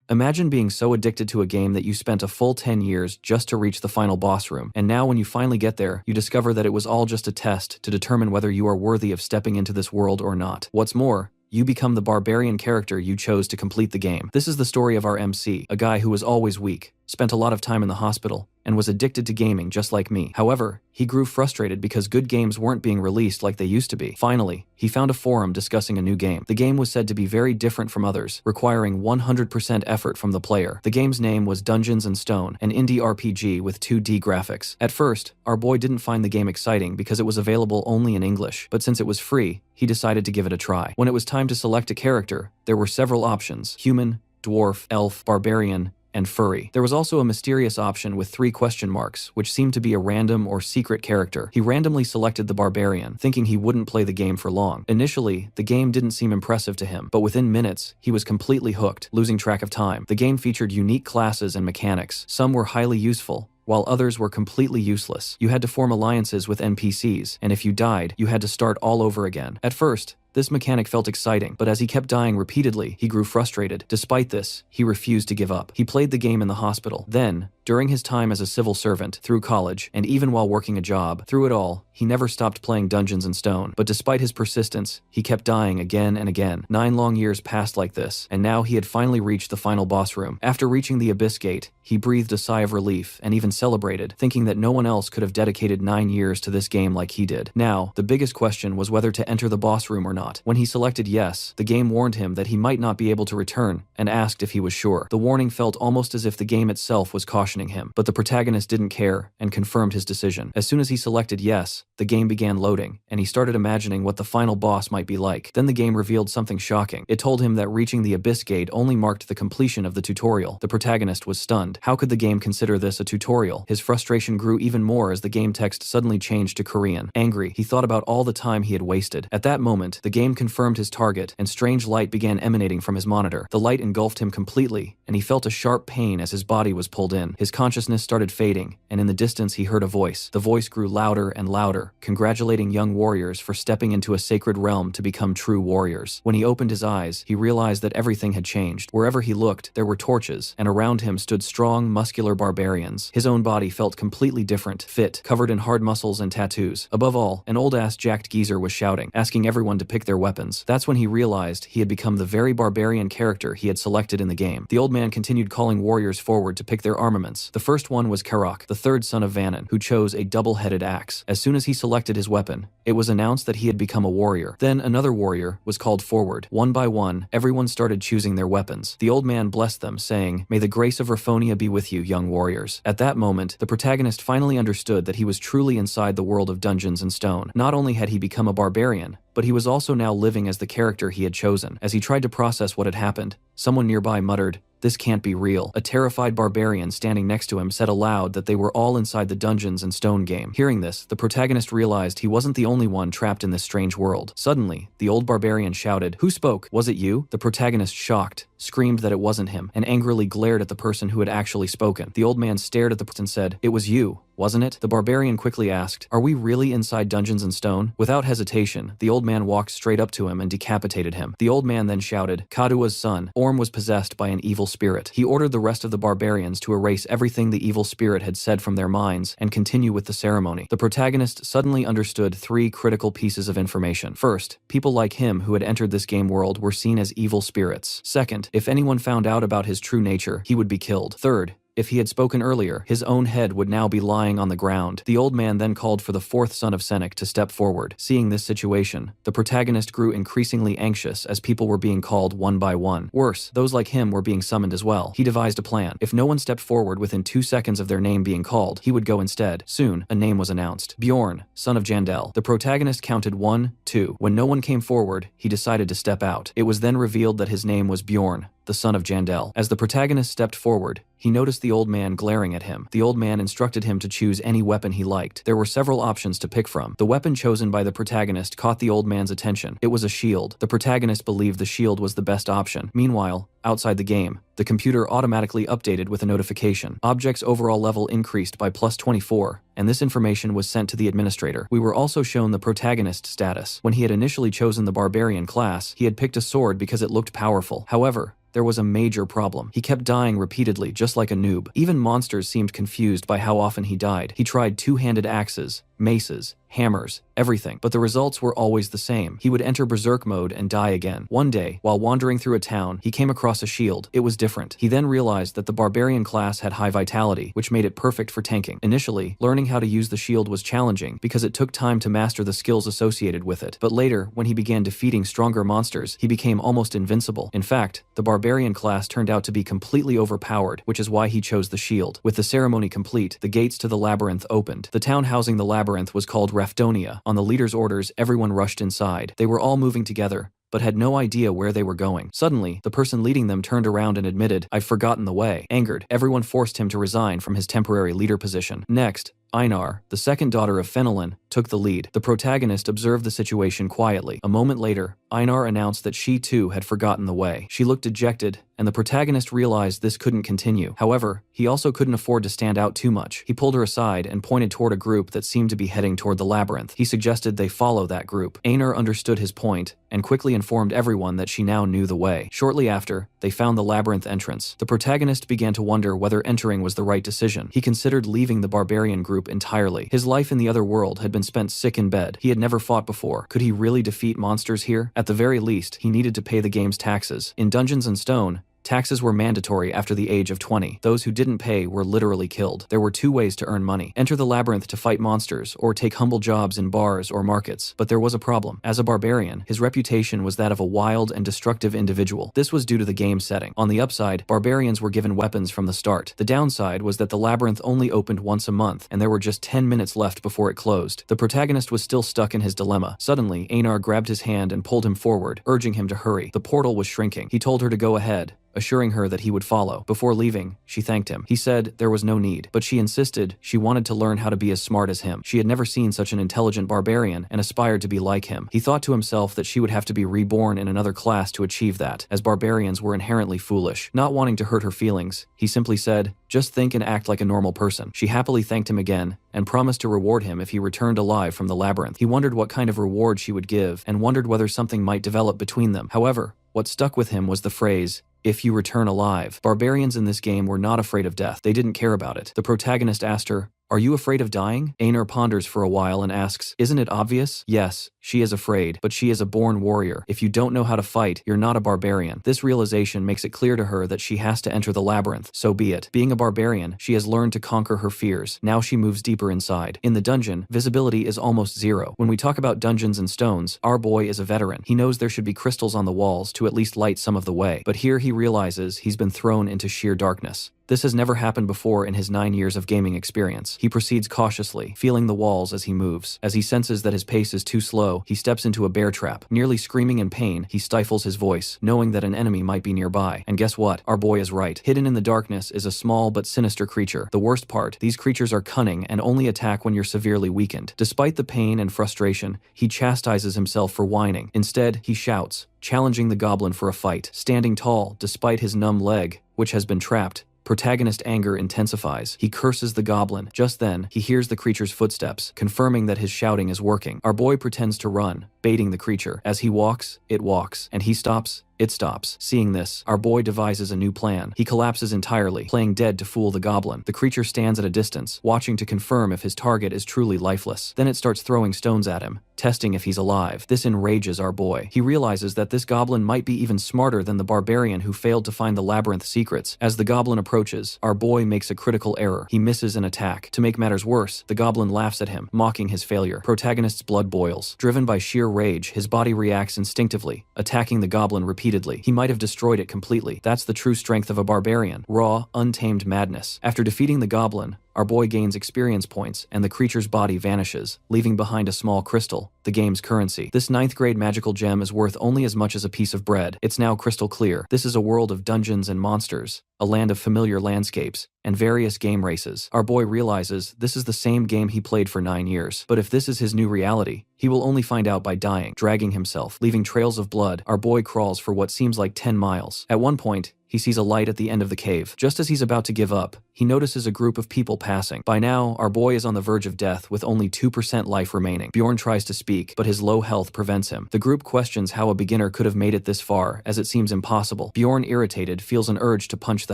Imagine being so addicted to a game that you spent a full 10 years just to reach the final boss room, and now when you finally get there, you discover that it was all just a test to determine whether you are worthy of stepping into this world or not. What's more, you become the barbarian character you chose to complete the game. This is the story of our MC, a guy who was always weak, spent a lot of time in the hospital, and was addicted to gaming just like me. However, he grew frustrated because good games weren't being released like they used to be. Finally, he found a forum discussing a new game. The game was said to be very different from others, requiring 100% effort from the player. The game's name was Dungeons & Stone, an indie RPG with 2D graphics. At first, our boy didn't find the game exciting because it was available only in English, but since it was free, he decided to give it a try. When it was time to select a character, there were several options: human, dwarf, elf, barbarian, and furry. There was also a mysterious option with 3 question marks, which seemed to be a random or secret character. He randomly selected the barbarian, thinking he wouldn't play the game for long. Initially, the game didn't seem impressive to him, but within minutes, he was completely hooked, losing track of time. The game featured unique classes and mechanics. Some were highly useful, while others were completely useless. You had to form alliances with NPCs, and if you died, you had to start all over again. At first, this mechanic felt exciting, but as he kept dying repeatedly, he grew frustrated. Despite this, he refused to give up. He played the game in the hospital. Then, during his time as a civil servant, through college, and even while working a job, through it all, he never stopped playing Dungeons & Stone. But despite his persistence, he kept dying again and again. 9 long years passed like this, and now he had finally reached the final boss room. After reaching the Abyss Gate, he breathed a sigh of relief and even celebrated, thinking that no one else could have dedicated 9 years to this game like he did. Now, the biggest question was whether to enter the boss room or not. When he selected yes, the game warned him that he might not be able to return, and asked if he was sure. The warning felt almost as if the game itself was cautioning him, but the protagonist didn't care and confirmed his decision. As soon as he selected yes, the game began loading, and he started imagining what the final boss might be like. Then the game revealed something shocking. It told him that reaching the Abyss Gate only marked the completion of the tutorial. The protagonist was stunned. How could the game consider this a tutorial? His frustration grew even more as the game text suddenly changed to Korean. Angry, he thought about all the time he had wasted. At that moment, the game confirmed his target, and strange light began emanating from his monitor. The light engulfed him completely, and he felt a sharp pain as his body was pulled in. His consciousness started fading, and in the distance he heard a voice. The voice grew louder and louder, congratulating young warriors for stepping into a sacred realm to become true warriors. When he opened his eyes, he realized that everything had changed. Wherever he looked, there were torches, and around him stood strong, muscular barbarians. His own body felt completely different, fit, covered in hard muscles and tattoos. Above all, an old-ass jacked geezer was shouting, asking everyone to pick their weapons. That's when he realized he had become the very barbarian character he had selected in the game. The old man continued calling warriors forward to pick their armaments. The first one was Karok, the third son of Vannon, who chose a double-headed axe. As soon as he selected his weapon, it was announced that he had become a warrior. Then another warrior was called forward. One by one, everyone started choosing their weapons. The old man blessed them, saying, "May the grace of Raphonia be with you, young warriors." At that moment, the protagonist finally understood that he was truly inside the world of Dungeons & Stone. Not only had he become a barbarian, but he was also now living as the character he had chosen. As he tried to process what had happened, someone nearby muttered, "This can't be real." A terrified barbarian standing next to him said aloud that they were all inside the Dungeons & Stone game. Hearing this, the protagonist realized he wasn't the only one trapped in this strange world. Suddenly, the old barbarian shouted, "Who spoke? Was it you?" The protagonist, shocked, screamed that it wasn't him, and angrily glared at the person who had actually spoken. The old man stared at the person and said, "It was you, wasn't it?" The barbarian quickly asked, "Are we really inside Dungeons & Stone?" Without hesitation, the old man walked straight up to him and decapitated him. The old man then shouted, "Kadua's son, Orm was possessed by an evil spirit." He ordered the rest of the barbarians to erase everything the evil spirit had said from their minds and continue with the ceremony. The protagonist suddenly understood 3 critical pieces of information. First, people like him who had entered this game world were seen as evil spirits. Second, if anyone found out about his true nature, he would be killed. Third, if he had spoken earlier, his own head would now be lying on the ground. The old man then called for the 4th son of Senek to step forward. Seeing this situation, the protagonist grew increasingly anxious as people were being called one by one. Worse, those like him were being summoned as well. He devised a plan. If no one stepped forward within 2 seconds of their name being called, he would go instead. Soon, a name was announced. Bjorn, son of Jandel. The protagonist counted 1, 2. When no one came forward, he decided to step out. It was then revealed that his name was Bjorn, the son of Jandel. As the protagonist stepped forward, he noticed the old man glaring at him. The old man instructed him to choose any weapon he liked. There were several options to pick from. The weapon chosen by the protagonist caught the old man's attention. It was a shield. The protagonist believed the shield was the best option. Meanwhile, outside the game, the computer automatically updated with a notification. Object's overall level increased by +24, and this information was sent to the administrator. We were also shown the protagonist status. When he had initially chosen the barbarian class, he had picked a sword because it looked powerful. However, there was a major problem. He kept dying repeatedly, just like a noob. Even monsters seemed confused by how often he died. He tried two-handed axes, maces, hammers, everything, but the results were always the same. He would enter berserk mode and die again. One day, while wandering through a town, he came across a shield. It was different. He then realized that the barbarian class had high vitality, which made it perfect for tanking. Initially, learning how to use the shield was challenging because it took time to master the skills associated with it. But later, when he began defeating stronger monsters, he became almost invincible. In fact, the barbarian class turned out to be completely overpowered, which is why he chose the shield. With the ceremony complete, the gates to the labyrinth opened. The town housing the labyrinth was called Rafdonia. On the leader's orders, everyone rushed inside. They were all moving together, but had no idea where they were going. Suddenly, the person leading them turned around and admitted, "I've forgotten the way." Angered, everyone forced him to resign from his temporary leader position. Next, Einar, the second daughter of Fenelon, took the lead. The protagonist observed the situation quietly. A moment later, Einar announced that she too had forgotten the way. She looked dejected, and the protagonist realized this couldn't continue. However, he also couldn't afford to stand out too much. He pulled her aside and pointed toward a group that seemed to be heading toward the labyrinth. He suggested they follow that group. Einar understood his point and quickly informed everyone that she now knew the way. Shortly after, they found the labyrinth entrance. The protagonist began to wonder whether entering was the right decision. He considered leaving the barbarian group entirely. His life in the other world had been spent sick in bed. He had never fought before. Could he really defeat monsters here? At the very least, he needed to pay the game's taxes. In Dungeons & Stone, taxes were mandatory after the age of 20. Those who didn't pay were literally killed. There were two ways to earn money: enter the labyrinth to fight monsters, or take humble jobs in bars or markets. But there was a problem. As a barbarian, his reputation was that of a wild and destructive individual. This was due to the game setting. On the upside, barbarians were given weapons from the start. The downside was that the labyrinth only opened once a month, and there were just 10 minutes left before it closed. The protagonist was still stuck in his dilemma. Suddenly, Einar grabbed his hand and pulled him forward, urging him to hurry. The portal was shrinking. He told her to go ahead, assuring her that he would follow. Before leaving, she thanked him. He said there was no need, but she insisted she wanted to learn how to be as smart as him. She had never seen such an intelligent barbarian and aspired to be like him. He thought to himself that she would have to be reborn in another class to achieve that, as barbarians were inherently foolish. Not wanting to hurt her feelings, he simply said, "Just think and act like a normal person." She happily thanked him again and promised to reward him if he returned alive from the labyrinth. He wondered what kind of reward she would give and wondered whether something might develop between them. However, what stuck with him was the phrase, "if you return alive." Barbarians in this game were not afraid of death. They didn't care about it. The protagonist asked her, "Are you afraid of dying?" Einar ponders for a while and asks, "Isn't it obvious?" Yes, she is afraid, but she is a born warrior. If you don't know how to fight, you're not a barbarian. This realization makes it clear to her that she has to enter the labyrinth. So be it. Being a barbarian, she has learned to conquer her fears. Now she moves deeper inside. In the dungeon, visibility is almost zero. When we talk about dungeons and stones, our boy is a veteran. He knows there should be crystals on the walls to at least light some of the way. But here he realizes he's been thrown into sheer darkness. This has never happened before in his 9 years of gaming experience. He proceeds cautiously, feeling the walls as he moves. As he senses that his pace is too slow, he steps into a bear trap. Nearly screaming in pain, he stifles his voice, knowing that an enemy might be nearby. And guess what? Our boy is right. Hidden in the darkness is a small but sinister creature. The worst part, these creatures are cunning and only attack when you're severely weakened. Despite the pain and frustration, he chastises himself for whining. Instead, he shouts, challenging the goblin for a fight. Standing tall, despite his numb leg, which has been trapped, protagonist anger intensifies. He curses the goblin. Just then, he hears the creature's footsteps, confirming that his shouting is working. Our boy pretends to run, baiting the creature. As he walks, it walks, and he stops, it stops. Seeing this, our boy devises a new plan. He collapses entirely, playing dead to fool the goblin. The creature stands at a distance, watching to confirm if his target is truly lifeless. Then it starts throwing stones at him, testing if he's alive. This enrages our boy. He realizes that this goblin might be even smarter than the barbarian who failed to find the labyrinth secrets. As the goblin approaches, our boy makes a critical error. He misses an attack. To make matters worse, the goblin laughs at him, mocking his failure. Protagonist's blood boils. Driven by sheer rage, his body reacts instinctively, attacking the goblin repeatedly. He might have destroyed it completely. That's the true strength of a barbarian. Raw, untamed madness. After defeating the goblin, our boy gains experience points, and the creature's body vanishes, leaving behind a small crystal, the game's currency. This 9th grade magical gem is worth only as much as a piece of bread. It's now crystal clear. This is a world of dungeons and monsters, a land of familiar landscapes, and various game races. Our boy realizes this is the same game he played for 9 years. But if this is his new reality, he will only find out by dying, dragging himself, leaving trails of blood. Our boy crawls for what seems like 10 miles. At one point, he sees a light at the end of the cave. Just as he's about to give up, he notices a group of people passing. By now, our boy is on the verge of death with only 2% life remaining. Bjorn tries to speak, but his low health prevents him. The group questions how a beginner could have made it this far, as it seems impossible. Bjorn, irritated, feels an urge to punch the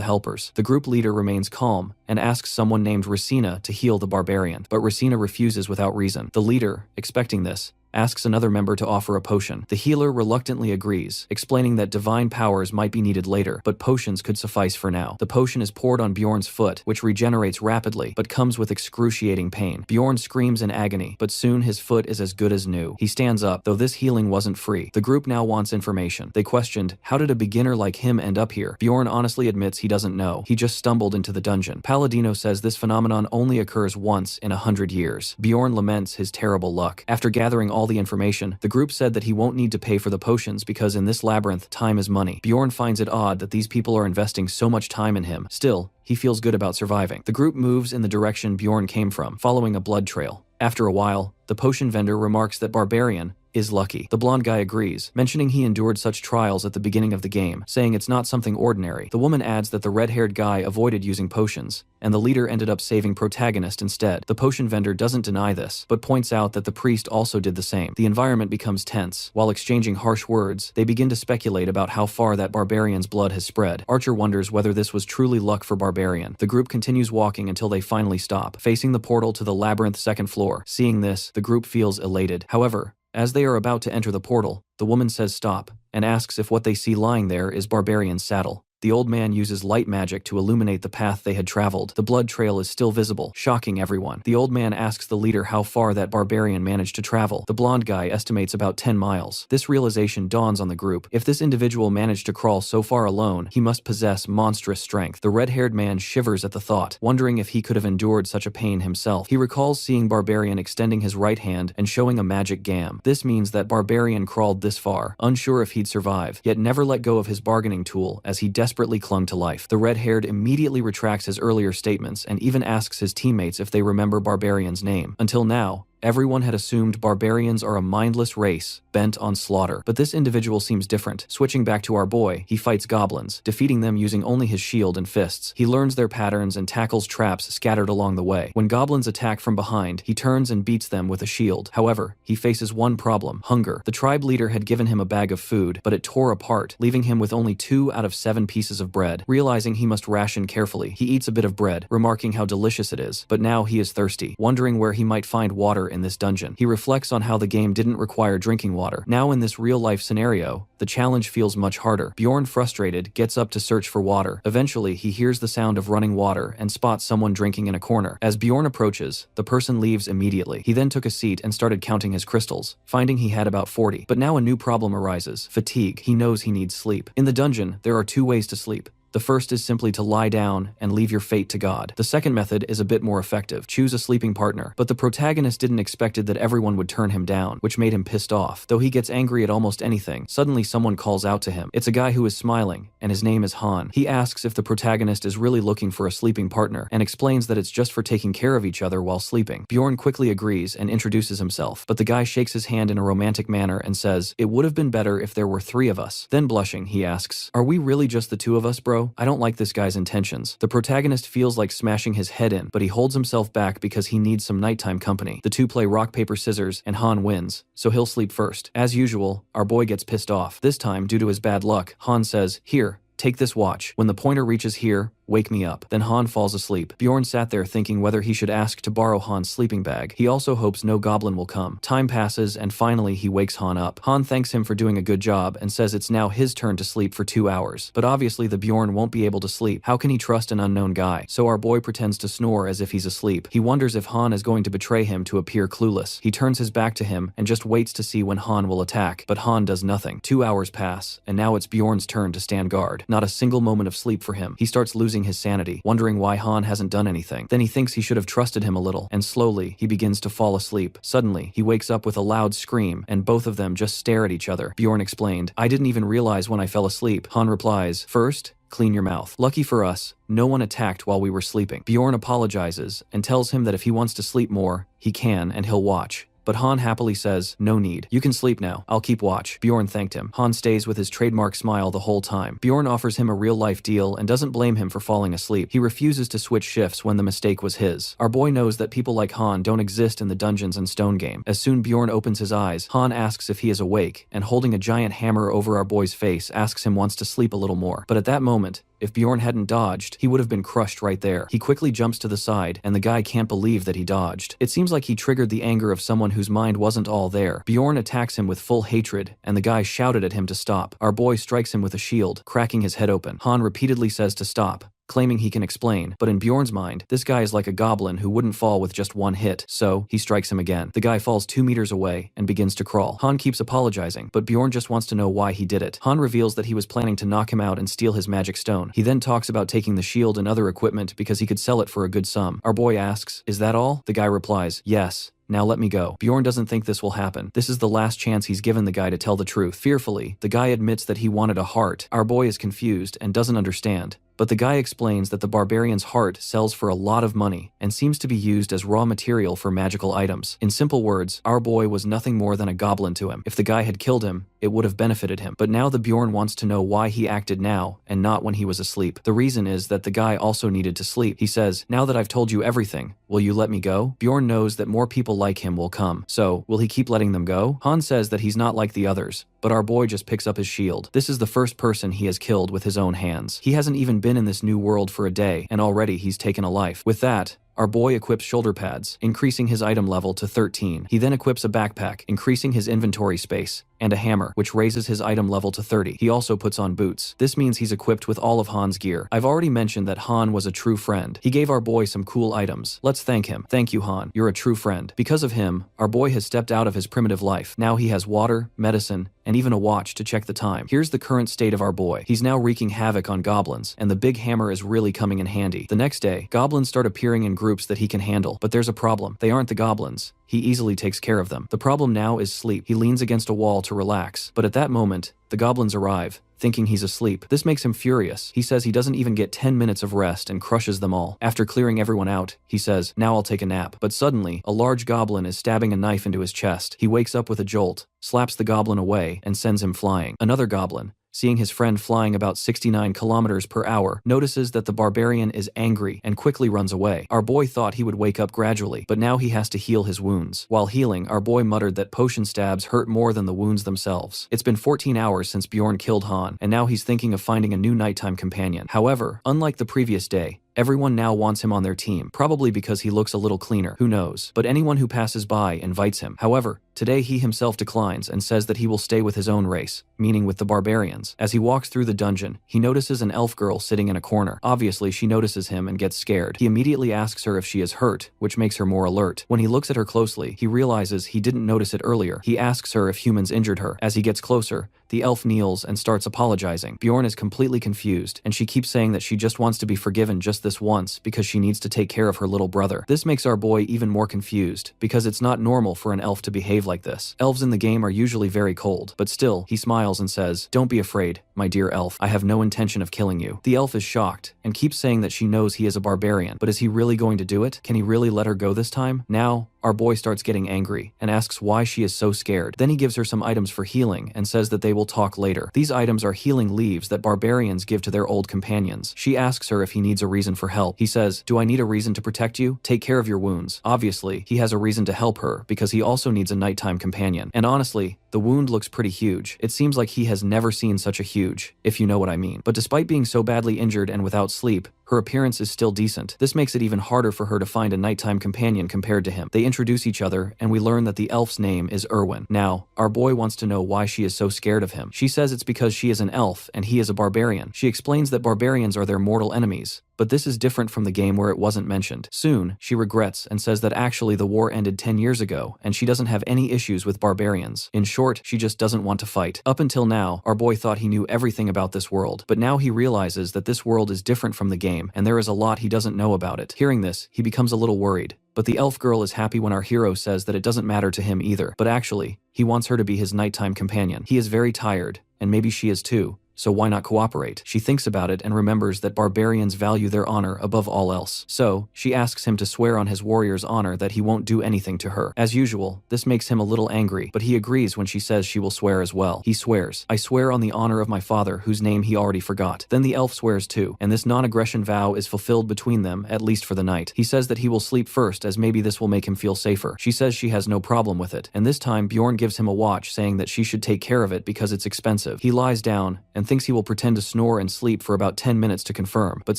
helpers. The group leader remains calm and asks someone named Racina to heal the barbarian, but Racina refuses without reason. The leader, expecting this, asks another member to offer a potion. The healer reluctantly agrees, explaining that divine powers might be needed later, but potions could suffice for now. The potion is poured on Bjorn's foot, which regenerates rapidly, but comes with excruciating pain. Bjorn screams in agony, but soon his foot is as good as new. He stands up, though this healing wasn't free. The group now wants information. They questioned, how did a beginner like him end up here? Bjorn honestly admits he doesn't know. He just stumbled into the dungeon. Palladino says this phenomenon only occurs once in 100 years. Bjorn laments his terrible luck. After gathering all the information, the group said that he won't need to pay for the potions because in this labyrinth, time is money. Bjorn finds it odd that these people are investing so much time in him. Still, he feels good about surviving. The group moves in the direction Bjorn came from, following a blood trail. After a while, the potion vendor remarks that Barbarian is lucky. The blonde guy agrees, mentioning he endured such trials at the beginning of the game, saying it's not something ordinary. The woman adds that the red-haired guy avoided using potions, and the leader ended up saving protagonist instead. The potion vendor doesn't deny this, but points out that the priest also did the same. The environment becomes tense. While exchanging harsh words, they begin to speculate about how far that barbarian's blood has spread. Archer wonders whether this was truly luck for Barbarian. The group continues walking until they finally stop, facing the portal to the labyrinth's second floor. Seeing this, the group feels elated. However, as they are about to enter the portal, the woman says stop, and asks if what they see lying there is Barbarian's saddle. The old man uses light magic to illuminate the path they had traveled. The blood trail is still visible, shocking everyone. The old man asks the leader how far that barbarian managed to travel. The blonde guy estimates about 10 miles. This realization dawns on the group. If this individual managed to crawl so far alone, he must possess monstrous strength. The red-haired man shivers at the thought, wondering if he could have endured such a pain himself. He recalls seeing Barbarian extending his right hand and showing a magic gam. This means that Barbarian crawled this far, unsure if he'd survive, yet never let go of his bargaining tool as he desperately clung to life. The red-haired immediately retracts his earlier statements and even asks his teammates if they remember Barbarian's name. Until now, everyone had assumed barbarians are a mindless race, bent on slaughter. But this individual seems different. Switching back to our boy, he fights goblins, defeating them using only his shield and fists. He learns their patterns and tackles traps scattered along the way. When goblins attack from behind, he turns and beats them with a shield. However, he faces one problem: hunger. The tribe leader had given him a bag of food, but it tore apart, leaving him with only 2 out of 7 pieces of bread. Realizing he must ration carefully, he eats a bit of bread, remarking how delicious it is. But now he is thirsty, wondering where he might find water in this dungeon. He reflects on how the game didn't require drinking water. Now in this real-life scenario, the challenge feels much harder. Bjorn, frustrated, gets up to search for water. Eventually, he hears the sound of running water and spots someone drinking in a corner. As Bjorn approaches, the person leaves immediately. He then took a seat and started counting his crystals, finding he had about 40. But now a new problem arises: fatigue. He knows he needs sleep. In the dungeon, there are 2 ways to sleep. The first is simply to lie down and leave your fate to God. The second method is a bit more effective: choose a sleeping partner. But the protagonist didn't expect that everyone would turn him down, which made him pissed off. Though he gets angry at almost anything, suddenly someone calls out to him. It's a guy who is smiling, and his name is Han. He asks if the protagonist is really looking for a sleeping partner, and explains that it's just for taking care of each other while sleeping. Bjorn quickly agrees and introduces himself, but the guy shakes his hand in a romantic manner and says, "It would have been better if there were 3 of us." Then blushing, he asks, "Are we really just the 2 of us, bro? I don't like this guy's intentions." The protagonist feels like smashing his head in, but he holds himself back because he needs some nighttime company. The 2 play rock, paper, scissors, and Han wins, so he'll sleep first. As usual, our boy gets pissed off. This time, due to his bad luck, Han says, "Here, take this watch. When the pointer reaches here, wake me up." Then Han falls asleep. Bjorn sat there thinking whether he should ask to borrow Han's sleeping bag. He also hopes no goblin will come. Time passes, and finally he wakes Han up. Han thanks him for doing a good job and says it's now his turn to sleep for 2 hours. But obviously the Bjorn won't be able to sleep. How can he trust an unknown guy? So our boy pretends to snore as if he's asleep. He wonders if Han is going to betray him to appear clueless. He turns his back to him and just waits to see when Han will attack. But Han does nothing. 2 hours pass, and now it's Bjorn's turn to stand guard. Not a single moment of sleep for him. He starts losing his sanity, wondering why Han hasn't done anything. Then he thinks he should have trusted him a little, and slowly he begins to fall asleep. Suddenly, he wakes up with a loud scream, and both of them just stare at each other. Bjorn explained, "I didn't even realize when I fell asleep." Han replies, "First, clean your mouth." Lucky for us, no one attacked while we were sleeping. Bjorn apologizes and tells him that if he wants to sleep more, he can and he'll watch. But Han happily says, no need. You can sleep now. I'll keep watch. Bjorn thanked him. Han stays with his trademark smile the whole time. Bjorn offers him a real-life deal and doesn't blame him for falling asleep. He refuses to switch shifts when the mistake was his. Our boy knows that people like Han don't exist in the Dungeons and Stone game. As soon Bjorn opens his eyes, Han asks if he is awake, and holding a giant hammer over our boy's face asks him once to sleep a little more. But at that moment, if Bjorn hadn't dodged, he would have been crushed right there. He quickly jumps to the side, and the guy can't believe that he dodged. It seems like he triggered the anger of someone whose mind wasn't all there. Bjorn attacks him with full hatred, and the guy shouted at him to stop. Our boy strikes him with a shield, cracking his head open. Han repeatedly says to stop, claiming he can explain, but in Bjorn's mind, this guy is like a goblin who wouldn't fall with just one hit, so he strikes him again. The guy falls 2 meters away and begins to crawl. Han keeps apologizing, but Bjorn just wants to know why he did it. Han reveals that he was planning to knock him out and steal his magic stone. He then talks about taking the shield and other equipment because he could sell it for a good sum. Our boy asks, is that all? The guy replies, yes. Now let me go. Bjorn doesn't think this will happen. This is the last chance he's given the guy to tell the truth. Fearfully, the guy admits that he wanted a heart. Our boy is confused and doesn't understand. But the guy explains that the barbarian's heart sells for a lot of money and seems to be used as raw material for magical items. In simple words, our boy was nothing more than a goblin to him. If the guy had killed him, it would have benefited him. But now the Bjorn wants to know why he acted now and not when he was asleep. The reason is that the guy also needed to sleep. He says, now that I've told you everything, will you let me go? Bjorn knows that more people like him will come. So, will he keep letting them go? Han says that he's not like the others, but our boy just picks up his shield. This is the first person he has killed with his own hands. He hasn't even been in this new world for a day, and already he's taken a life. With that, our boy equips shoulder pads, increasing his item level to 13. He then equips a backpack, increasing his inventory space, and a hammer, which raises his item level to 30. He also puts on boots. This means he's equipped with all of Han's gear. I've already mentioned that Han was a true friend. He gave our boy some cool items. Let's thank him. Thank you, Han. You're a true friend. Because of him, our boy has stepped out of his primitive life. Now he has water, medicine, and even a watch to check the time. Here's the current state of our boy. He's now wreaking havoc on goblins, and the big hammer is really coming in handy. The next day, goblins start appearing in groups that he can handle, but there's a problem. They aren't the goblins. He easily takes care of them. The problem now is sleep. He leans against a wall to relax, but at that moment, the goblins arrive, thinking he's asleep. This makes him furious. He says he doesn't even get 10 minutes of rest and crushes them all. After clearing everyone out, he says, now I'll take a nap. But suddenly, a large goblin is stabbing a knife into his chest. He wakes up with a jolt, slaps the goblin away, and sends him flying. Another goblin, seeing his friend flying about 69 kilometers per hour, notices that the barbarian is angry and quickly runs away. Our boy thought he would wake up gradually, but now he has to heal his wounds. While healing, our boy muttered that potion stabs hurt more than the wounds themselves. It's been 14 hours since Bjorn killed Han, and now he's thinking of finding a new nighttime companion. However, unlike the previous day, everyone now wants him on their team, probably because he looks a little cleaner, who knows. But anyone who passes by invites him. However, today he himself declines and says that he will stay with his own race, meaning with the barbarians. As he walks through the dungeon, he notices an elf girl sitting in a corner. Obviously, she notices him and gets scared. He immediately asks her if she is hurt, which makes her more alert. When he looks at her closely, he realizes he didn't notice it earlier. He asks her if humans injured her. As he gets closer, the elf kneels and starts apologizing. Bjorn is completely confused, and she keeps saying that she just wants to be forgiven just this once because she needs to take care of her little brother. This makes our boy even more confused, because it's not normal for an elf to behave like this. Elves in the game are usually very cold, but still, he smiles and says, "Don't be afraid, my dear elf. I have no intention of killing you." The elf is shocked, and keeps saying that she knows he is a barbarian, but is he really going to do it? Can he really let her go this time? Now, our boy starts getting angry, and asks why she is so scared. Then he gives her some items for healing, and says that they will talk later. These items are healing leaves that barbarians give to their old companions. She asks her if he needs a reason for help. He says, "Do I need a reason to protect you? Take care of your wounds." Obviously, he has a reason to help her, because he also needs a nighttime companion. And honestly, the wound looks pretty huge. It seems like he has never seen such a huge, if you know what I mean. But despite being so badly injured and without sleep, her appearance is still decent. This makes it even harder for her to find a nighttime companion compared to him. They introduce each other, and we learn that the elf's name is Erwin. Now, our boy wants to know why she is so scared of him. She says it's because she is an elf, and he is a barbarian. She explains that barbarians are their mortal enemies, but this is different from the game where it wasn't mentioned. Soon, she regrets and says that actually the war ended 10 years ago, and she doesn't have any issues with barbarians. In short, she just doesn't want to fight. Up until now, our boy thought he knew everything about this world, but now he realizes that this world is different from the game, and there is a lot he doesn't know about it. Hearing this, he becomes a little worried. But the elf girl is happy when our hero says that it doesn't matter to him either. But actually, he wants her to be his nighttime companion. He is very tired, and maybe she is too, so why not cooperate? She thinks about it and remembers that barbarians value their honor above all else. So, she asks him to swear on his warrior's honor that he won't do anything to her. As usual, this makes him a little angry, but he agrees when she says she will swear as well. He swears, "I swear on the honor of my father, whose name he already forgot." Then the elf swears too, and this non-aggression vow is fulfilled between them, at least for the night. He says that he will sleep first, as maybe this will make him feel safer. She says she has no problem with it, and this time Bjorn gives him a watch, saying that she should take care of it because it's expensive. He lies down and thinks he will pretend to snore and sleep for about 10 minutes to confirm, but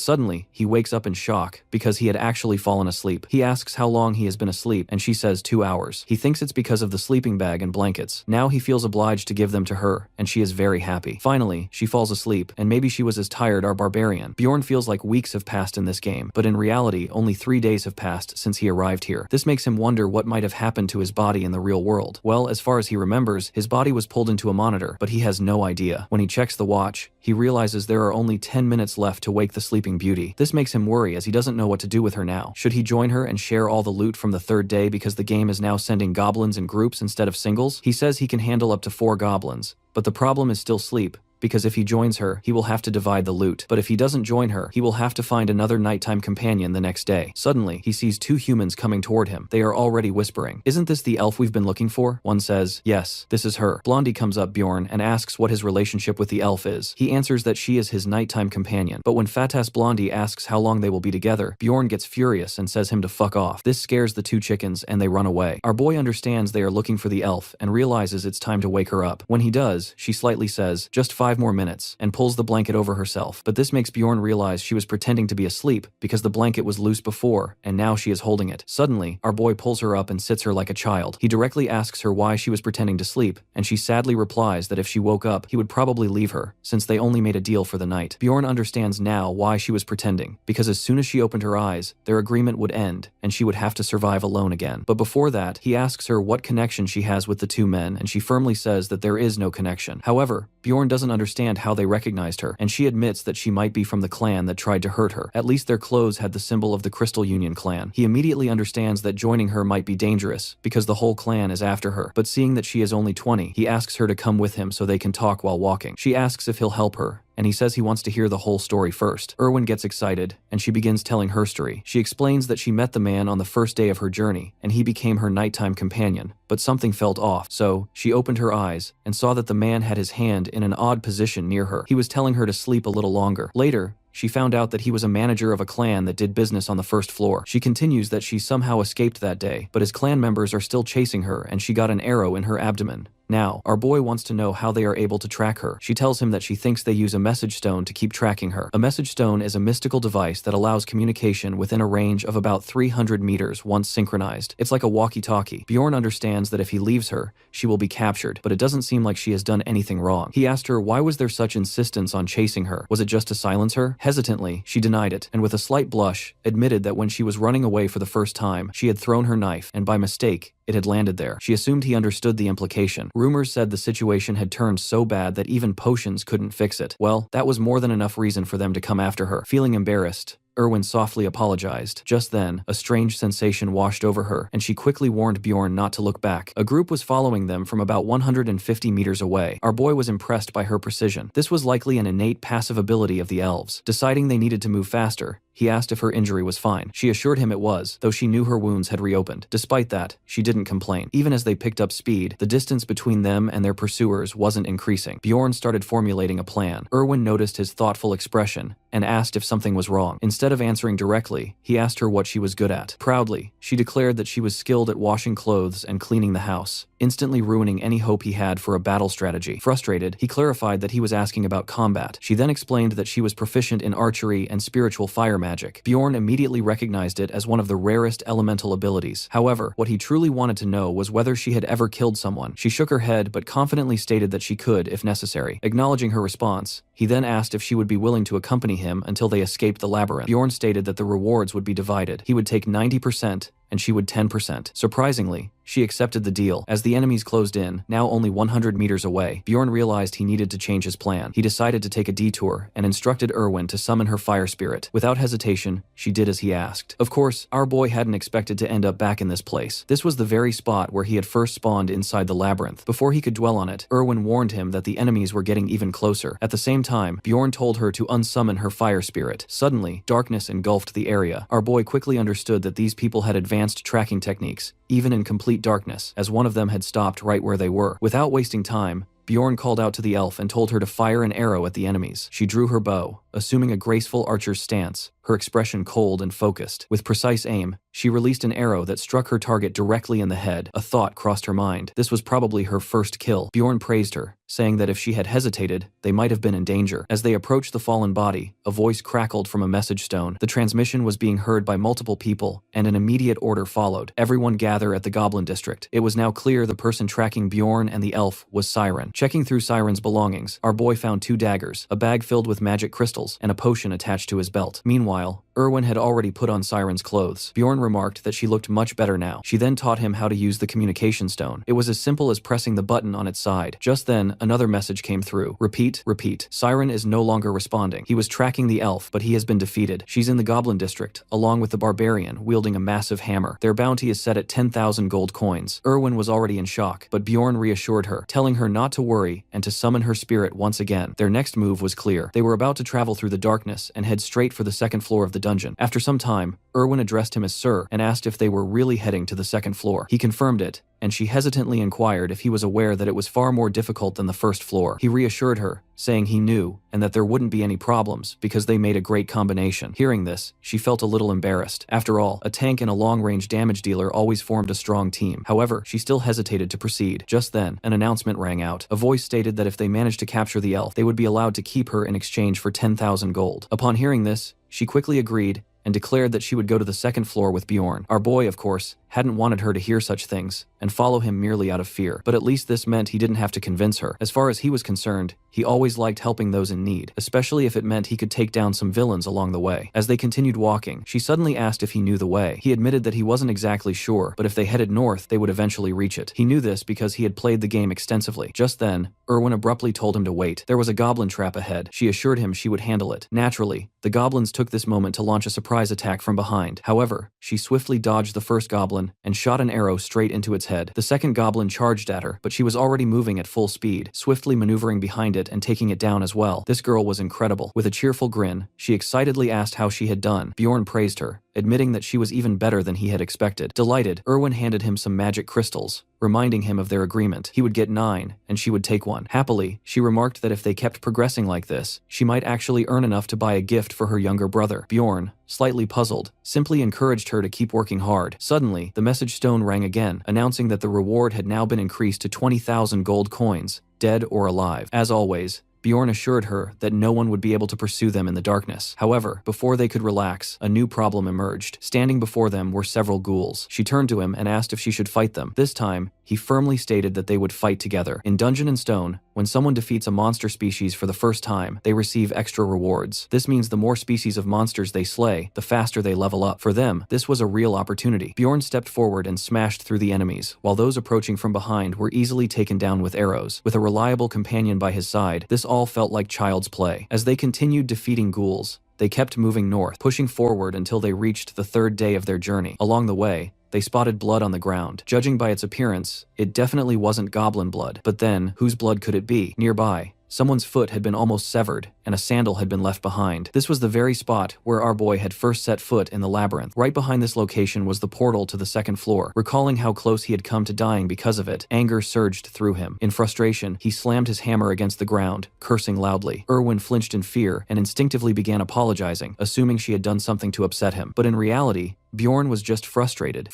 suddenly he wakes up in shock because he had actually fallen asleep. He asks how long he has been asleep, and she says 2 hours. He thinks it's because of the sleeping bag and blankets. Now he feels obliged to give them to her, and she is very happy. Finally, she falls asleep, and maybe she was as tired as barbarian. Bjorn feels like weeks have passed in this game, but in reality, only 3 days have passed since he arrived here. This makes him wonder what might have happened to his body in the real world. Well, as far as he remembers, his body was pulled into a monitor, but he has no idea. When he checks the watch, he realizes there are only 10 minutes left to wake the sleeping beauty. This makes him worry as he doesn't know what to do with her now. Should he join her and share all the loot from the 3rd day because the game is now sending goblins in groups instead of singles? He says he can handle up to 4 goblins, but the problem is still sleep, because if he joins her, he will have to divide the loot. But if he doesn't join her, he will have to find another nighttime companion the next day. Suddenly, he sees 2 humans coming toward him. They are already whispering. "Isn't this the elf we've been looking for?" One says, "Yes, this is her." Blondie comes up Bjorn and asks what his relationship with the elf is. He answers that she is his nighttime companion. But when Fat-ass Blondie asks how long they will be together, Bjorn gets furious and says him to fuck off. This scares the 2 chickens and they run away. Our boy understands they are looking for the elf and realizes it's time to wake her up. When he does, she slightly says, "Just 5 more minutes," and pulls the blanket over herself. But this makes Bjorn realize she was pretending to be asleep because the blanket was loose before, and now she is holding it. Suddenly, our boy pulls her up and sits her like a child. He directly asks her why she was pretending to sleep, and she sadly replies that if she woke up, he would probably leave her, since they only made a deal for the night. Bjorn understands now why she was pretending, because as soon as she opened her eyes, their agreement would end, and she would have to survive alone again. But before that, he asks her what connection she has with the 2 men, and she firmly says that there is no connection. However, Bjorn doesn't understand how they recognized her, and she admits that she might be from the clan that tried to hurt her. At least their clothes had the symbol of the Crystal Union clan. He immediately understands that joining her might be dangerous, because the whole clan is after her. But seeing that she is only 20, he asks her to come with him so they can talk while walking. She asks if he'll help her, and he says he wants to hear the whole story first. Erwin gets excited, and she begins telling her story. She explains that she met the man on the first day of her journey, and he became her nighttime companion, but something felt off, so she opened her eyes and saw that the man had his hand in an odd position near her. He was telling her to sleep a little longer. Later, she found out that he was a manager of a clan that did business on the 1st floor. She continues that she somehow escaped that day, but his clan members are still chasing her and she got an arrow in her abdomen. Now, our boy wants to know how they are able to track her. She tells him that she thinks they use a message stone to keep tracking her. A message stone is a mystical device that allows communication within a range of about 300 meters once synchronized. It's like a walkie-talkie. Bjorn understands that if he leaves her, she will be captured, but it doesn't seem like she has done anything wrong. He asked her why was there such insistence on chasing her. Was it just to silence her? Hesitantly, she denied it, and with a slight blush, admitted that when she was running away for the first time, she had thrown her knife, and by mistake, it had landed there. She assumed he understood the implication. Rumors said the situation had turned so bad that even potions couldn't fix it. Well, that was more than enough reason for them to come after her. Feeling embarrassed, Erwin softly apologized. Just then, a strange sensation washed over her, and she quickly warned Bjorn not to look back. A group was following them from about 150 meters away. Our boy was impressed by her precision. This was likely an innate passive ability of the elves. Deciding they needed to move faster, he asked if her injury was fine. She assured him it was, though she knew her wounds had reopened. Despite that, she didn't complain. Even as they picked up speed, the distance between them and their pursuers wasn't increasing. Bjorn started formulating a plan. Erwin noticed his thoughtful expression and asked if something was wrong. Instead of answering directly, he asked her what she was good at. Proudly, she declared that she was skilled at washing clothes and cleaning the house, instantly ruining any hope he had for a battle strategy. Frustrated, he clarified that he was asking about combat. She then explained that she was proficient in archery and spiritual fire magic. Bjorn immediately recognized it as one of the rarest elemental abilities. However, what he truly wanted to know was whether she had ever killed someone. She shook her head but confidently stated that she could if necessary. Acknowledging her response, he then asked if she would be willing to accompany him until they escaped the labyrinth. Bjorn stated that the rewards would be divided. He would take 90%, and she would 10%. Surprisingly, She accepted the deal. As the enemies closed in, now only 100 meters away, Bjorn realized he needed to change his plan. He decided to take a detour and instructed Erwin to summon her fire spirit. Without hesitation, she did as he asked. Of course, our boy hadn't expected to end up back in this place. This was the very spot where he had first spawned inside the labyrinth. Before he could dwell on it, Erwin warned him that the enemies were getting even closer. At the same time, Bjorn told her to unsummon her fire spirit. Suddenly, darkness engulfed the area. Our boy quickly understood that these people had advanced tracking techniques, even in complete darkness, as one of them had stopped right where they were. Without wasting time, Bjorn called out to the elf and told her to fire an arrow at the enemies. She drew her bow, assuming a graceful archer's stance, her expression cold and focused. With precise aim, she released an arrow that struck her target directly in the head. A thought crossed her mind. This was probably her first kill. Bjorn praised her, saying that if she had hesitated, they might have been in danger. As they approached the fallen body, a voice crackled from a message stone. The transmission was being heard by multiple people, and an immediate order followed. Everyone gather at the Goblin District. It was now clear the person tracking Bjorn and the elf was Siren. Checking through Siren's belongings, our boy found 2 daggers, a bag filled with magic crystals, and a potion attached to his belt. Meanwhile, Erwin had already put on Siren's clothes. Bjorn remarked that she looked much better now. She then taught him how to use the communication stone. It was as simple as pressing the button on its side. Just then, another message came through. Repeat, repeat. Siren is no longer responding. He was tracking the elf, but he has been defeated. She's in the Goblin District, along with the barbarian, wielding a massive hammer. Their bounty is set at 10,000 gold coins. Erwin was already in shock, but Bjorn reassured her, telling her not to worry and to summon her spirit once again. Their next move was clear. They were about to travel through the darkness and head straight for the second floor of the dungeon. After some time, Erwin addressed him as Sir and asked if they were really heading to the second floor. He confirmed it, and she hesitantly inquired if he was aware that it was far more difficult than the first floor. He reassured her, saying he knew and that there wouldn't be any problems because they made a great combination. Hearing this, she felt a little embarrassed. After all, a tank and a long-range damage dealer always formed a strong team. However, she still hesitated to proceed. Just then, an announcement rang out. A voice stated that if they managed to capture the elf, they would be allowed to keep her in exchange for 10,000 gold. Upon hearing this, she quickly agreed and declared that she would go to the second floor with Bjorn. Our boy, of course, hadn't wanted her to hear such things and follow him merely out of fear, but at least this meant he didn't have to convince her. As far as he was concerned, he always liked helping those in need, especially if it meant he could take down some villains along the way. As they continued walking, she suddenly asked if he knew the way. He admitted that he wasn't exactly sure, but if they headed north, they would eventually reach it. He knew this because he had played the game extensively. Just then, Erwin abruptly told him to wait. There was a goblin trap ahead. She assured him she would handle it. Naturally, the goblins took this moment to launch a surprise attack from behind. However, she swiftly dodged the first goblin and shot an arrow straight into its head. The second goblin charged at her, but she was already moving at full speed, swiftly maneuvering behind it and taking it down as well. This girl was incredible. With a cheerful grin, she excitedly asked how she had done. Bjorn praised her, admitting that she was even better than he had expected. Delighted, Erwin handed him some magic crystals, reminding him of their agreement. He would get 9, and she would take 1. Happily, she remarked that if they kept progressing like this, she might actually earn enough to buy a gift for her younger brother. Bjorn, slightly puzzled, simply encouraged her to keep working hard. Suddenly, the message stone rang again, announcing that the reward had now been increased to 20,000 gold coins, dead or alive. As always, Bjorn assured her that no one would be able to pursue them in the darkness. However, before they could relax, a new problem emerged. Standing before them were several ghouls. She turned to him and asked if she should fight them. This time, he firmly stated that they would fight together. In Dungeon and Stone, when someone defeats a monster species for the first time, they receive extra rewards. This means the more species of monsters they slay, the faster they level up. For them, this was a real opportunity. Bjorn stepped forward and smashed through the enemies, while those approaching from behind were easily taken down with arrows. With a reliable companion by his side, this all felt like child's play. As they continued defeating ghouls, they kept moving north, pushing forward until they reached the 3rd day of their journey. Along the way, they spotted blood on the ground. Judging by its appearance, it definitely wasn't goblin blood. But then, whose blood could it be? Nearby, someone's foot had been almost severed, and a sandal had been left behind. This was the very spot where our boy had first set foot in the labyrinth. Right behind this location was the portal to the second floor. Recalling how close he had come to dying because of it, anger surged through him. In frustration, he slammed his hammer against the ground, cursing loudly. Erwin flinched in fear and instinctively began apologizing, assuming she had done something to upset him. But in reality, Bjorn was just frustrated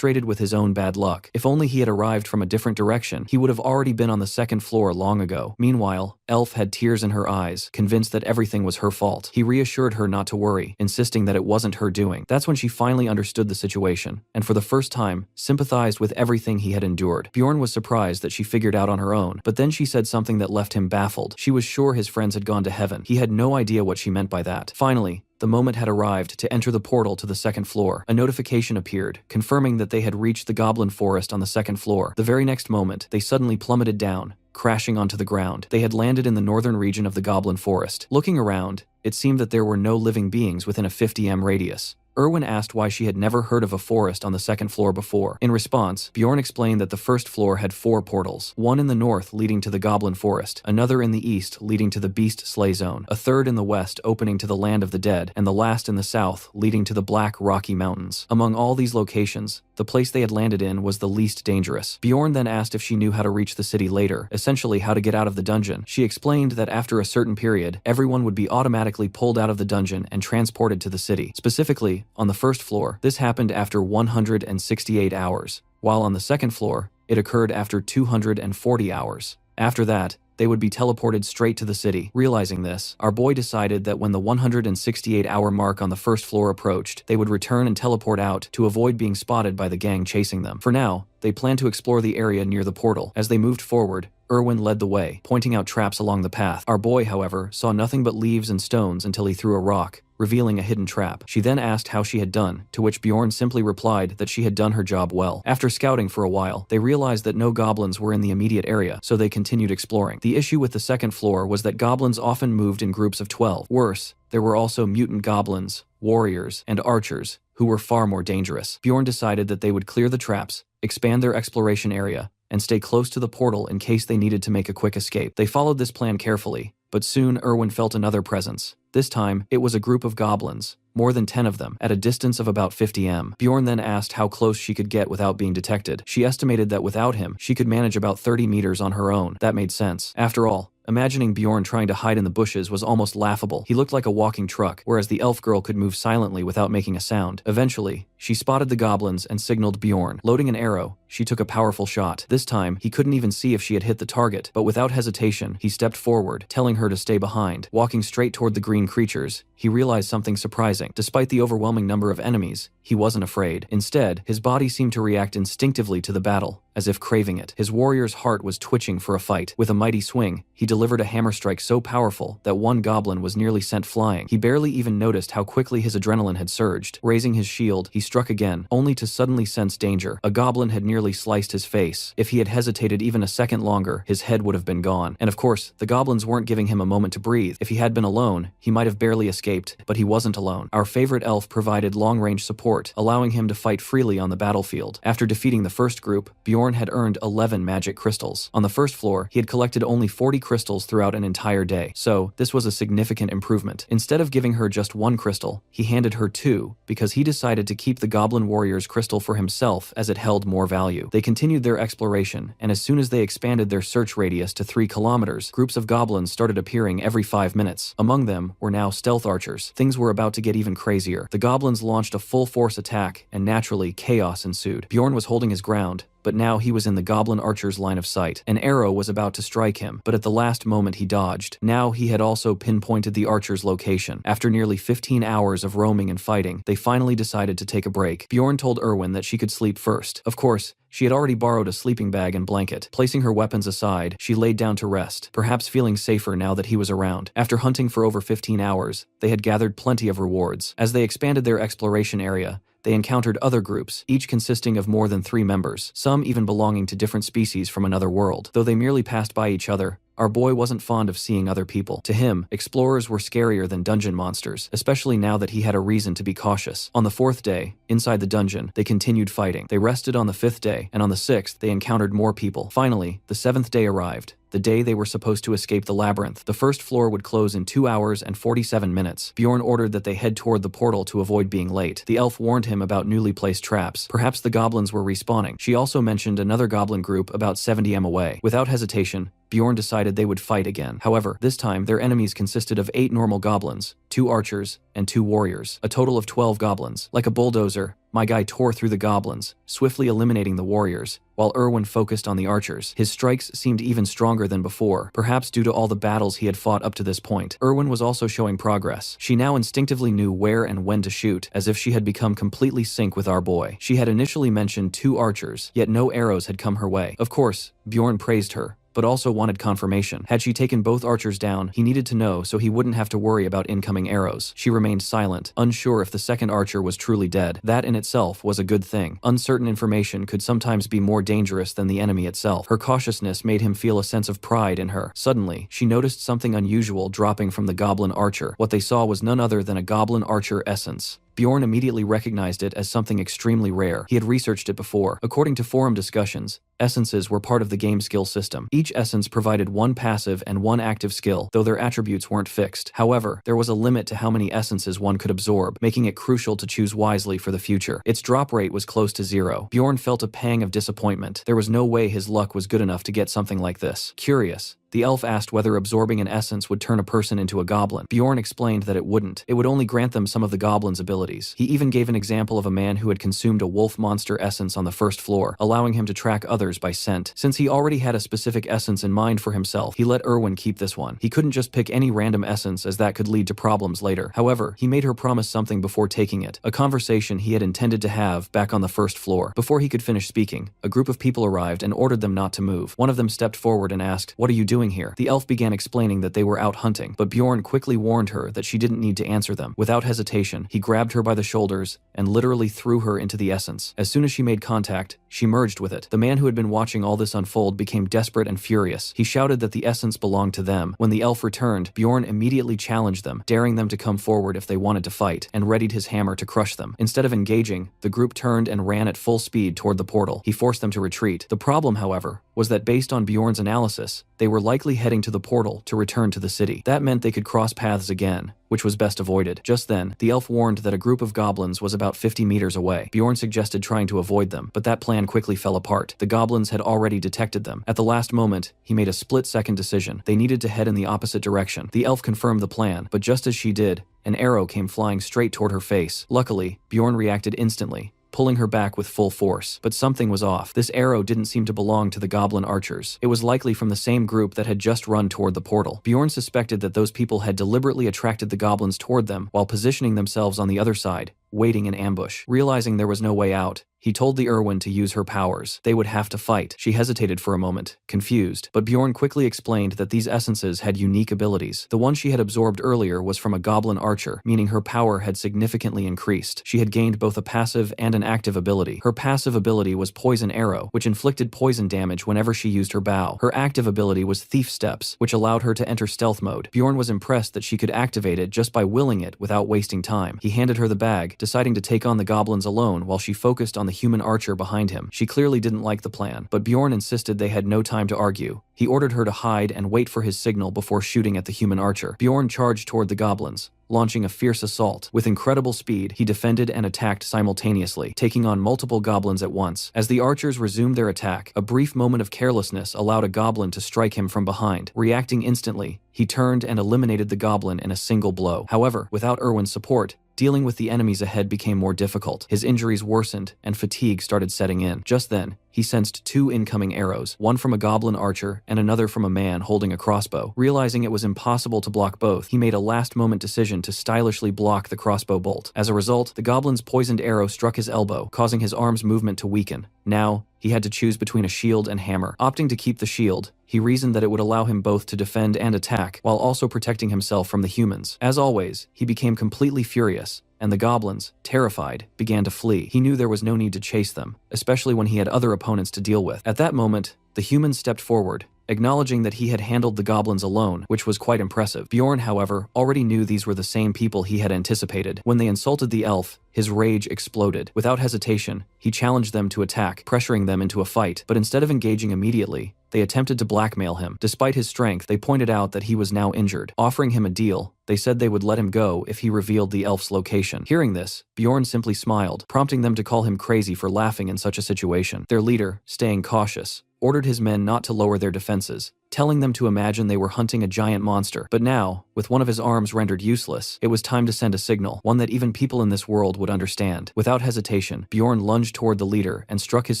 with his own bad luck. If only he had arrived from a different direction, he would have already been on the second floor long ago. Meanwhile, Elf had tears in her eyes, convinced that everything was her fault. He reassured her not to worry, insisting that it wasn't her doing. That's when she finally understood the situation, and for the first time, sympathized with everything he had endured. Bjorn was surprised that she figured out on her own, but then she said something that left him baffled. She was sure his friends had gone to heaven. He had no idea what she meant by that. Finally, the the moment had arrived to enter the portal to the second floor. A notification appeared, confirming that they had reached the goblin forest on the second floor. The very next moment, they suddenly plummeted down, crashing onto the ground. They had landed in the northern region of the goblin forest. Looking around, it seemed that there were no living beings within a 50 m radius. Erwin asked why she had never heard of a forest on the second floor before. In response, Bjorn explained that the first floor had 4 portals, one in the north leading to the goblin forest, another in the east leading to the beast slay zone, a third in the west opening to the land of the dead, and the last in the south leading to the black rocky mountains. Among all these locations, the place they had landed in was the least dangerous. Bjorn then asked if she knew how to reach the city later, essentially how to get out of the dungeon. She explained that after a certain period, everyone would be automatically pulled out of the dungeon and transported to the city. Specifically, on the first floor, this happened after 168 hours, while on the second floor, it occurred after 240 hours. After that, they would be teleported straight to the city. Realizing this, our boy decided that when the 168-hour mark on the first floor approached, they would return and teleport out to avoid being spotted by the gang chasing them. For now, they planned to explore the area near the portal. As they moved forward, Erwin led the way, pointing out traps along the path. Our boy, however, saw nothing but leaves and stones until he threw a rock, revealing a hidden trap. She then asked how she had done, to which Bjorn simply replied that she had done her job well. After scouting for a while, they realized that no goblins were in the immediate area, so they continued exploring. The issue with the second floor was that goblins often moved in groups of 12. Worse, there were also mutant goblins, warriors, and archers, who were far more dangerous. Bjorn decided that they would clear the traps, expand their exploration area, and stay close to the portal in case they needed to make a quick escape. They followed this plan carefully, but soon Erwin felt another presence. This time, it was a group of goblins, more than 10 of them, at a distance of about 50 m. Bjorn then asked how close she could get without being detected. She estimated that without him, she could manage about 30 meters on her own. That made sense. After all, imagining Bjorn trying to hide in the bushes was almost laughable. He looked like a walking truck, whereas the elf girl could move silently without making a sound. Eventually, she spotted the goblins and signaled Bjorn. Loading an arrow, she took a powerful shot. This time, he couldn't even see if she had hit the target, but without hesitation, he stepped forward, telling her to stay behind. Walking straight toward the green creatures, he realized something surprising. Despite the overwhelming number of enemies, he wasn't afraid. Instead, his body seemed to react instinctively to the battle, as if craving it. His warrior's heart was twitching for a fight. With a mighty swing, he delivered a hammer strike so powerful that one goblin was nearly sent flying. He barely even noticed how quickly his adrenaline had surged. Raising his shield, he struck again, only to suddenly sense danger. A goblin had nearly sliced his face. If he had hesitated even a second longer, his head would have been gone. And of course, the goblins weren't giving him a moment to breathe. If he had been alone, he might have barely escaped, but he wasn't alone. Our favorite elf provided long-range support, allowing him to fight freely on the battlefield. After defeating the first group, Bjorn had earned 11 magic crystals. On the first floor, he had collected only 40 crystals throughout an entire day, so this was a significant improvement. Instead of giving her just 1 crystal, he handed her 2, because he decided to keep the goblin warrior's crystal for himself as it held more value. They continued their exploration, and as soon as they expanded their search radius to 3 kilometers, groups of goblins started appearing every 5 minutes. Among them were now stealth archers. Things were about to get even crazier. The goblins launched a full-force attack, and naturally, chaos ensued. Bjorn was holding his ground, but now he was in the goblin archer's line of sight. An arrow was about to strike him, but at the last moment he dodged. Now he had also pinpointed the archer's location. After nearly 15 hours of roaming and fighting, they finally decided to take a break. Bjorn told Erwin that she could sleep first. Of course, she had already borrowed a sleeping bag and blanket. Placing her weapons aside, she laid down to rest, perhaps feeling safer now that he was around. After hunting for over 15 hours, they had gathered plenty of rewards. As they expanded their exploration area, they encountered other groups, each consisting of more than 3 members, some even belonging to different species from another world. Though they merely passed by each other, our boy wasn't fond of seeing other people. To him, explorers were scarier than dungeon monsters, especially now that he had a reason to be cautious. On the 4th day, inside the dungeon, they continued fighting. They rested on the 5th day, and on the 6th, they encountered more people. Finally, the 7th day arrived, the day they were supposed to escape the labyrinth. The first floor would close in 2 hours and 47 minutes. Bjorn ordered that they head toward the portal to avoid being late. The elf warned him about newly placed traps. Perhaps the goblins were respawning. She also mentioned another goblin group about 70 m away. Without hesitation, Bjorn decided they would fight again. However, this time their enemies consisted of 8 normal goblins, 2 archers, and 2 warriors, a total of 12 goblins. Like a bulldozer, my guy tore through the goblins, swiftly eliminating the warriors, while Erwin focused on the archers. His strikes seemed even stronger than before, perhaps due to all the battles he had fought up to this point. Erwin was also showing progress. She now instinctively knew where and when to shoot, as if she had become completely sync with our boy. She had initially mentioned 2 archers, yet no arrows had come her way. Of course, Bjorn praised her, but also wanted confirmation. Had she taken both archers down, he needed to know so he wouldn't have to worry about incoming arrows. She remained silent, unsure if the second archer was truly dead. That in itself was a good thing. Uncertain information could sometimes be more dangerous than the enemy itself. Her cautiousness made him feel a sense of pride in her. Suddenly, she noticed something unusual dropping from the goblin archer. What they saw was none other than a goblin archer essence. Bjorn immediately recognized it as something extremely rare. He had researched it before. According to forum discussions, essences were part of the game skill system. Each essence provided one passive and one active skill, though their attributes weren't fixed. However, there was a limit to how many essences one could absorb, making it crucial to choose wisely for the future. Its drop rate was close to 0. Bjorn felt a pang of disappointment. There was no way his luck was good enough to get something like this. Curious, the elf asked whether absorbing an essence would turn a person into a goblin. Bjorn explained that it wouldn't. It would only grant them some of the goblin's abilities. He even gave an example of a man who had consumed a wolf monster essence on the first floor, allowing him to track others by scent. Since he already had a specific essence in mind for himself, he let Erwin keep this one. He couldn't just pick any random essence, as that could lead to problems later. However, he made her promise something before taking it, a conversation he had intended to have back on the first floor. Before he could finish speaking, a group of people arrived and ordered them not to move. One of them stepped forward and asked, "What are you doing here?" The elf began explaining that they were out hunting, but Bjorn quickly warned her that she didn't need to answer them. Without hesitation, he grabbed her by the shoulders and literally threw her into the essence. As soon as she made contact, she merged with it. The man who had been watching all this unfold became desperate and furious. He shouted that the essence belonged to them. When the elf returned, Bjorn immediately challenged them, daring them to come forward if they wanted to fight, and readied his hammer to crush them. Instead of engaging, the group turned and ran at full speed toward the portal. He forced them to retreat. The problem, however, was that based on Bjorn's analysis, they were likely heading to the portal to return to the city. That meant they could cross paths again, which was best avoided. Just then, the elf warned that a group of goblins was about 50 meters away. Bjorn suggested trying to avoid them, but that plan quickly fell apart. The goblins had already detected them. At the last moment, he made a split-second decision. They needed to head in the opposite direction. The elf confirmed the plan, but just as she did, an arrow came flying straight toward her face. Luckily, Bjorn reacted instantly, pulling her back with full force. But something was off. This arrow didn't seem to belong to the goblin archers. It was likely from the same group that had just run toward the portal. Bjorn suspected that those people had deliberately attracted the goblins toward them while positioning themselves on the other side, waiting in ambush. Realizing there was no way out, he told the Erwin to use her powers. They would have to fight. She hesitated for a moment, confused, but Bjorn quickly explained that these essences had unique abilities. The one she had absorbed earlier was from a goblin archer, meaning her power had significantly increased. She had gained both a passive and an active ability. Her passive ability was Poison Arrow, which inflicted poison damage whenever she used her bow. Her active ability was Thief Steps, which allowed her to enter stealth mode. Bjorn was impressed that she could activate it just by willing it without wasting time. He handed her the bag, deciding to take on the goblins alone while she focused on the human archer behind him. She clearly didn't like the plan, but Bjorn insisted they had no time to argue. He ordered her to hide and wait for his signal before shooting at the human archer. Bjorn charged toward the goblins, launching a fierce assault. With incredible speed, he defended and attacked simultaneously, taking on multiple goblins at once. As the archers resumed their attack, a brief moment of carelessness allowed a goblin to strike him from behind. Reacting instantly, he turned and eliminated the goblin in a single blow. However, without Erwin's support, dealing with the enemies ahead became more difficult. His injuries worsened, and fatigue started setting in. Just then, he sensed 2 incoming arrows, one from a goblin archer and another from a man holding a crossbow. Realizing it was impossible to block both, he made a last-moment decision to stylishly block the crossbow bolt. As a result, the goblin's poisoned arrow struck his elbow, causing his arm's movement to weaken. Now, he had to choose between a shield and hammer. Opting to keep the shield, he reasoned that it would allow him both to defend and attack, while also protecting himself from the humans. As always, he became completely furious, and the goblins, terrified, began to flee. He knew there was no need to chase them, especially when he had other opponents to deal with. At that moment, the humans stepped forward, acknowledging that he had handled the goblins alone, which was quite impressive. Bjorn, however, already knew these were the same people he had anticipated. When they insulted the elf, his rage exploded. Without hesitation, he challenged them to attack, pressuring them into a fight. But instead of engaging immediately, they attempted to blackmail him. Despite his strength, they pointed out that he was now injured. Offering him a deal, they said they would let him go if he revealed the elf's location. Hearing this, Bjorn simply smiled, prompting them to call him crazy for laughing in such a situation. Their leader, staying cautious, ordered his men not to lower their defenses, telling them to imagine they were hunting a giant monster. But now, with one of his arms rendered useless, it was time to send a signal, one that even people in this world would understand. Without hesitation, Bjorn lunged toward the leader and struck his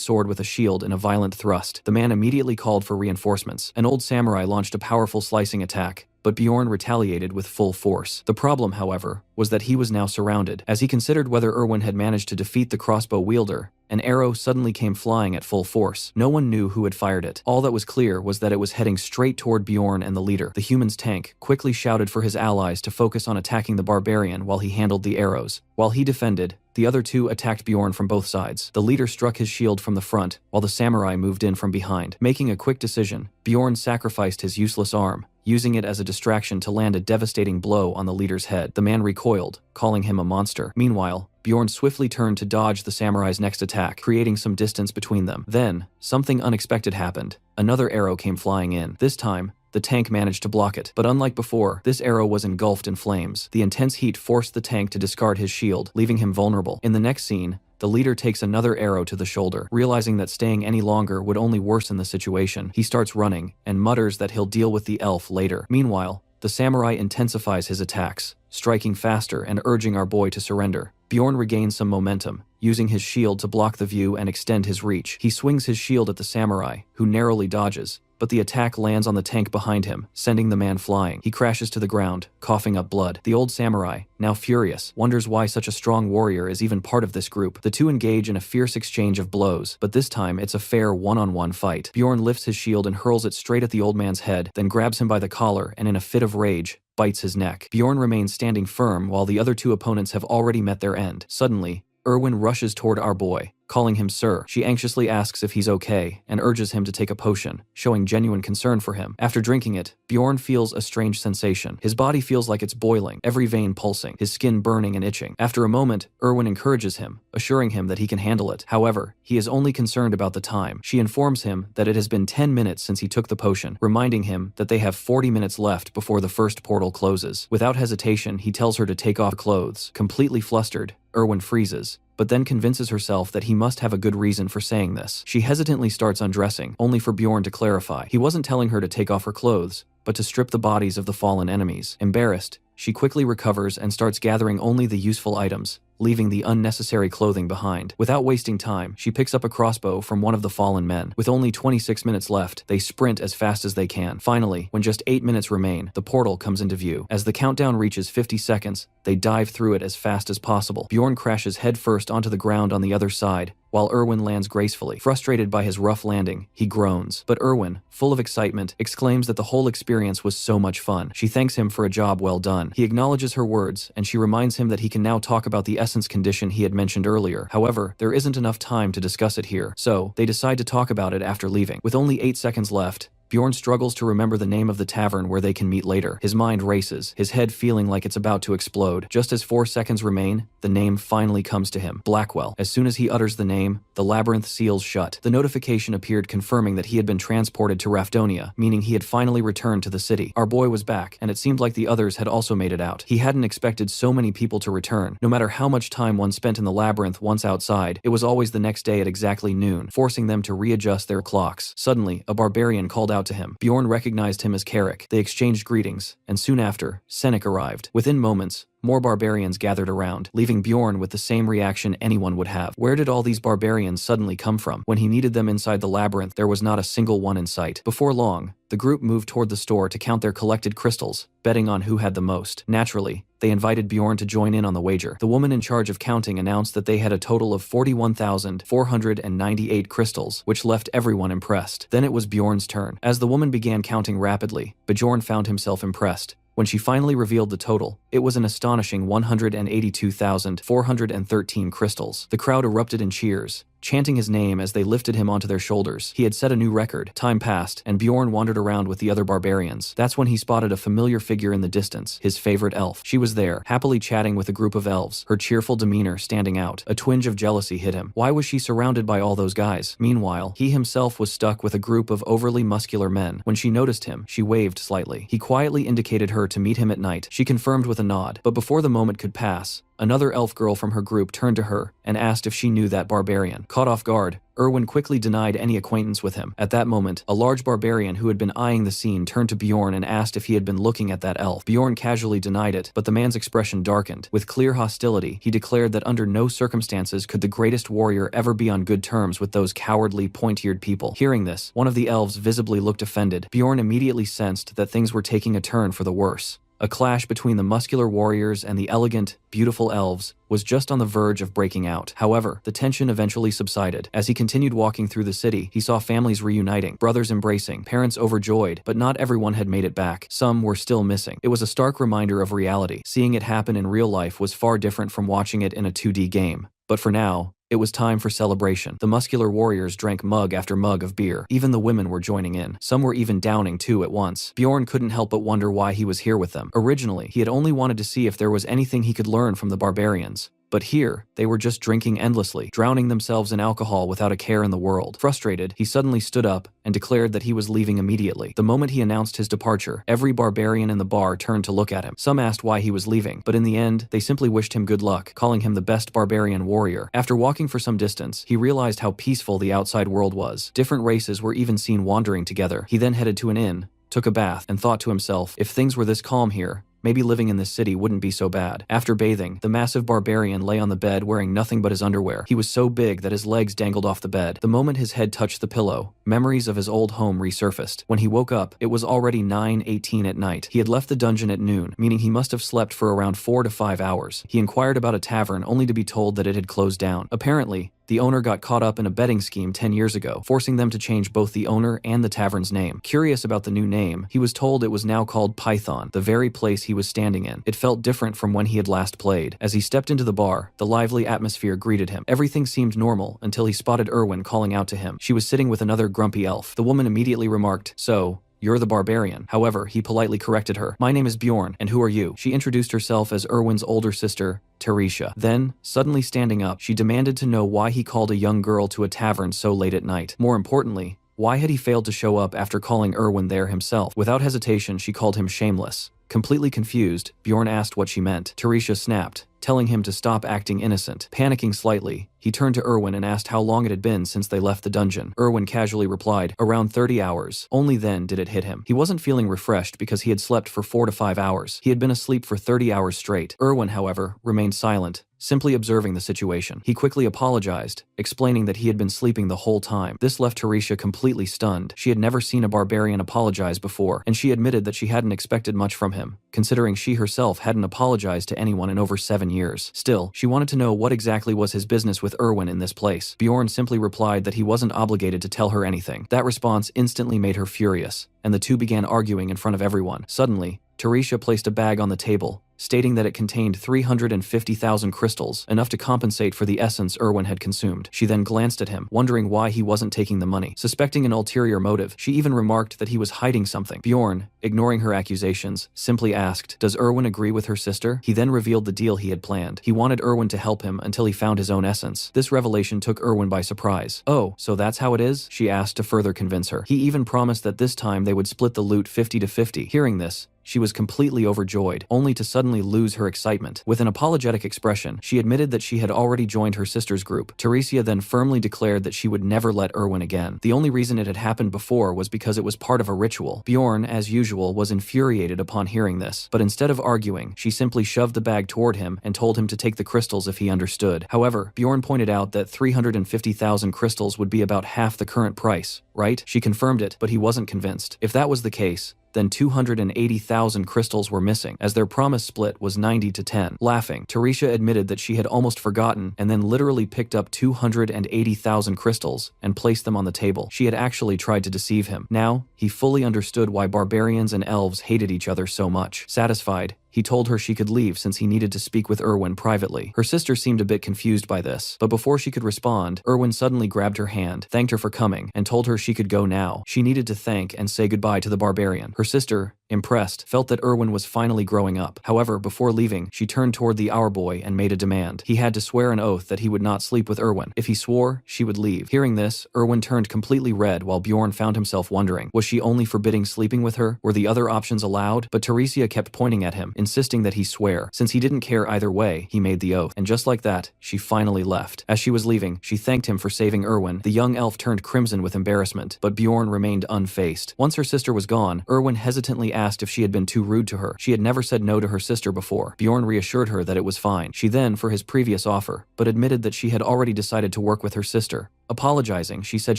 sword with a shield in a violent thrust. The man immediately called for reinforcements. An old samurai launched a powerful slicing attack, but Bjorn retaliated with full force. The problem, however, was that he was now surrounded. As he considered whether Erwin had managed to defeat the crossbow wielder, an arrow suddenly came flying at full force. No one knew who had fired it. All that was clear was that it was heading straight toward Bjorn and the leader. The human's tank quickly shouted for his allies to focus on attacking the barbarian while he handled the arrows. While he defended, the other two attacked Bjorn from both sides. The leader struck his shield from the front, while the samurai moved in from behind. Making a quick decision, Bjorn sacrificed his useless arm, using it as a distraction to land a devastating blow on the leader's head. The man recoiled, calling him a monster. Meanwhile, Bjorn swiftly turned to dodge the samurai's next attack, creating some distance between them. Then, something unexpected happened. Another arrow came flying in. This time, the tank managed to block it, but unlike before, this arrow was engulfed in flames. The intense heat forced the tank to discard his shield, leaving him vulnerable. In the next scene, the leader takes another arrow to the shoulder. Realizing that staying any longer would only worsen the situation, he starts running, and mutters that he'll deal with the elf later. Meanwhile, the samurai intensifies his attacks, striking faster and urging our boy to surrender. Bjorn regains some momentum, using his shield to block the view and extend his reach. He swings his shield at the samurai, who narrowly dodges, but the attack lands on the tank behind him, sending the man flying. He crashes to the ground, coughing up blood. The old samurai, now furious, wonders why such a strong warrior is even part of this group. The two engage in a fierce exchange of blows, but this time it's a fair one-on-one fight. Bjorn lifts his shield and hurls it straight at the old man's head, then grabs him by the collar and in a fit of rage, bites his neck. Bjorn remains standing firm while the other two opponents have already met their end. Suddenly, Erwin rushes toward our boy, calling him sir. She anxiously asks if he's okay and urges him to take a potion, showing genuine concern for him. After drinking it, Bjorn feels a strange sensation. His body feels like it's boiling, every vein pulsing, his skin burning and itching. After a moment, Erwin encourages him, assuring him that he can handle it. However, he is only concerned about the time. She informs him that it has been 10 minutes since he took the potion, reminding him that they have 40 minutes left before the first portal closes. Without hesitation, he tells her to take off clothes. Completely flustered, Erwin freezes, but then convinces herself that he must have a good reason for saying this. She hesitantly starts undressing, only for Bjorn to clarify. He wasn't telling her to take off her clothes, but to strip the bodies of the fallen enemies. Embarrassed, she quickly recovers and starts gathering only the useful items, leaving the unnecessary clothing behind. Without wasting time, she picks up a crossbow from one of the fallen men. With only 26 minutes left, they sprint as fast as they can. Finally, when just 8 minutes remain, the portal comes into view. As the countdown reaches 50 seconds, they dive through it as fast as possible. Bjorn crashes headfirst onto the ground on the other side, while Erwin lands gracefully. Frustrated by his rough landing, he groans. But Erwin, full of excitement, exclaims that the whole experience was so much fun. She thanks him for a job well done. He acknowledges her words, and she reminds him that he can now talk about the essence condition he had mentioned earlier. However, there isn't enough time to discuss it here, so they decide to talk about it after leaving. With only 8 seconds left, Bjorn struggles to remember the name of the tavern where they can meet later. His mind races, his head feeling like it's about to explode. Just as 4 seconds remain, the name finally comes to him. Blackwell. As soon as he utters the name, the labyrinth seals shut. The notification appeared confirming that he had been transported to Rafdonia, meaning he had finally returned to the city. Our boy was back, and it seemed like the others had also made it out. He hadn't expected so many people to return. No matter how much time one spent in the labyrinth once outside, it was always the next day at exactly noon, forcing them to readjust their clocks. Suddenly, a barbarian called out to him. Bjorn recognized him as Carrick. They exchanged greetings, and soon after, Senec arrived. Within moments, more barbarians gathered around, leaving Bjorn with the same reaction anyone would have. Where did all these barbarians suddenly come from? When he needed them inside the labyrinth, there was not a single one in sight. Before long, the group moved toward the store to count their collected crystals, betting on who had the most. Naturally, they invited Bjorn to join in on the wager. The woman in charge of counting announced that they had a total of 41,498 crystals, which left everyone impressed. Then it was Bjorn's turn. As the woman began counting rapidly, Bjorn found himself impressed. When she finally revealed the total, it was an astonishing 182,413 crystals. The crowd erupted in cheers, chanting his name as they lifted him onto their shoulders. He had set a new record. Time passed, and Bjorn wandered around with the other barbarians. That's when he spotted a familiar figure in the distance, his favorite elf. She was there, happily chatting with a group of elves, her cheerful demeanor standing out. A twinge of jealousy hit him. Why was she surrounded by all those guys? Meanwhile, he himself was stuck with a group of overly muscular men. When she noticed him, she waved slightly. He quietly indicated her to meet him at night. She confirmed with a nod. But before the moment could pass, another elf girl from her group turned to her and asked if she knew that barbarian. Caught off guard, Erwin quickly denied any acquaintance with him. At that moment, a large barbarian who had been eyeing the scene turned to Bjorn and asked if he had been looking at that elf. Bjorn casually denied it, but the man's expression darkened. With clear hostility, he declared that under no circumstances could the greatest warrior ever be on good terms with those cowardly, point-eared people. Hearing this, one of the elves visibly looked offended. Bjorn immediately sensed that things were taking a turn for the worse. A clash between the muscular warriors and the elegant, beautiful elves was just on the verge of breaking out. However, the tension eventually subsided. As he continued walking through the city, he saw families reuniting, brothers embracing, parents overjoyed, but not everyone had made it back. Some were still missing. It was a stark reminder of reality. Seeing it happen in real life was far different from watching it in a 2D game. But for now, it was time for celebration. The muscular warriors drank mug after mug of beer. Even the women were joining in. Some were even downing two at once. Bjorn couldn't help but wonder why he was here with them. Originally, he had only wanted to see if there was anything he could learn from the barbarians. But here, they were just drinking endlessly, drowning themselves in alcohol without a care in the world. Frustrated, he suddenly stood up and declared that he was leaving immediately. The moment he announced his departure, every barbarian in the bar turned to look at him. Some asked why he was leaving, but in the end, they simply wished him good luck, calling him the best barbarian warrior. After walking for some distance, he realized how peaceful the outside world was. Different races were even seen wandering together. He then headed to an inn, took a bath, and thought to himself, if things were this calm here, maybe living in this city wouldn't be so bad. After bathing, the massive barbarian lay on the bed wearing nothing but his underwear. He was so big that his legs dangled off the bed. The moment his head touched the pillow, memories of his old home resurfaced. When he woke up, it was already 9:18 at night. He had left the dungeon at noon, meaning he must have slept for around 4 to 5 hours. He inquired about a tavern only to be told that it had closed down. Apparently, the owner got caught up in a betting scheme 10 years ago, forcing them to change both the owner and the tavern's name. Curious about the new name, he was told it was now called Python, the very place he was standing in. It felt different from when he had last played. As he stepped into the bar, the lively atmosphere greeted him. Everything seemed normal until he spotted Erwin calling out to him. She was sitting with another grumpy elf. The woman immediately remarked, "So, you're the barbarian." However, he politely corrected her. "My name is Bjorn, and who are you?" She introduced herself as Erwin's older sister, Teresia. Then, suddenly standing up, she demanded to know why he called a young girl to a tavern so late at night. More importantly, why had he failed to show up after calling Erwin there himself? Without hesitation, she called him shameless. Completely confused, Bjorn asked what she meant. Teresia snapped, telling him to stop acting innocent. Panicking slightly, he turned to Erwin and asked how long it had been since they left the dungeon. Erwin casually replied, "Around 30 hours. Only then did it hit him. He wasn't feeling refreshed because he had slept for 4 to 5 hours. He had been asleep for 30 hours straight. Erwin, however, remained silent, simply observing the situation. He quickly apologized, explaining that he had been sleeping the whole time. This left Teresia completely stunned. She had never seen a barbarian apologize before, and she admitted that she hadn't expected much from him, considering she herself hadn't apologized to anyone in over 7 years. Still, she wanted to know what exactly was his business with Erwin in this place. Bjorn simply replied that he wasn't obligated to tell her anything. That response instantly made her furious, and the two began arguing in front of everyone. Suddenly, Teresia placed a bag on the table, stating that it contained 350,000 crystals, enough to compensate for the essence Erwin had consumed. She then glanced at him, wondering why he wasn't taking the money. Suspecting an ulterior motive, she even remarked that he was hiding something. Bjorn, ignoring her accusations, simply asked, "Does Erwin agree with her sister?" He then revealed the deal he had planned. He wanted Erwin to help him until he found his own essence. This revelation took Erwin by surprise. "Oh, so that's how it is?" she asked to further convince her. He even promised that this time they would split the loot 50 to 50. Hearing this, she was completely overjoyed, only to suddenly lose her excitement. With an apologetic expression, she admitted that she had already joined her sister's group. Teresia then firmly declared that she would never let Erwin again. The only reason it had happened before was because it was part of a ritual. Bjorn, as usual, was infuriated upon hearing this, but instead of arguing, she simply shoved the bag toward him and told him to take the crystals if he understood. However, Bjorn pointed out that 350,000 crystals would be about half the current price, right? She confirmed it, but he wasn't convinced. If that was the case, then 280,000 crystals were missing, as their promise split was 90 to 10. Laughing, Teresia admitted that she had almost forgotten and then literally picked up 280,000 crystals and placed them on the table. She had actually tried to deceive him. Now, he fully understood why barbarians and elves hated each other so much. Satisfied, he told her she could leave since he needed to speak with Erwin privately. Her sister seemed a bit confused by this, but before she could respond, Erwin suddenly grabbed her hand, thanked her for coming, and told her she could go now. She needed to thank and say goodbye to the barbarian. Her sister, impressed, felt that Erwin was finally growing up. However, before leaving, she turned toward the hour boy and made a demand. He had to swear an oath that he would not sleep with Erwin. If he swore, she would leave. Hearing this, Erwin turned completely red while Bjorn found himself wondering, was she only forbidding sleeping with her? Were the other options allowed? But Teresia kept pointing at him, insisting that he swear. Since he didn't care either way, he made the oath. And just like that, she finally left. As she was leaving, she thanked him for saving Erwin. The young elf turned crimson with embarrassment, but Bjorn remained unfazed. Once her sister was gone, Erwin hesitantly asked if she had been too rude to her. She had never said no to her sister before. Bjorn reassured her that it was fine. She then, for his previous offer, but admitted that she had already decided to work with her sister. Apologizing, she said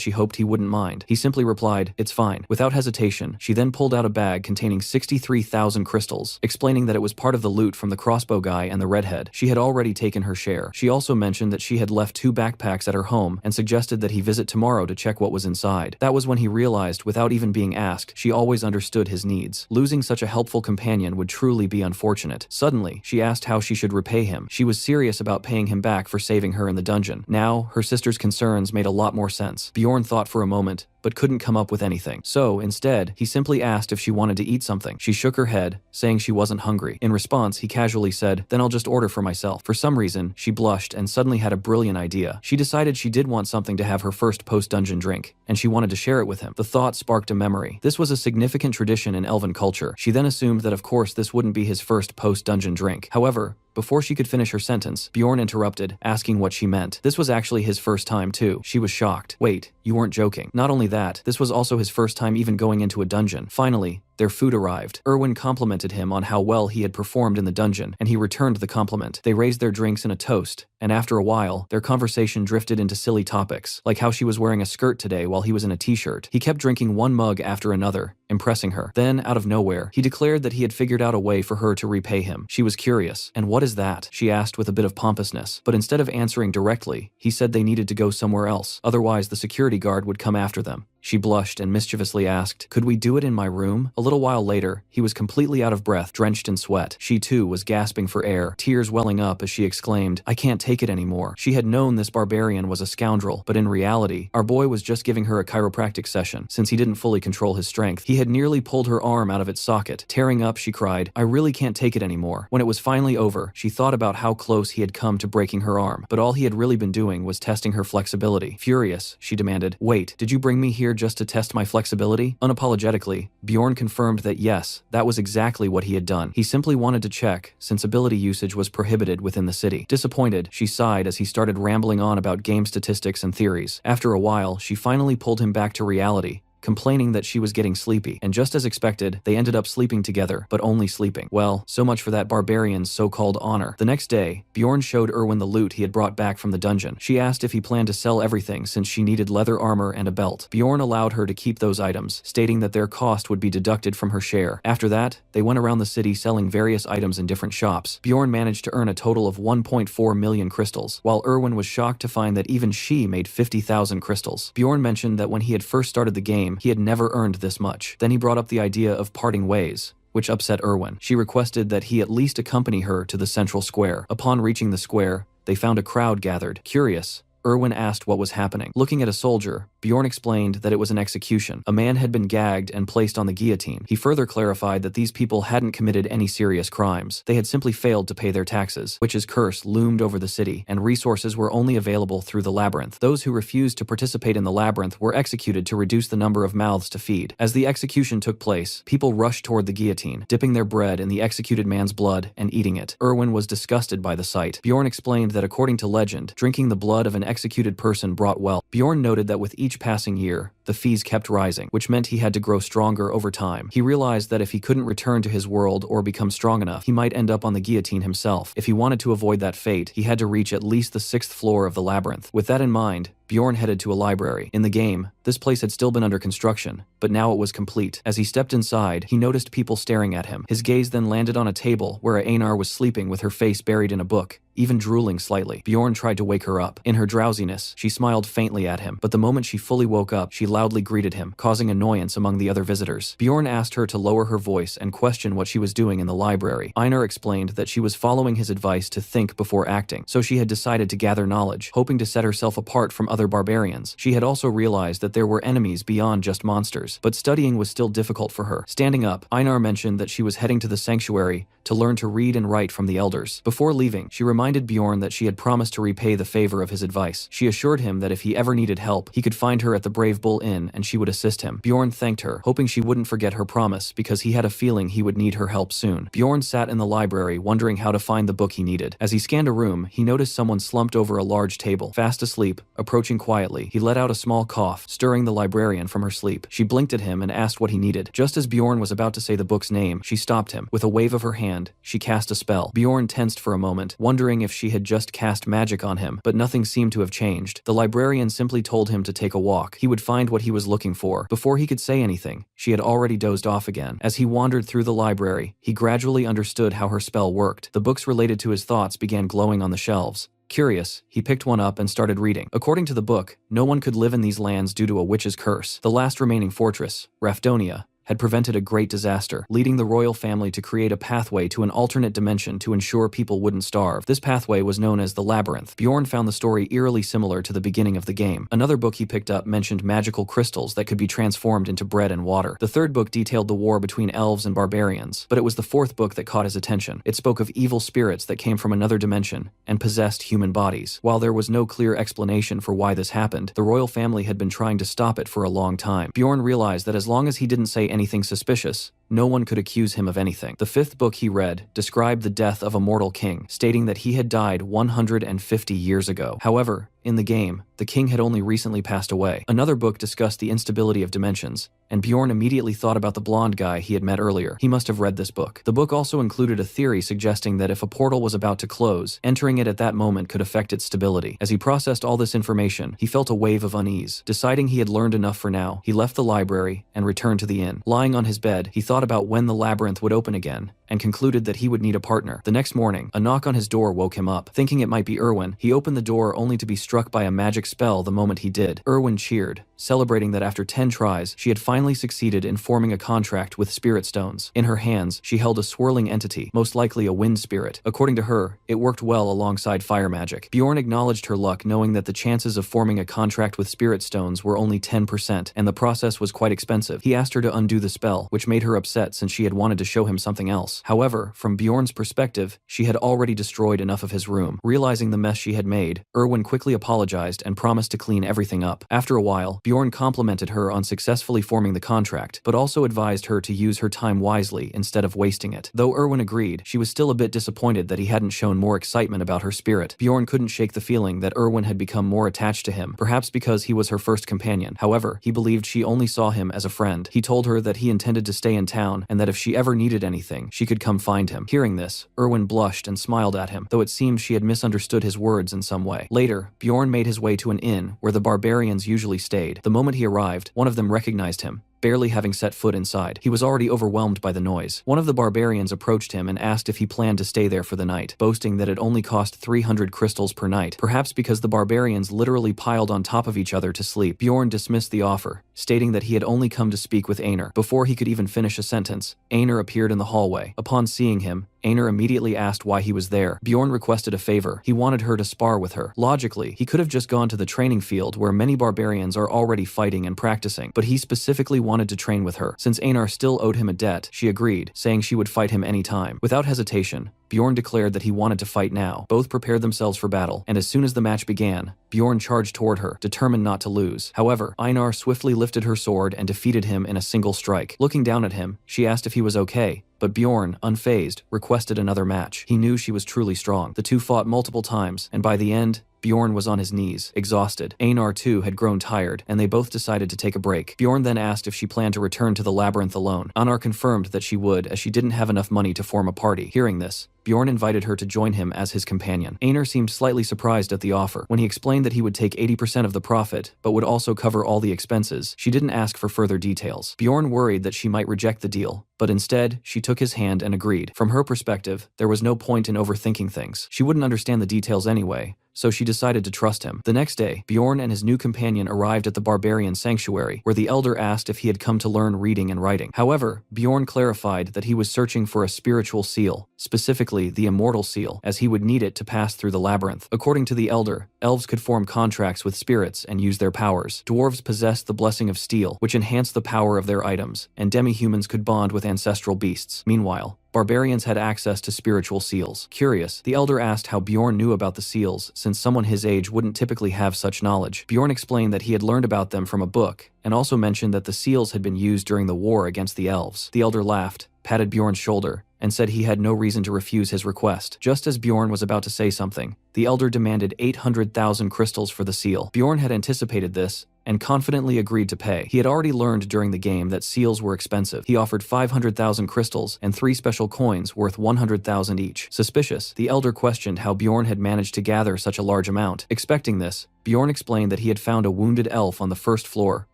she hoped he wouldn't mind. He simply replied, "It's fine." Without hesitation, she then pulled out a bag containing 63,000 crystals, explaining that it was part of the loot from the crossbow guy and the redhead. She had already taken her share. She also mentioned that she had left 2 backpacks at her home and suggested that he visit tomorrow to check what was inside. That was when he realized, without even being asked, she always understood his needs. Losing such a helpful companion would truly be unfortunate. Suddenly, she asked how she should repay him. She was serious about paying him back for saving her in the dungeon. Now, her sister's concerns made a lot more sense. Bjorn thought for a moment, but couldn't come up with anything. So, instead, he simply asked if she wanted to eat something. She shook her head, saying she wasn't hungry. In response, he casually said, "Then I'll just order for myself." For some reason, she blushed and suddenly had a brilliant idea. She decided she did want something to have her first post-dungeon drink, and she wanted to share it with him. The thought sparked a memory. This was a significant tradition in elven culture. She then assumed that of course this wouldn't be his first post-dungeon drink. However, before she could finish her sentence, Bjorn interrupted, asking what she meant. This was actually his first time too. She was shocked. Wait, you weren't joking. Not only that, this was also his first time even going into a dungeon. Finally, their food arrived. Erwin complimented him on how well he had performed in the dungeon, and he returned the compliment. They raised their drinks in a toast, and after a while, their conversation drifted into silly topics, like how she was wearing a skirt today while he was in a t-shirt. He kept drinking one mug after another, impressing her. Then, out of nowhere, he declared that he had figured out a way for her to repay him. She was curious. "And what is that?" she asked with a bit of pompousness. But instead of answering directly, he said they needed to go somewhere else, otherwise the security guard would come after them. She blushed and mischievously asked, "Could we do it in my room?" A little while later, he was completely out of breath, drenched in sweat. She too was gasping for air, tears welling up as she exclaimed, "I can't take it anymore." She had known this barbarian was a scoundrel, but in reality, our boy was just giving her a chiropractic session. Since he didn't fully control his strength, he had nearly pulled her arm out of its socket. Tearing up, she cried, "I really can't take it anymore." When it was finally over, she thought about how close he had come to breaking her arm, but all he had really been doing was testing her flexibility. Furious, she demanded, "Wait, did you bring me here just to test my flexibility?" Unapologetically, Bjorn confirmed that yes, that was exactly what he had done. He simply wanted to check, since ability usage was prohibited within the city. Disappointed, she sighed as he started rambling on about game statistics and theories. After a while, she finally pulled him back to reality, complaining that she was getting sleepy, and just as expected, they ended up sleeping together, but only sleeping. Well, so much for that barbarian's so-called honor. The next day, Bjorn showed Erwin the loot he had brought back from the dungeon. She asked if he planned to sell everything since she needed leather armor and a belt. Bjorn allowed her to keep those items, stating that their cost would be deducted from her share. After that, they went around the city selling various items in different shops. Bjorn managed to earn a total of 1.4 million crystals, while Erwin was shocked to find that even she made 50,000 crystals. Bjorn mentioned that when he had first started the game, he had never earned this much. Then he brought up the idea of parting ways, which upset Erwin. She requested that he at least accompany her to the central square. Upon reaching the square, they found a crowd gathered. Curious, Erwin asked what was happening. Looking at a soldier, Bjorn explained that it was an execution. A man had been gagged and placed on the guillotine. He further clarified that these people hadn't committed any serious crimes. They had simply failed to pay their taxes. Witch's curse loomed over the city, and resources were only available through the labyrinth. Those who refused to participate in the labyrinth were executed to reduce the number of mouths to feed. As the execution took place, people rushed toward the guillotine, dipping their bread in the executed man's blood and eating it. Erwin was disgusted by the sight. Bjorn explained that according to legend, drinking the blood of an executed person brought wealth. Bjorn noted that with each passing year, the fees kept rising, which meant he had to grow stronger over time. He realized that if he couldn't return to his world or become strong enough, he might end up on the guillotine himself. If he wanted to avoid that fate, he had to reach at least the 6th floor of the labyrinth. With that in mind, Bjorn headed to a library. In the game, this place had still been under construction, but now it was complete. As he stepped inside, he noticed people staring at him. His gaze then landed on a table where Einar was sleeping with her face buried in a book, even drooling slightly. Bjorn tried to wake her up. In her drowsiness, she smiled faintly at him, but the moment she fully woke up, she loudly greeted him, causing annoyance among the other visitors. Bjorn asked her to lower her voice and question what she was doing in the library. Einar explained that she was following his advice to think before acting, so she had decided to gather knowledge, hoping to set herself apart from other barbarians. She had also realized that there were enemies beyond just monsters, but studying was still difficult for her. Standing up, Einar mentioned that she was heading to the sanctuary to learn to read and write from the elders. Before leaving, she reminded Bjorn that she had promised to repay the favor of his advice. She assured him that if he ever needed help, he could find her at the Brave Bull Inn and she would assist him. Bjorn thanked her, hoping she wouldn't forget her promise because he had a feeling he would need her help soon. Bjorn sat in the library wondering how to find the book he needed. As he scanned a room, he noticed someone slumped over a large table, fast asleep. Approaching quietly, he let out a small cough, stirring the librarian from her sleep. She blinked at him and asked what he needed. Just as Bjorn was about to say the book's name, she stopped him. With a wave of her hand, she cast a spell. Bjorn tensed for a moment, wondering if she had just cast magic on him, but nothing seemed to have changed. The librarian simply told him to take a walk. He would find what he was looking for. Before he could say anything, she had already dozed off again. As he wandered through the library, he gradually understood how her spell worked. The books related to his thoughts began glowing on the shelves. Curious, he picked one up and started reading. According to the book, no one could live in these lands due to a witch's curse. The last remaining fortress, Rafdonia, had prevented a great disaster, leading the royal family to create a pathway to an alternate dimension to ensure people wouldn't starve. This pathway was known as the Labyrinth. Bjorn found the story eerily similar to the beginning of the game. Another book he picked up mentioned magical crystals that could be transformed into bread and water. The third book detailed the war between elves and barbarians, but it was the fourth book that caught his attention. It spoke of evil spirits that came from another dimension and possessed human bodies. While there was no clear explanation for why this happened, the royal family had been trying to stop it for a long time. Bjorn realized that as long as he didn't say anything suspicious, no one could accuse him of anything. The fifth book he read described the death of a mortal king, stating that he had died 150 years ago. However, in the game, the king had only recently passed away. Another book discussed the instability of dimensions, and Bjorn immediately thought about the blonde guy he had met earlier. He must have read this book. The book also included a theory suggesting that if a portal was about to close, entering it at that moment could affect its stability. As he processed all this information, he felt a wave of unease. Deciding he had learned enough for now, he left the library and returned to the inn. Lying on his bed, he thought about when the labyrinth would open again, and concluded that he would need a partner. The next morning, a knock on his door woke him up. Thinking it might be Erwin, he opened the door only to be struck by a magic spell the moment he did. Erwin cheered, celebrating that after 10 tries, she had finally succeeded in forming a contract with spirit stones. In her hands, she held a swirling entity, most likely a wind spirit. According to her, it worked well alongside fire magic. Bjorn acknowledged her luck, knowing that the chances of forming a contract with spirit stones were only 10%, and the process was quite expensive. He asked her to undo the spell, which made her upset since she had wanted to show him something else. However, from Bjorn's perspective, she had already destroyed enough of his room. Realizing the mess she had made, Erwin quickly apologized and promised to clean everything up. After a while, Bjorn complimented her on successfully forming the contract, but also advised her to use her time wisely instead of wasting it. Though Erwin agreed, she was still a bit disappointed that he hadn't shown more excitement about her spirit. Bjorn couldn't shake the feeling that Erwin had become more attached to him, perhaps because he was her first companion. However, he believed she only saw him as a friend. He told her that he intended to stay in town and that if she ever needed anything, she could come find him. Hearing this, Erwin blushed and smiled at him, though it seemed she had misunderstood his words in some way. Later, Bjorn made his way to an inn where the barbarians usually stayed. The moment he arrived, one of them recognized him, barely having set foot inside. He was already overwhelmed by the noise. One of the barbarians approached him and asked if he planned to stay there for the night, boasting that it only cost 300 crystals per night, perhaps because the barbarians literally piled on top of each other to sleep. Bjorn dismissed the offer, stating that he had only come to speak with Einar. Before he could even finish a sentence, Einar appeared in the hallway. Upon seeing him, Einar immediately asked why he was there. Bjorn requested a favor. He wanted her to spar with her. Logically, he could have just gone to the training field where many barbarians are already fighting and practicing, but he specifically wanted to train with her. Since Einar still owed him a debt, she agreed, saying she would fight him anytime. Without hesitation, Bjorn declared that he wanted to fight now. Both prepared themselves for battle, and as soon as the match began, Bjorn charged toward her, determined not to lose. However, Einar swiftly lifted her sword and defeated him in a single strike. Looking down at him, she asked if he was okay, but Bjorn, unfazed, requested another match. He knew she was truly strong. The two fought multiple times, and by the end, Bjorn was on his knees, exhausted. Einar too had grown tired, and they both decided to take a break. Bjorn then asked if she planned to return to the labyrinth alone. Einar confirmed that she would, as she didn't have enough money to form a party. Hearing this, Bjorn invited her to join him as his companion. Einar seemed slightly surprised at the offer. When he explained that he would take 80% of the profit, but would also cover all the expenses, she didn't ask for further details. Bjorn worried that she might reject the deal, but instead, she took his hand and agreed. From her perspective, there was no point in overthinking things. She wouldn't understand the details anyway, so she decided to trust him. The next day, Bjorn and his new companion arrived at the barbarian sanctuary, where the elder asked if he had come to learn reading and writing. However, Bjorn clarified that he was searching for a spiritual seal, specifically the immortal seal, as he would need it to pass through the labyrinth. According to the elder, elves could form contracts with spirits and use their powers. Dwarves possessed the blessing of steel, which enhanced the power of their items, and demi-humans could bond with ancestral beasts. Meanwhile, barbarians had access to spiritual seals. Curious, the elder asked how Bjorn knew about the seals, since someone his age wouldn't typically have such knowledge. Bjorn explained that he had learned about them from a book, and also mentioned that the seals had been used during the war against the elves. The elder laughed, patted Bjorn's shoulder, and said he had no reason to refuse his request. Just as Bjorn was about to say something, the elder demanded 800,000 crystals for the seal. Bjorn had anticipated this, and confidently agreed to pay. He had already learned during the game that seals were expensive. He offered 500,000 crystals and 3 special coins worth 100,000 each. Suspicious, the elder questioned how Bjorn had managed to gather such a large amount. Expecting this, Bjorn explained that he had found a wounded elf on the first floor,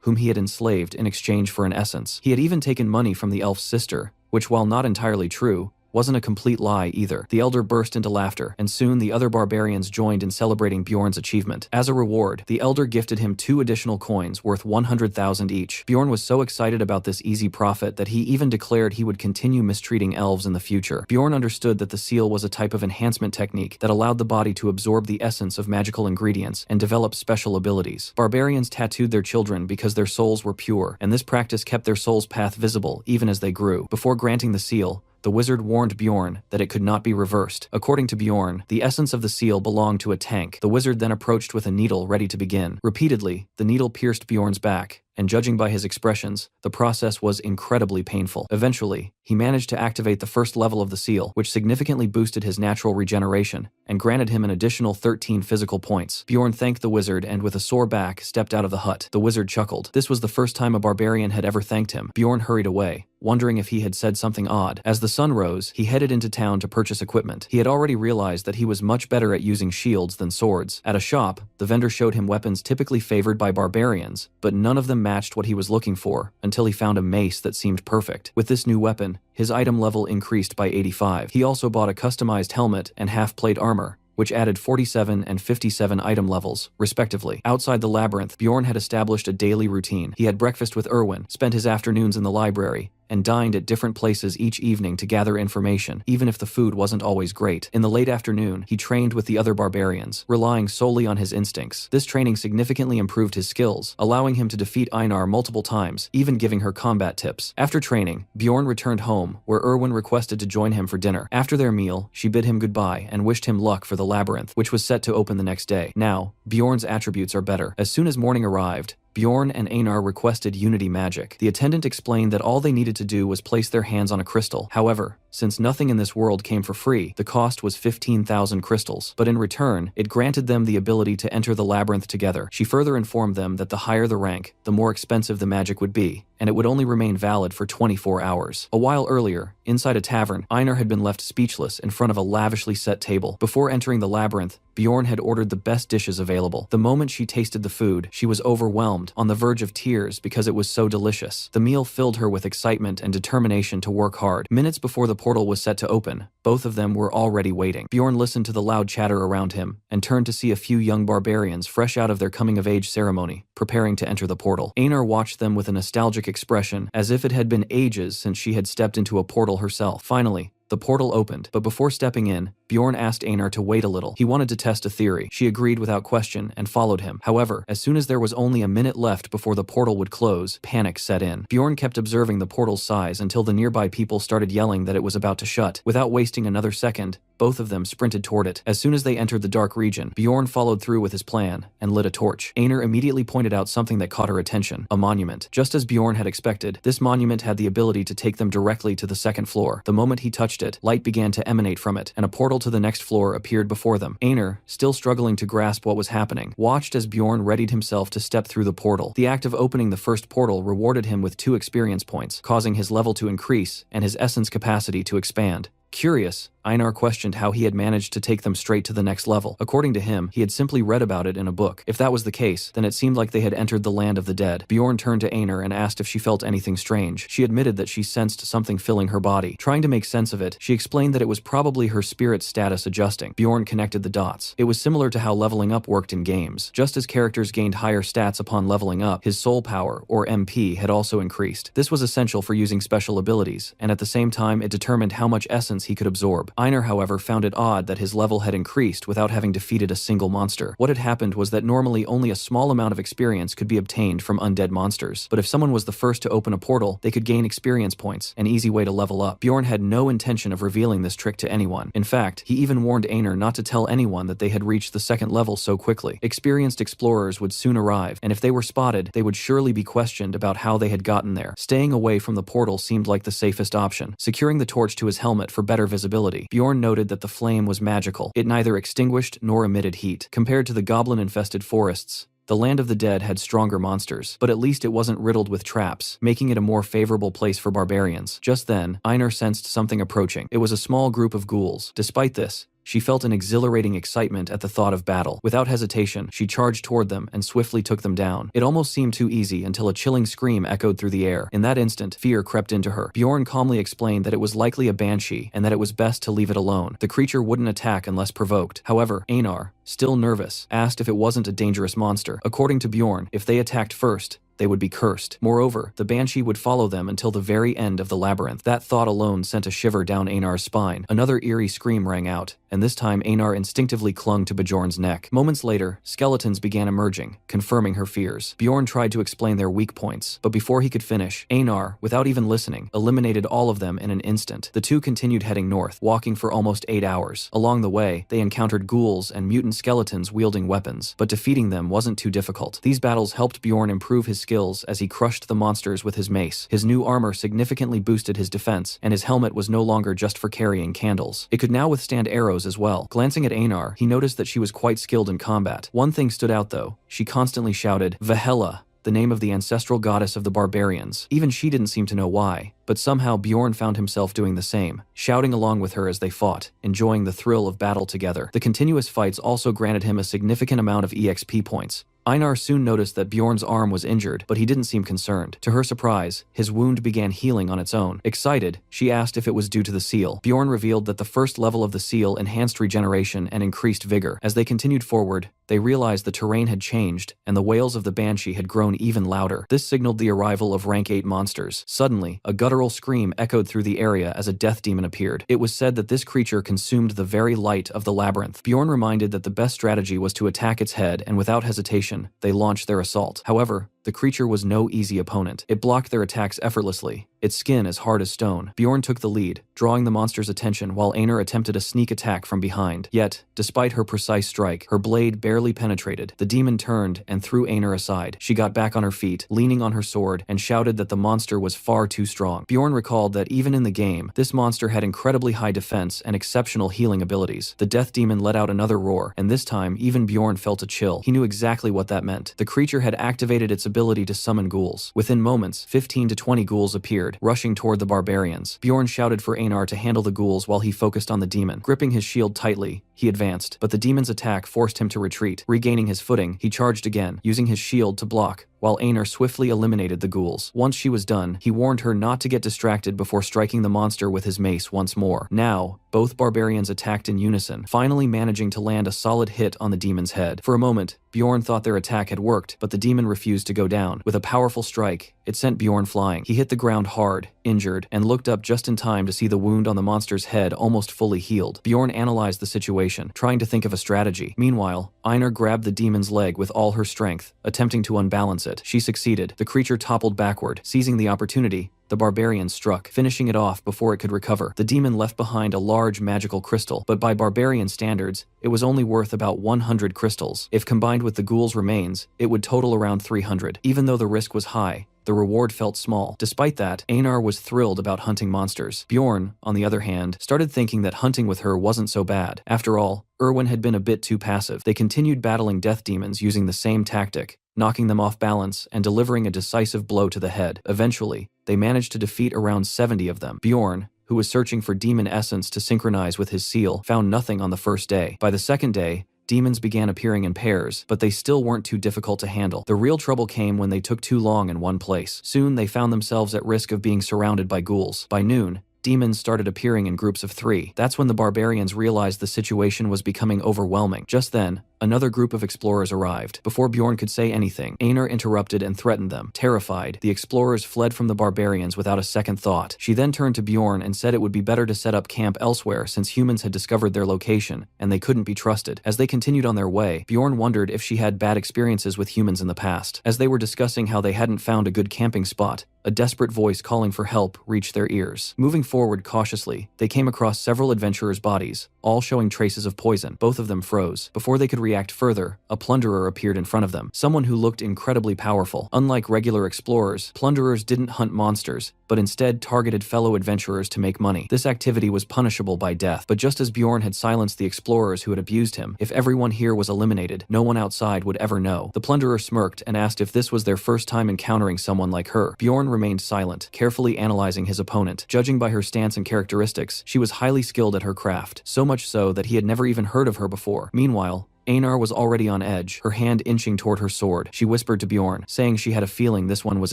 whom he had enslaved in exchange for an essence. He had even taken money from the elf's sister, which, while not entirely true, wasn't a complete lie either. The elder burst into laughter, and soon the other barbarians joined in celebrating Bjorn's achievement. As a reward, the elder gifted him 2 additional coins worth 100,000 each. Bjorn was so excited about this easy profit that he even declared he would continue mistreating elves in the future. Bjorn understood that the seal was a type of enhancement technique that allowed the body to absorb the essence of magical ingredients and develop special abilities. Barbarians tattooed their children because their souls were pure, and this practice kept their soul's path visible even as they grew. Before granting the seal, the wizard warned Bjorn that it could not be reversed. According to Bjorn, the essence of the seal belonged to a tank. The wizard then approached with a needle ready to begin. Repeatedly, the needle pierced Bjorn's back, and judging by his expressions, the process was incredibly painful. Eventually, he managed to activate the first level of the seal, which significantly boosted his natural regeneration, and granted him an additional 13 physical points. Bjorn thanked the wizard and with a sore back stepped out of the hut. The wizard chuckled. This was the first time a barbarian had ever thanked him. Bjorn hurried away, wondering if he had said something odd. As the sun rose, he headed into town to purchase equipment. He had already realized that he was much better at using shields than swords. At a shop, the vendor showed him weapons typically favored by barbarians, but none of them matched what he was looking for, until he found a mace that seemed perfect. With this new weapon, his item level increased by 85. He also bought a customized helmet and half-plate armor, which added 47 and 57 item levels, respectively. Outside the labyrinth, Bjorn had established a daily routine. He had breakfast with Erwin, spent his afternoons in the library, and dined at different places each evening to gather information, even if the food wasn't always great. In the late afternoon, he trained with the other barbarians, relying solely on his instincts. This training significantly improved his skills, allowing him to defeat Einar multiple times, even giving her combat tips. After training, Bjorn returned home, where Erwin requested to join him for dinner. After their meal, she bid him goodbye and wished him luck for the labyrinth, which was set to open the next day. Now, Bjorn's attributes are better. As soon as morning arrived, Bjorn and Einar requested unity magic. The attendant explained that all they needed to do was place their hands on a crystal. However, since nothing in this world came for free, the cost was 15,000 crystals, but in return, it granted them the ability to enter the labyrinth together. She further informed them that the higher the rank, the more expensive the magic would be, and it would only remain valid for 24 hours. A while earlier, inside a tavern, Einar had been left speechless in front of a lavishly set table. Before entering the labyrinth, Bjorn had ordered the best dishes available. The moment she tasted the food, she was overwhelmed, on the verge of tears because it was so delicious. The meal filled her with excitement and determination to work hard. Minutes before the portal was set to open, both of them were already waiting. Bjorn listened to the loud chatter around him and turned to see a few young barbarians fresh out of their coming-of-age ceremony, preparing to enter the portal. Einar watched them with a nostalgic expression, as if it had been ages since she had stepped into a portal herself. Finally, the portal opened, but before stepping in, Bjorn asked Einar to wait a little. He wanted to test a theory. She agreed without question and followed him. However, as soon as there was only a minute left before the portal would close, panic set in. Bjorn kept observing the portal's size until the nearby people started yelling that it was about to shut. Without wasting another second, both of them sprinted toward it. As soon as they entered the dark region, Bjorn followed through with his plan and lit a torch. Einar immediately pointed out something that caught her attention: a monument. Just as Bjorn had expected, this monument had the ability to take them directly to the second floor. The moment he touched it, light began to emanate from it, and a portal to the next floor appeared before them. Einar, still struggling to grasp what was happening, watched as Bjorn readied himself to step through the portal. The act of opening the first portal rewarded him with 2 experience points, causing his level to increase and his essence capacity to expand. Curious, Einar questioned how he had managed to take them straight to the next level. According to him, he had simply read about it in a book. If that was the case, then it seemed like they had entered the land of the dead. Bjorn turned to Einar and asked if she felt anything strange. She admitted that she sensed something filling her body. Trying to make sense of it, she explained that it was probably her spirit status adjusting. Bjorn connected the dots. It was similar to how leveling up worked in games. Just as characters gained higher stats upon leveling up, his soul power, or MP, had also increased. This was essential for using special abilities, and at the same time it determined how much essence he could absorb. Einar, however, found it odd that his level had increased without having defeated a single monster. What had happened was that normally only a small amount of experience could be obtained from undead monsters, but if someone was the first to open a portal, they could gain experience points, an easy way to level up. Bjorn had no intention of revealing this trick to anyone. In fact, he even warned Einar not to tell anyone that they had reached the second level so quickly. Experienced explorers would soon arrive, and if they were spotted, they would surely be questioned about how they had gotten there. Staying away from the portal seemed like the safest option. Securing the torch to his helmet for better visibility, Bjorn noted that the flame was magical. It neither extinguished nor emitted heat. Compared to the goblin-infested forests, the land of the dead had stronger monsters, but at least it wasn't riddled with traps, making it a more favorable place for barbarians. Just then, Einar sensed something approaching. It was a small group of ghouls. Despite this, she felt an exhilarating excitement at the thought of battle. Without hesitation, she charged toward them and swiftly took them down. It almost seemed too easy until a chilling scream echoed through the air. In that instant, fear crept into her. Bjorn calmly explained that it was likely a banshee and that it was best to leave it alone. The creature wouldn't attack unless provoked. However, Einar, still nervous, asked if it wasn't a dangerous monster. According to Bjorn, if they attacked first, they would be cursed. Moreover, the banshee would follow them until the very end of the labyrinth. That thought alone sent a shiver down Einar's spine. Another eerie scream rang out, and this time Einar instinctively clung to Bjorn's neck. Moments later, skeletons began emerging, confirming her fears. Bjorn tried to explain their weak points, but before he could finish, Einar, without even listening, eliminated all of them in an instant. The two continued heading north, walking for almost 8 hours. Along the way, they encountered ghouls and mutant skeletons wielding weapons, but defeating them wasn't too difficult. These battles helped Bjorn improve his skills as he crushed the monsters with his mace. His new armor significantly boosted his defense, and his helmet was no longer just for carrying candles. It could now withstand arrows as well. Glancing at Einar, he noticed that she was quite skilled in combat. One thing stood out though. She constantly shouted, "Vahela," the name of the ancestral goddess of the barbarians. Even she didn't seem to know why, but somehow Bjorn found himself doing the same, shouting along with her as they fought, enjoying the thrill of battle together. The continuous fights also granted him a significant amount of EXP points. Einar soon noticed that Bjorn's arm was injured, but he didn't seem concerned. To her surprise, his wound began healing on its own. Excited, she asked if it was due to the seal. Bjorn revealed that the first level of the seal enhanced regeneration and increased vigor. As they continued forward, they realized the terrain had changed, and the wails of the banshee had grown even louder. This signaled the arrival of rank 8 monsters. Suddenly, a guttural scream echoed through the area as a death demon appeared. It was said that this creature consumed the very light of the labyrinth. Bjorn reminded that the best strategy was to attack its head, and without hesitation, they launched their assault. However, the creature was no easy opponent. It blocked their attacks effortlessly, its skin as hard as stone. Bjorn took the lead, drawing the monster's attention while Einar attempted a sneak attack from behind. Yet, despite her precise strike, her blade barely penetrated. The demon turned and threw Einar aside. She got back on her feet, leaning on her sword, and shouted that the monster was far too strong. Bjorn recalled that even in the game, this monster had incredibly high defense and exceptional healing abilities. The death demon let out another roar, and this time, even Bjorn felt a chill. He knew exactly what that meant. The creature had activated its ability to summon ghouls. Within moments, 15 to 20 ghouls appeared, rushing toward the barbarians. Bjorn shouted for Einar to handle the ghouls while he focused on the demon. Gripping his shield tightly, he advanced, but the demon's attack forced him to retreat. Regaining his footing, he charged again, using his shield to block, while Einar swiftly eliminated the ghouls. Once she was done, he warned her not to get distracted before striking the monster with his mace once more. Now, both barbarians attacked in unison, finally managing to land a solid hit on the demon's head. For a moment, Bjorn thought their attack had worked, but the demon refused to go down. With a powerful strike, it sent Bjorn flying. He hit the ground hard, injured, and looked up just in time to see the wound on the monster's head almost fully healed. Bjorn analyzed the situation, trying to think of a strategy. Meanwhile, Einar grabbed the demon's leg with all her strength, attempting to unbalance it. She succeeded. The creature toppled backward. Seizing the opportunity, the barbarian struck, finishing it off before it could recover. The demon left behind a large magical crystal, but by barbarian standards, it was only worth about 100 crystals. If combined with the ghoul's remains, it would total around 300. Even though the risk was high, the reward felt small. Despite that, Einar was thrilled about hunting monsters. Bjorn, on the other hand, started thinking that hunting with her wasn't so bad. After all, Erwin had been a bit too passive. They continued battling death demons using the same tactic, knocking them off balance and delivering a decisive blow to the head. Eventually, they managed to defeat around 70 of them. Bjorn, who who was searching for demon essence to synchronize with his seal, found nothing on the first day. By the second day, demons began appearing in pairs, but they still weren't too difficult to handle. The real trouble came when they took too long in one place. Soon they found themselves at risk of being surrounded by ghouls. By noon, demons started appearing in groups of 3. That's when the barbarians realized the situation was becoming overwhelming. Just then, another group of explorers arrived. Before Bjorn could say anything, Einar interrupted and threatened them. Terrified, the explorers fled from the barbarians without a second thought. She then turned to Bjorn and said it would be better to set up camp elsewhere since humans had discovered their location, and they couldn't be trusted. As they continued on their way, Bjorn wondered if she had bad experiences with humans in the past. As they were discussing how they hadn't found a good camping spot, a desperate voice calling for help reached their ears. Moving forward cautiously, they came across several adventurers' bodies, all showing traces of poison. Both of them froze. Before they could react further, a plunderer appeared in front of them, someone who looked incredibly powerful. Unlike regular explorers, plunderers didn't hunt monsters, but instead targeted fellow adventurers to make money. This activity was punishable by death, but just as Bjorn had silenced the explorers who had abused him, if everyone here was eliminated, no one outside would ever know. The plunderer smirked and asked if this was their first time encountering someone like her. Bjorn remained silent, carefully analyzing his opponent. Judging by her stance and characteristics, she was highly skilled at her craft, so much so that he had never even heard of her before. Meanwhile, Einar was already on edge, her hand inching toward her sword. She whispered to Bjorn, saying she had a feeling this one was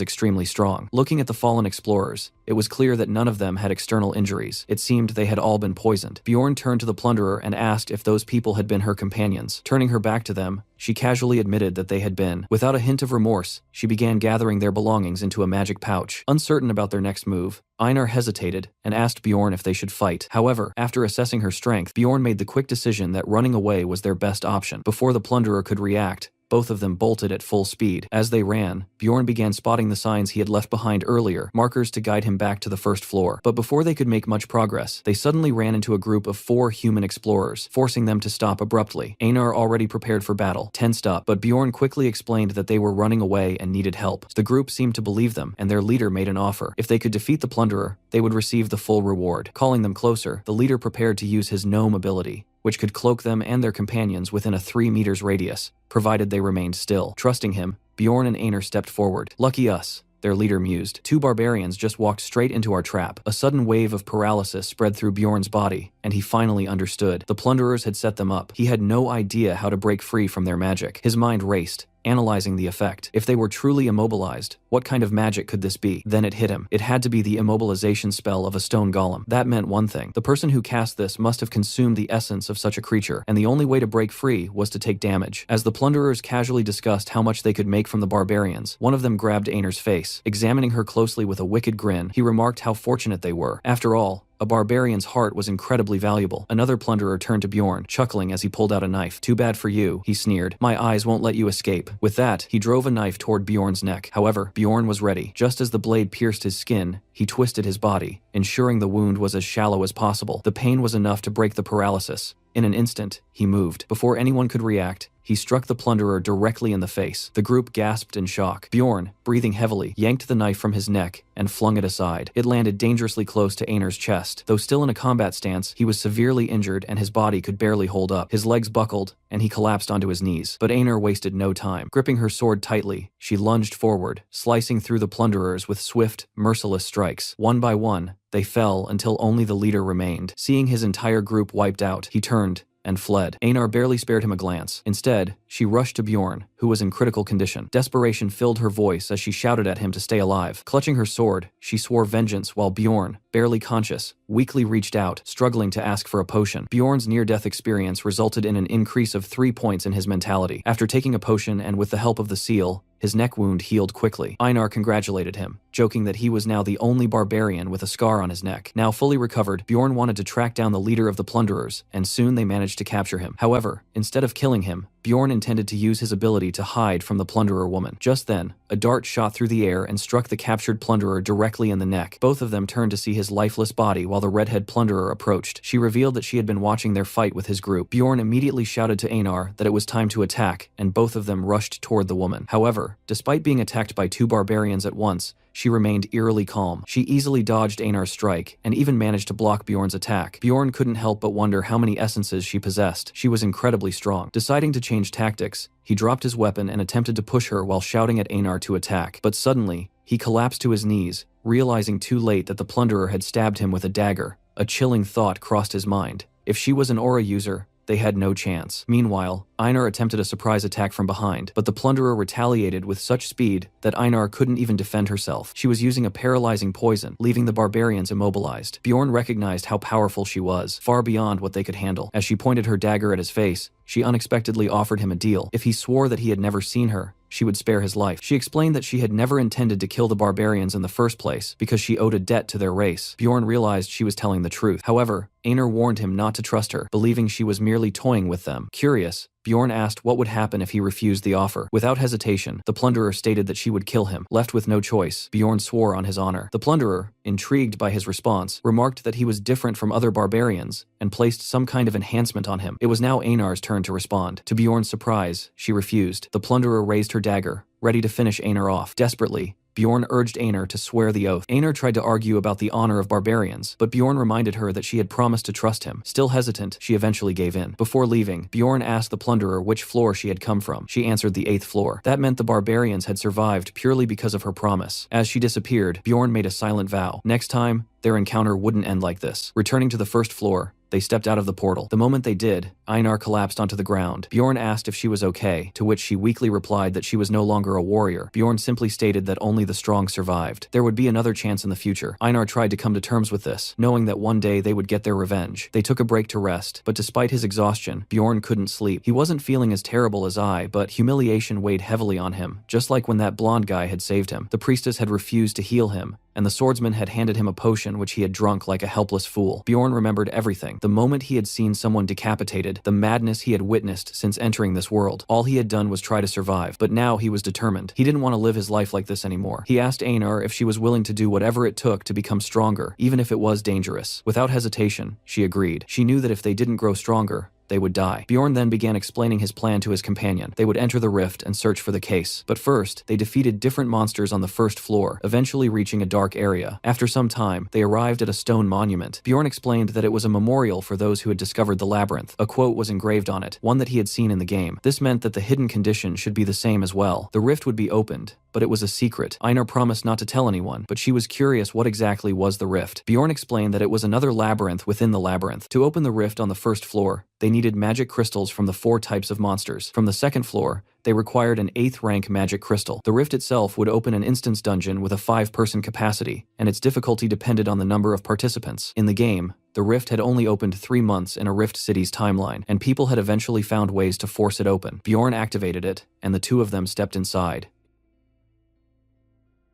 extremely strong. Looking at the fallen explorers, it was clear that none of them had external injuries. It seemed they had all been poisoned. Bjorn turned to the plunderer and asked if those people had been her companions. Turning her back to them, she casually admitted that they had been. Without a hint of remorse, she began gathering their belongings into a magic pouch. Uncertain about their next move, Einar hesitated and asked Bjorn if they should fight. However, after assessing her strength, Bjorn made the quick decision that running away was their best option. Before the plunderer could react, both of them bolted at full speed. As they ran, Bjorn began spotting the signs he had left behind earlier, markers to guide him back to the first floor. But before they could make much progress, they suddenly ran into a group of 4 human explorers, forcing them to stop abruptly. Einar, already prepared for battle, tensed up, but Bjorn quickly explained that they were running away and needed help. The group seemed to believe them, and their leader made an offer. If they could defeat the plunderer, they would receive the full reward. Calling them closer, the leader prepared to use his gnome ability, which could cloak them and their companions within a 3 meters radius, provided they remained still. Trusting him, Bjorn and Einar stepped forward. Lucky us, their leader mused. 2 barbarians just walked straight into our trap. A sudden wave of paralysis spread through Bjorn's body, and he finally understood. The plunderers had set them up. He had no idea how to break free from their magic. His mind raced, analyzing the effect. If they were truly immobilized, what kind of magic could this be? Then it hit him. It had to be the immobilization spell of a stone golem. That meant one thing. The person who cast this must have consumed the essence of such a creature, and the only way to break free was to take damage. As the plunderers casually discussed how much they could make from the barbarians, one of them grabbed Einar's face. Examining her closely with a wicked grin, he remarked how fortunate they were. After all, a barbarian's heart was incredibly valuable. Another plunderer turned to Bjorn, chuckling as he pulled out a knife. Too bad for you, he sneered. My eyes won't let you escape. With that, he drove a knife toward Bjorn's neck. However, Bjorn was ready. Just as the blade pierced his skin, he twisted his body, ensuring the wound was as shallow as possible. The pain was enough to break the paralysis. In an instant, he moved. Before anyone could react, he struck the plunderer directly in the face. The group gasped in shock. Bjorn, breathing heavily, yanked the knife from his neck and flung it aside. It landed dangerously close to Einar's chest. Though still in a combat stance, he was severely injured and his body could barely hold up. His legs buckled, and he collapsed onto his knees. But Einar wasted no time. Gripping her sword tightly, she lunged forward, slicing through the plunderers with swift, merciless strikes. One by one, they fell until only the leader remained. Seeing his entire group wiped out, he turned and fled. Einar barely spared him a glance. Instead, she rushed to Bjorn, who was in critical condition. Desperation filled her voice as she shouted at him to stay alive. Clutching her sword, she swore vengeance while Bjorn, barely conscious, weakly reached out, struggling to ask for a potion. Bjorn's near-death experience resulted in an increase of 3 points in his mentality. After taking a potion and with the help of the seal, his neck wound healed quickly. Einar congratulated him, joking that he was now the only barbarian with a scar on his neck. Now fully recovered, Bjorn wanted to track down the leader of the plunderers, and soon they managed to capture him. However, instead of killing him, Bjorn intended to use his ability to hide from the plunderer woman. Just then, a dart shot through the air and struck the captured plunderer directly in the neck. Both of them turned to see his lifeless body while the redhead plunderer approached. She revealed that she had been watching their fight with his group. Bjorn immediately shouted to Einar that it was time to attack, and both of them rushed toward the woman. However, despite being attacked by 2 barbarians at once, she remained eerily calm. She easily dodged Einar's strike, and even managed to block Bjorn's attack. Bjorn couldn't help but wonder how many essences she possessed. She was incredibly strong. Deciding to change tactics, he dropped his weapon and attempted to push her while shouting at Einar to attack. But suddenly, He collapsed to his knees, realizing too late that the plunderer had stabbed him with a dagger. A chilling thought crossed his mind. If she was an aura user, they had no chance. Meanwhile, Einar attempted a surprise attack from behind, but the plunderer retaliated with such speed that Einar couldn't even defend herself. She was using a paralyzing poison, leaving the barbarians immobilized. Bjorn recognized how powerful she was, far beyond what they could handle. As she pointed her dagger at his face, she unexpectedly offered him a deal. If he swore that he had never seen her, she would spare his life. She explained that she had never intended to kill the barbarians in the first place because she owed a debt to their race. Bjorn realized she was telling the truth. However, Einar warned him not to trust her, believing she was merely toying with them. Curious, Bjorn asked what would happen if he refused the offer. Without hesitation, the plunderer stated that she would kill him. Left with no choice, Bjorn swore on his honor. The plunderer, intrigued by his response, remarked that he was different from other barbarians and placed some kind of enhancement on him. It was now Einar's turn to respond. To Bjorn's surprise, she refused. The plunderer raised her dagger, ready to finish Einar off. Desperately, Bjorn urged Einar to swear the oath. Einar tried to argue about the honor of barbarians, but Bjorn reminded her that she had promised to trust him. Still hesitant, she eventually gave in. Before leaving, Bjorn asked the plunderer which floor she had come from. She answered the 8th floor. That meant the barbarians had survived purely because of her promise. As she disappeared, Bjorn made a silent vow. Next time, their encounter wouldn't end like this. Returning to the 1st floor, they stepped out of the portal. The moment they did, Einar collapsed onto the ground. Bjorn asked if she was okay, to which she weakly replied that she was no longer a warrior. Bjorn simply stated that only the strong survived. There would be another chance in the future. Einar tried to come to terms with this, knowing that one day they would get their revenge. They took a break to rest, but despite his exhaustion, Bjorn couldn't sleep. He wasn't feeling as terrible as but humiliation weighed heavily on him, just like when that blonde guy had saved him. The priestess had refused to heal him, and the swordsman had handed him a potion which he had drunk like a helpless fool. Bjorn remembered everything. The moment he had seen someone decapitated, the madness he had witnessed since entering this world. All he had done was try to survive, but now he was determined. He didn't want to live his life like this anymore. He asked Einar if she was willing to do whatever it took to become stronger, even if it was dangerous. Without hesitation, she agreed. She knew that if they didn't grow stronger, they would die. Bjorn then began explaining his plan to his companion. They would enter the rift and search for the case. But first, they defeated different monsters on the 1st floor, eventually reaching a dark area. After some time, they arrived at a stone monument. Bjorn explained that it was a memorial for those who had discovered the labyrinth. A quote was engraved on it, one that he had seen in the game. This meant that the hidden condition should be the same as well. The rift would be opened, but it was a secret. Einar promised not to tell anyone, but she was curious what exactly was the rift. Bjorn explained that it was another labyrinth within the labyrinth. To open the rift on the 1st floor, they needed magic crystals from the 4 types of monsters. From the 2nd floor, they required an 8th rank magic crystal. The rift itself would open an instance dungeon with a 5-person capacity, and its difficulty depended on the number of participants. In the game, the rift had only opened 3 months in a Rift City's timeline, and people had eventually found ways to force it open. Bjorn activated it, and the two of them stepped inside.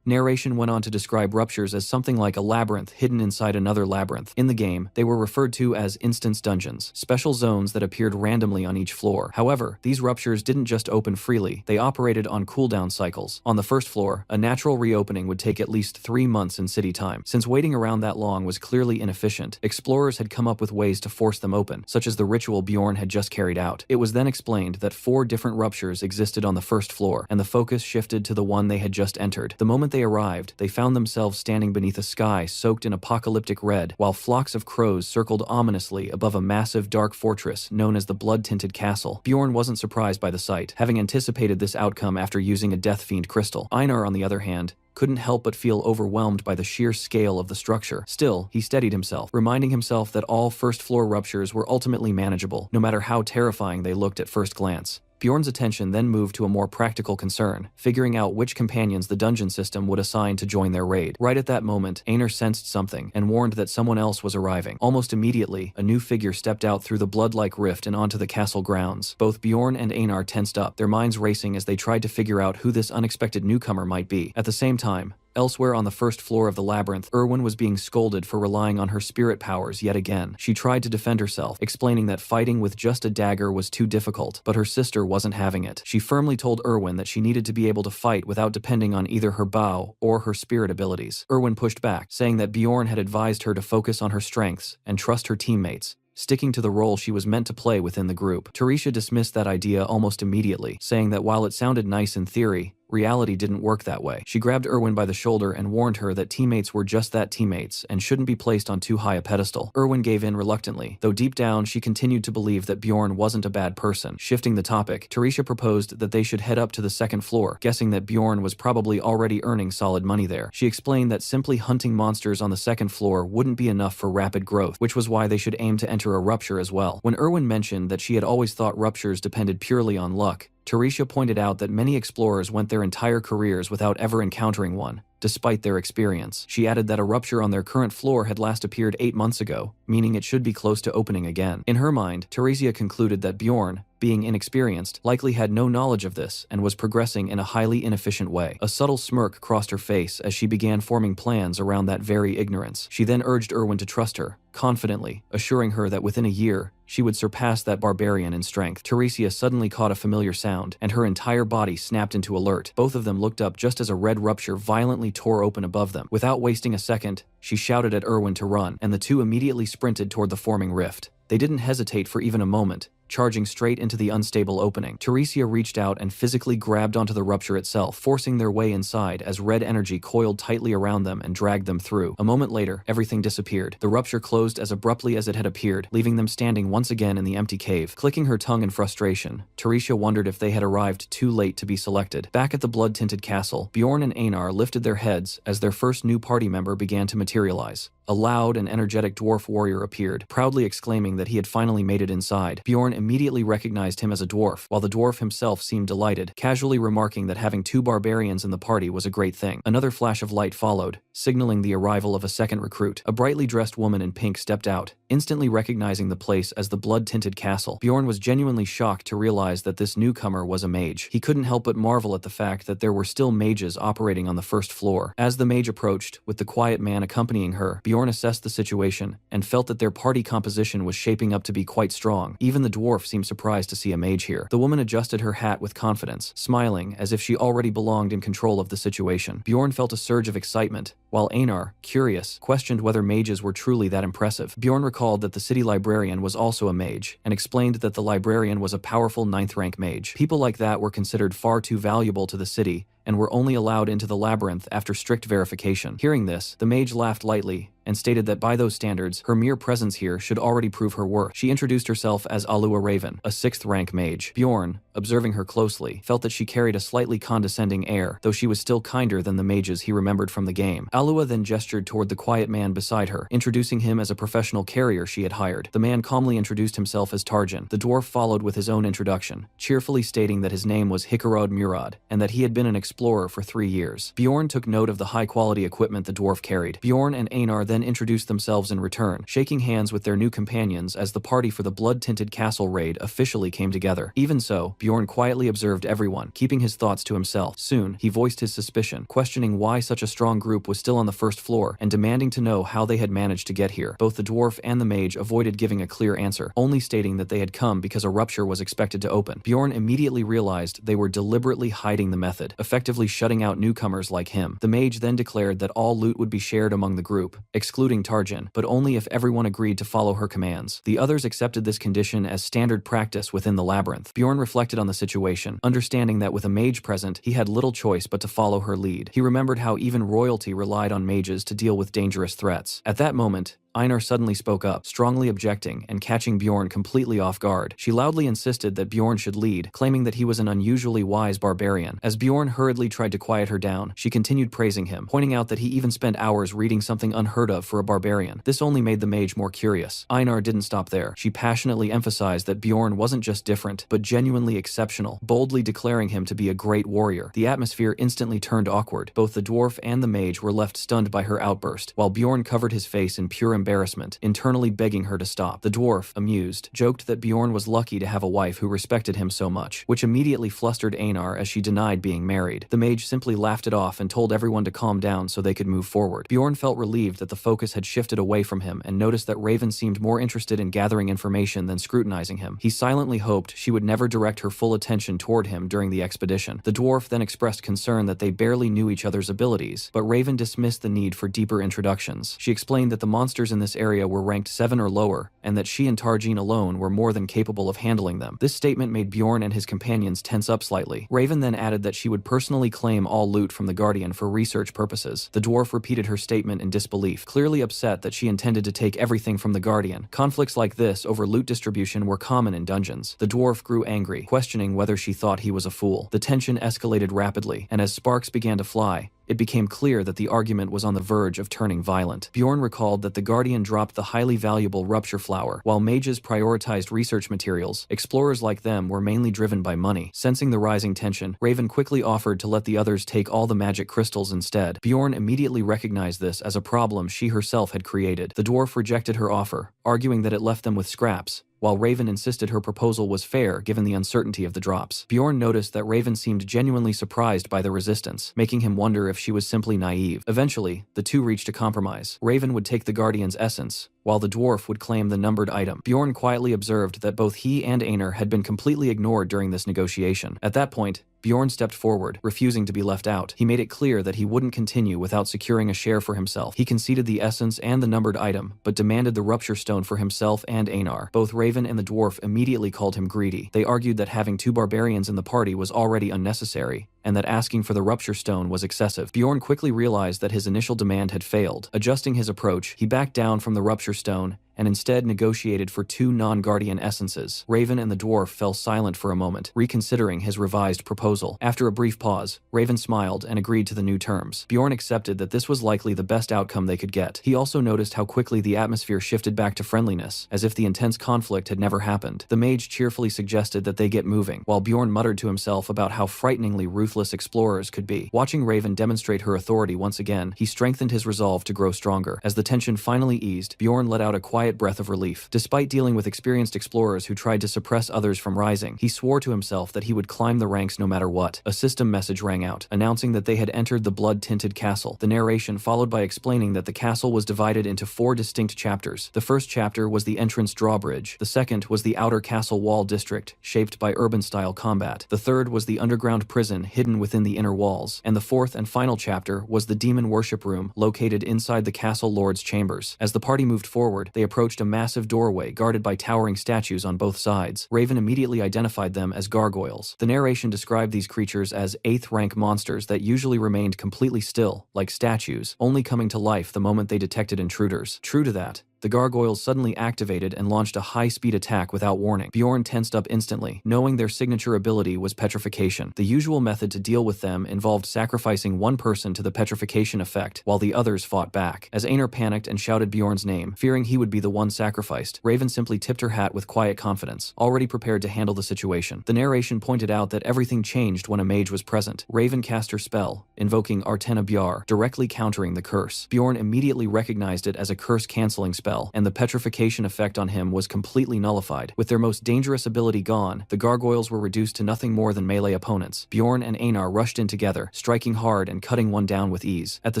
Narration went on to describe ruptures as something like a labyrinth hidden inside another labyrinth. In the game, they were referred to as instance dungeons, special zones that appeared randomly on each floor. However, these ruptures didn't just open freely, they operated on cooldown cycles. On the 1st floor, a natural reopening would take at least 3 months in city time. Since waiting around that long was clearly inefficient, explorers had come up with ways to force them open, such as the ritual Bjorn had just carried out. It was then explained that 4 different ruptures existed on the 1st floor, and the focus shifted to the one they had just entered. The moment they arrived, they found themselves standing beneath a sky soaked in apocalyptic red, while flocks of crows circled ominously above a massive dark fortress known as the Blood-Tinted Castle. Bjorn wasn't surprised by the sight, having anticipated this outcome after using a Death Fiend crystal. Einar, on the other hand, couldn't help but feel overwhelmed by the sheer scale of the structure. Still, he steadied himself, reminding himself that all 1st floor ruptures were ultimately manageable, no matter how terrifying they looked at first glance. Bjorn's attention then moved to a more practical concern, figuring out which companions the dungeon system would assign to join their raid. Right at that moment, Einar sensed something and warned that someone else was arriving. Almost immediately, a new figure stepped out through the blood-like rift and onto the castle grounds. Both Bjorn and Einar tensed up, their minds racing as they tried to figure out who this unexpected newcomer might be. At the same time, elsewhere on the 1st floor of the labyrinth, Erwin was being scolded for relying on her spirit powers yet again. She tried to defend herself, explaining that fighting with just a dagger was too difficult, but her sister wasn't having it. She firmly told Erwin that she needed to be able to fight without depending on either her bow or her spirit abilities. Erwin pushed back, saying that Bjorn had advised her to focus on her strengths and trust her teammates, sticking to the role she was meant to play within the group. Teresha dismissed that idea almost immediately, saying that while it sounded nice in theory, reality didn't work that way. She grabbed Erwin by the shoulder and warned her that teammates were just that, teammates, and shouldn't be placed on too high a pedestal. Erwin gave in reluctantly, though deep down she continued to believe that Bjorn wasn't a bad person. Shifting the topic, Teresia proposed that they should head up to the second floor, guessing that Bjorn was probably already earning solid money there. She explained that simply hunting monsters on the second floor wouldn't be enough for rapid growth, which was why they should aim to enter a rupture as well. When Erwin mentioned that she had always thought ruptures depended purely on luck, Teresia pointed out that many explorers went their entire careers without ever encountering one, despite their experience. She added that a rupture on their current floor had last appeared 8 months ago, meaning it should be close to opening again. In her mind, Teresia concluded that Bjorn, being inexperienced, likely had no knowledge of this and was progressing in a highly inefficient way. A subtle smirk crossed her face as she began forming plans around that very ignorance. She then urged Erwin to trust her, confidently, assuring her that within a year, she would surpass that barbarian in strength. Teresia suddenly caught a familiar sound, and her entire body snapped into alert. Both of them looked up just as a red rupture violently tore open above them. Without wasting a second, she shouted at Erwin to run, and the two immediately sprinted toward the forming rift. They didn't hesitate for even a moment, charging straight into the unstable opening. Teresia reached out and physically grabbed onto the rupture itself, forcing their way inside as red energy coiled tightly around them and dragged them through. A moment later, everything disappeared. The rupture closed as abruptly as it had appeared, leaving them standing once again in the empty cave. Clicking her tongue in frustration, Teresia wondered if they had arrived too late to be selected. Back at the blood-tinted castle, Bjorn and Einar lifted their heads as their first new party member began to materialize. A loud and energetic dwarf warrior appeared, proudly exclaiming that he had finally made it inside. Bjorn immediately recognized him as a dwarf, while the dwarf himself seemed delighted, casually remarking that having 2 barbarians in the party was a great thing. Another flash of light followed, signaling the arrival of a second recruit. A brightly dressed woman in pink stepped out, instantly recognizing the place as the blood-tinted castle. Bjorn was genuinely shocked to realize that this newcomer was a mage. He couldn't help but marvel at the fact that there were still mages operating on the first floor. As the mage approached, with the quiet man accompanying her, Bjorn assessed the situation and felt that their party composition was shaping up to be quite strong. Even the dwarf seemed surprised to see a mage here. The woman adjusted her hat with confidence, smiling as if she already belonged in control of the situation. Bjorn felt a surge of excitement, while Einar, curious, questioned whether mages were truly that impressive. Bjorn recalled that the city librarian was also a mage, and explained that the librarian was a powerful 9th rank mage. People like that were considered far too valuable to the city, and were only allowed into the labyrinth after strict verification. Hearing this, the mage laughed lightly, and stated that by those standards, her mere presence here should already prove her worth. She introduced herself as Alua Raven, a 6th rank mage. Bjorn, observing her closely, felt that she carried a slightly condescending air, though she was still kinder than the mages he remembered from the game. Alua then gestured toward the quiet man beside her, introducing him as a professional carrier she had hired. The man calmly introduced himself as Tarjan. The dwarf followed with his own introduction, cheerfully stating that his name was Hikarod Murad, and that he had been an explorer for 3 years. Bjorn took note of the high-quality equipment the dwarf carried. Bjorn and Einar then introduced themselves in return, shaking hands with their new companions as the party for the blood-tinted castle raid officially came together. Even so, Bjorn quietly observed everyone, keeping his thoughts to himself. Soon, he voiced his suspicion, questioning why such a strong group was still on the first floor, and demanding to know how they had managed to get here. Both the dwarf and the mage avoided giving a clear answer, only stating that they had come because a rupture was expected to open. Bjorn immediately realized they were deliberately hiding the method, effectively shutting out newcomers like him. The mage then declared that all loot would be shared among the group, excluding Tarjan, but only if everyone agreed to follow her commands. The others accepted this condition as standard practice within the labyrinth. Bjorn reflected on the situation, understanding that with a mage present, he had little choice but to follow her lead. He remembered how even royalty relied on mages to deal with dangerous threats. At that moment, Einar suddenly spoke up, strongly objecting and catching Bjorn completely off guard. She loudly insisted that Bjorn should lead, claiming that he was an unusually wise barbarian. As Bjorn hurriedly tried to quiet her down, she continued praising him, pointing out that he even spent hours reading something unheard of for a barbarian. This only made the mage more curious. Einar didn't stop there. She passionately emphasized that Bjorn wasn't just different, but genuinely exceptional, boldly declaring him to be a great warrior. The atmosphere instantly turned awkward. Both the dwarf and the mage were left stunned by her outburst, while Bjorn covered his face in pure embarrassment, internally begging her to stop. The dwarf, amused, joked that Bjorn was lucky to have a wife who respected him so much, which immediately flustered Einar as she denied being married. The mage simply laughed it off and told everyone to calm down so they could move forward. Bjorn felt relieved that the focus had shifted away from him and noticed that Raven seemed more interested in gathering information than scrutinizing him. He silently hoped she would never direct her full attention toward him during the expedition. The dwarf then expressed concern that they barely knew each other's abilities, but Raven dismissed the need for deeper introductions. She explained that the monsters in in this area were ranked 7 or lower, and that she and Tarjin alone were more than capable of handling them. This statement made Bjorn and his companions tense up slightly. Raven then added that she would personally claim all loot from the Guardian for research purposes. The dwarf repeated her statement in disbelief, clearly upset that she intended to take everything from the Guardian. Conflicts like this over loot distribution were common in dungeons. The dwarf grew angry, questioning whether she thought he was a fool. The tension escalated rapidly, and as sparks began to fly, it became clear that the argument was on the verge of turning violent. Bjorn recalled that the Guardian dropped the highly valuable rupture flower. While mages prioritized research materials, explorers like them were mainly driven by money. Sensing the rising tension, Raven quickly offered to let the others take all the magic crystals instead. Bjorn immediately recognized this as a problem she herself had created. The dwarf rejected her offer, arguing that it left them with scraps, while Raven insisted her proposal was fair given the uncertainty of the drops. Bjorn noticed that Raven seemed genuinely surprised by the resistance, making him wonder if she was simply naive. Eventually, the two reached a compromise. Raven would take the Guardian's essence, while the dwarf would claim the numbered item. Bjorn quietly observed that both he and Einar had been completely ignored during this negotiation. At that point, Bjorn stepped forward, refusing to be left out. He made it clear that he wouldn't continue without securing a share for himself. He conceded the essence and the numbered item, but demanded the rupture stone for himself and Einar. Both Raven and the dwarf immediately called him greedy. They argued that having 2 barbarians in the party was already unnecessary, and that asking for the rupture stone was excessive. Bjorn quickly realized that his initial demand had failed. Adjusting his approach, he backed down from the rupture stone and instead negotiated for 2 non-guardian essences. Raven and the dwarf fell silent for a moment, reconsidering his revised proposal. After a brief pause, Raven smiled and agreed to the new terms. Bjorn accepted that this was likely the best outcome they could get. He also noticed how quickly the atmosphere shifted back to friendliness, as if the intense conflict had never happened. The mage cheerfully suggested that they get moving, while Bjorn muttered to himself about how frighteningly ruthless explorers could be. Watching Raven demonstrate her authority once again, he strengthened his resolve to grow stronger. As the tension finally eased, Bjorn let out a quiet breath of relief. Despite dealing with experienced explorers who tried to suppress others from rising, he swore to himself that he would climb the ranks no matter what. A system message rang out, announcing that they had entered the blood-tinted castle. The narration followed by explaining that the castle was divided into 4 distinct chapters. The first chapter was the entrance drawbridge. The second was the outer castle wall district, shaped by urban-style combat. The third was the underground prison hidden within the inner walls. And the fourth and final chapter was the demon worship room, located inside the castle lord's chambers. As the party moved forward, they approached a massive doorway guarded by towering statues on both sides. Raven immediately identified them as gargoyles. The narration described these creatures as 8th-rank monsters that usually remained completely still, like statues, only coming to life the moment they detected intruders. True to that, the gargoyles suddenly activated and launched a high-speed attack without warning. Bjorn tensed up instantly, knowing their signature ability was petrification. The usual method to deal with them involved sacrificing one person to the petrification effect, while the others fought back. As Einar panicked and shouted Bjorn's name, fearing he would be the one sacrificed, Raven simply tipped her hat with quiet confidence, already prepared to handle the situation. The narration pointed out that everything changed when a mage was present. Raven cast her spell, invoking Artena Bjar, directly countering the curse. Bjorn immediately recognized it as a curse-canceling spell, and the petrification effect on him was completely nullified. With their most dangerous ability gone, the gargoyles were reduced to nothing more than melee opponents. Bjorn and Einar rushed in together, striking hard and cutting one down with ease. At the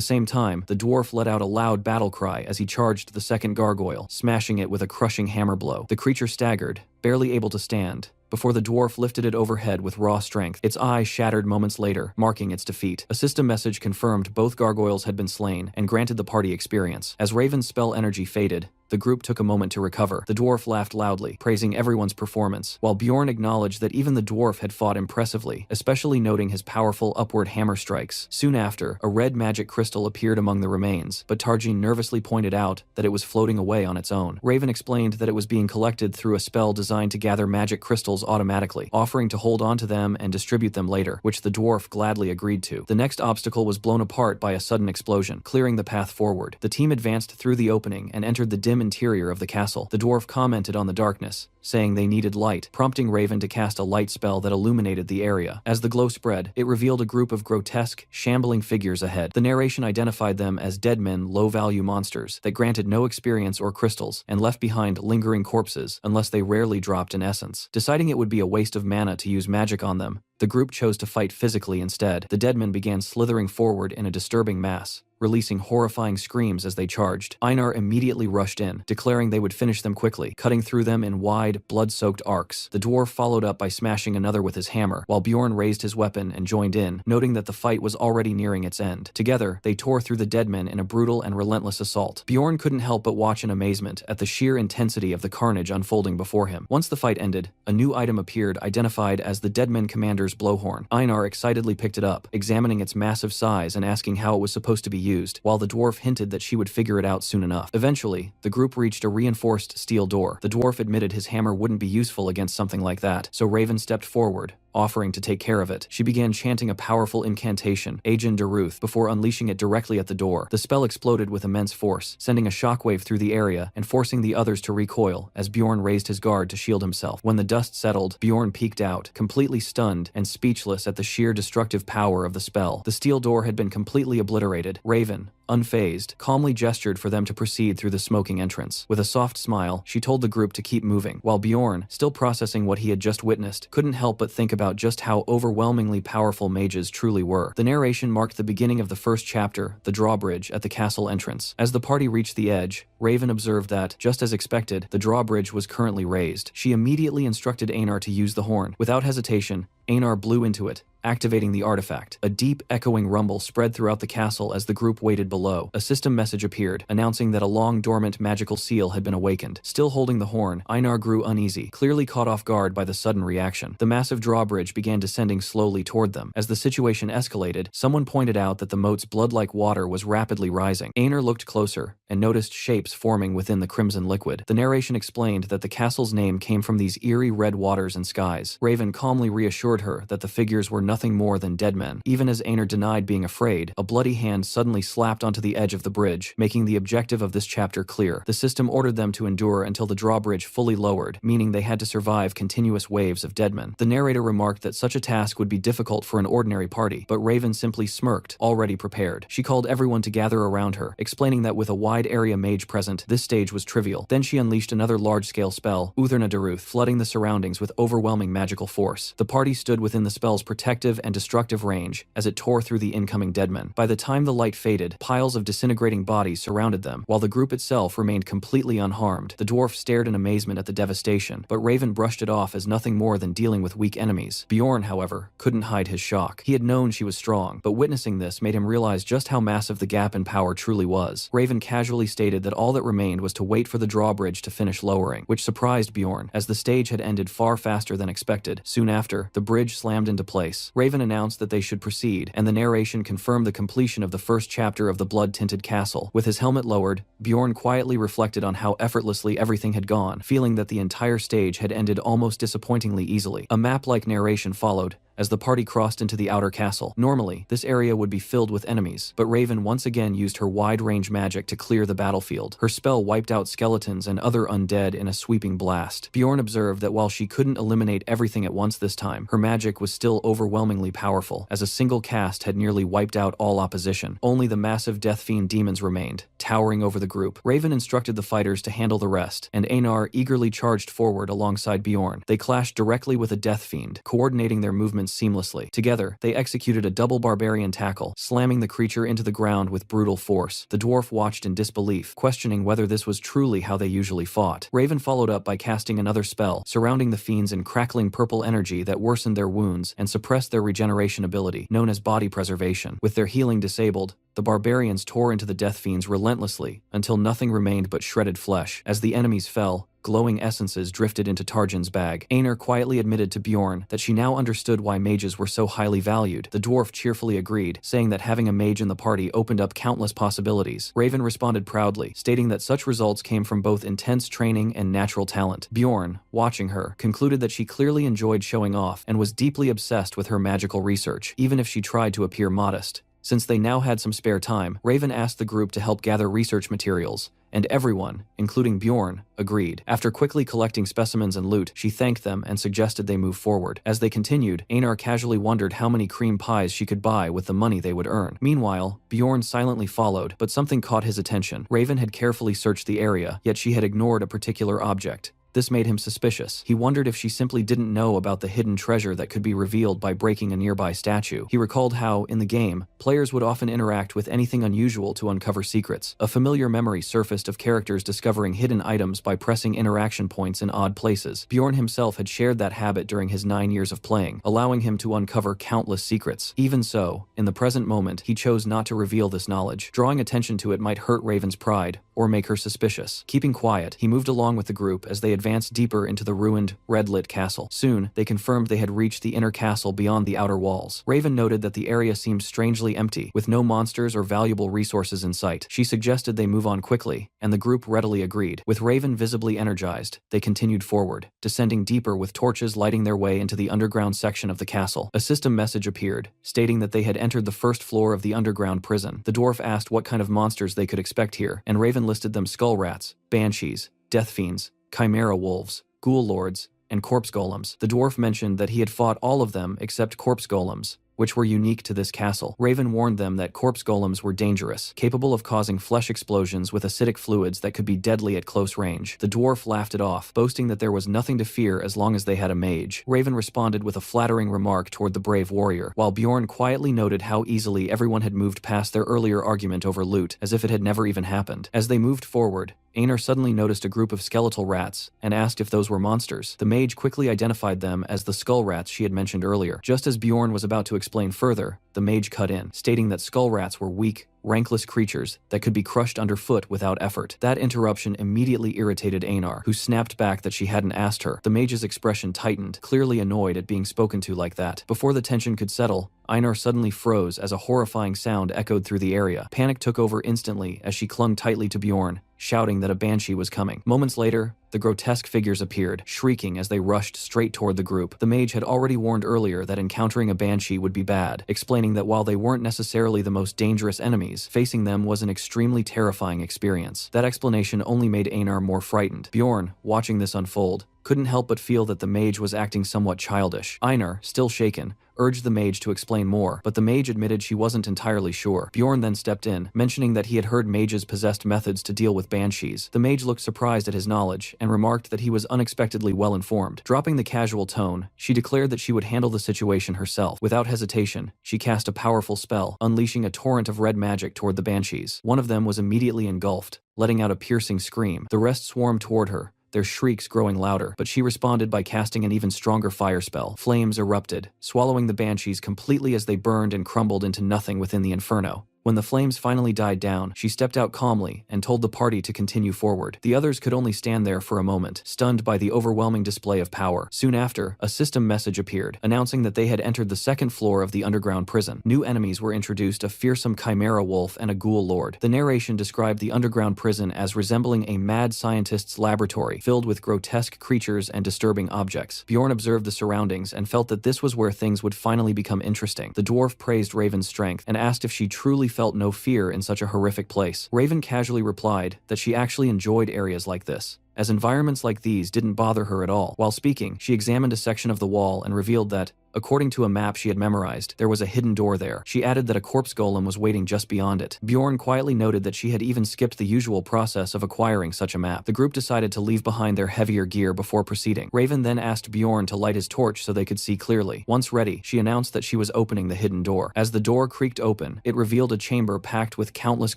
same time, the dwarf let out a loud battle cry as he charged the second gargoyle, smashing it with a crushing hammer blow. The creature staggered, barely able to stand, before the dwarf lifted it overhead with raw strength. Its eye shattered moments later, marking its defeat. A system message confirmed both gargoyles had been slain and granted the party experience. As Raven's spell energy faded, the group took a moment to recover. The dwarf laughed loudly, praising everyone's performance, while Bjorn acknowledged that even the dwarf had fought impressively, especially noting his powerful upward hammer strikes. Soon after, a red magic crystal appeared among the remains, but Tarjin nervously pointed out that it was floating away on its own. Raven explained that it was being collected through a spell designed to gather magic crystals automatically, offering to hold onto them and distribute them later, which the dwarf gladly agreed to. The next obstacle was blown apart by a sudden explosion, clearing the path forward. The team advanced through the opening and entered the dim interior of the castle. The dwarf commented on the darkness, saying they needed light, prompting Raven to cast a light spell that illuminated the area. As the glow spread, it revealed a group of grotesque, shambling figures ahead. The narration identified them as dead men, low-value monsters that granted no experience or crystals and left behind lingering corpses unless they rarely dropped an essence. Deciding it would be a waste of mana to use magic on them, the group chose to fight physically instead. The dead men began slithering forward in a disturbing mass, releasing horrifying screams as they charged. Einar immediately rushed in, declaring they would finish them quickly, cutting through them in wide, blood-soaked arcs. The dwarf followed up by smashing another with his hammer, while Bjorn raised his weapon and joined in, noting that the fight was already nearing its end. Together, they tore through the dead men in a brutal and relentless assault. Bjorn couldn't help but watch in amazement at the sheer intensity of the carnage unfolding before him. Once the fight ended, a new item appeared identified as the Deadman Commander's blowhorn. Einar excitedly picked it up, examining its massive size and asking how it was supposed to be used, while the dwarf hinted that she would figure it out soon enough. Eventually, the group reached a reinforced steel door. The dwarf admitted his hammer wouldn't be useful against something like that, so Raven stepped forward, offering to take care of it. She began chanting a powerful incantation, Agin Daruth, before unleashing it directly at the door. The spell exploded with immense force, sending a shockwave through the area and forcing the others to recoil as Bjorn raised his guard to shield himself. When the dust settled, Bjorn peeked out, completely stunned and speechless at the sheer destructive power of the spell. The steel door had been completely obliterated. Raven, unfazed, calmly gestured for them to proceed through the smoking entrance. With a soft smile, she told the group to keep moving, while Bjorn, still processing what he had just witnessed, couldn't help but think about just how overwhelmingly powerful mages truly were. The narration marked the beginning of the first chapter, the drawbridge at the castle entrance. As the party reached the edge, Raven observed that, just as expected, the drawbridge was currently raised. She immediately instructed Einar to use the horn. Without hesitation, Einar blew into it, activating the artifact. A deep, echoing rumble spread throughout the castle as the group waited below. A system message appeared, announcing that a long-dormant magical seal had been awakened. Still holding the horn, Einar grew uneasy, clearly caught off guard by the sudden reaction. The massive drawbridge began descending slowly toward them. As the situation escalated, someone pointed out that the moat's blood-like water was rapidly rising. Einar looked closer and noticed shapes forming within the crimson liquid. The narration explained that the castle's name came from these eerie red waters and skies. Raven calmly reassured her that the figures were nothing more than dead men. Even as Einar denied being afraid, a bloody hand suddenly slapped onto the edge of the bridge, making the objective of this chapter clear. The system ordered them to endure until the drawbridge fully lowered, meaning they had to survive continuous waves of dead men. The narrator remarked that such a task would be difficult for an ordinary party, but Raven simply smirked, already prepared. She called everyone to gather around her, explaining that with a wide area mage present, this stage was trivial. Then she unleashed another large-scale spell, Utherna Daruth, flooding the surroundings with overwhelming magical force. The party stood within the spell's protective and destructive range as it tore through the incoming deadmen. By the time the light faded, piles of disintegrating bodies surrounded them, while the group itself remained completely unharmed. The dwarf stared in amazement at the devastation, but Raven brushed it off as nothing more than dealing with weak enemies. Bjorn, however, couldn't hide his shock. He had known she was strong, but witnessing this made him realize just how massive the gap in power truly was. Raven casually stated that all that remained was to wait for the drawbridge to finish lowering, which surprised Bjorn, as the stage had ended far faster than expected. Soon after, the bridge slammed into place. Raven announced that they should proceed, and the narration confirmed the completion of the first chapter of the blood-tinted castle. With his helmet lowered, Bjorn quietly reflected on how effortlessly everything had gone, feeling that the entire stage had ended almost disappointingly easily. A map-like narration followed, as the party crossed into the outer castle. Normally, this area would be filled with enemies, but Raven once again used her wide-range magic to clear the battlefield. Her spell wiped out skeletons and other undead in a sweeping blast. Bjorn observed that while she couldn't eliminate everything at once this time, her magic was still overwhelmingly powerful, as a single cast had nearly wiped out all opposition. Only the massive Death Fiend demons remained, towering over the group. Raven instructed the fighters to handle the rest, and Einar eagerly charged forward alongside Bjorn. They clashed directly with a Death Fiend, coordinating their movements seamlessly. Together, they executed a double barbarian tackle, slamming the creature into the ground with brutal force. The dwarf watched in disbelief, questioning whether this was truly how they usually fought. Raven followed up by casting another spell, surrounding the fiends in crackling purple energy that worsened their wounds and suppressed their regeneration ability, known as body preservation. With their healing disabled, the barbarians tore into the death fiends relentlessly until nothing remained but shredded flesh. As the enemies fell, glowing essences drifted into Tarjan's bag. Einar quietly admitted to Bjorn that she now understood why mages were so highly valued. The dwarf cheerfully agreed, saying that having a mage in the party opened up countless possibilities. Raven responded proudly, stating that such results came from both intense training and natural talent. Bjorn, watching her, concluded that she clearly enjoyed showing off and was deeply obsessed with her magical research, even if she tried to appear modest. Since they now had some spare time, Raven asked the group to help gather research materials, and everyone, including Bjorn, agreed. After quickly collecting specimens and loot, she thanked them and suggested they move forward. As they continued, Einar casually wondered how many cream pies she could buy with the money they would earn. Meanwhile, Bjorn silently followed, but something caught his attention. Raven had carefully searched the area, yet she had ignored a particular object. This made him suspicious. He wondered if she simply didn't know about the hidden treasure that could be revealed by breaking a nearby statue. He recalled how, in the game, players would often interact with anything unusual to uncover secrets. A familiar memory surfaced of characters discovering hidden items by pressing interaction points in odd places. Bjorn himself had shared that habit during his 9 years of playing, allowing him to uncover countless secrets. Even so, in the present moment, he chose not to reveal this knowledge. Drawing attention to it might hurt Raven's pride, or make her suspicious. Keeping quiet, he moved along with the group as they advanced deeper into the ruined, red-lit castle. Soon, they confirmed they had reached the inner castle beyond the outer walls. Raven noted that the area seemed strangely empty, with no monsters or valuable resources in sight. She suggested they move on quickly, and the group readily agreed. With Raven visibly energized, they continued forward, descending deeper with torches lighting their way into the underground section of the castle. A system message appeared, stating that they had entered the first floor of the underground prison. The dwarf asked what kind of monsters they could expect here, and Raven listed them: skull rats, banshees, death fiends, chimera wolves, ghoul lords, and corpse golems. The dwarf mentioned that he had fought all of them except corpse golems, which were unique to this castle. Raven warned them that corpse golems were dangerous, capable of causing flesh explosions with acidic fluids that could be deadly at close range. The dwarf laughed it off, boasting that there was nothing to fear as long as they had a mage. Raven responded with a flattering remark toward the brave warrior, while Bjorn quietly noted how easily everyone had moved past their earlier argument over loot, as if it had never even happened. As they moved forward, Einar suddenly noticed a group of skeletal rats and asked if those were monsters. The mage quickly identified them as the skull rats she had mentioned earlier. Just as Bjorn was about to explain further, the mage cut in, stating that skull rats were weak, rankless creatures that could be crushed underfoot without effort. That interruption immediately irritated Einar, who snapped back that she hadn't asked her. The mage's expression tightened, clearly annoyed at being spoken to like that. Before the tension could settle, Einar suddenly froze as a horrifying sound echoed through the area. Panic took over instantly as she clung tightly to Bjorn, shouting that a banshee was coming. Moments later, the grotesque figures appeared, shrieking as they rushed straight toward the group. The mage had already warned earlier that encountering a banshee would be bad, explaining that while they weren't necessarily the most dangerous enemies, facing them was an extremely terrifying experience. That explanation only made Einar more frightened. Bjorn, watching this unfold, couldn't help but feel that the mage was acting somewhat childish. Einar, still shaken, urged the mage to explain more, but the mage admitted she wasn't entirely sure. Bjorn then stepped in, mentioning that he had heard mages possessed methods to deal with banshees. The mage looked surprised at his knowledge and remarked that he was unexpectedly well informed. Dropping the casual tone, she declared that she would handle the situation herself. Without hesitation, she cast a powerful spell, unleashing a torrent of red magic toward the banshees. One of them was immediately engulfed, letting out a piercing scream. The rest swarmed toward her, their shrieks growing louder, but she responded by casting an even stronger fire spell. Flames erupted, swallowing the banshees completely as they burned and crumbled into nothing within the inferno. When the flames finally died down, she stepped out calmly and told the party to continue forward. The others could only stand there for a moment, stunned by the overwhelming display of power. Soon after, a system message appeared, announcing that they had entered the second floor of the underground prison. New enemies were introduced: a fearsome chimera wolf and a ghoul lord. The narration described the underground prison as resembling a mad scientist's laboratory, filled with grotesque creatures and disturbing objects. Bjorn observed the surroundings and felt that this was where things would finally become interesting. The dwarf praised Raven's strength and asked if she truly felt no fear in such a horrific place. Raven casually replied that she actually enjoyed areas like this, as environments like these didn't bother her at all. While speaking, she examined a section of the wall and revealed that, according to a map she had memorized, there was a hidden door there. She added that a corpse golem was waiting just beyond it. Bjorn quietly noted that she had even skipped the usual process of acquiring such a map. The group decided to leave behind their heavier gear before proceeding. Raven then asked Bjorn to light his torch so they could see clearly. Once ready, she announced that she was opening the hidden door. As the door creaked open, it revealed a chamber packed with countless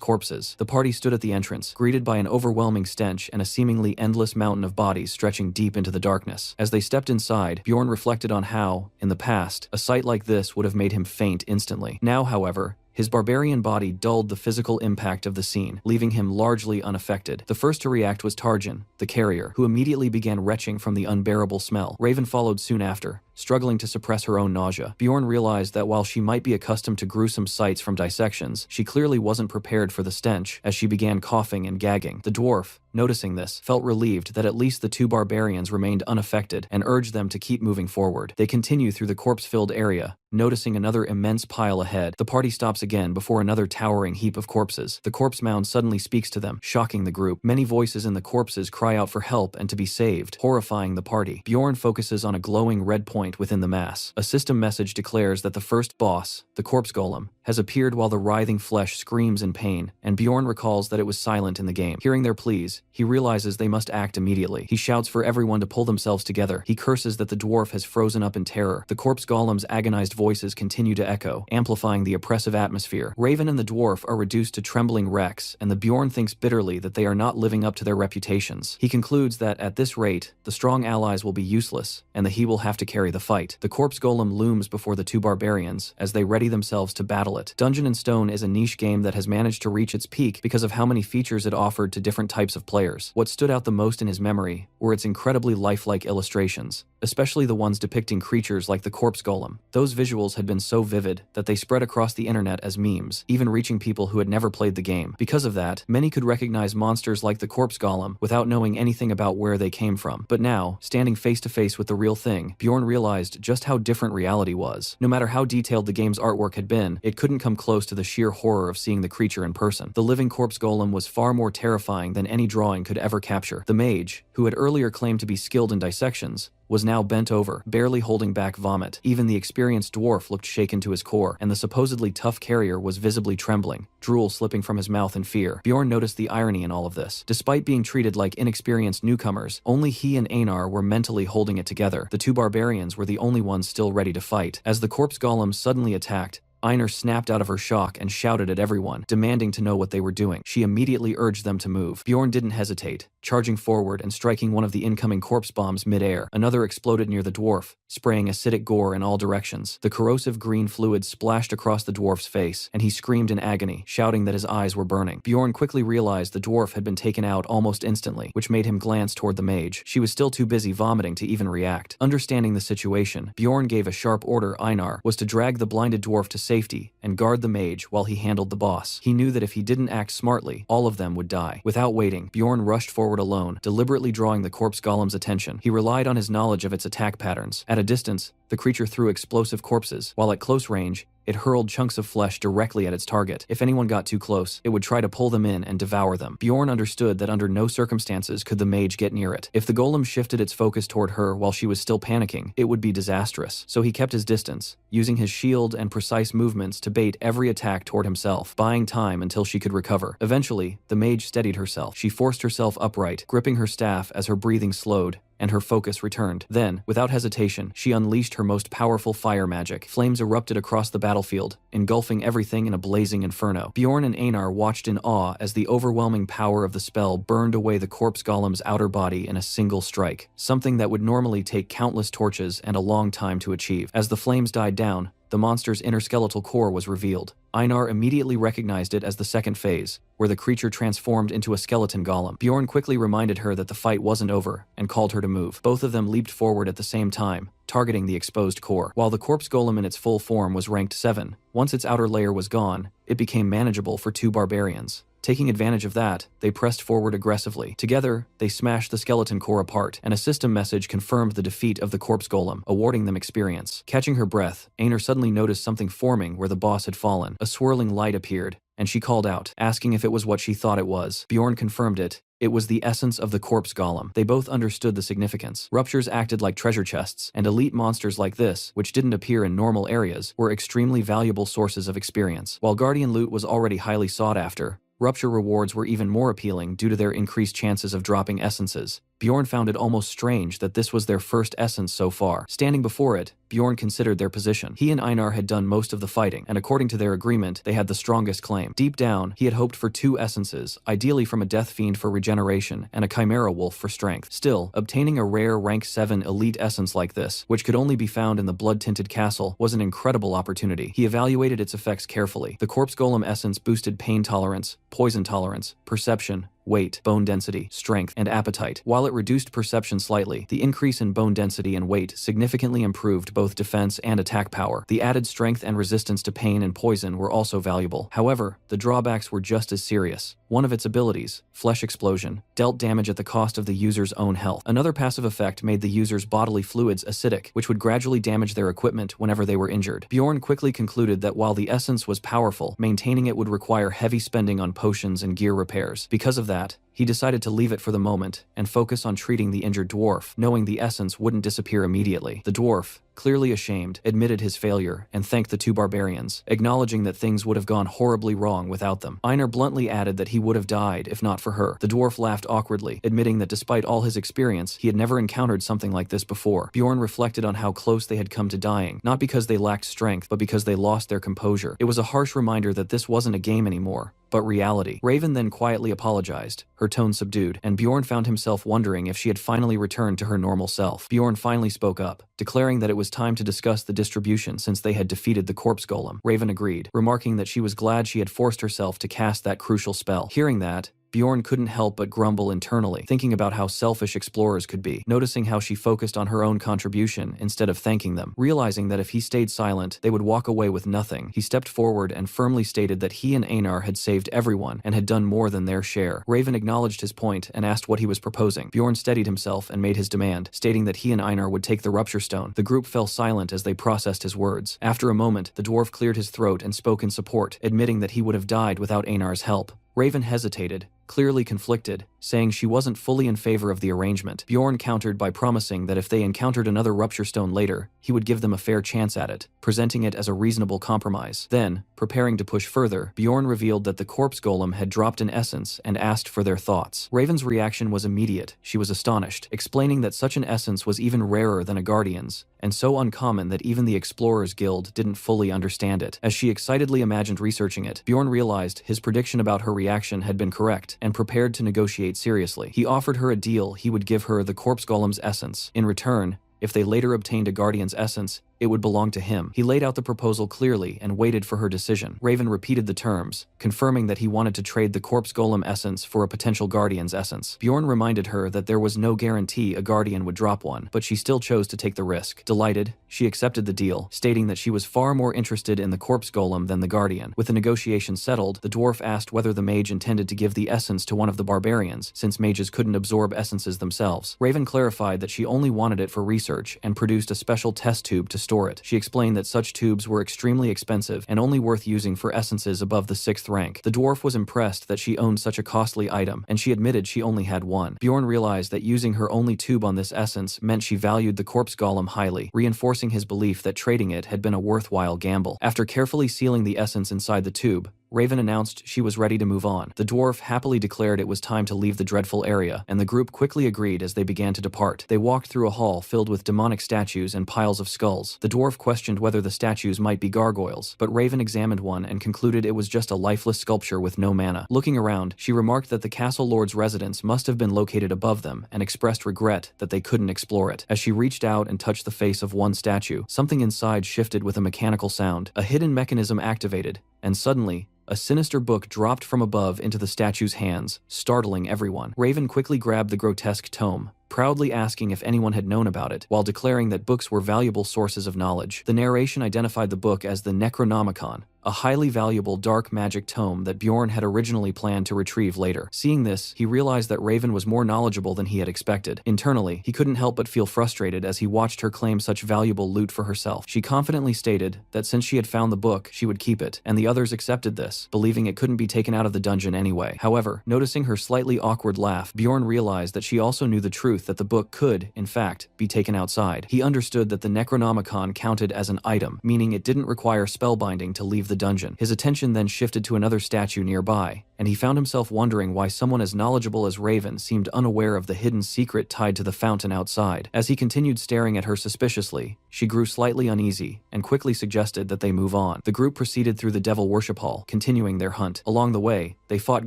corpses. The party stood at the entrance, greeted by an overwhelming stench and a seemingly endless mountain of bodies stretching deep into the darkness. As they stepped inside, Bjorn reflected on how, in the past, a sight like this would have made him faint instantly. Now, however, his barbarian body dulled the physical impact of the scene, leaving him largely unaffected. The first to react was Tarjan, the carrier, who immediately began retching from the unbearable smell. Raven followed soon after, struggling to suppress her own nausea. Bjorn realized that while she might be accustomed to gruesome sights from dissections, she clearly wasn't prepared for the stench as she began coughing and gagging. The dwarf, noticing this, felt relieved that at least the two barbarians remained unaffected and urged them to keep moving forward. They continue through the corpse-filled area, noticing another immense pile ahead. The party stops again before another towering heap of corpses. The corpse mound suddenly speaks to them, shocking the group. Many voices in the corpses cry out for help and to be saved, horrifying the party. Bjorn focuses on a glowing red point within the mass. A system message declares that the first boss, the corpse golem, has appeared while the writhing flesh screams in pain, and Bjorn recalls that it was silent in the game. Hearing their pleas, he realizes they must act immediately. He shouts for everyone to pull themselves together. He curses that the dwarf has frozen up in terror. The corpse golem's agonized voices continue to echo, amplifying the oppressive atmosphere. Raven and the dwarf are reduced to trembling wrecks, and the Bjorn thinks bitterly that they are not living up to their reputations. He concludes that, at this rate, the strong allies will be useless, and that he will have to carry the fight. The corpse golem looms before the two barbarians as they ready themselves to battle it. Dungeon and Stone is a niche game that has managed to reach its peak because of how many features it offered to different types of players. What stood out the most in his memory were its incredibly lifelike illustrations, especially the ones depicting creatures like the corpse golem. Those visuals had been so vivid that they spread across the internet as memes, even reaching people who had never played the game. Because of that, many could recognize monsters like the corpse golem without knowing anything about where they came from. But now, standing face to face with the real thing, Bjorn realized just how different reality was. No matter how detailed the game's artwork had been, it couldn't come close to the sheer horror of seeing the creature in person. The living corpse golem was far more terrifying than any drawing could ever capture. The mage, who had earlier claimed to be skilled in dissections, was now bent over, barely holding back vomit. Even the experienced dwarf looked shaken to his core, and the supposedly tough carrier was visibly trembling, drool slipping from his mouth in fear. Bjorn noticed the irony in all of this. Despite being treated like inexperienced newcomers, only he and Einar were mentally holding it together. The two barbarians were the only ones still ready to fight. As the corpse golem suddenly attacked, Einar snapped out of her shock and shouted at everyone, demanding to know what they were doing. She immediately urged them to move. Bjorn didn't hesitate, charging forward and striking one of the incoming corpse bombs mid-air. Another exploded near the dwarf, spraying acidic gore in all directions. The corrosive green fluid splashed across the dwarf's face, and he screamed in agony, shouting that his eyes were burning. Bjorn quickly realized the dwarf had been taken out almost instantly, which made him glance toward the mage. She was still too busy vomiting to even react. Understanding the situation, Bjorn gave a sharp order. Einar was to drag the blinded dwarf to safety and guard the mage while he handled the boss. He knew that if he didn't act smartly, all of them would die. Without waiting, Bjorn rushed forward alone, deliberately drawing the corpse golem's attention. He relied on his knowledge of its attack patterns. At a distance, the creature threw explosive corpses, while at close range, it hurled chunks of flesh directly at its target. If anyone got too close, it would try to pull them in and devour them. Bjorn understood that under no circumstances could the mage get near it. If the golem shifted its focus toward her while she was still panicking, it would be disastrous. So he kept his distance, using his shield and precise movements to bait every attack toward himself, buying time until she could recover. Eventually, the mage steadied herself. She forced herself upright, gripping her staff as her breathing slowed, and her focus returned. Then, without hesitation, she unleashed her most powerful fire magic. Flames erupted across the battlefield, engulfing everything in a blazing inferno. Bjorn and Einar watched in awe as the overwhelming power of the spell burned away the corpse golem's outer body in a single strike, something that would normally take countless torches and a long time to achieve. As the flames died down, the monster's inner skeletal core was revealed. Einar immediately recognized it as the second phase, where the creature transformed into a skeleton golem. Bjorn quickly reminded her that the fight wasn't over and called her to move. Both of them leaped forward at the same time, targeting the exposed core. While the corpse golem in its full form was ranked 7, once its outer layer was gone, it became manageable for two barbarians. Taking advantage of that, they pressed forward aggressively. Together, they smashed the skeleton core apart, and a system message confirmed the defeat of the corpse golem, awarding them experience. Catching her breath, Einar suddenly noticed something forming where the boss had fallen. A swirling light appeared, and she called out, asking if it was what she thought it was. Bjorn confirmed it. It was the essence of the corpse golem. They both understood the significance. Ruptures acted like treasure chests, and elite monsters like this, which didn't appear in normal areas, were extremely valuable sources of experience. While Guardian loot was already highly sought after, Rupture rewards were even more appealing due to their increased chances of dropping essences. Bjorn found it almost strange that this was their first essence so far. Standing before it, Bjorn considered their position. He and Einar had done most of the fighting, and according to their agreement, they had the strongest claim. Deep down, he had hoped for 2 essences, ideally from a death fiend for regeneration and a chimera wolf for strength. Still, obtaining a rare rank 7 elite essence like this, which could only be found in the blood-tinted castle, was an incredible opportunity. He evaluated its effects carefully. The corpse golem essence boosted pain tolerance, poison tolerance, perception, weight, bone density, strength, and appetite. While it reduced perception slightly, the increase in bone density and weight significantly improved both defense and attack power. The added strength and resistance to pain and poison were also valuable. However, the drawbacks were just as serious. One of its abilities, Flesh Explosion, dealt damage at the cost of the user's own health. Another passive effect made the user's bodily fluids acidic, which would gradually damage their equipment whenever they were injured. Bjorn quickly concluded that while the essence was powerful, maintaining it would require heavy spending on potions and gear repairs. Because of that, he decided to leave it for the moment and focus on treating the injured dwarf, knowing the essence wouldn't disappear immediately. The dwarf, clearly ashamed, admitted his failure and thanked the two barbarians, acknowledging that things would have gone horribly wrong without them. Einar bluntly added that he would have died if not for her. The dwarf laughed awkwardly, admitting that despite all his experience, he had never encountered something like this before. Bjorn reflected on how close they had come to dying, not because they lacked strength, but because they lost their composure. It was a harsh reminder that this wasn't a game anymore, but reality. Raven then quietly apologized, her tone subdued, and Bjorn found himself wondering if she had finally returned to her normal self. Bjorn finally spoke up, declaring that it was time to discuss the distribution since they had defeated the corpse golem. Raven agreed, remarking that she was glad she had forced herself to cast that crucial spell. Hearing that, Bjorn couldn't help but grumble internally, thinking about how selfish explorers could be, noticing how she focused on her own contribution instead of thanking them. Realizing that if he stayed silent, they would walk away with nothing, he stepped forward and firmly stated that he and Einar had saved everyone and had done more than their share. Raven acknowledged his point and asked what he was proposing. Bjorn steadied himself and made his demand, stating that he and Einar would take the rupture stone. The group fell silent as they processed his words. After a moment, the dwarf cleared his throat and spoke in support, admitting that he would have died without Einar's help. Raven hesitated, clearly conflicted, saying she wasn't fully in favor of the arrangement. Bjorn countered by promising that if they encountered another rupture stone later, he would give them a fair chance at it, presenting it as a reasonable compromise. Then, preparing to push further, Bjorn revealed that the corpse golem had dropped an essence and asked for their thoughts. Raven's reaction was immediate. She was astonished, explaining that such an essence was even rarer than a guardian's, and so uncommon that even the Explorers Guild didn't fully understand it. As she excitedly imagined researching it, Bjorn realized his prediction about her reaction had been correct, and prepared to negotiate seriously. He offered her a deal. He would give her the corpse golem's essence. In return, if they later obtained a guardian's essence, it would belong to him. He laid out the proposal clearly and waited for her decision. Raven repeated the terms, confirming that he wanted to trade the corpse golem essence for a potential guardian's essence. Bjorn reminded her that there was no guarantee a guardian would drop one, but she still chose to take the risk. Delighted, she accepted the deal, stating that she was far more interested in the corpse golem than the guardian. With the negotiation settled, the dwarf asked whether the mage intended to give the essence to one of the barbarians, since mages couldn't absorb essences themselves. Raven clarified that she only wanted it for research and produced a special test tube to store it. She explained that such tubes were extremely expensive and only worth using for essences above the 6th rank. The dwarf was impressed that she owned such a costly item, and she admitted she only had one. Bjorn realized that using her only tube on this essence meant she valued the corpse golem highly, reinforcing his belief that trading it had been a worthwhile gamble. After carefully sealing the essence inside the tube, Raven announced she was ready to move on. The dwarf happily declared it was time to leave the dreadful area, and the group quickly agreed as they began to depart. They walked through a hall filled with demonic statues and piles of skulls. The dwarf questioned whether the statues might be gargoyles, but Raven examined one and concluded it was just a lifeless sculpture with no mana. Looking around, she remarked that the castle lord's residence must have been located above them, and expressed regret that they couldn't explore it. As she reached out and touched the face of one statue, something inside shifted with a mechanical sound. A hidden mechanism activated, and suddenly, a sinister book dropped from above into the statue's hands, startling everyone. Raven quickly grabbed the grotesque tome, proudly asking if anyone had known about it, while declaring that books were valuable sources of knowledge. The narration identified the book as the Necronomicon, a highly valuable dark magic tome that Bjorn had originally planned to retrieve later. Seeing this, he realized that Raven was more knowledgeable than he had expected. Internally, he couldn't help but feel frustrated as he watched her claim such valuable loot for herself. She confidently stated that since she had found the book, she would keep it, and the others accepted this, believing it couldn't be taken out of the dungeon anyway. However, noticing her slightly awkward laugh, Bjorn realized that she also knew the truth that the book could, in fact, be taken outside. He understood that the Necronomicon counted as an item, meaning it didn't require spellbinding to leave the dungeon. His attention then shifted to another statue nearby, and he found himself wondering why someone as knowledgeable as Raven seemed unaware of the hidden secret tied to the fountain outside. As he continued staring at her suspiciously, she grew slightly uneasy and quickly suggested that they move on. The group proceeded through the Devil Worship Hall, continuing their hunt. Along the way, they fought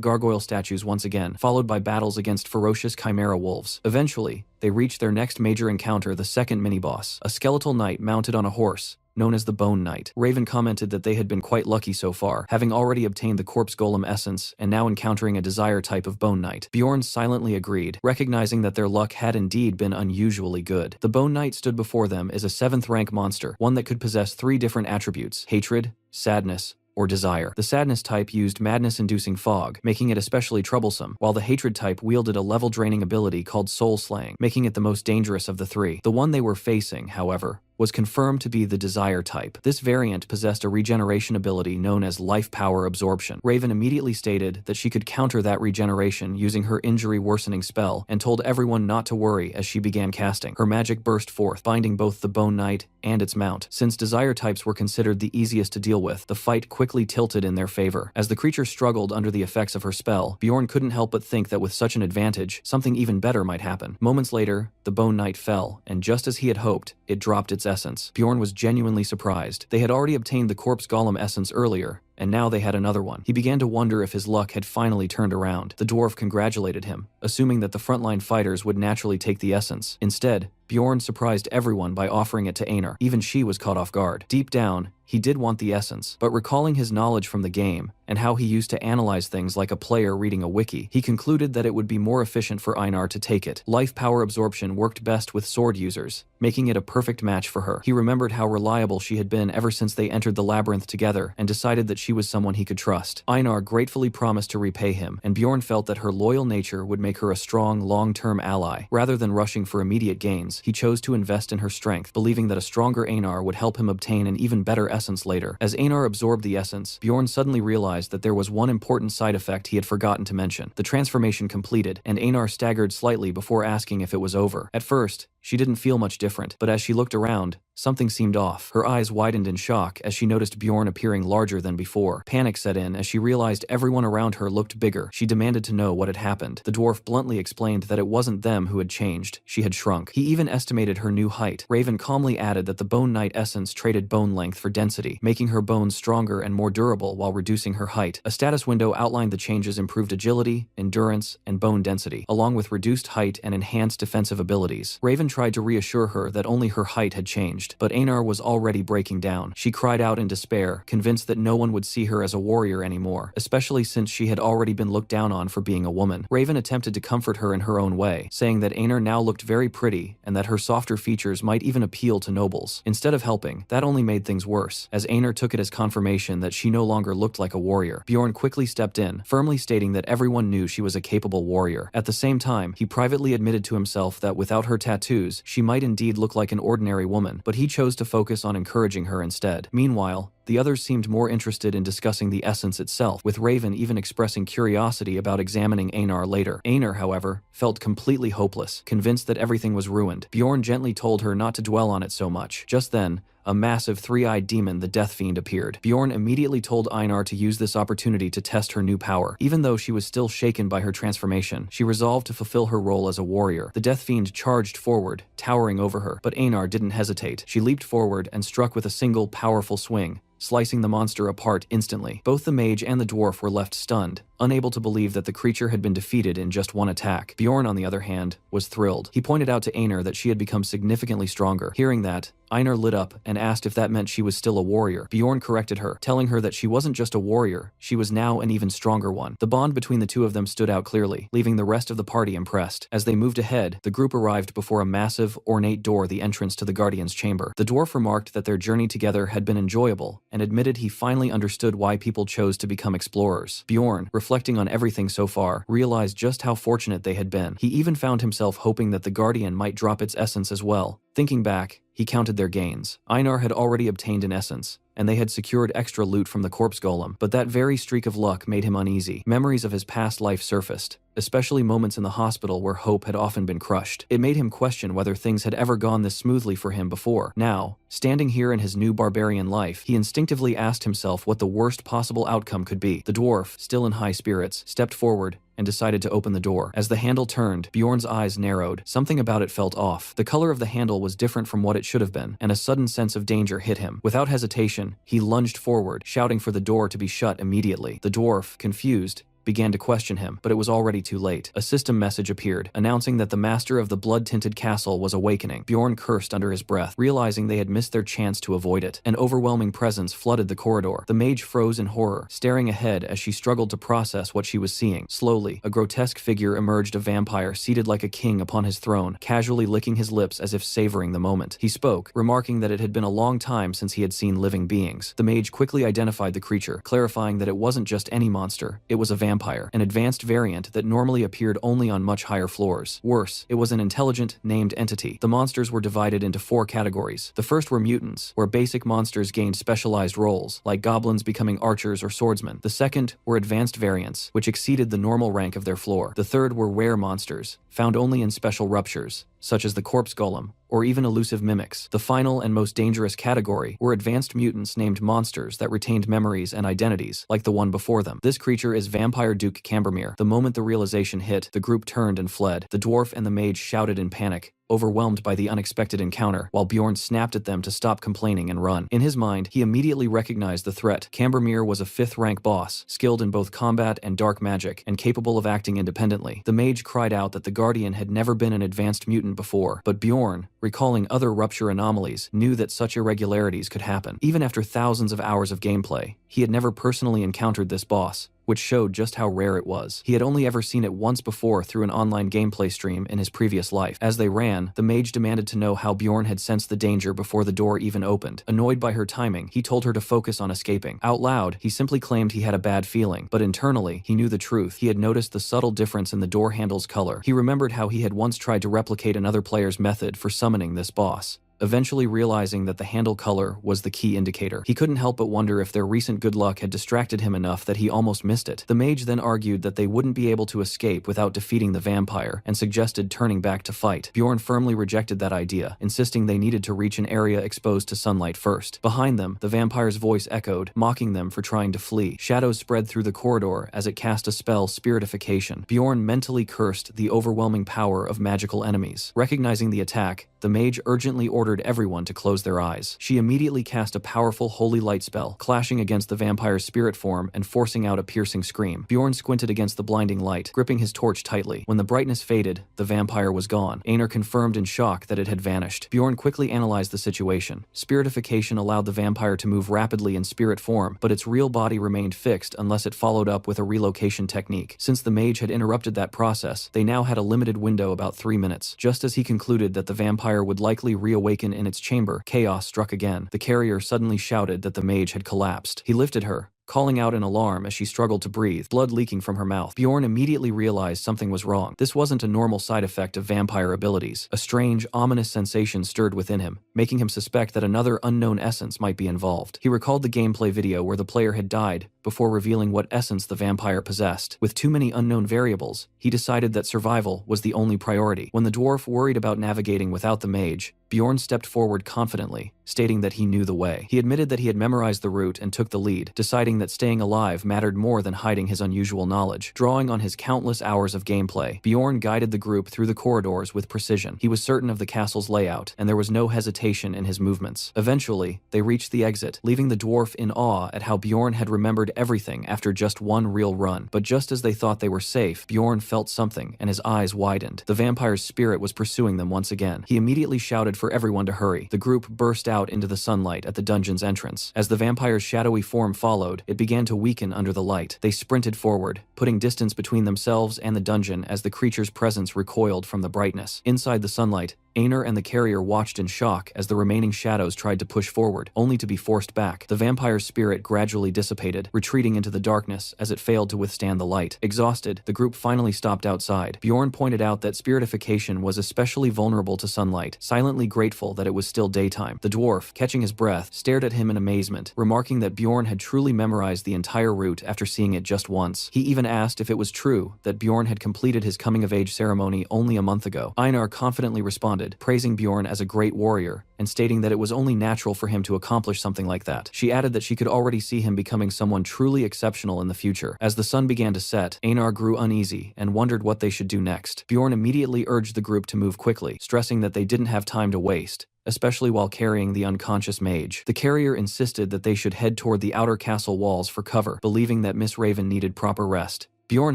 gargoyle statues once again, followed by battles against ferocious chimera wolves. Eventually, they reached their next major encounter, the second mini-boss, a skeletal knight mounted on a horse, known as the Bone Knight. Raven commented that they had been quite lucky so far, having already obtained the corpse golem essence and now encountering a desire type of Bone Knight. Bjorn silently agreed, recognizing that their luck had indeed been unusually good. The Bone Knight stood before them as a 7th rank monster, one that could possess 3 different attributes: hatred, sadness, or desire. The sadness type used madness-inducing fog, making it especially troublesome, while the hatred type wielded a level-draining ability called soul slaying, making it the most dangerous of the three. The one they were facing, however, was confirmed to be the desire type. This variant possessed a regeneration ability known as life power absorption. Raven immediately stated that she could counter that regeneration using her injury worsening spell and told everyone not to worry as she began casting. Her magic burst forth, binding both the Bone Knight and its mount. Since desire types were considered the easiest to deal with, the fight quickly tilted in their favor. As the creature struggled under the effects of her spell, Bjorn couldn't help but think that with such an advantage, something even better might happen. Moments later, the Bone Knight fell, and just as he had hoped, it dropped its essence. Bjorn was genuinely surprised. They had already obtained the corpse golem essence earlier, and now they had another one. He began to wonder if his luck had finally turned around. The dwarf congratulated him, assuming that the frontline fighters would naturally take the essence. Instead, Bjorn surprised everyone by offering it to Einar. Even she was caught off guard. Deep down, he did want the essence, but recalling his knowledge from the game and how he used to analyze things like a player reading a wiki, he concluded that it would be more efficient for Einar to take it. Life power absorption worked best with sword users, making it a perfect match for her. He remembered how reliable she had been ever since they entered the labyrinth together and decided that she was someone he could trust. Einar gratefully promised to repay him, and Bjorn felt that her loyal nature would make her a strong, long-term ally. Rather than rushing for immediate gains, he chose to invest in her strength, believing that a stronger Einar would help him obtain an even better essence later. As Einar absorbed the essence, Bjorn suddenly realized that there was one important side effect he had forgotten to mention. The transformation completed, and Einar staggered slightly before asking if it was over. At first, she didn't feel much different, but as she looked around, something seemed off. Her eyes widened in shock as she noticed Bjorn appearing larger than before. Panic set in as she realized everyone around her looked bigger. She demanded to know what had happened. The dwarf bluntly explained that it wasn't them who had changed, she had shrunk. He even estimated her new height. Raven calmly added that the Bone Knight essence traded bone length for density, making her bones stronger and more durable while reducing her height. A status window outlined the changes improved agility, endurance, and bone density, along with reduced height and enhanced defensive abilities. Raven tried to reassure her that only her height had changed, but Einar was already breaking down. She cried out in despair, convinced that no one would see her as a warrior anymore, especially since she had already been looked down on for being a woman. Raven attempted to comfort her in her own way, saying that Einar now looked very pretty and that her softer features might even appeal to nobles. Instead of helping, that only made things worse, as Einar took it as confirmation that she no longer looked like a warrior. Bjorn quickly stepped in, firmly stating that everyone knew she was a capable warrior. At the same time, he privately admitted to himself that without her tattoos, she might indeed look like an ordinary woman, but he chose to focus on encouraging her instead. Meanwhile, the others seemed more interested in discussing the essence itself, with Raven even expressing curiosity about examining Einar later. Einar, however, felt completely hopeless, convinced that everything was ruined. Bjorn gently told her not to dwell on it so much. Just then, a massive three-eyed demon, the Death Fiend, appeared. Bjorn immediately told Einar to use this opportunity to test her new power. Even though she was still shaken by her transformation, she resolved to fulfill her role as a warrior. The Death Fiend charged forward, towering over her, but Einar didn't hesitate. She leaped forward and struck with a single powerful swing, slicing the monster apart instantly. Both the mage and the dwarf were left stunned, unable to believe that the creature had been defeated in just one attack. Bjorn, on the other hand, was thrilled. He pointed out to Einar that she had become significantly stronger. Hearing that, Einar lit up and asked if that meant she was still a warrior. Bjorn corrected her, telling her that she wasn't just a warrior, she was now an even stronger one. The bond between the two of them stood out clearly, leaving the rest of the party impressed. As they moved ahead, the group arrived before a massive, ornate door, the entrance to the Guardian's chamber. The dwarf remarked that their journey together had been enjoyable, and admitted he finally understood why people chose to become explorers. Bjorn, reflecting on everything so far, realized just how fortunate they had been. He even found himself hoping that the Guardian might drop its essence as well. Thinking back, he counted their gains. Einar had already obtained an essence, and they had secured extra loot from the corpse golem, but that very streak of luck made him uneasy. Memories of his past life surfaced, especially moments in the hospital where hope had often been crushed. It made him question whether things had ever gone this smoothly for him before. Now, standing here in his new barbarian life, he instinctively asked himself what the worst possible outcome could be. The dwarf, still in high spirits, stepped forward and decided to open the door. As the handle turned, Bjorn's eyes narrowed. Something about it felt off. The color of the handle was different from what it should have been, and a sudden sense of danger hit him. Without hesitation, he lunged forward, shouting for the door to be shut immediately. The dwarf, confused, began to question him, but it was already too late. A system message appeared, announcing that the master of the blood-tinted castle was awakening. Bjorn cursed under his breath, realizing they had missed their chance to avoid it. An overwhelming presence flooded the corridor. The mage froze in horror, staring ahead as she struggled to process what she was seeing. Slowly, a grotesque figure emerged, a vampire seated like a king upon his throne, casually licking his lips as if savoring the moment. He spoke, remarking that it had been a long time since he had seen living beings. The mage quickly identified the creature, clarifying that it wasn't just any monster, it was a vampire, an advanced variant that normally appeared only on much higher floors. Worse, it was an intelligent, named entity. The monsters were divided into 4 categories. The first were mutants, where basic monsters gained specialized roles, like goblins becoming archers or swordsmen. The second were advanced variants, which exceeded the normal rank of their floor. The third were rare monsters, found only in special ruptures, such as the corpse golem, or even elusive mimics. The final and most dangerous category were advanced mutants named monsters that retained memories and identities, like the one before them. This creature is Vampire Duke Cambermere. The moment the realization hit, the group turned and fled. The dwarf and the mage shouted in panic, overwhelmed by the unexpected encounter, while Bjorn snapped at them to stop complaining and run. In his mind, he immediately recognized the threat. Cambermere was a 5th-rank boss, skilled in both combat and dark magic, and capable of acting independently. The mage cried out that the Guardian had never been an advanced mutant before, but Bjorn, recalling other rupture anomalies, knew that such irregularities could happen. Even after thousands of hours of gameplay, he had never personally encountered this boss, which showed just how rare it was. He had only ever seen it once before through an online gameplay stream in his previous life. As they ran, the mage demanded to know how Bjorn had sensed the danger before the door even opened. Annoyed by her timing, he told her to focus on escaping. Out loud, he simply claimed he had a bad feeling, but internally, he knew the truth. He had noticed the subtle difference in the door handle's color. He remembered how he had once tried to replicate another player's method for summoning this boss, eventually realizing that the handle color was the key indicator. He couldn't help but wonder if their recent good luck had distracted him enough that he almost missed it. The mage then argued that they wouldn't be able to escape without defeating the vampire, and suggested turning back to fight. Bjorn firmly rejected that idea, insisting they needed to reach an area exposed to sunlight first. Behind them, the vampire's voice echoed, mocking them for trying to flee. Shadows spread through the corridor as it cast a spell, Spiritification. Bjorn mentally cursed the overwhelming power of magical enemies. Recognizing the attack, the mage urgently ordered everyone to close their eyes. She immediately cast a powerful holy light spell, clashing against the vampire's spirit form and forcing out a piercing scream. Bjorn squinted against the blinding light, gripping his torch tightly. When the brightness faded, the vampire was gone. Einar confirmed in shock that it had vanished. Bjorn quickly analyzed the situation. Spiritification allowed the vampire to move rapidly in spirit form, but its real body remained fixed unless it followed up with a relocation technique. Since the mage had interrupted that process, they now had a limited window, about 3 minutes. Just as he concluded that the vampire would likely reawaken in its chamber, chaos struck again. The carrier suddenly shouted that the mage had collapsed. He lifted her, calling out in alarm as she struggled to breathe, blood leaking from her mouth. Bjorn immediately realized something was wrong. This wasn't a normal side effect of vampire abilities. A strange, ominous sensation stirred within him, making him suspect that another unknown essence might be involved. He recalled the gameplay video where the player had died before revealing what essence the vampire possessed. With too many unknown variables, he decided that survival was the only priority. When the dwarf worried about navigating without the mage, Bjorn stepped forward confidently, stating that he knew the way. He admitted that he had memorized the route and took the lead, deciding that staying alive mattered more than hiding his unusual knowledge. Drawing on his countless hours of gameplay, Bjorn guided the group through the corridors with precision. He was certain of the castle's layout, and there was no hesitation in his movements. Eventually, they reached the exit, leaving the dwarf in awe at how Bjorn had remembered everything after just one real run. But just as they thought they were safe, Bjorn felt something, and his eyes widened. The vampire's spirit was pursuing them once again. He immediately shouted for everyone to hurry. The group burst out into the sunlight at the dungeon's entrance. As the vampire's shadowy form followed, it began to weaken under the light. They sprinted forward, putting distance between themselves and the dungeon as the creature's presence recoiled from the brightness. Inside the sunlight, Einar and the carrier watched in shock as the remaining shadows tried to push forward, only to be forced back. The vampire's spirit gradually dissipated, retreating into the darkness as it failed to withstand the light. Exhausted, the group finally stopped outside. Bjorn pointed out that spiritification was especially vulnerable to sunlight, silently grateful that it was still daytime. The dwarf, catching his breath, stared at him in amazement, remarking that Bjorn had truly memorized the entire route after seeing it just once. He even asked if it was true that Bjorn had completed his coming-of-age ceremony only a month ago. Einar confidently responded, praising Bjorn as a great warrior, and stating that it was only natural for him to accomplish something like that. She added that she could already see him becoming someone truly exceptional in the future. As the sun began to set, Einar grew uneasy and wondered what they should do next. Bjorn immediately urged the group to move quickly, stressing that they didn't have time to waste, especially while carrying the unconscious mage. The carrier insisted that they should head toward the outer castle walls for cover, believing that Miss Raven needed proper rest. Bjorn,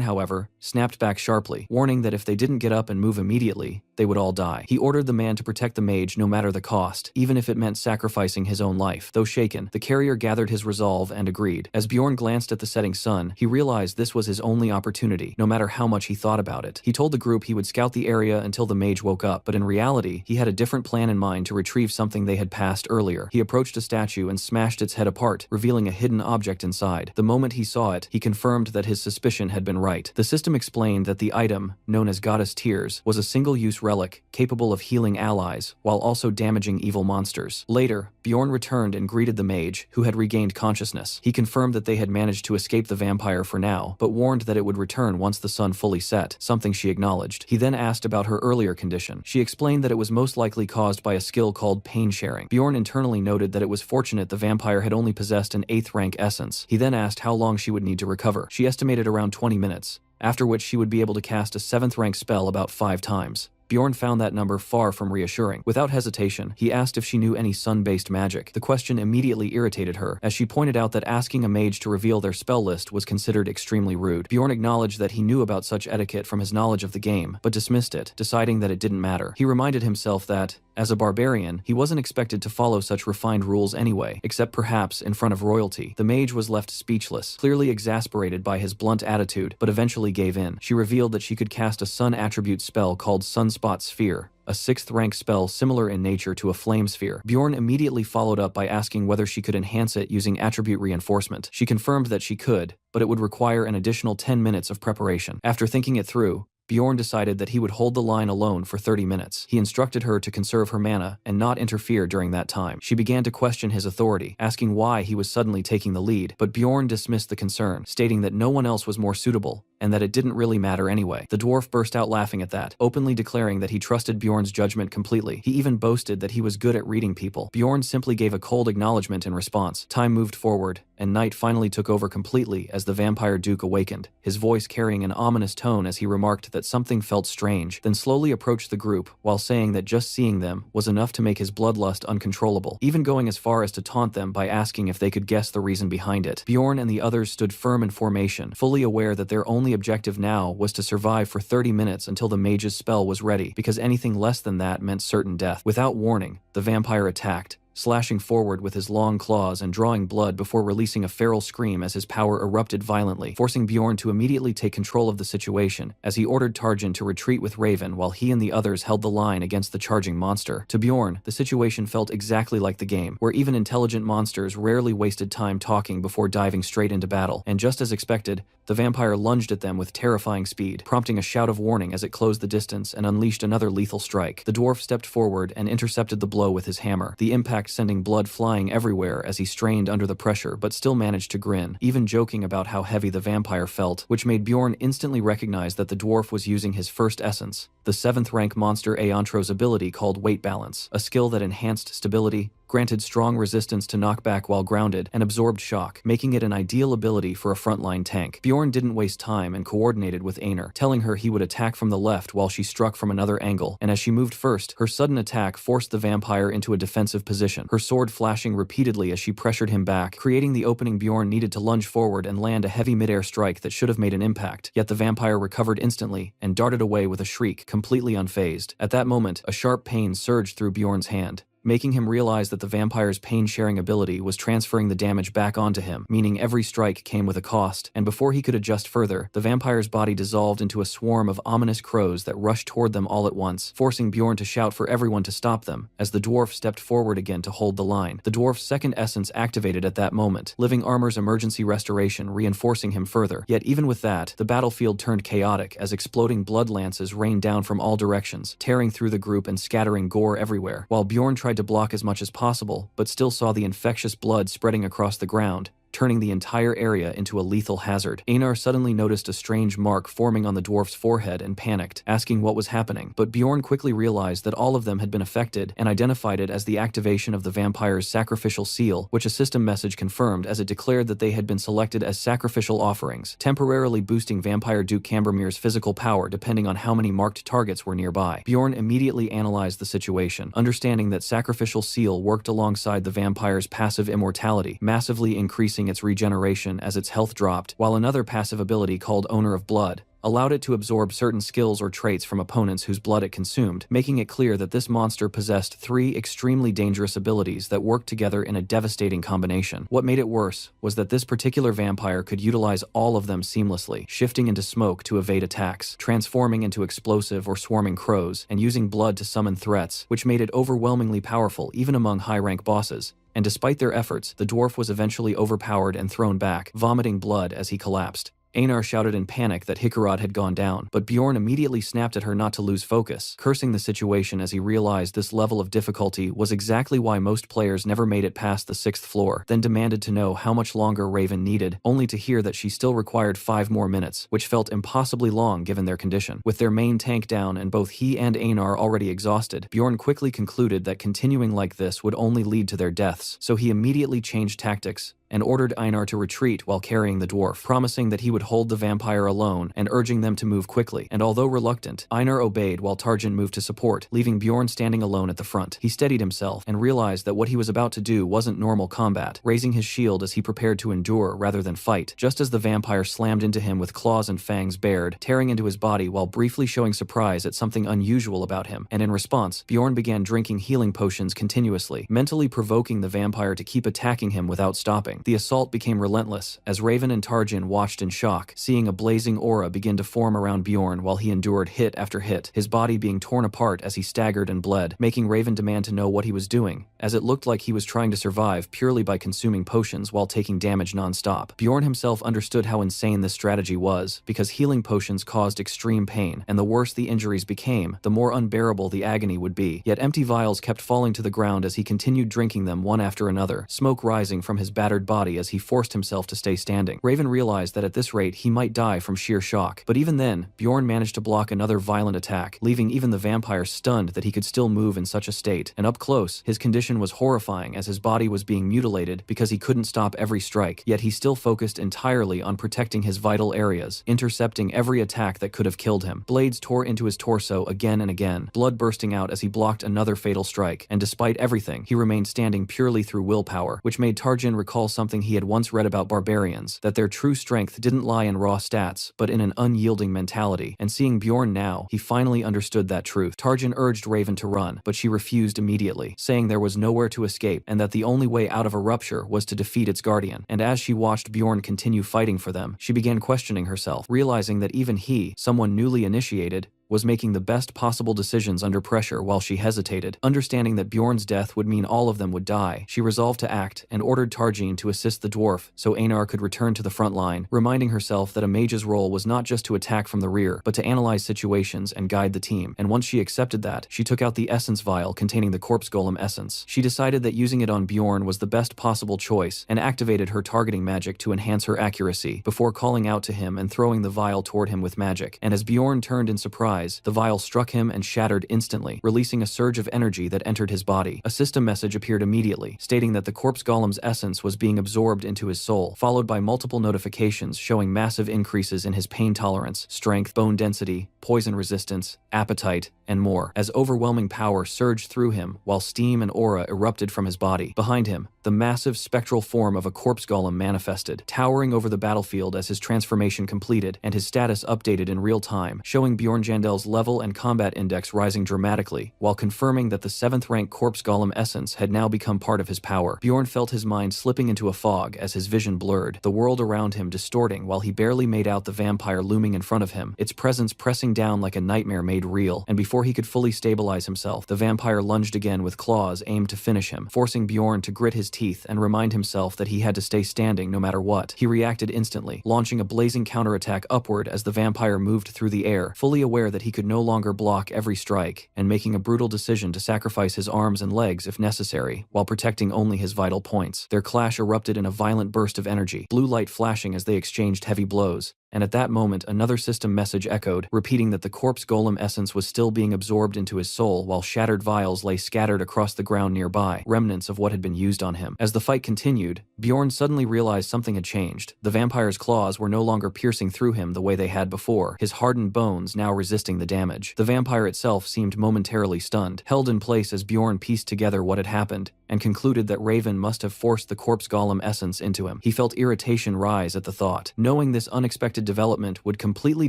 however, snapped back sharply, warning that if they didn't get up and move immediately, they would all die. He ordered the man to protect the mage no matter the cost, even if it meant sacrificing his own life. Though shaken, the carrier gathered his resolve and agreed. As Bjorn glanced at the setting sun, he realized this was his only opportunity, no matter how much he thought about it. He told the group he would scout the area until the mage woke up, but in reality, he had a different plan in mind to retrieve something they had passed earlier. He approached a statue and smashed its head apart, revealing a hidden object inside. The moment he saw it, he confirmed that his suspicion had been right. The system explained that the item, known as Goddess Tears, was a single-use relic capable of healing allies while also damaging evil monsters. Later, Bjorn returned and greeted the mage, who had regained consciousness. He confirmed that they had managed to escape the vampire for now, but warned that it would return once the sun fully set, something she acknowledged. He then asked about her earlier condition. She explained that it was most likely caused by a skill called pain sharing. Bjorn internally noted that it was fortunate the vampire had only possessed an 8th rank essence. He then asked how long she would need to recover. She estimated around 20 minutes, after which she would be able to cast a 7th rank spell about 5 times. Bjorn found that number far from reassuring. Without hesitation, he asked if she knew any sun-based magic. The question immediately irritated her, as she pointed out that asking a mage to reveal their spell list was considered extremely rude. Bjorn acknowledged that he knew about such etiquette from his knowledge of the game, but dismissed it, deciding that it didn't matter. He reminded himself that, as a barbarian, he wasn't expected to follow such refined rules anyway, except perhaps in front of royalty. The mage was left speechless, clearly exasperated by his blunt attitude, but eventually gave in. She revealed that she could cast a sun attribute spell called Sunspot Sphere, a 6th rank spell similar in nature to a flame sphere. Bjorn immediately followed up by asking whether she could enhance it using attribute reinforcement. She confirmed that she could, but it would require an additional 10 minutes of preparation. After thinking it through, Bjorn decided that he would hold the line alone for 30 minutes. He instructed her to conserve her mana and not interfere during that time. She began to question his authority, asking why he was suddenly taking the lead, but Bjorn dismissed the concern, stating that no one else was more suitable, and that it didn't really matter anyway. The dwarf burst out laughing at that, openly declaring that he trusted Bjorn's judgment completely. He even boasted that he was good at reading people. Bjorn simply gave a cold acknowledgement in response. Time moved forward, and night finally took over completely as the vampire duke awakened, his voice carrying an ominous tone as he remarked that something felt strange, then slowly approached the group while saying that just seeing them was enough to make his bloodlust uncontrollable, even going as far as to taunt them by asking if they could guess the reason behind it. Bjorn and the others stood firm in formation, fully aware that their only objective now was to survive for 30 minutes until the mage's spell was ready, because anything less than that meant certain death. Without warning, the vampire attacked, slashing forward with his long claws and drawing blood before releasing a feral scream as his power erupted violently, forcing Bjorn to immediately take control of the situation, as he ordered Tarjan to retreat with Raven while he and the others held the line against the charging monster. To Bjorn, the situation felt exactly like the game, where even intelligent monsters rarely wasted time talking before diving straight into battle, and just as expected, the vampire lunged at them with terrifying speed, prompting a shout of warning as it closed the distance and unleashed another lethal strike. The dwarf stepped forward and intercepted the blow with his hammer, the impact sending blood flying everywhere as he strained under the pressure but still managed to grin, even joking about how heavy the vampire felt, which made Bjorn instantly recognize that the dwarf was using his first essence, the 7th rank monster Aontro's ability called Weight Balance, a skill that enhanced stability, granted strong resistance to knockback while grounded, and absorbed shock, making it an ideal ability for a frontline tank. Bjorn didn't waste time and coordinated with Einar, telling her he would attack from the left while she struck from another angle, and as she moved first, her sudden attack forced the vampire into a defensive position, her sword flashing repeatedly as she pressured him back, creating the opening. Bjorn needed to lunge forward and land a heavy midair strike that should have made an impact, yet the vampire recovered instantly and darted away with a shriek, completely unfazed. At that moment, a sharp pain surged through Bjorn's hand, making him realize that the vampire's pain-sharing ability was transferring the damage back onto him, meaning every strike came with a cost, and before he could adjust further, the vampire's body dissolved into a swarm of ominous crows that rushed toward them all at once, forcing Bjorn to shout for everyone to stop them, as the dwarf stepped forward again to hold the line. The dwarf's second essence activated at that moment, Living Armor's emergency restoration reinforcing him further. Yet even with that, the battlefield turned chaotic as exploding blood lances rained down from all directions, tearing through the group and scattering gore everywhere, while Bjorn tried to block as much as possible, but still saw the infectious blood spreading across the ground, turning the entire area into a lethal hazard. Einar suddenly noticed a strange mark forming on the dwarf's forehead and panicked, asking what was happening, but Bjorn quickly realized that all of them had been affected and identified it as the activation of the vampire's sacrificial seal, which a system message confirmed as it declared that they had been selected as sacrificial offerings, temporarily boosting Vampire Duke Cambermere's physical power depending on how many marked targets were nearby. Bjorn immediately analyzed the situation, understanding that sacrificial seal worked alongside the vampire's passive immortality, massively increasing slowing its regeneration as its health dropped, while another passive ability called Owner of Blood allowed it to absorb certain skills or traits from opponents whose blood it consumed, making it clear that this monster possessed 3 extremely dangerous abilities that worked together in a devastating combination. What made it worse was that this particular vampire could utilize all of them seamlessly, shifting into smoke to evade attacks, transforming into explosive or swarming crows, and using blood to summon threats, which made it overwhelmingly powerful even among high-rank bosses. And despite their efforts, the dwarf was eventually overpowered and thrown back, vomiting blood as he collapsed. Einar shouted in panic that Hikarad had gone down, but Bjorn immediately snapped at her not to lose focus, cursing the situation as he realized this level of difficulty was exactly why most players never made it past the 6th floor, then demanded to know how much longer Raven needed, only to hear that she still required 5 more minutes, which felt impossibly long given their condition. With their main tank down and both he and Einar already exhausted, Bjorn quickly concluded that continuing like this would only lead to their deaths, so he immediately changed tactics and ordered Einar to retreat while carrying the dwarf, promising that he would hold the vampire alone and urging them to move quickly. And although reluctant, Einar obeyed while Tarjan moved to support, leaving Bjorn standing alone at the front. He steadied himself and realized that what he was about to do wasn't normal combat, raising his shield as he prepared to endure rather than fight, just as the vampire slammed into him with claws and fangs bared, tearing into his body while briefly showing surprise at something unusual about him. And in response, Bjorn began drinking healing potions continuously, mentally provoking the vampire to keep attacking him without stopping. The assault became relentless, as Raven and Tarjan watched in shock, seeing a blazing aura begin to form around Bjorn while he endured hit after hit, his body being torn apart as he staggered and bled, making Raven demand to know what he was doing, as it looked like he was trying to survive purely by consuming potions while taking damage non-stop. Bjorn himself understood how insane this strategy was, because healing potions caused extreme pain, and the worse the injuries became, the more unbearable the agony would be. Yet empty vials kept falling to the ground as he continued drinking them one after another, smoke rising from his battered body as he forced himself to stay standing. Raven realized that at this rate he might die from sheer shock, but even then, Bjorn managed to block another violent attack, leaving even the vampire stunned that he could still move in such a state. And up close, his condition was horrifying as his body was being mutilated because he couldn't stop every strike, yet he still focused entirely on protecting his vital areas, intercepting every attack that could have killed him. Blades tore into his torso again and again, blood bursting out as he blocked another fatal strike, and despite everything, he remained standing purely through willpower, which made Tarjan recall something he had once read about barbarians, that their true strength didn't lie in raw stats, but in an unyielding mentality. And seeing Bjorn now, he finally understood that truth. Tarjan urged Raven to run, but she refused immediately, saying there was nowhere to escape and that the only way out of a rupture was to defeat its guardian. And as she watched Bjorn continue fighting for them, she began questioning herself, realizing that even he, someone newly initiated, was making the best possible decisions under pressure while she hesitated. Understanding that Bjorn's death would mean all of them would die, she resolved to act and ordered Tarjan to assist the dwarf so Einar could return to the front line, reminding herself that a mage's role was not just to attack from the rear, but to analyze situations and guide the team. And once she accepted that, she took out the essence vial containing the corpse golem essence. She decided that using it on Bjorn was the best possible choice and activated her targeting magic to enhance her accuracy before calling out to him and throwing the vial toward him with magic. And as Bjorn turned in surprise, the vial struck him and shattered instantly, releasing a surge of energy that entered his body. A system message appeared immediately, stating that the corpse golem's essence was being absorbed into his soul, followed by multiple notifications showing massive increases in his pain tolerance, strength, bone density, poison resistance, appetite, and more, as overwhelming power surged through him while steam and aura erupted from his body. Behind him, the massive spectral form of a corpse golem manifested, towering over the battlefield as his transformation completed and his status updated in real time, showing Bjorn Jandel's level and combat index rising dramatically, while confirming that the 7th rank corpse golem essence had now become part of his power. Bjorn felt his mind slipping into a fog as his vision blurred, the world around him distorting while he barely made out the vampire looming in front of him, its presence pressing down like a nightmare made real. And before he could fully stabilize himself, the vampire lunged again with claws aimed to finish him, forcing Bjorn to grit his teeth and remind himself that he had to stay standing no matter what. He reacted instantly, launching a blazing counterattack upward as the vampire moved through the air, fully aware that he could no longer block every strike, and making a brutal decision to sacrifice his arms and legs if necessary, while protecting only his vital points. Their clash erupted in a violent burst of energy, blue light flashing as they exchanged heavy blows. And at that moment, another system message echoed, repeating that the corpse golem essence was still being absorbed into his soul while shattered vials lay scattered across the ground nearby, remnants of what had been used on him. As the fight continued, Bjorn suddenly realized something had changed. The vampire's claws were no longer piercing through him the way they had before, his hardened bones now resisting the damage. The vampire itself seemed momentarily stunned, held in place as Bjorn pieced together what had happened, and concluded that Raven must have forced the corpse golem essence into him. He felt irritation rise at the thought, knowing this unexpected development would completely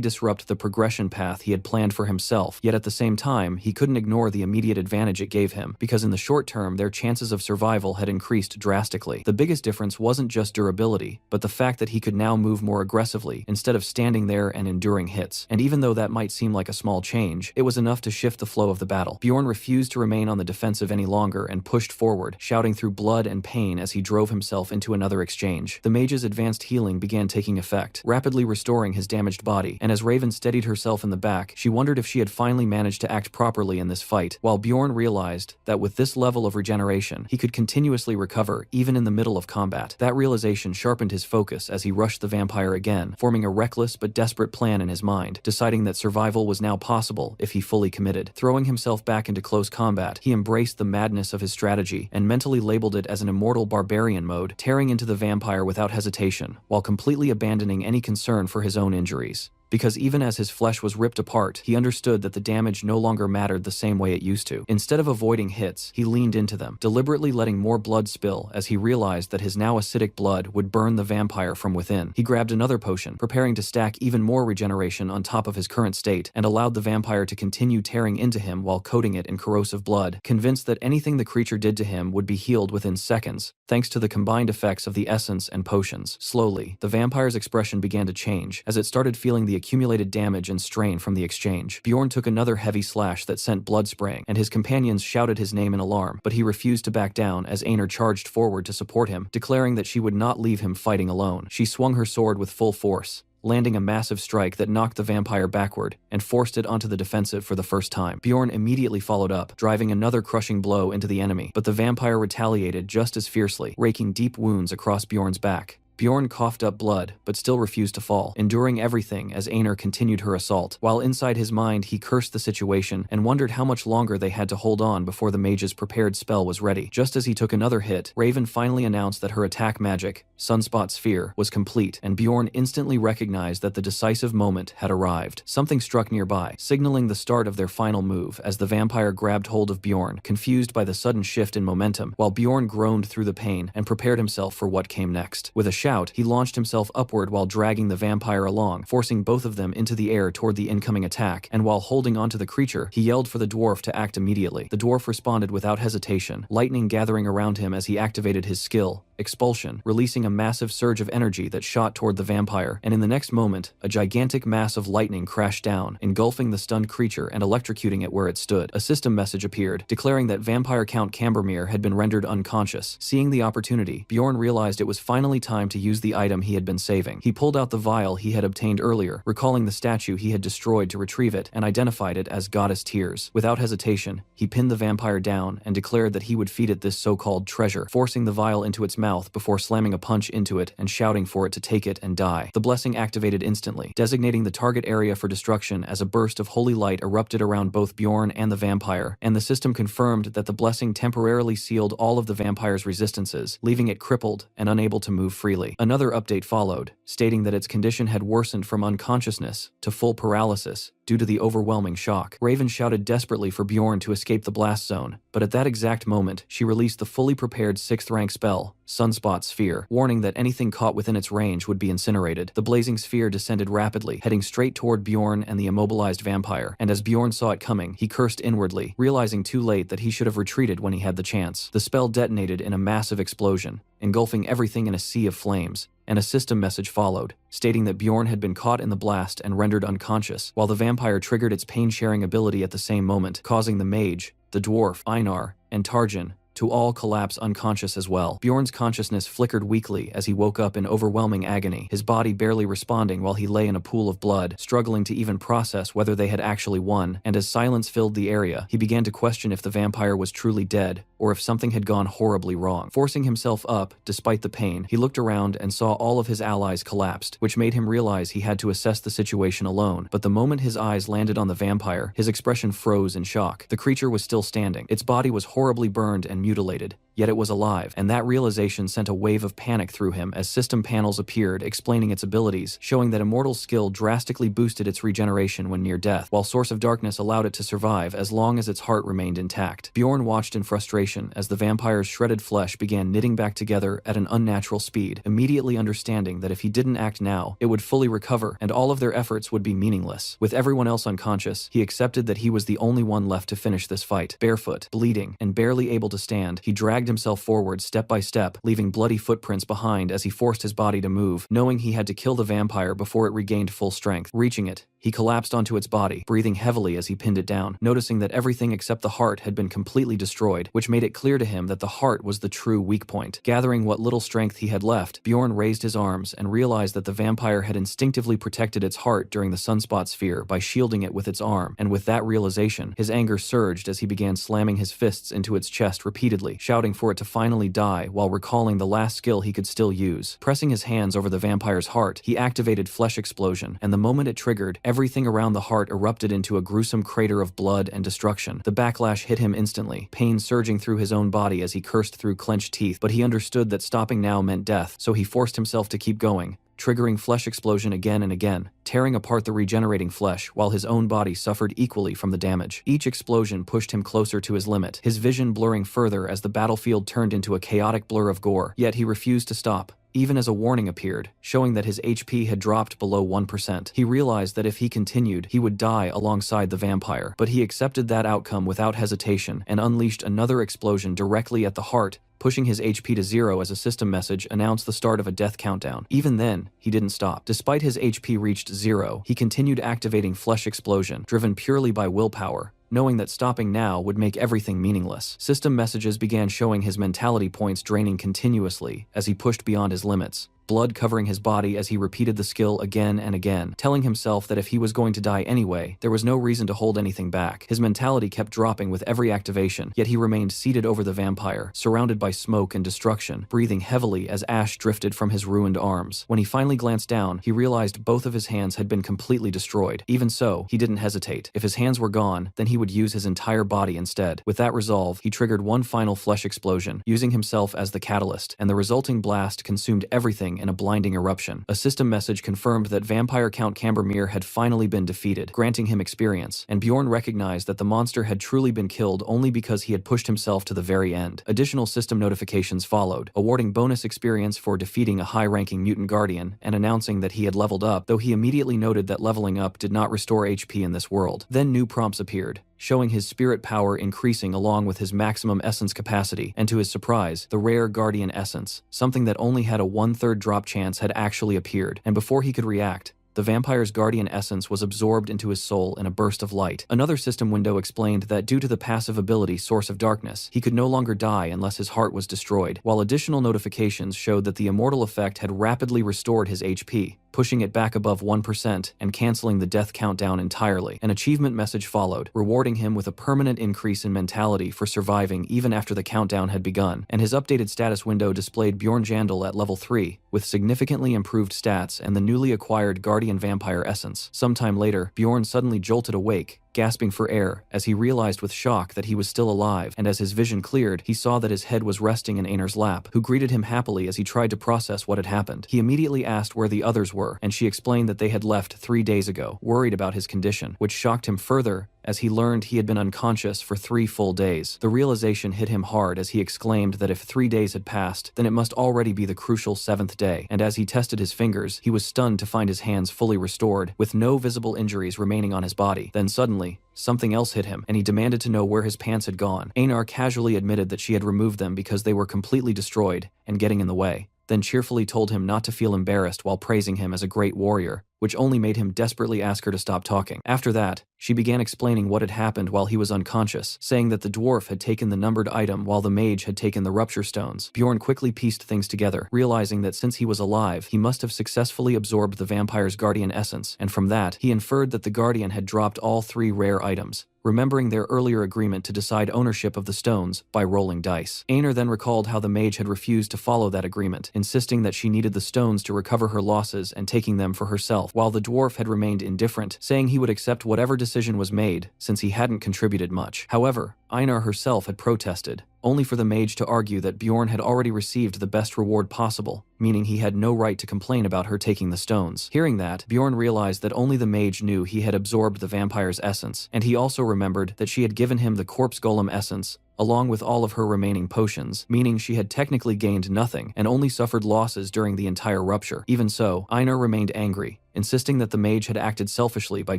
disrupt the progression path he had planned for himself, yet at the same time, he couldn't ignore the immediate advantage it gave him, because in the short term, their chances of survival had increased drastically. The biggest difference wasn't just durability, but the fact that he could now move more aggressively instead of standing there and enduring hits. And even though that might seem like a small change, it was enough to shift the flow of the battle. Bjorn refused to remain on the defensive any longer and pushed forward, shouting through blood and pain as he drove himself into another exchange. The mage's advanced healing began taking effect, rapidly restoring his damaged body, and as Raven steadied herself in the back, she wondered if she had finally managed to act properly in this fight, while Bjorn realized that with this level of regeneration, he could continuously recover even in the middle of combat. That realization sharpened his focus as he rushed the vampire again, forming a reckless but desperate plan in his mind, deciding that survival was now possible if he fully committed. Throwing himself back into close combat, he embraced the madness of his strategy and mentally labeled it as an immortal barbarian mode, tearing into the vampire without hesitation, while completely abandoning any concern for his own injuries. Because even as his flesh was ripped apart, he understood that the damage no longer mattered the same way it used to. Instead of avoiding hits, he leaned into them, deliberately letting more blood spill as he realized that his now acidic blood would burn the vampire from within. He grabbed another potion, preparing to stack even more regeneration on top of his current state, and allowed the vampire to continue tearing into him while coating it in corrosive blood, convinced that anything the creature did to him would be healed within seconds, thanks to the combined effects of the essence and potions. Slowly, the vampire's expression began to change as it started feeling the accumulated damage and strain from the exchange. Bjorn took another heavy slash that sent blood spraying, and his companions shouted his name in alarm, but he refused to back down as Einar charged forward to support him, declaring that she would not leave him fighting alone. She swung her sword with full force, landing a massive strike that knocked the vampire backward and forced it onto the defensive for the first time. Bjorn immediately followed up, driving another crushing blow into the enemy, but the vampire retaliated just as fiercely, raking deep wounds across Bjorn's back. Bjorn coughed up blood, but still refused to fall, enduring everything as Einar continued her assault, while inside his mind he cursed the situation and wondered how much longer they had to hold on before the mage's prepared spell was ready. Just as he took another hit, Raven finally announced that her attack magic, Sunspot Sphere, was complete, and Bjorn instantly recognized that the decisive moment had arrived. Something struck nearby, signaling the start of their final move as the vampire grabbed hold of Bjorn, confused by the sudden shift in momentum, while Bjorn groaned through the pain and prepared himself for what came next. With a shout, he launched himself upward while dragging the vampire along, forcing both of them into the air toward the incoming attack, and while holding onto the creature, he yelled for the dwarf to act immediately. The dwarf responded without hesitation, lightning gathering around him as he activated his skill, Expulsion, releasing a massive surge of energy that shot toward the vampire, and in the next moment, a gigantic mass of lightning crashed down, engulfing the stunned creature and electrocuting it where it stood. A system message appeared, declaring that Vampire Count Cambermere had been rendered unconscious. Seeing the opportunity, Bjorn realized it was finally time to use the item he had been saving. He pulled out the vial he had obtained earlier, recalling the statue he had destroyed to retrieve it, and identified it as Goddess Tears. Without hesitation, he pinned the vampire down and declared that he would feed it this so-called treasure, forcing the vial into its mouth before slamming a punch into it and shouting for it to take it and die. The blessing activated instantly, designating the target area for destruction as a burst of holy light erupted around both Bjorn and the vampire, and the system confirmed that the blessing temporarily sealed all of the vampire's resistances, leaving it crippled and unable to move freely. Another update followed, stating that its condition had worsened from unconsciousness to full paralysis due to the overwhelming shock. Raven shouted desperately for Bjorn to escape the blast zone, but at that exact moment, she released the fully prepared 6th rank spell, Sunspot Sphere, warning that anything caught within its range would be incinerated. The blazing sphere descended rapidly, heading straight toward Bjorn and the immobilized vampire, and as Bjorn saw it coming, he cursed inwardly, realizing too late that he should have retreated when he had the chance. The spell detonated in a massive explosion, engulfing everything in a sea of flames, and a system message followed, stating that Bjorn had been caught in the blast and rendered unconscious, while the vampire triggered its pain-sharing ability at the same moment, causing the mage, the dwarf, Einar, and Tarjan to all collapse unconscious as well. Bjorn's consciousness flickered weakly as he woke up in overwhelming agony, his body barely responding while he lay in a pool of blood, struggling to even process whether they had actually won, and as silence filled the area, he began to question if the vampire was truly dead, or if something had gone horribly wrong. Forcing himself up, despite the pain, he looked around and saw all of his allies collapsed, which made him realize he had to assess the situation alone. But the moment his eyes landed on the vampire, his expression froze in shock. The creature was still standing. Its body was horribly burned and mutilated, yet it was alive, and that realization sent a wave of panic through him as system panels appeared explaining its abilities, showing that Immortal's skill drastically boosted its regeneration when near death, while Source of Darkness allowed it to survive as long as its heart remained intact. Bjorn watched in frustration as the vampire's shredded flesh began knitting back together at an unnatural speed, immediately understanding that if he didn't act now, it would fully recover and all of their efforts would be meaningless. With everyone else unconscious, he accepted that he was the only one left to finish this fight. Barefoot, bleeding, and barely able to stand, he dragged himself forward step by step, leaving bloody footprints behind as he forced his body to move, knowing he had to kill the vampire before it regained full strength. Reaching it, he collapsed onto its body, breathing heavily as he pinned it down, noticing that everything except the heart had been completely destroyed, which made it clear to him that the heart was the true weak point. Gathering what little strength he had left, Bjorn raised his arms and realized that the vampire had instinctively protected its heart during the sunspot sphere by shielding it with its arm, and with that realization, his anger surged as he began slamming his fists into its chest repeatedly, shouting for it to finally die while recalling the last skill he could still use. Pressing his hands over the vampire's heart, he activated Flesh Explosion, and the moment it triggered, everything around the heart erupted into a gruesome crater of blood and destruction. The backlash hit him instantly, pain surging through his own body as he cursed through clenched teeth, but he understood that stopping now meant death, so he forced himself to keep going, triggering Flesh Explosion again and again, tearing apart the regenerating flesh while his own body suffered equally from the damage. Each explosion pushed him closer to his limit, his vision blurring further as the battlefield turned into a chaotic blur of gore, yet he refused to stop. Even as a warning appeared, showing that his HP had dropped below 1%. He realized that if he continued, he would die alongside the vampire, but he accepted that outcome without hesitation and unleashed another explosion directly at the heart, pushing his HP to 0 as a system message announced the start of a death countdown. Even then, he didn't stop. Despite his HP reached 0, he continued activating Flesh Explosion, driven purely by willpower, knowing that stopping now would make everything meaningless. System messages began showing his mentality points draining continuously as he pushed beyond his limits, blood covering his body as he repeated the skill again and again, telling himself that if he was going to die anyway, there was no reason to hold anything back. His mentality kept dropping with every activation, yet he remained seated over the vampire, surrounded by smoke and destruction, breathing heavily as ash drifted from his ruined arms. When he finally glanced down, he realized both of his hands had been completely destroyed. Even so, he didn't hesitate. If his hands were gone, then he would use his entire body instead. With that resolve, he triggered one final flesh explosion, using himself as the catalyst, and the resulting blast consumed everything in a blinding eruption. A system message confirmed that Vampire Count Cambermere had finally been defeated, granting him experience, and Bjorn recognized that the monster had truly been killed only because he had pushed himself to the very end. Additional system notifications followed, awarding bonus experience for defeating a high-ranking mutant guardian, and announcing that he had leveled up, though he immediately noted that leveling up did not restore HP in this world. Then new prompts appeared, showing his spirit power increasing along with his maximum essence capacity, and to his surprise, the rare Guardian Essence, something that only had a 1/3 drop chance, had actually appeared, and before he could react, the vampire's Guardian Essence was absorbed into his soul in a burst of light. Another system window explained that due to the passive ability Source of Darkness, he could no longer die unless his heart was destroyed, while additional notifications showed that the immortal effect had rapidly restored his HP, pushing it back above 1% and canceling the death countdown entirely. An achievement message followed, rewarding him with a permanent increase in mentality for surviving even after the countdown had begun, and his updated status window displayed Bjorn Jandal at level 3, with significantly improved stats and the newly acquired Guardian Vampire Essence. Sometime later, Bjorn suddenly jolted awake, gasping for air, as he realized with shock that he was still alive, and as his vision cleared, he saw that his head was resting in Einar's lap, who greeted him happily as he tried to process what had happened. He immediately asked where the others were, and she explained that they had left 3 days ago, worried about his condition, which shocked him further as he learned he had been unconscious for 3 full days. The realization hit him hard as he exclaimed that if 3 days had passed, then it must already be the crucial 7th day, and as he tested his fingers, he was stunned to find his hands fully restored, with no visible injuries remaining on his body. Then suddenly, something else hit him, and he demanded to know where his pants had gone. Einar casually admitted that she had removed them because they were completely destroyed and getting in the way, then cheerfully told him not to feel embarrassed while praising him as a great warrior, which only made him desperately ask her to stop talking. After that, she began explaining what had happened while he was unconscious, saying that the dwarf had taken the numbered item while the mage had taken the rupture stones. Bjorn quickly pieced things together, realizing that since he was alive, he must have successfully absorbed the vampire's Guardian Essence, and from that, he inferred that the Guardian had dropped all 3 rare items, remembering their earlier agreement to decide ownership of the stones by rolling dice. Einar then recalled how the mage had refused to follow that agreement, insisting that she needed the stones to recover her losses and taking them for herself, while the dwarf had remained indifferent, saying he would accept whatever decision was made since he hadn't contributed much. However, Einar herself had protested, only for the mage to argue that Bjorn had already received the best reward possible, meaning he had no right to complain about her taking the stones. Hearing that, Bjorn realized that only the mage knew he had absorbed the vampire's essence, and he also remembered that she had given him the corpse golem essence, along with all of her remaining potions, meaning she had technically gained nothing and only suffered losses during the entire rupture. Even so, Einar remained angry, insisting that the mage had acted selfishly by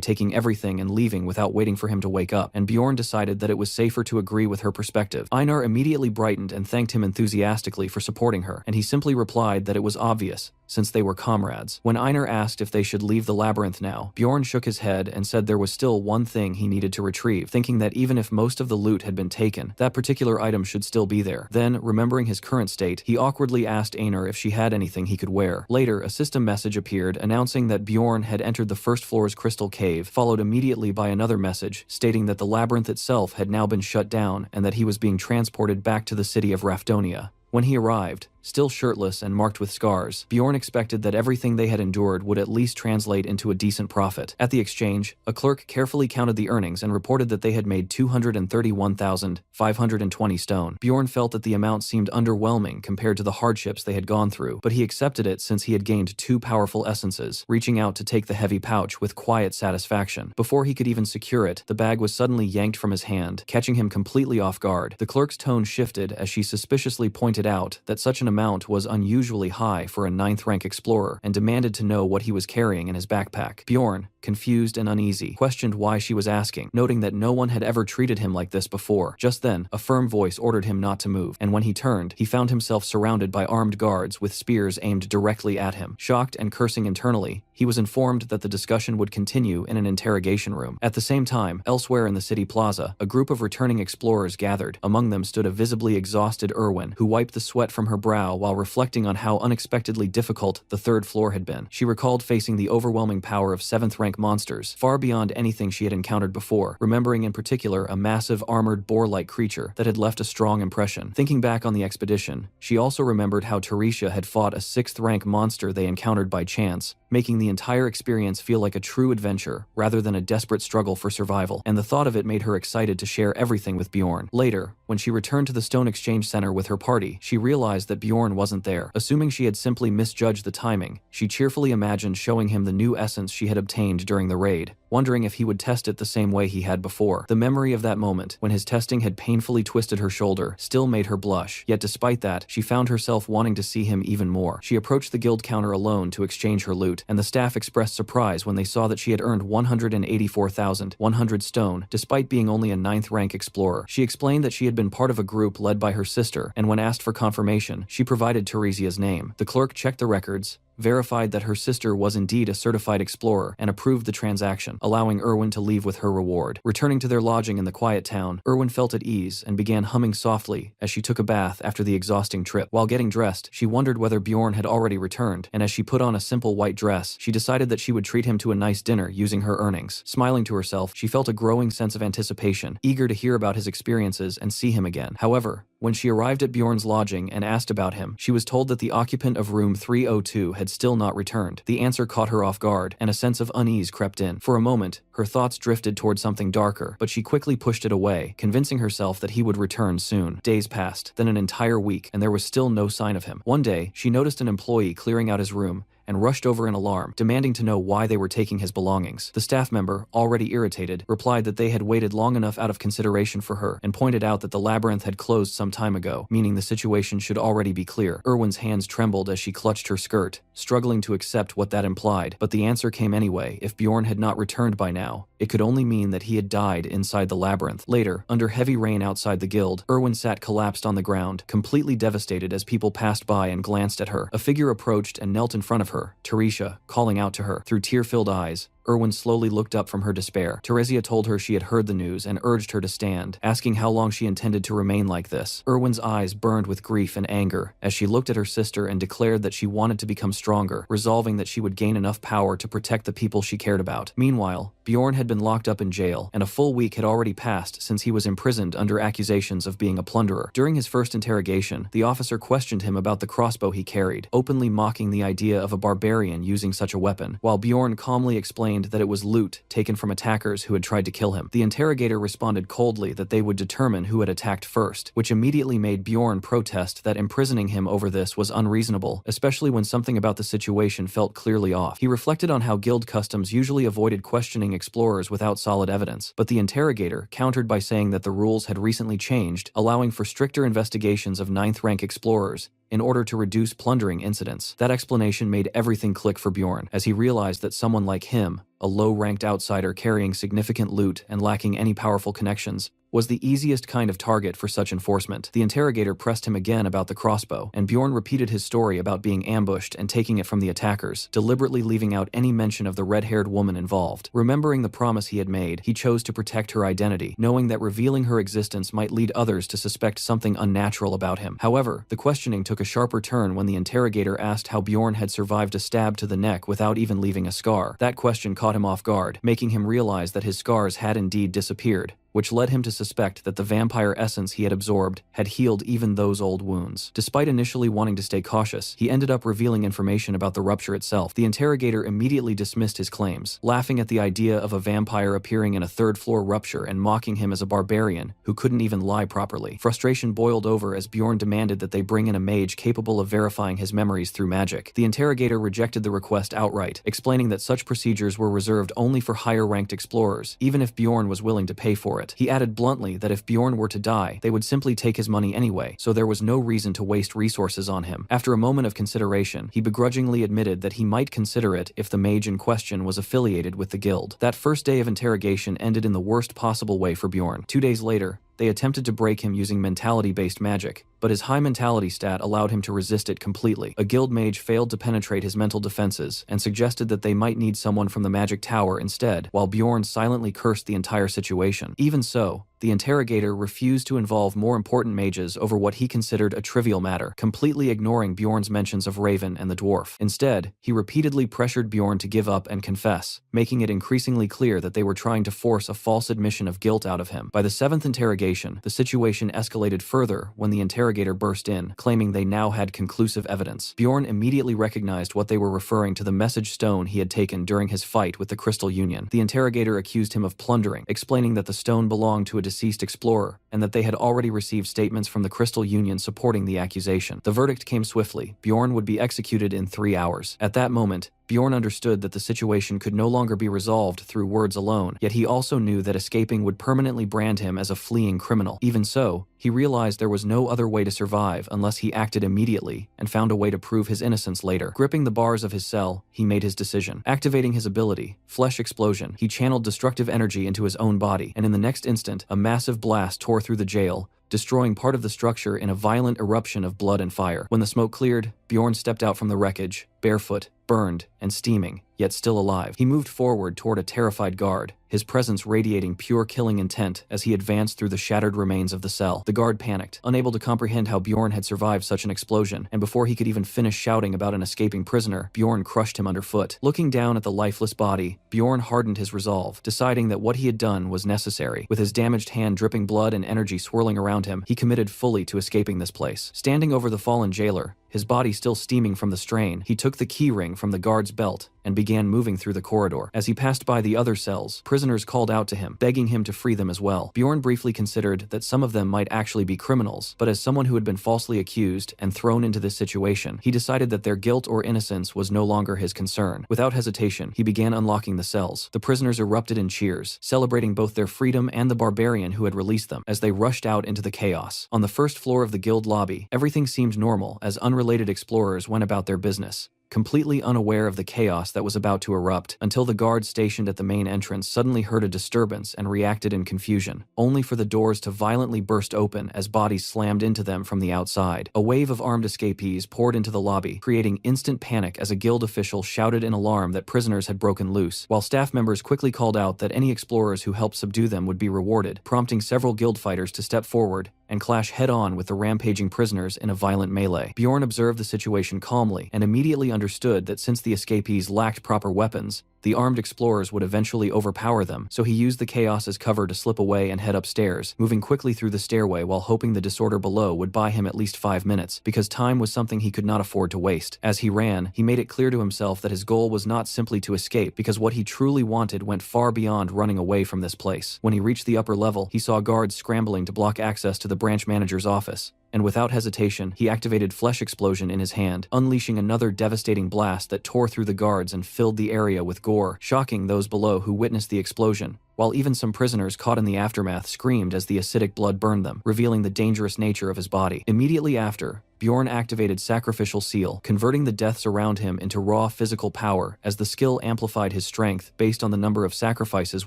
taking everything and leaving without waiting for him to wake up, and Bjorn decided that it was safer to agree with her perspective. Einar immediately brightened and thanked him enthusiastically for supporting her, and he simply replied that it was obvious, since they were comrades. When Einar asked if they should leave the labyrinth now, Bjorn shook his head and said there was still one thing he needed to retrieve, thinking that even if most of the loot had been taken, that particular item should still be there. Then, remembering his current state, he awkwardly asked Einar if she had anything he could wear. Later, a system message appeared announcing that Bjorn had entered the first floor's crystal cave, followed immediately by another message stating that the labyrinth itself had now been shut down and that he was being transported back to the city of Rafdonia. When he arrived, still shirtless and marked with scars, Bjorn expected that everything they had endured would at least translate into a decent profit. At the exchange, a clerk carefully counted the earnings and reported that they had made 231,520 stone. Bjorn felt that the amount seemed underwhelming compared to the hardships they had gone through, but he accepted it since he had gained 2 powerful essences, reaching out to take the heavy pouch with quiet satisfaction. Before he could even secure it, the bag was suddenly yanked from his hand, catching him completely off guard. The clerk's tone shifted as she suspiciously pointed out that such an amount was unusually high for a 9th rank explorer and demanded to know what he was carrying in his backpack. Bjorn, confused and uneasy, questioned why she was asking, noting that no one had ever treated him like this before. Just then, a firm voice ordered him not to move, and when he turned, he found himself surrounded by armed guards with spears aimed directly at him. Shocked and cursing internally, he was informed that the discussion would continue in an interrogation room. At the same time, elsewhere in the city plaza, a group of returning explorers gathered. Among them stood a visibly exhausted Erwin, who wiped the sweat from her brow while reflecting on how unexpectedly difficult the 3rd floor had been. She recalled facing the overwhelming power of 7th rank monsters, far beyond anything she had encountered before, remembering in particular a massive armored boar-like creature that had left a strong impression. Thinking back on the expedition, she also remembered how Teresia had fought a 6th rank monster they encountered by chance, making the entire experience feel like a true adventure rather than a desperate struggle for survival, and the thought of it made her excited to share everything with Bjorn. Later, when she returned to the Stone Exchange Center with her party, she realized that Bjorn wasn't there. Assuming she had simply misjudged the timing, she cheerfully imagined showing him the new essence she had obtained during the raid, wondering if he would test it the same way he had before. The memory of that moment, when his testing had painfully twisted her shoulder, still made her blush, yet despite that, she found herself wanting to see him even more. She approached the guild counter alone to exchange her loot, and the staff expressed surprise when they saw that she had earned 184,100 stone, despite being only a 9th rank explorer. She explained that she had been part of a group led by her sister, and when asked for confirmation, she provided Teresia's name. The clerk checked the records, verified that her sister was indeed a certified explorer, and approved the transaction, allowing Erwin to leave with her reward. Returning to their lodging in the quiet town, Erwin felt at ease and began humming softly as she took a bath after the exhausting trip. While getting dressed, she wondered whether Bjorn had already returned, and as she put on a simple white dress, she decided that she would treat him to a nice dinner using her earnings. Smiling to herself, she felt a growing sense of anticipation, eager to hear about his experiences and see him again. However, when she arrived at Bjorn's lodging and asked about him, she was told that the occupant of room 302 had still not returned. The answer caught her off guard, and a sense of unease crept in. For a moment, her thoughts drifted toward something darker, but she quickly pushed it away, convincing herself that he would return soon. Days passed, then an entire week, and there was still no sign of him. One day, she noticed an employee clearing out his room, and rushed over in alarm, demanding to know why they were taking his belongings. The staff member, already irritated, replied that they had waited long enough out of consideration for her, and pointed out that the labyrinth had closed some time ago, meaning the situation should already be clear. Erwin's hands trembled as she clutched her skirt, struggling to accept what that implied, but the answer came anyway. If Bjorn had not returned by now, it could only mean that he had died inside the labyrinth. Later, under heavy rain outside the guild, Erwin sat collapsed on the ground, completely devastated as people passed by and glanced at her. A figure approached and knelt in front of her, Teresia, calling out to her. Through tear-filled eyes, Erwin slowly looked up from her despair. Teresia told her she had heard the news and urged her to stand, asking how long she intended to remain like this. Erwin's eyes burned with grief and anger as she looked at her sister and declared that she wanted to become stronger, resolving that she would gain enough power to protect the people she cared about. Meanwhile, Bjorn had been locked up in jail, and a full week had already passed since he was imprisoned under accusations of being a plunderer. During his first interrogation, the officer questioned him about the crossbow he carried, openly mocking the idea of a barbarian using such a weapon, while Bjorn calmly explained explained that it was loot taken from attackers who had tried to kill him. The interrogator responded coldly that they would determine who had attacked first, which immediately made Bjorn protest that imprisoning him over this was unreasonable, especially when something about the situation felt clearly off. He reflected on how guild customs usually avoided questioning explorers without solid evidence, but the interrogator countered by saying that the rules had recently changed, allowing for stricter investigations of 9th rank explorers in order to reduce plundering incidents. That explanation made everything click for Bjorn, as he realized that someone like him, a low-ranked outsider carrying significant loot and lacking any powerful connections, was the easiest kind of target for such enforcement. The interrogator pressed him again about the crossbow, and Bjorn repeated his story about being ambushed and taking it from the attackers, deliberately leaving out any mention of the red-haired woman involved. Remembering the promise he had made, he chose to protect her identity, knowing that revealing her existence might lead others to suspect something unnatural about him. However, the questioning took a sharper turn when the interrogator asked how Bjorn had survived a stab to the neck without even leaving a scar. That question caught him off guard, making him realize that his scars had indeed disappeared, which led him to suspect that the vampire essence he had absorbed had healed even those old wounds. Despite initially wanting to stay cautious, he ended up revealing information about the rupture itself. The interrogator immediately dismissed his claims, laughing at the idea of a vampire appearing in a third-floor rupture and mocking him as a barbarian who couldn't even lie properly. Frustration boiled over as Bjorn demanded that they bring in a mage capable of verifying his memories through magic. The interrogator rejected the request outright, explaining that such procedures were reserved only for higher-ranked explorers, even if Bjorn was willing to pay for it. He added bluntly that if Bjorn were to die, they would simply take his money anyway, so there was no reason to waste resources on him. After a moment of consideration, he begrudgingly admitted that he might consider it if the mage in question was affiliated with the guild. That first day of interrogation ended in the worst possible way for Bjorn. 2 days later, they attempted to break him using mentality-based magic, but his high mentality stat allowed him to resist it completely. A guild mage failed to penetrate his mental defenses and suggested that they might need someone from the magic tower instead, while Bjorn silently cursed the entire situation. Even so, the interrogator refused to involve more important mages over what he considered a trivial matter, completely ignoring Bjorn's mentions of Raven and the dwarf. Instead, he repeatedly pressured Bjorn to give up and confess, making it increasingly clear that they were trying to force a false admission of guilt out of him. By the 7th interrogation, the situation escalated further when the interrogator burst in, claiming they now had conclusive evidence. Bjorn immediately recognized what they were referring to: the message stone he had taken during his fight with the Crystal Union. The interrogator accused him of plundering, explaining that the stone belonged to a deceased explorer, and that they had already received statements from the Crystal Union supporting the accusation. The verdict came swiftly. Bjorn would be executed in 3 hours. At that moment, Bjorn understood that the situation could no longer be resolved through words alone, yet he also knew that escaping would permanently brand him as a fleeing criminal. Even so, he realized there was no other way to survive unless he acted immediately and found a way to prove his innocence later. Gripping the bars of his cell, he made his decision. Activating his ability, Flesh Explosion, he channeled destructive energy into his own body, and in the next instant, a massive blast tore through the jail, destroying part of the structure in a violent eruption of blood and fire. When the smoke cleared, Bjorn stepped out from the wreckage, barefoot, burned, and steaming, yet still alive. He moved forward toward a terrified guard, his presence radiating pure killing intent as he advanced through the shattered remains of the cell. The guard panicked, unable to comprehend how Bjorn had survived such an explosion, and before he could even finish shouting about an escaping prisoner, Bjorn crushed him underfoot. Looking down at the lifeless body, Bjorn hardened his resolve, deciding that what he had done was necessary. With his damaged hand dripping blood and energy swirling around him, he committed fully to escaping this place. Standing over the fallen jailer, his body still steaming from the strain, he took the key ring from the guard's belt and began moving through the corridor. As he passed by the other cells, prisoners called out to him, begging him to free them as well. Bjorn briefly considered that some of them might actually be criminals, but as someone who had been falsely accused and thrown into this situation, he decided that their guilt or innocence was no longer his concern. Without hesitation, he began unlocking the cells. The prisoners erupted in cheers, celebrating both their freedom and the barbarian who had released them, as they rushed out into the chaos. On the first floor of the guild lobby, everything seemed normal as unrelated explorers went about their business, completely unaware of the chaos that was about to erupt, until the guards stationed at the main entrance suddenly heard a disturbance and reacted in confusion, only for the doors to violently burst open as bodies slammed into them from the outside. A wave of armed escapees poured into the lobby, creating instant panic as a guild official shouted in alarm that prisoners had broken loose, while staff members quickly called out that any explorers who helped subdue them would be rewarded, prompting several guild fighters to step forward and clash head-on with the rampaging prisoners in a violent melee. Bjorn observed the situation calmly and immediately understood that since the escapees lacked proper weapons, the armed explorers would eventually overpower them, so he used the chaos as cover to slip away and head upstairs, moving quickly through the stairway while hoping the disorder below would buy him at least 5 minutes, because time was something he could not afford to waste. As he ran, he made it clear to himself that his goal was not simply to escape, because what he truly wanted went far beyond running away from this place. When he reached the upper level, he saw guards scrambling to block access to the branch manager's office, and without hesitation, he activated Flesh Explosion in his hand, unleashing another devastating blast that tore through the guards and filled the area with gore, shocking those below who witnessed the explosion, while even some prisoners caught in the aftermath screamed as the acidic blood burned them, revealing the dangerous nature of his body. Immediately after, Bjorn activated Sacrificial Seal, converting the deaths around him into raw physical power as the skill amplified his strength based on the number of sacrifices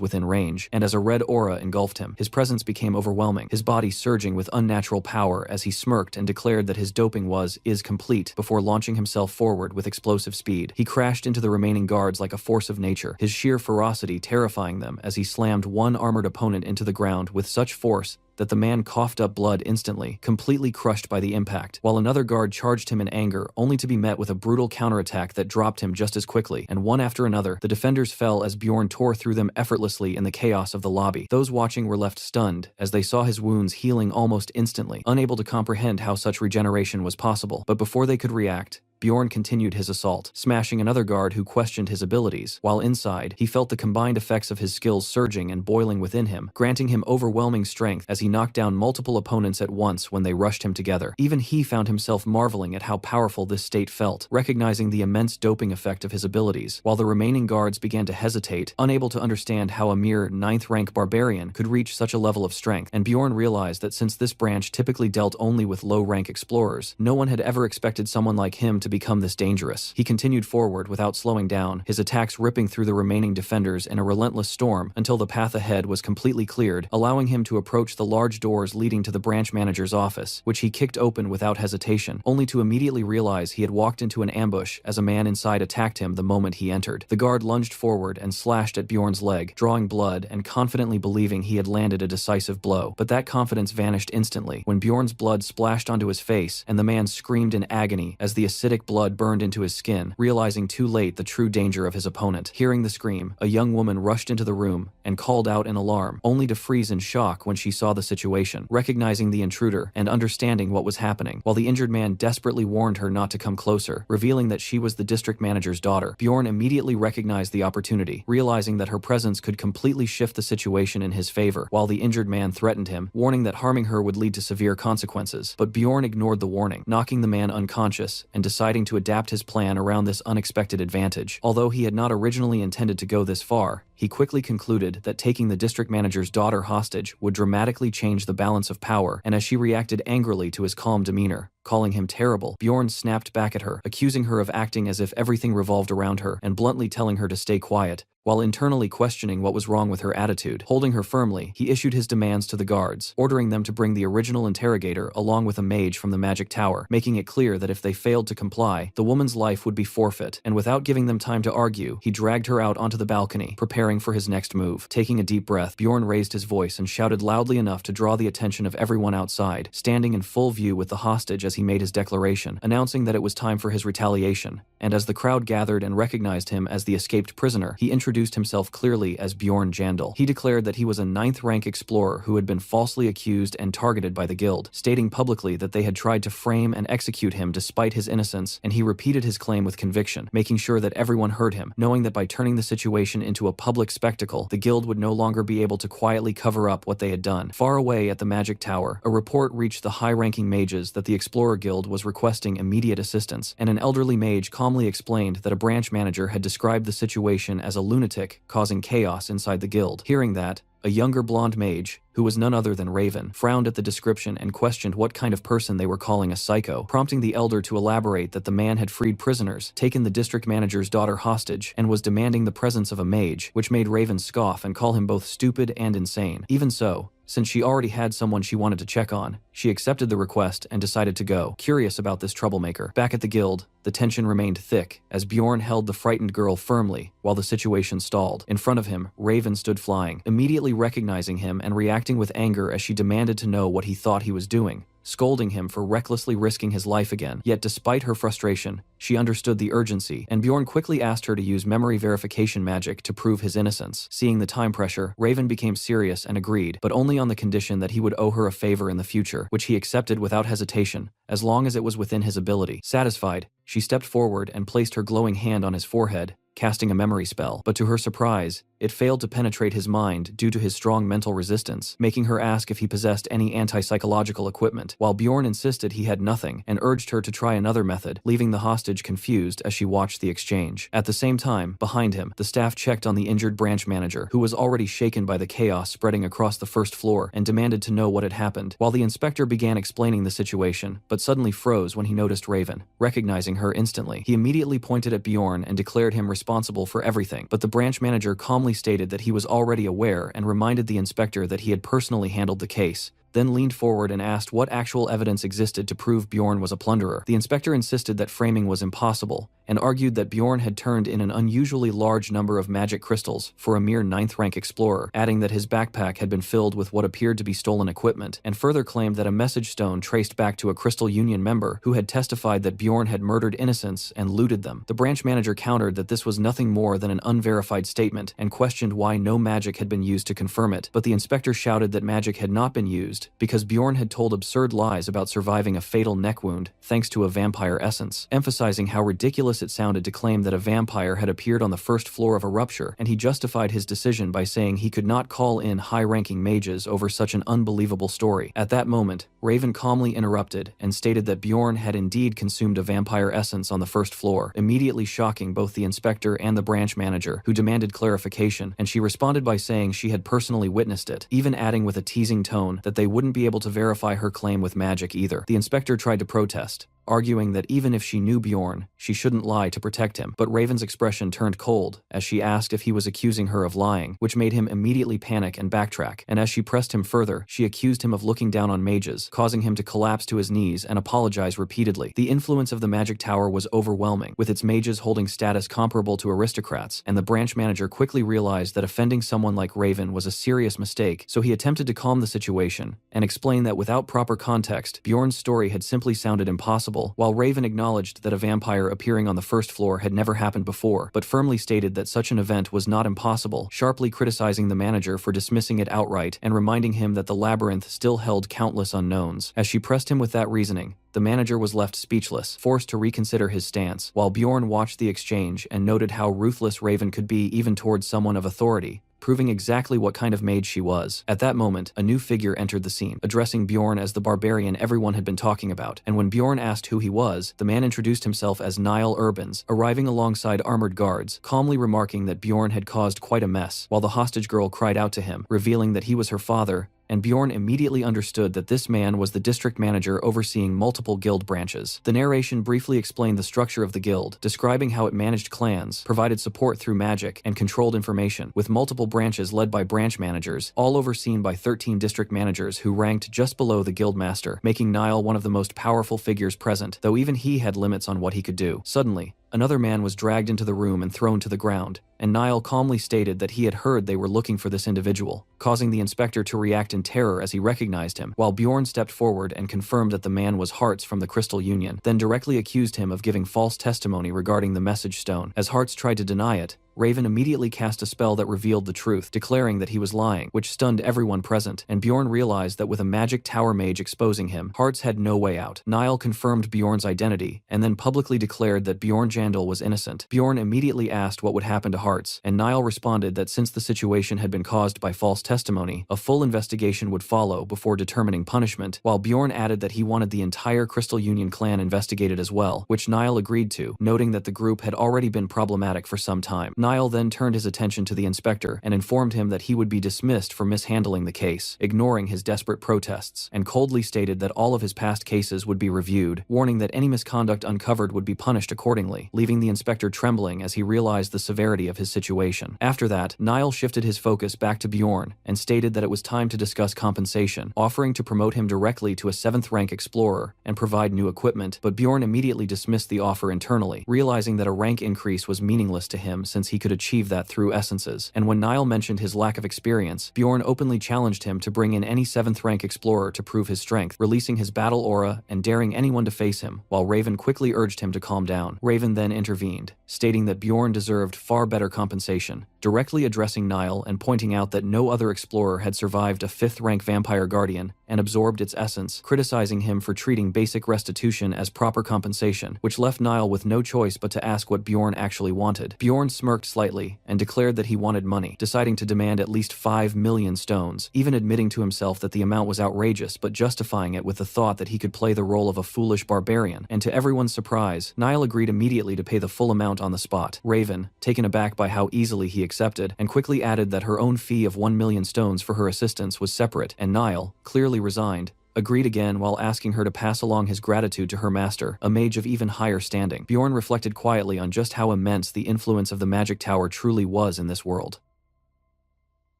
within range, and as a red aura engulfed him, his presence became overwhelming, his body surging with unnatural power as he smirked and declared that his doping is complete before launching himself forward with explosive speed. He crashed into the remaining guards like a force of nature, his sheer ferocity terrifying them as he slammed one armored opponent into the ground with such force that the man coughed up blood instantly, completely crushed by the impact, while another guard charged him in anger, only to be met with a brutal counterattack that dropped him just as quickly, and one after another, the defenders fell as Bjorn tore through them effortlessly in the chaos of the lobby. Those watching were left stunned, as they saw his wounds healing almost instantly, unable to comprehend how such regeneration was possible. But before they could react, Bjorn continued his assault, smashing another guard who questioned his abilities, while inside, he felt the combined effects of his skills surging and boiling within him, granting him overwhelming strength as he knocked down multiple opponents at once when they rushed him together. Even he found himself marveling at how powerful this state felt, recognizing the immense doping effect of his abilities, while the remaining guards began to hesitate, unable to understand how a mere 9th-rank barbarian could reach such a level of strength, and Bjorn realized that since this branch typically dealt only with low-rank explorers, no one had ever expected someone like him to become this dangerous. He continued forward without slowing down, his attacks ripping through the remaining defenders in a relentless storm until the path ahead was completely cleared, allowing him to approach the large doors leading to the branch manager's office, which he kicked open without hesitation, only to immediately realize he had walked into an ambush as a man inside attacked him the moment he entered. The guard lunged forward and slashed at Bjorn's leg, drawing blood and confidently believing he had landed a decisive blow. But that confidence vanished instantly when Bjorn's blood splashed onto his face and the man screamed in agony as the acidic blood burned into his skin, realizing too late the true danger of his opponent. Hearing the scream, a young woman rushed into the room and called out in alarm, only to freeze in shock when she saw the situation, recognizing the intruder and understanding what was happening, while the injured man desperately warned her not to come closer, revealing that she was the district manager's daughter. Bjorn immediately recognized the opportunity, realizing that her presence could completely shift the situation in his favor, while the injured man threatened him, warning that harming her would lead to severe consequences. But Bjorn ignored the warning, knocking the man unconscious and deciding to adapt his plan around this unexpected advantage. Although he had not originally intended to go this far, he quickly concluded that taking the district manager's daughter hostage would dramatically change the balance of power, and as she reacted angrily to his calm demeanor, calling him terrible, Bjorn snapped back at her, accusing her of acting as if everything revolved around her and bluntly telling her to stay quiet, while internally questioning what was wrong with her attitude. Holding her firmly, he issued his demands to the guards, ordering them to bring the original interrogator along with a mage from the magic tower, making it clear that if they failed to comply, the woman's life would be forfeit, and without giving them time to argue, he dragged her out onto the balcony, preparing for his next move. Taking a deep breath, Bjorn raised his voice and shouted loudly enough to draw the attention of everyone outside, standing in full view with the hostage as he made his declaration, announcing that it was time for his retaliation, and as the crowd gathered and recognized him as the escaped prisoner, he introduced himself clearly as Bjorn Jandal. He declared that he was a 9th-rank explorer who had been falsely accused and targeted by the guild, stating publicly that they had tried to frame and execute him despite his innocence, and he repeated his claim with conviction, making sure that everyone heard him, knowing that by turning the situation into a public spectacle, the guild would no longer be able to quietly cover up what they had done. Far away at the magic tower, a report reached the high-ranking mages that the Explorer Guild was requesting immediate assistance, and an elderly mage calmly explained that a branch manager had described the situation as a lunatic causing chaos inside the guild. Hearing that, a younger blonde mage, who was none other than Raven, frowned at the description and questioned what kind of person they were calling a psycho, prompting the elder to elaborate that the man had freed prisoners, taken the district manager's daughter hostage, and was demanding the presence of a mage, which made Raven scoff and call him both stupid and insane. Even so, since she already had someone she wanted to check on, she accepted the request and decided to go, curious about this troublemaker. Back at the guild, the tension remained thick as Bjorn held the frightened girl firmly while the situation stalled. In front of him, Raven stood flying, immediately recognizing him and reacting with anger as she demanded to know what he thought he was doing, scolding him for recklessly risking his life again. Yet despite her frustration, she understood the urgency, and Bjorn quickly asked her to use memory verification magic to prove his innocence. Seeing the time pressure, Raven became serious and agreed, but only on the condition that he would owe her a favor in the future, which he accepted without hesitation, as long as it was within his ability. Satisfied, she stepped forward and placed her glowing hand on his forehead, casting a memory spell. But to her surprise, it failed to penetrate his mind due to his strong mental resistance, making her ask if he possessed any anti-psychological equipment, while Bjorn insisted he had nothing and urged her to try another method, leaving the hostage confused as she watched the exchange. At the same time, behind him, the staff checked on the injured branch manager, who was already shaken by the chaos spreading across the first floor, and demanded to know what had happened, while the inspector began explaining the situation, but suddenly froze when he noticed Raven. Recognizing her instantly, he immediately pointed at Bjorn and declared him responsible for everything, but the branch manager calmly stated that he was already aware and reminded the inspector that he had personally handled the case, then leaned forward and asked what actual evidence existed to prove Bjorn was a plunderer. The inspector insisted that framing was impossible, and argued that Bjorn had turned in an unusually large number of magic crystals for a mere 9th-rank explorer, adding that his backpack had been filled with what appeared to be stolen equipment, and further claimed that a message stone traced back to a Crystal Union member who had testified that Bjorn had murdered innocents and looted them. The branch manager countered that this was nothing more than an unverified statement and questioned why no magic had been used to confirm it, but the inspector shouted that magic had not been used because Bjorn had told absurd lies about surviving a fatal neck wound thanks to a vampire essence, emphasizing how ridiculous it sounded to claim that a vampire had appeared on the first floor of a rupture, and he justified his decision by saying he could not call in high-ranking mages over such an unbelievable story. At that moment, Raven calmly interrupted and stated that Bjorn had indeed consumed a vampire essence on the first floor, immediately shocking both the inspector and the branch manager, who demanded clarification, and she responded by saying she had personally witnessed it, even adding with a teasing tone that they wouldn't be able to verify her claim with magic either. The inspector tried to protest, arguing that even if she knew Bjorn, she shouldn't lie to protect him, but Raven's expression turned cold as she asked if he was accusing her of lying, which made him immediately panic and backtrack, and as she pressed him further, she accused him of looking down on mages, causing him to collapse to his knees and apologize repeatedly. The influence of the magic tower was overwhelming, with its mages holding status comparable to aristocrats, and the branch manager quickly realized that offending someone like Raven was a serious mistake, so he attempted to calm the situation and explain that without proper context, Bjorn's story had simply sounded impossible, while Raven acknowledged that a vampire appearing on the first floor had never happened before, but firmly stated that such an event was not impossible, sharply criticizing the manager for dismissing it outright and reminding him that the labyrinth still held countless unknowns. As she pressed him with that reasoning, the manager was left speechless, forced to reconsider his stance, while Bjorn watched the exchange and noted how ruthless Raven could be even towards someone of authority, proving exactly what kind of mage she was. At that moment, a new figure entered the scene, addressing Bjorn as the barbarian everyone had been talking about, and when Bjorn asked who he was, the man introduced himself as Niall Urbans, arriving alongside armored guards, calmly remarking that Bjorn had caused quite a mess, while the hostage girl cried out to him, revealing that he was her father, and Bjorn immediately understood that this man was the district manager overseeing multiple guild branches. The narration briefly explained the structure of the guild, describing how it managed clans, provided support through magic, and controlled information, with multiple branches led by branch managers, all overseen by 13 district managers who ranked just below the guild master, making Niall one of the most powerful figures present, though even he had limits on what he could do. Suddenly, another man was dragged into the room and thrown to the ground, and Niall calmly stated that he had heard they were looking for this individual, causing the inspector to react in terror as he recognized him, while Bjorn stepped forward and confirmed that the man was Hearts from the Crystal Union, then directly accused him of giving false testimony regarding the message stone. As Hearts tried to deny it, Raven immediately cast a spell that revealed the truth, declaring that he was lying, which stunned everyone present, and Bjorn realized that with a magic tower mage exposing him, Hearts had no way out. Niall confirmed Bjorn's identity, and then publicly declared that Bjorn Jandal was innocent. Bjorn immediately asked what would happen to Hearts, and Niall responded that since the situation had been caused by false testimony, a full investigation would follow before determining punishment, while Bjorn added that he wanted the entire Crystal Union clan investigated as well, which Niall agreed to, noting that the group had already been problematic for some time. Niall then turned his attention to the inspector and informed him that he would be dismissed for mishandling the case, ignoring his desperate protests, and coldly stated that all of his past cases would be reviewed, warning that any misconduct uncovered would be punished accordingly, leaving the inspector trembling as he realized the severity of his situation. After that, Niall shifted his focus back to Bjorn and stated that it was time to discuss compensation, offering to promote him directly to a 7th rank explorer and provide new equipment, but Bjorn immediately dismissed the offer internally, realizing that a rank increase was meaningless to him since he he could achieve that through essences. And when Niall mentioned his lack of experience, Bjorn openly challenged him to bring in any 7th rank explorer to prove his strength, releasing his battle aura and daring anyone to face him, while Raven quickly urged him to calm down. Raven then intervened, stating that Bjorn deserved far better compensation, directly addressing Niall and pointing out that no other explorer had survived a 5th rank vampire guardian and absorbed its essence, criticizing him for treating basic restitution as proper compensation, which left Niall with no choice but to ask what Bjorn actually wanted. Bjorn smirked slightly and declared that he wanted money, deciding to demand at least 5 million stones, even admitting to himself that the amount was outrageous but justifying it with the thought that he could play the role of a foolish barbarian. And to everyone's surprise, Niall agreed immediately to pay the full amount on the spot. Raven, taken aback by how easily he accepted, and quickly added that her own fee of 1 million stones for her assistance was separate, and Niall, clearly resigned, agreed again while asking her to pass along his gratitude to her master, a mage of even higher standing. Bjorn reflected quietly on just how immense the influence of the magic tower truly was in this world.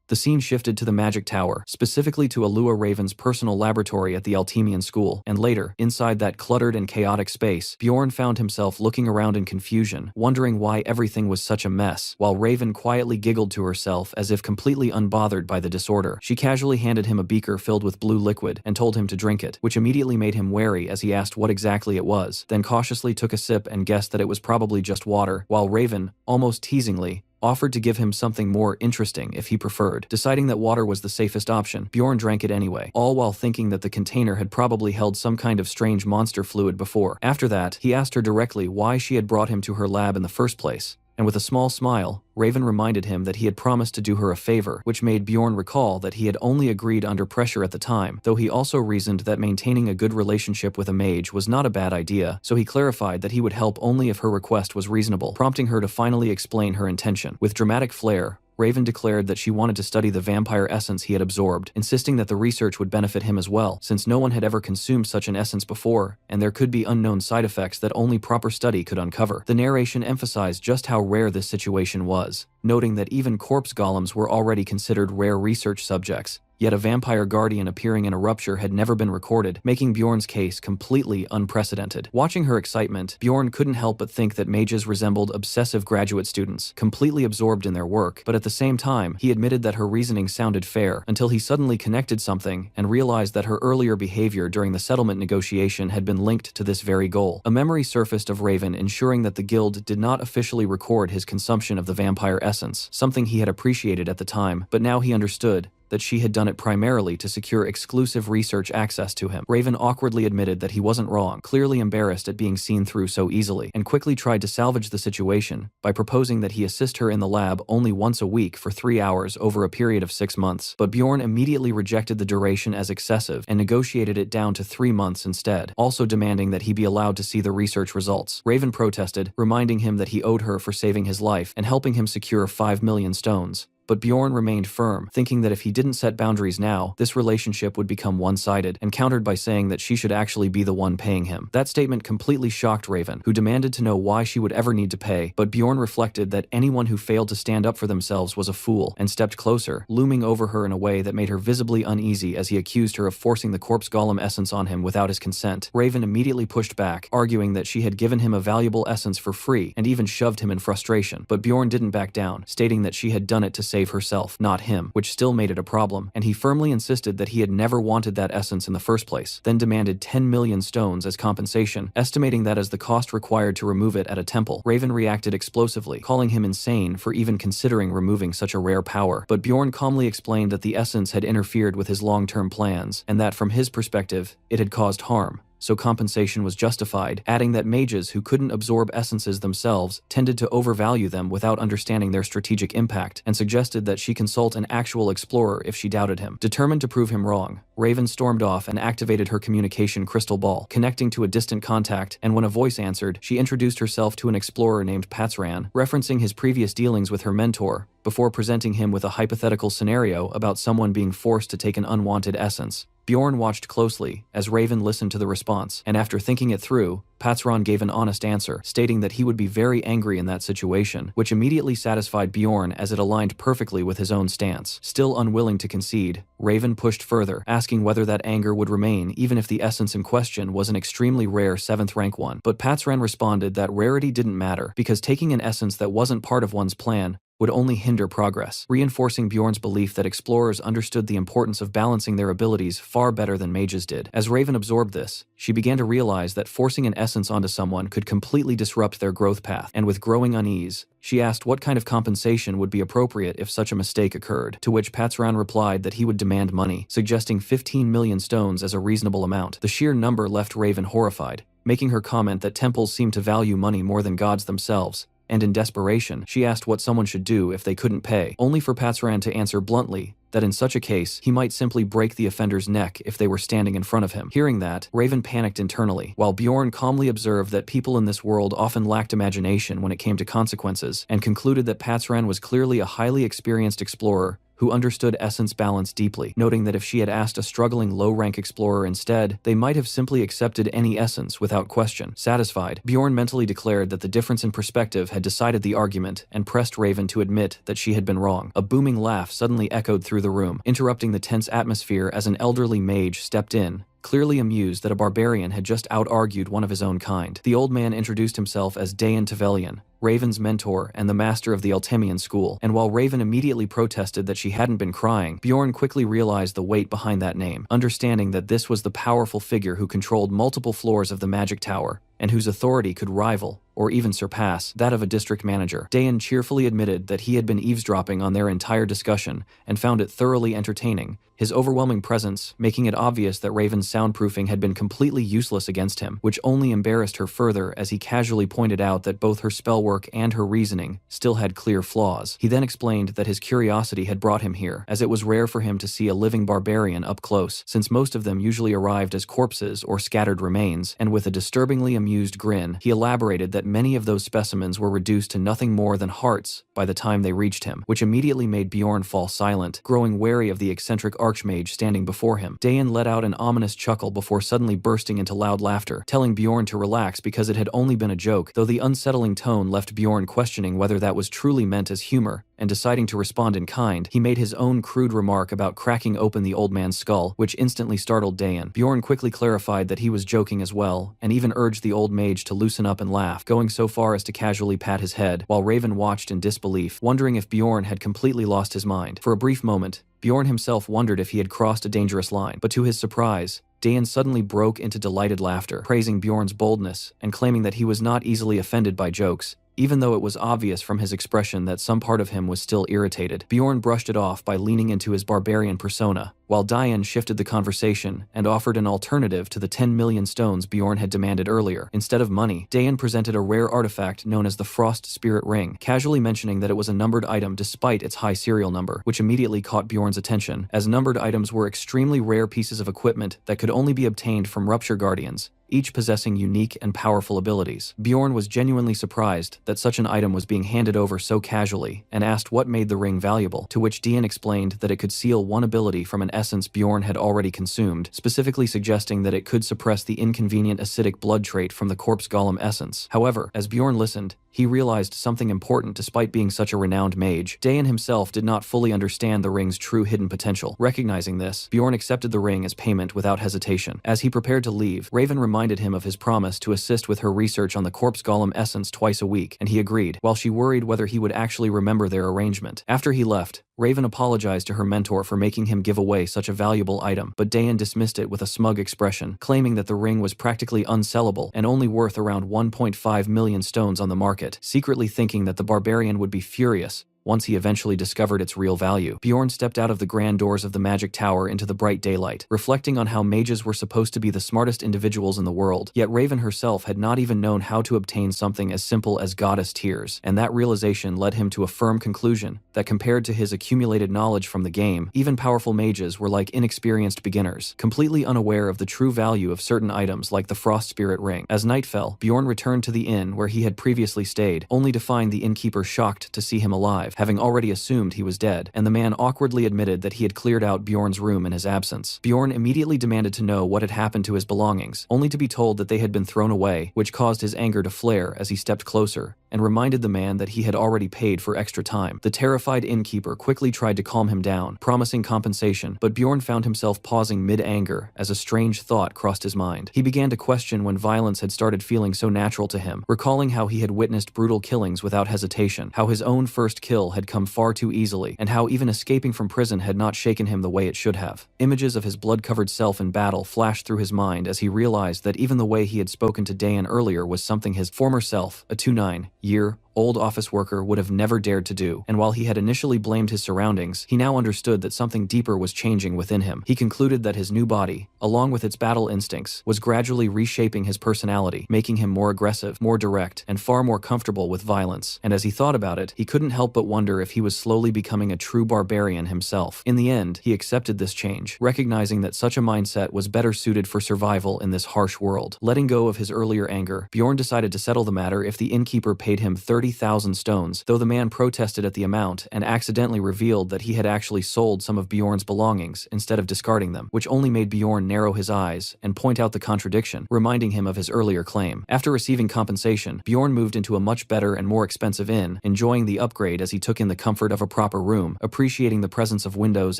The scene shifted to the Magic Tower, specifically to Alua Raven's personal laboratory at the Altemian school, and later, inside that cluttered and chaotic space, Bjorn found himself looking around in confusion, wondering why everything was such a mess, while Raven quietly giggled to herself as if completely unbothered by the disorder. She casually handed him a beaker filled with blue liquid and told him to drink it, which immediately made him wary as he asked what exactly it was, then cautiously took a sip and guessed that it was probably just water, while Raven, almost teasingly, offered to give him something more interesting if he preferred. Deciding that water was the safest option, Bjorn drank it anyway, all while thinking that the container had probably held some kind of strange monster fluid before. After that, he asked her directly why she had brought him to her lab in the first place, and with a small smile, Raven reminded him that he had promised to do her a favor, which made Bjorn recall that he had only agreed under pressure at the time, though he also reasoned that maintaining a good relationship with a mage was not a bad idea, so he clarified that he would help only if her request was reasonable, prompting her to finally explain her intention. With dramatic flair, Raven declared that she wanted to study the vampire essence he had absorbed, insisting that the research would benefit him as well, since no one had ever consumed such an essence before, and there could be unknown side effects that only proper study could uncover. The narration emphasized just how rare this situation was, noting that even corpse golems were already considered rare research subjects, yet a vampire guardian appearing in a rupture had never been recorded, making Bjorn's case completely unprecedented. Watching her excitement, Bjorn couldn't help but think that mages resembled obsessive graduate students, completely absorbed in their work, but at the same time, he admitted that her reasoning sounded fair, until he suddenly connected something and realized that her earlier behavior during the settlement negotiation had been linked to this very goal. A memory surfaced of Raven ensuring that the guild did not officially record his consumption of the vampire essence, something he had appreciated at the time, but now he understood that she had done it primarily to secure exclusive research access to him. Raven awkwardly admitted that he wasn't wrong, clearly embarrassed at being seen through so easily, and quickly tried to salvage the situation by proposing that he assist her in the lab only once a week for 3 hours over a period of 6 months. But Bjorn immediately rejected the duration as excessive and negotiated it down to 3 months instead, also demanding that he be allowed to see the research results. Raven protested, reminding him that he owed her for saving his life and helping him secure 5 million stones. But Bjorn remained firm, thinking that if he didn't set boundaries now, this relationship would become one-sided, and countered by saying that she should actually be the one paying him. That statement completely shocked Raven, who demanded to know why she would ever need to pay, but Bjorn reflected that anyone who failed to stand up for themselves was a fool, and stepped closer, looming over her in a way that made her visibly uneasy as he accused her of forcing the corpse golem essence on him without his consent. Raven immediately pushed back, arguing that she had given him a valuable essence for free, and even shoved him in frustration, but Bjorn didn't back down, stating that she had done it to save herself, not him, which still made it a problem, and he firmly insisted that he had never wanted that essence in the first place, then demanded 10 million stones as compensation, estimating that as the cost required to remove it at a temple. Raven reacted explosively, calling him insane for even considering removing such a rare power, but Bjorn calmly explained that the essence had interfered with his long-term plans, and that from his perspective, it had caused harm, so compensation was justified, adding that mages who couldn't absorb essences themselves tended to overvalue them without understanding their strategic impact, and suggested that she consult an actual explorer if she doubted him. Determined to prove him wrong, Raven stormed off and activated her communication crystal ball, connecting to a distant contact, and when a voice answered, she introduced herself to an explorer named Patsran, referencing his previous dealings with her mentor, before presenting him with a hypothetical scenario about someone being forced to take an unwanted essence. Bjorn watched closely as Raven listened to the response, and after thinking it through, Patron gave an honest answer, stating that he would be very angry in that situation, which immediately satisfied Bjorn as it aligned perfectly with his own stance. Still unwilling to concede, Raven pushed further, asking whether that anger would remain even if the essence in question was an extremely rare 7th rank one. But Patron responded that rarity didn't matter, because taking an essence that wasn't part of one's plan would only hinder progress, reinforcing Bjorn's belief that explorers understood the importance of balancing their abilities far better than mages did. As Raven absorbed this, she began to realize that forcing an essence onto someone could completely disrupt their growth path, and with growing unease, she asked what kind of compensation would be appropriate if such a mistake occurred, to which Patron replied that he would demand money, suggesting 15 million stones as a reasonable amount. The sheer number left Raven horrified, making her comment that temples seem to value money more than gods themselves, and in desperation, she asked what someone should do if they couldn't pay, only for Patron to answer bluntly that in such a case, he might simply break the offender's neck if they were standing in front of him. Hearing that, Raven panicked internally, while Bjorn calmly observed that people in this world often lacked imagination when it came to consequences, and concluded that Patron was clearly a highly experienced explorer who understood essence balance deeply, noting that if she had asked a struggling low-rank explorer instead, they might have simply accepted any essence without question. Satisfied, Bjorn mentally declared that the difference in perspective had decided the argument and pressed Raven to admit that she had been wrong. A booming laugh suddenly echoed through the room, interrupting the tense atmosphere as an elderly mage stepped in, clearly amused that a barbarian had just out-argued one of his own kind. The old man introduced himself as Dayan Tevelian, Raven's mentor and the master of the Altemian school, and while Raven immediately protested that she hadn't been crying, Bjorn quickly realized the weight behind that name, understanding that this was the powerful figure who controlled multiple floors of the magic tower, and whose authority could rival, or even surpass, that of a district manager. Dayan cheerfully admitted that he had been eavesdropping on their entire discussion, and found it thoroughly entertaining, his overwhelming presence making it obvious that Raven's soundproofing had been completely useless against him, which only embarrassed her further as he casually pointed out that both her spellwork and her reasoning still had clear flaws. He then explained that his curiosity had brought him here, as it was rare for him to see a living barbarian up close, since most of them usually arrived as corpses or scattered remains, and with a disturbingly amused grin, he elaborated that many of those specimens were reduced to nothing more than hearts by the time they reached him, which immediately made Bjorn fall silent, growing wary of the eccentric archmage standing before him. Dayan let out an ominous chuckle before suddenly bursting into loud laughter, telling Bjorn to relax because it had only been a joke, though the unsettling tone left Bjorn questioning whether that was truly meant as humor, and deciding to respond in kind, he made his own crude remark about cracking open the old man's skull, which instantly startled Dayan. Bjorn quickly clarified that he was joking as well, and even urged the old mage to loosen up and laugh, going so far as to casually pat his head, while Raven watched in disbelief, wondering if Bjorn had completely lost his mind. For a brief moment, Bjorn himself wondered if he had crossed a dangerous line, but to his surprise, Dayan suddenly broke into delighted laughter, praising Bjorn's boldness and claiming that he was not easily offended by jokes, even though it was obvious from his expression that some part of him was still irritated. Bjorn brushed it off by leaning into his barbarian persona, while Dayan shifted the conversation and offered an alternative to the 10 million stones Bjorn had demanded earlier. Instead of money, Dayan presented a rare artifact known as the Frost Spirit Ring, casually mentioning that it was a numbered item despite its high serial number, which immediately caught Bjorn's attention, as numbered items were extremely rare pieces of equipment that could only be obtained from Rupture Guardians, each possessing unique and powerful abilities. Bjorn was genuinely surprised that such an item was being handed over so casually, and asked what made the ring valuable, to which Dayan explained that it could seal one ability from an essence Bjorn had already consumed, specifically suggesting that it could suppress the inconvenient acidic blood trait from the corpse golem essence. However, as Bjorn listened, he realized something important despite being such a renowned mage. Dayan himself did not fully understand the ring's true hidden potential. Recognizing this, Bjorn accepted the ring as payment without hesitation. As he prepared to leave, Raven reminded him of his promise to assist with her research on the corpse golem essence twice a week, and he agreed, while she worried whether he would actually remember their arrangement. After he left, Raven apologized to her mentor for making him give away such a valuable item, but Dayan dismissed it with a smug expression, claiming that the ring was practically unsellable and only worth around 1.5 million stones on the market, secretly thinking that the barbarian would be furious once he eventually discovered its real value. Bjorn stepped out of the grand doors of the magic tower into the bright daylight, reflecting on how mages were supposed to be the smartest individuals in the world, yet Raven herself had not even known how to obtain something as simple as goddess tears, and that realization led him to a firm conclusion that compared to his accumulated knowledge from the game, even powerful mages were like inexperienced beginners, completely unaware of the true value of certain items like the Frost Spirit Ring. As night fell, Bjorn returned to the inn where he had previously stayed, only to find the innkeeper shocked to see him alive. having already assumed he was dead, and the man awkwardly admitted that he had cleared out Bjorn's room in his absence. Bjorn immediately demanded to know what had happened to his belongings, only to be told that they had been thrown away, which caused his anger to flare as he stepped closer and reminded the man that he had already paid for extra time. The terrified innkeeper quickly tried to calm him down, promising compensation, but Bjorn found himself pausing mid-anger as a strange thought crossed his mind. He began to question when violence had started feeling so natural to him, recalling how he had witnessed brutal killings without hesitation, how his own first kill had come far too easily, and how even escaping from prison had not shaken him the way it should have. Images of his blood-covered self in battle flashed through his mind as he realized that even the way he had spoken to Dayan earlier was something his former self, a 29-year-old office worker, would have never dared to do, and while he had initially blamed his surroundings, he now understood that something deeper was changing within him. He concluded that his new body, along with its battle instincts, was gradually reshaping his personality, making him more aggressive, more direct, and far more comfortable with violence. And as he thought about it, he couldn't help but wonder if he was slowly becoming a true barbarian himself. In the end, he accepted this change, recognizing that such a mindset was better suited for survival in this harsh world. Letting go of his earlier anger, Bjorn decided to settle the matter if the innkeeper paid him 30,000 stones, though the man protested at the amount and accidentally revealed that he had actually sold some of Bjorn's belongings instead of discarding them, which only made Bjorn narrow his eyes and point out the contradiction, reminding him of his earlier claim. After receiving compensation, Bjorn moved into a much better and more expensive inn, enjoying the upgrade as he took in the comfort of a proper room, appreciating the presence of windows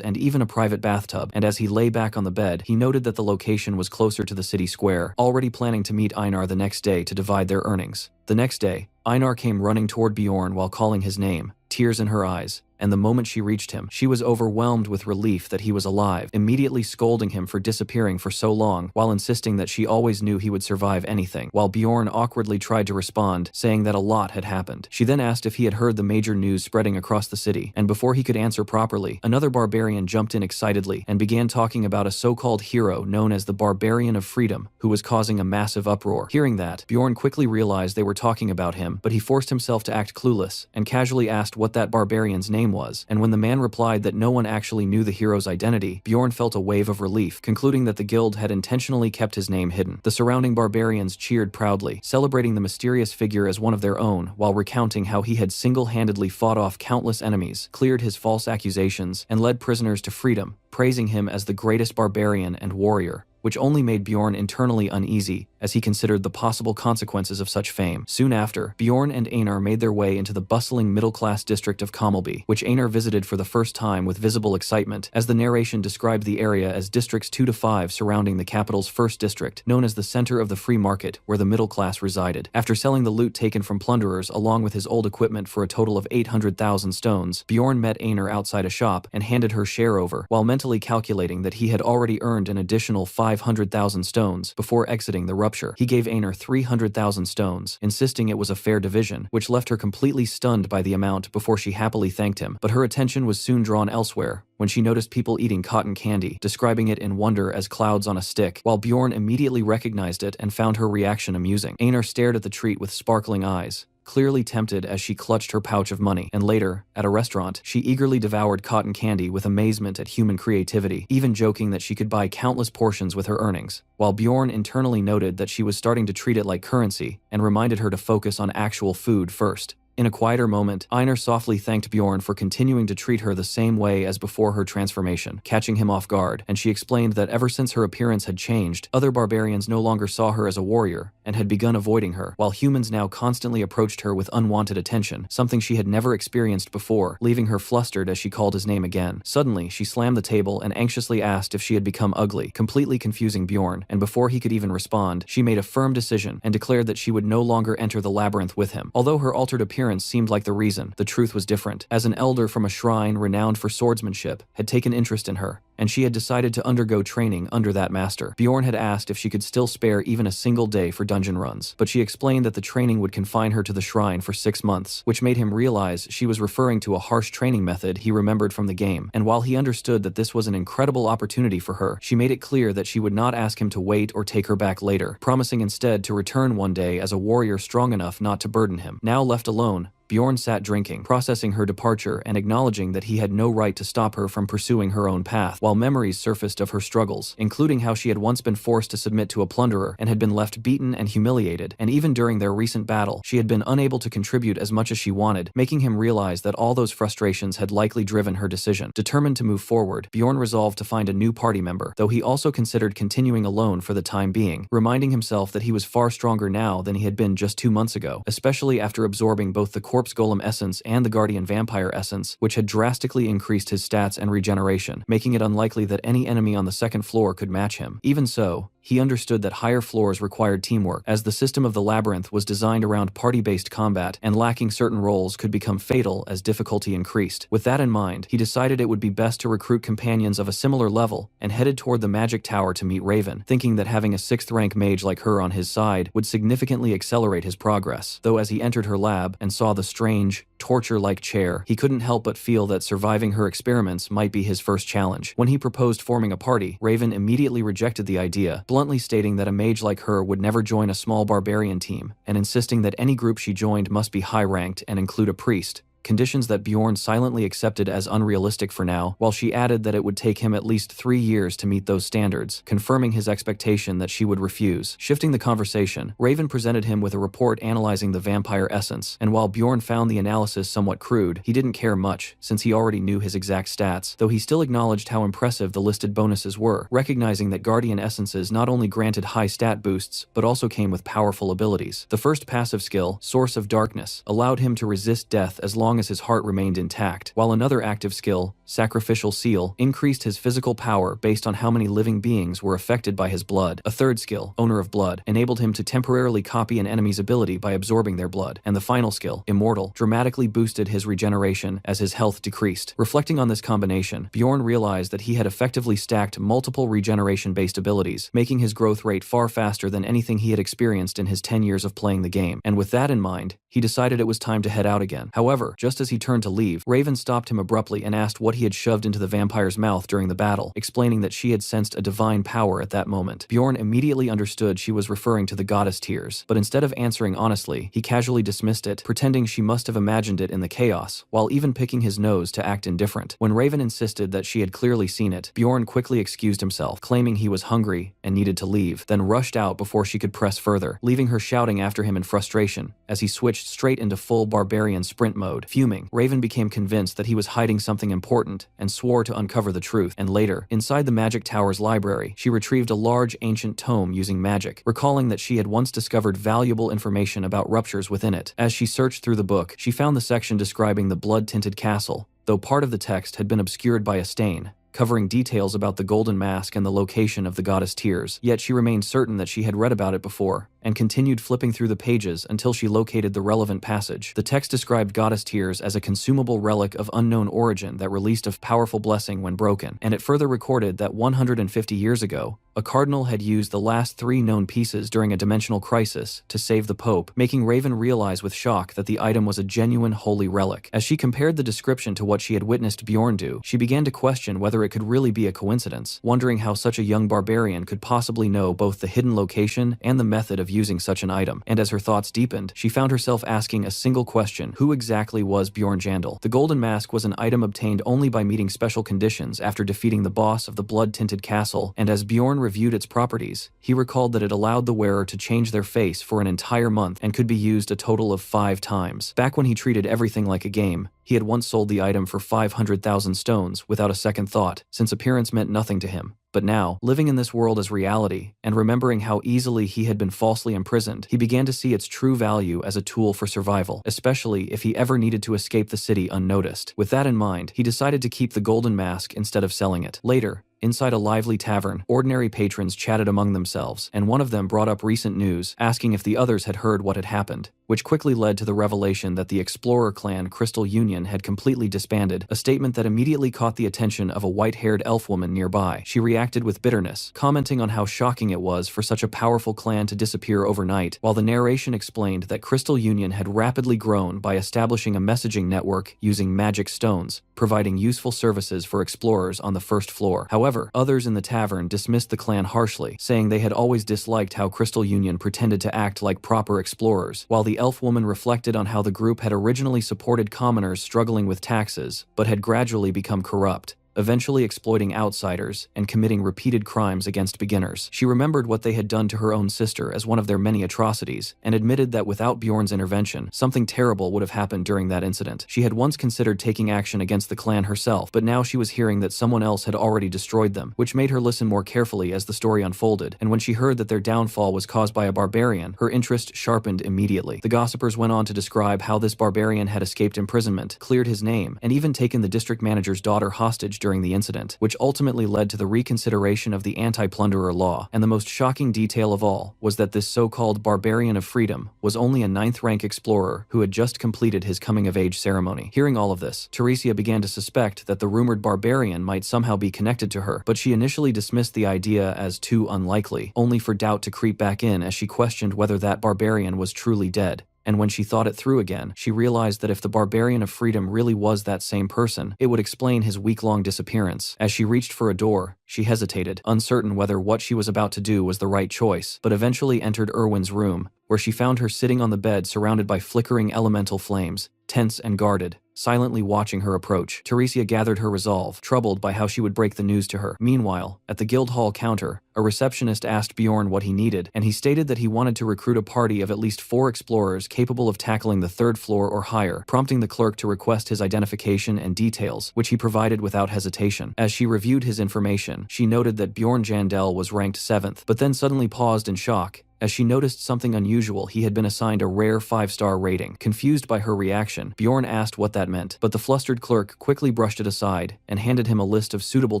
and even a private bathtub, and as he lay back on the bed, he noted that the location was closer to the city square, already planning to meet Einar the next day to divide their earnings. The next day, Einar came running toward Bjorn while calling his name, tears in her eyes, and the moment she reached him, she was overwhelmed with relief that he was alive, immediately scolding him for disappearing for so long, while insisting that she always knew he would survive anything, while Bjorn awkwardly tried to respond, saying that a lot had happened. She then asked if he had heard the major news spreading across the city, and before he could answer properly, another barbarian jumped in excitedly and began talking about a so-called hero known as the Barbarian of Freedom, who was causing a massive uproar. Hearing that, Bjorn quickly realized they were talking about him, but he forced himself to act clueless, and casually asked what that barbarian's name was, and when the man replied that no one actually knew the hero's identity, Bjorn felt a wave of relief, concluding that the guild had intentionally kept his name hidden. The surrounding barbarians cheered proudly, celebrating the mysterious figure as one of their own, while recounting how he had single-handedly fought off countless enemies, cleared his false accusations, and led prisoners to freedom, praising him as the greatest barbarian and warrior, which only made Bjorn internally uneasy as he considered the possible consequences of such fame. Soon after, Bjorn and Einar made their way into the bustling middle-class district of Kommelby, which Einar visited for the first time with visible excitement, as the narration described the area as districts 2 to 5 surrounding the capital's first district, known as the center of the free market, where the middle class resided. After selling the loot taken from plunderers along with his old equipment for a total of 800,000 stones, Bjorn met Einar outside a shop and handed her share over, while mentally calculating that he had already earned an additional 500,000 stones before exiting the rupture. He gave Einar 300,000 stones, insisting it was a fair division, which left her completely stunned by the amount before she happily thanked him. But her attention was soon drawn elsewhere when she noticed people eating cotton candy, describing it in wonder as clouds on a stick, while Bjorn immediately recognized it and found her reaction amusing. Einar stared at the treat with sparkling eyes, clearly tempted as she clutched her pouch of money, and later, at a restaurant, she eagerly devoured cotton candy with amazement at human creativity, even joking that she could buy countless portions with her earnings, while Bjorn internally noted that she was starting to treat it like currency and reminded her to focus on actual food first. In a quieter moment, Einar softly thanked Bjorn for continuing to treat her the same way as before her transformation, catching him off guard, and she explained that ever since her appearance had changed, other barbarians no longer saw her as a warrior and had begun avoiding her, while humans now constantly approached her with unwanted attention, something she had never experienced before, leaving her flustered as she called his name again. Suddenly, she slammed the table and anxiously asked if she had become ugly, completely confusing Bjorn, and before he could even respond, she made a firm decision and declared that she would no longer enter the labyrinth with him. Although her altered appearance seemed like the reason, the truth was different, as an elder from a shrine renowned for swordsmanship had taken interest in her, and she had decided to undergo training under that master. Bjorn had asked if she could still spare even a single day for dungeon runs, but she explained that the training would confine her to the shrine for 6 months, which made him realize she was referring to a harsh training method he remembered from the game, and while he understood that this was an incredible opportunity for her, she made it clear that she would not ask him to wait or take her back later, promising instead to return one day as a warrior strong enough not to burden him. Now left alone, Bjorn sat drinking, processing her departure and acknowledging that he had no right to stop her from pursuing her own path, while memories surfaced of her struggles, including how she had once been forced to submit to a plunderer and had been left beaten and humiliated, and even during their recent battle, she had been unable to contribute as much as she wanted, making him realize that all those frustrations had likely driven her decision. Determined to move forward, Bjorn resolved to find a new party member, though he also considered continuing alone for the time being, reminding himself that he was far stronger now than he had been just 2 months ago, especially after absorbing both the Corpse Golem essence and the Guardian Vampire essence, which had drastically increased his stats and regeneration, making it unlikely that any enemy on the second floor could match him. Even so, he understood that higher floors required teamwork, as the system of the labyrinth was designed around party-based combat, and lacking certain roles could become fatal as difficulty increased. With that in mind, he decided it would be best to recruit companions of a similar level, and headed toward the magic tower to meet Raven, thinking that having a 6th-rank mage like her on his side would significantly accelerate his progress. Though as he entered her lab and saw the strange, torture-like chair, he couldn't help but feel that surviving her experiments might be his first challenge. When he proposed forming a party, Raven immediately rejected the idea, bluntly stating that a mage like her would never join a small barbarian team, and insisting that any group she joined must be high-ranked and include a priest. Conditions that Bjorn silently accepted as unrealistic for now, while she added that it would take him at least 3 years to meet those standards, confirming his expectation that she would refuse. Shifting the conversation, Raven presented him with a report analyzing the vampire essence, and while Bjorn found the analysis somewhat crude, he didn't care much, since he already knew his exact stats, though he still acknowledged how impressive the listed bonuses were, recognizing that Guardian essences not only granted high stat boosts, but also came with powerful abilities. The first passive skill, Source of Darkness, allowed him to resist death as long as his heart remained intact, while another active skill, Sacrificial Seal, increased his physical power based on how many living beings were affected by his blood. A third skill, Owner of Blood, enabled him to temporarily copy an enemy's ability by absorbing their blood, and the final skill, Immortal, dramatically boosted his regeneration as his health decreased. Reflecting on this combination, Bjorn realized that he had effectively stacked multiple regeneration-based abilities, making his growth rate far faster than anything he had experienced in his 10 years of playing the game, and with that in mind, he decided it was time to head out again. However, just as he turned to leave, Raven stopped him abruptly and asked what he had shoved into the vampire's mouth during the battle, explaining that she had sensed a divine power at that moment. Bjorn immediately understood she was referring to the goddess tears, but instead of answering honestly, he casually dismissed it, pretending she must have imagined it in the chaos, while even picking his nose to act indifferent. When Raven insisted that she had clearly seen it, Bjorn quickly excused himself, claiming he was hungry and needed to leave, then rushed out before she could press further, leaving her shouting after him in frustration, as he switched straight into full barbarian sprint mode. Fuming, Raven became convinced that he was hiding something important and swore to uncover the truth, and later, inside the Magic Tower's library, she retrieved a large ancient tome using magic, recalling that she had once discovered valuable information about ruptures within it. As she searched through the book, she found the section describing the blood-tinted castle, though part of the text had been obscured by a stain, covering details about the golden mask and the location of the goddess Tears. Yet she remained certain that she had read about it before, and continued flipping through the pages until she located the relevant passage. The text described Goddess Tears as a consumable relic of unknown origin that released a powerful blessing when broken, and it further recorded that 150 years ago, a cardinal had used the last 3 known pieces during a dimensional crisis to save the Pope, making Raven realize with shock that the item was a genuine holy relic. As she compared the description to what she had witnessed Bjorn do, she began to question whether it could really be a coincidence, wondering how such a young barbarian could possibly know both the hidden location and the method of using such an item. And as her thoughts deepened, she found herself asking a single question: who exactly was Bjorn Jandal? The golden mask was an item obtained only by meeting special conditions after defeating the boss of the blood-tinted castle, and as Bjorn reviewed its properties, he recalled that it allowed the wearer to change their face for an entire month and could be used a total of 5 times. Back when he treated everything like a game, he had once sold the item for 500,000 stones without a second thought, since appearance meant nothing to him. But now, living in this world as reality, and remembering how easily he had been falsely imprisoned, he began to see its true value as a tool for survival, especially if he ever needed to escape the city unnoticed. With that in mind, he decided to keep the golden mask instead of selling it. Later, inside a lively tavern, ordinary patrons chatted among themselves, and one of them brought up recent news, asking if the others had heard what had happened, which quickly led to the revelation that the explorer clan Crystal Union had completely disbanded, a statement that immediately caught the attention of a white-haired elf woman nearby. She reacted with bitterness, commenting on how shocking it was for such a powerful clan to disappear overnight, while the narration explained that Crystal Union had rapidly grown by establishing a messaging network using magic stones, providing useful services for explorers on the first floor. However, However, others in the tavern dismissed the clan harshly, saying they had always disliked how Crystal Union pretended to act like proper explorers, while the elf woman reflected on how the group had originally supported commoners struggling with taxes, but had gradually become corrupt, eventually exploiting outsiders and committing repeated crimes against beginners. She remembered what they had done to her own sister as one of their many atrocities, and admitted that without Bjorn's intervention, something terrible would have happened during that incident. She had once considered taking action against the clan herself, but now she was hearing that someone else had already destroyed them, which made her listen more carefully as the story unfolded, and when she heard that their downfall was caused by a barbarian, her interest sharpened immediately. The gossipers went on to describe how this barbarian had escaped imprisonment, cleared his name, and even taken the district manager's daughter hostage during the incident, which ultimately led to the reconsideration of the anti-plunderer law. And the most shocking detail of all was that this so-called barbarian of freedom was only a 9th-rank explorer who had just completed his coming-of-age ceremony. Hearing all of this, Teresia began to suspect that the rumored barbarian might somehow be connected to her, but she initially dismissed the idea as too unlikely, only for doubt to creep back in as she questioned whether that barbarian was truly dead. And when she thought it through again, she realized that if the barbarian of freedom really was that same person, it would explain his week-long disappearance. As she reached for a door, she hesitated, uncertain whether what she was about to do was the right choice, but eventually entered Erwin's room, where she found her sitting on the bed surrounded by flickering elemental flames, tense and guarded, silently watching her approach. Teresia gathered her resolve, troubled by how she would break the news to her. Meanwhile, at the guild hall counter, a receptionist asked Bjorn what he needed, and he stated that he wanted to recruit a party of at least 4 explorers capable of tackling the 3rd floor or higher, prompting the clerk to request his identification and details, which he provided without hesitation. As she reviewed his information, she noted that Bjorn Jandel was ranked 7th, but then suddenly paused in shock as she noticed something unusual. He had been assigned a rare 5-star rating. Confused by her reaction, Bjorn asked what that meant, but the flustered clerk quickly brushed it aside and handed him a list of suitable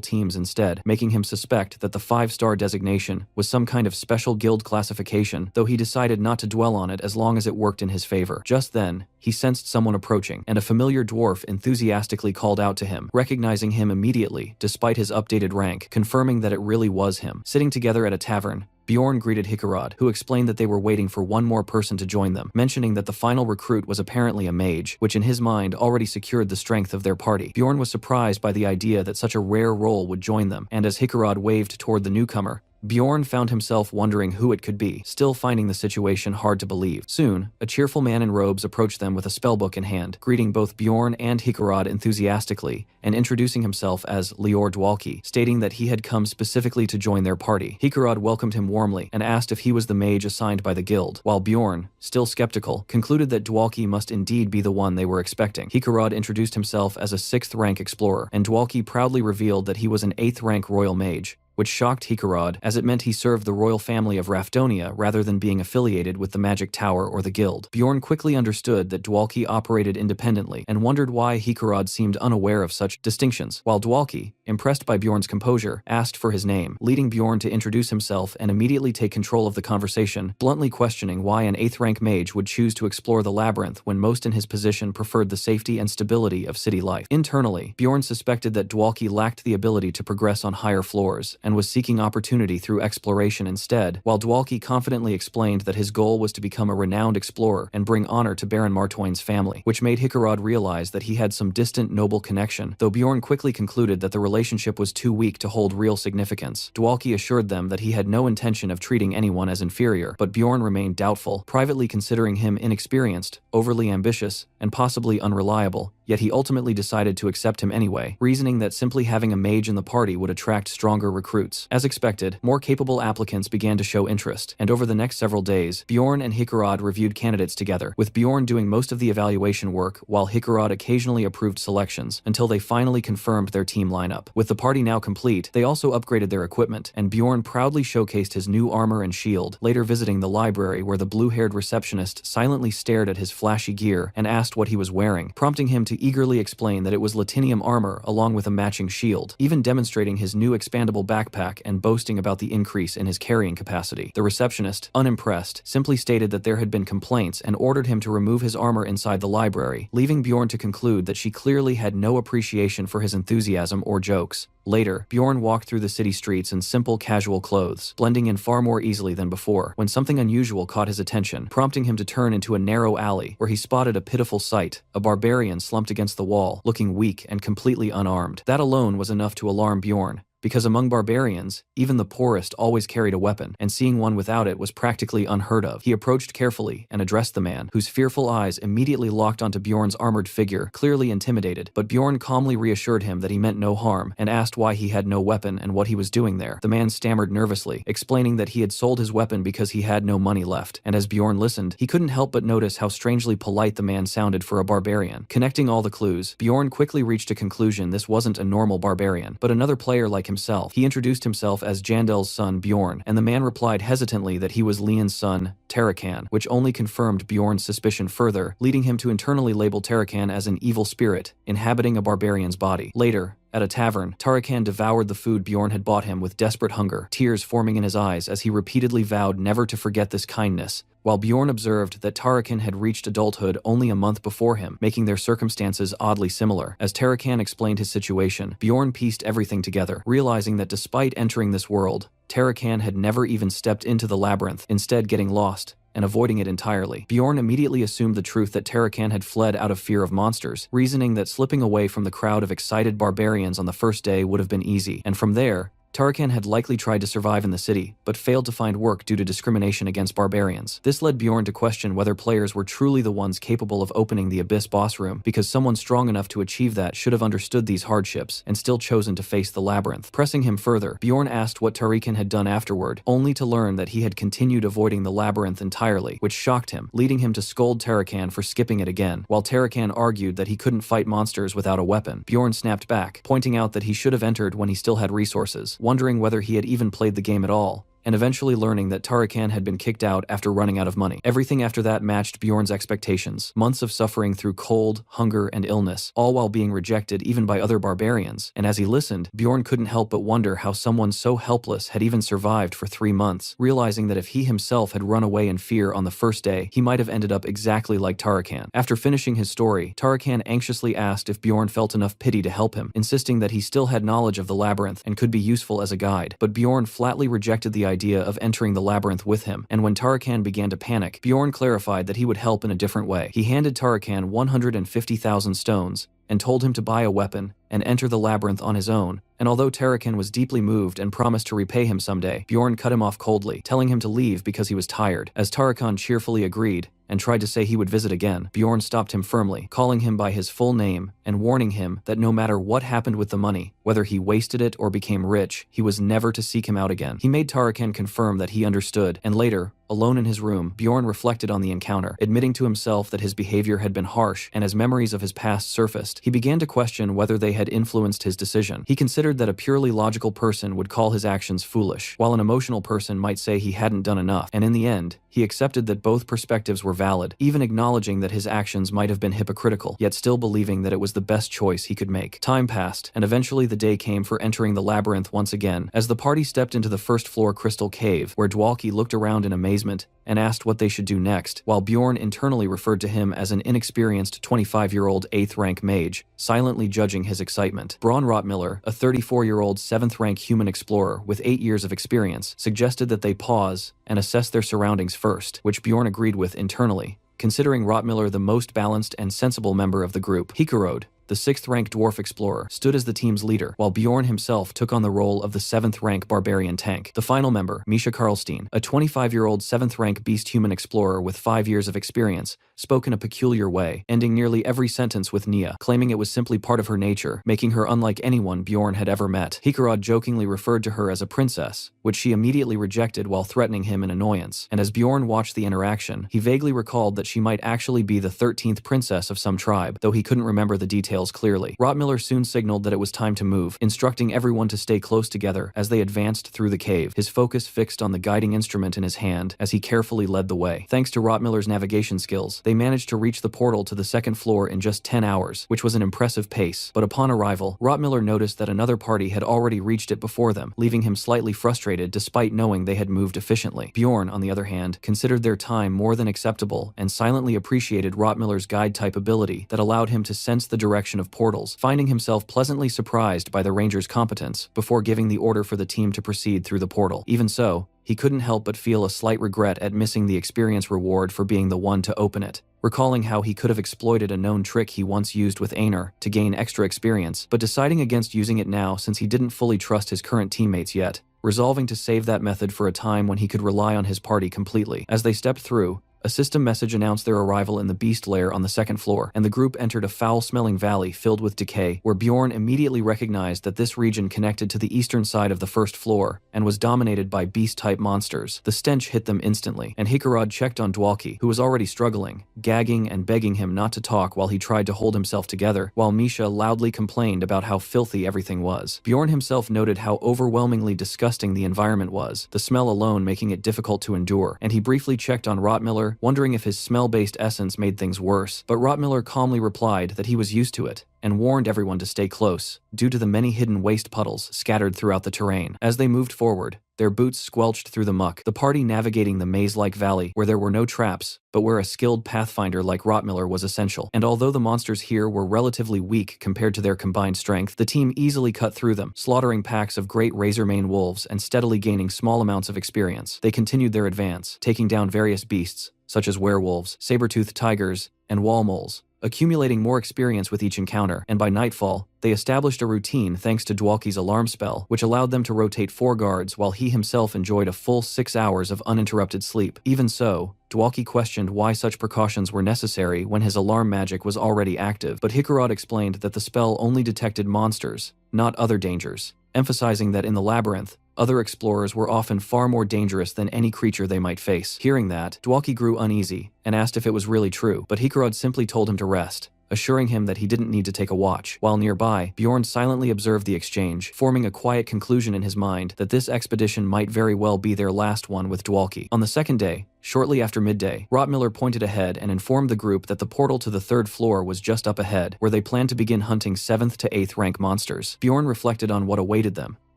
teams instead, making him suspect that the 5-star designation was some kind of special guild classification, though he decided not to dwell on it as long as it worked in his favor. Just then, he sensed someone approaching, and a familiar dwarf enthusiastically called out to him, recognizing him immediately despite his updated rank, confirming that it really was him. Sitting together at a tavern, Bjorn greeted Hikarad, who explained that they were waiting for one more person to join them, mentioning that the final recruit was apparently a mage, which in his mind already secured the strength of their party. Bjorn was surprised by the idea that such a rare role would join them, and as Hikarad waved toward the newcomer, Bjorn found himself wondering who it could be, still finding the situation hard to believe. Soon, a cheerful man in robes approached them with a spellbook in hand, greeting both Bjorn and Hikarad enthusiastically, and introducing himself as Lior Dwalki, stating that he had come specifically to join their party. Hikarad welcomed him warmly and asked if he was the mage assigned by the guild, while Bjorn, still skeptical, concluded that Dwalki must indeed be the one they were expecting. Hikarad introduced himself as a 6th-rank explorer, and Dwalki proudly revealed that he was an 8th-rank royal mage, which shocked Hikarad, as it meant he served the royal family of Rafdonia rather than being affiliated with the Magic Tower or the Guild. Bjorn quickly understood that Dwalki operated independently and wondered why Hikarad seemed unaware of such distinctions, while Dwalki, impressed by Bjorn's composure, asked for his name, leading Bjorn to introduce himself and immediately take control of the conversation, bluntly questioning why an 8th-rank mage would choose to explore the labyrinth when most in his position preferred the safety and stability of city life. Internally, Bjorn suspected that Dwalki lacked the ability to progress on higher floors, and was seeking opportunity through exploration instead, while Dwalki confidently explained that his goal was to become a renowned explorer and bring honor to Baron Martoin's family, which made Hikarad realize that he had some distant noble connection, though Bjorn quickly concluded that the relationship was too weak to hold real significance. Dwalki assured them that he had no intention of treating anyone as inferior, but Bjorn remained doubtful, privately considering him inexperienced, overly ambitious, and possibly unreliable, yet he ultimately decided to accept him anyway, reasoning that simply having a mage in the party would attract stronger recruits. As expected, more capable applicants began to show interest, and over the next several days, Bjorn and Hikarad reviewed candidates together, with Bjorn doing most of the evaluation work while Hikarad occasionally approved selections, until they finally confirmed their team lineup. With the party now complete, they also upgraded their equipment, and Bjorn proudly showcased his new armor and shield, later visiting the library where the blue-haired receptionist silently stared at his flashy gear and asked what he was wearing, prompting him to eagerly explain that it was Latinium armor along with a matching shield, even demonstrating his new expandable backpack and boasting about the increase in his carrying capacity. The receptionist, unimpressed, simply stated that there had been complaints and ordered him to remove his armor inside the library, leaving Bjorn to conclude that she clearly had no appreciation for his enthusiasm or jokes. Later, Bjorn walked through the city streets in simple, casual clothes, blending in far more easily than before, when something unusual caught his attention, prompting him to turn into a narrow alley, where he spotted a pitiful sight: a barbarian slumped against the wall, looking weak and completely unarmed. That alone was enough to alarm Bjorn, because among barbarians, even the poorest always carried a weapon, and seeing one without it was practically unheard of. He approached carefully and addressed the man, whose fearful eyes immediately locked onto Bjorn's armored figure, clearly intimidated. But Bjorn calmly reassured him that he meant no harm, and asked why he had no weapon and what he was doing there. The man stammered nervously, explaining that he had sold his weapon because he had no money left, and as Bjorn listened, he couldn't help but notice how strangely polite the man sounded for a barbarian. Connecting all the clues, Bjorn quickly reached a conclusion: this wasn't a normal barbarian, but another player like himself. He introduced himself as Jandel's son Bjorn, and the man replied hesitantly that he was Leon's son, Tarakan, which only confirmed Bjorn's suspicion further, leading him to internally label Tarakan as an evil spirit, inhabiting a barbarian's body. Later, at a tavern, Tarakan devoured the food Bjorn had bought him with desperate hunger, tears forming in his eyes as he repeatedly vowed never to forget this kindness, while Bjorn observed that Tarakan had reached adulthood only a month before him, making their circumstances oddly similar. As Tarakan explained his situation, Bjorn pieced everything together, realizing that despite entering this world, Tarakan had never even stepped into the labyrinth, instead getting lost and avoiding it entirely. Bjorn immediately assumed the truth that Tarakan had fled out of fear of monsters, reasoning that slipping away from the crowd of excited barbarians on the first day would have been easy, and from there, Tarakan had likely tried to survive in the city, but failed to find work due to discrimination against barbarians. This led Bjorn to question whether players were truly the ones capable of opening the Abyss boss room, because someone strong enough to achieve that should have understood these hardships and still chosen to face the labyrinth. Pressing him further, Bjorn asked what Tarakan had done afterward, only to learn that he had continued avoiding the labyrinth entirely, which shocked him, leading him to scold Tarakan for skipping it again. While Tarakan argued that he couldn't fight monsters without a weapon, Bjorn snapped back, pointing out that he should have entered when he still had resources, wondering whether he had even played the game at all, and eventually learning that Tarakan had been kicked out after running out of money. Everything after that matched Bjorn's expectations. Months of suffering through cold, hunger, and illness, all while being rejected even by other barbarians. And as he listened, Bjorn couldn't help but wonder how someone so helpless had even survived for 3 months, realizing that if he himself had run away in fear on the first day, he might have ended up exactly like Tarakan. After finishing his story, Tarakan anxiously asked if Bjorn felt enough pity to help him, insisting that he still had knowledge of the labyrinth and could be useful as a guide. But Bjorn flatly rejected the idea of entering the labyrinth with him, and when Tarakan began to panic, Bjorn clarified that he would help in a different way. He handed Tarakan 150,000 stones and told him to buy a weapon and enter the labyrinth on his own, and although Tarakan was deeply moved and promised to repay him someday, Bjorn cut him off coldly, telling him to leave because he was tired. As Tarakan cheerfully agreed and tried to say he would visit again, Bjorn stopped him firmly, calling him by his full name and warning him that no matter what happened with the money, whether he wasted it or became rich, he was never to seek him out again. He made Tarakan confirm that he understood, and later, alone in his room, Bjorn reflected on the encounter, admitting to himself that his behavior had been harsh, and as memories of his past surfaced, he began to question whether they had influenced his decision. He considered that a purely logical person would call his actions foolish, while an emotional person might say he hadn't done enough, and in the end, he accepted that both perspectives were valid, even acknowledging that his actions might have been hypocritical, yet still believing that it was the best choice he could make. Time passed, and eventually the day came for entering the labyrinth once again. As the party stepped into the first floor crystal cave, where Dwalki looked around in amazement and asked what they should do next, while Bjorn internally referred to him as an inexperienced 25-year-old 8th rank mage, silently judging his excitement. Braun Rottmiller, a 34-year-old 7th rank human explorer with 8 years of experience, suggested that they pause and assess their surroundings first, which Bjorn agreed with internally, considering Rottmiller the most balanced and sensible member of the group. Hikarod, the 6th rank dwarf explorer, stood as the team's leader, while Bjorn himself took on the role of the 7th rank barbarian tank. The final member, Misha Karlstein, a 25-year-old 7th rank beast human explorer with 5 years of experience, spoke in a peculiar way, ending nearly every sentence with Nia, claiming it was simply part of her nature, making her unlike anyone Bjorn had ever met. Hikarod jokingly referred to her as a princess, which she immediately rejected while threatening him in annoyance, and as Bjorn watched the interaction, he vaguely recalled that she might actually be the 13th princess of some tribe, though he couldn't remember the details clearly. Rottmiller soon signaled that it was time to move, instructing everyone to stay close together as they advanced through the cave, his focus fixed on the guiding instrument in his hand as he carefully led the way. Thanks to Rottmiller's navigation skills, they managed to reach the portal to the second floor in just 10 hours, which was an impressive pace. But upon arrival, Rottmiller noticed that another party had already reached it before them, leaving him slightly frustrated despite knowing they had moved efficiently. Bjorn, on the other hand, considered their time more than acceptable and silently appreciated Rottmiller's guide-type ability that allowed him to sense the direction selection of portals, finding himself pleasantly surprised by the ranger's competence before giving the order for the team to proceed through the portal. Even so, he couldn't help but feel a slight regret at missing the experience reward for being the one to open it, recalling how he could have exploited a known trick he once used with Einar to gain extra experience, but deciding against using it now since he didn't fully trust his current teammates yet, resolving to save that method for a time when he could rely on his party completely. As they stepped through, a system message announced their arrival in the beast lair on the second floor, and the group entered a foul-smelling valley filled with decay, where Bjorn immediately recognized that this region connected to the eastern side of the first floor and was dominated by beast-type monsters. The stench hit them instantly, and Hikarad checked on Dwalki, who was already struggling, gagging and begging him not to talk while he tried to hold himself together, while Misha loudly complained about how filthy everything was. Bjorn himself noted how overwhelmingly disgusting the environment was, the smell alone making it difficult to endure, and he briefly checked on Rottmiller, wondering if his smell-based essence made things worse, but Rottmiller calmly replied that he was used to it, and warned everyone to stay close, due to the many hidden waste puddles scattered throughout the terrain. As they moved forward, their boots squelched through the muck, the party navigating the maze-like valley where there were no traps, but where a skilled pathfinder like Rottmiller was essential. And although the monsters here were relatively weak compared to their combined strength, the team easily cut through them, slaughtering packs of great razor-mane wolves and steadily gaining small amounts of experience. They continued their advance, taking down various beasts, such as werewolves, saber-toothed tigers, and wall moles, accumulating more experience with each encounter, and by nightfall, they established a routine thanks to Dwalki's alarm spell, which allowed them to rotate 4 guards while he himself enjoyed a full 6 hours of uninterrupted sleep. Even so, Dwalki questioned why such precautions were necessary when his alarm magic was already active, but Hikarad explained that the spell only detected monsters, not other dangers, emphasizing that in the labyrinth, other explorers were often far more dangerous than any creature they might face. Hearing that, Dwalki grew uneasy and asked if it was really true, but Hikarad simply told him to rest, assuring him that he didn't need to take a watch. While nearby, Bjorn silently observed the exchange, forming a quiet conclusion in his mind that this expedition might very well be their last one with Dwalki. On the second day, shortly after midday, Rottmiller pointed ahead and informed the group that the portal to the 3rd floor was just up ahead, where they planned to begin hunting 7th to 8th rank monsters. Bjorn reflected on what awaited them,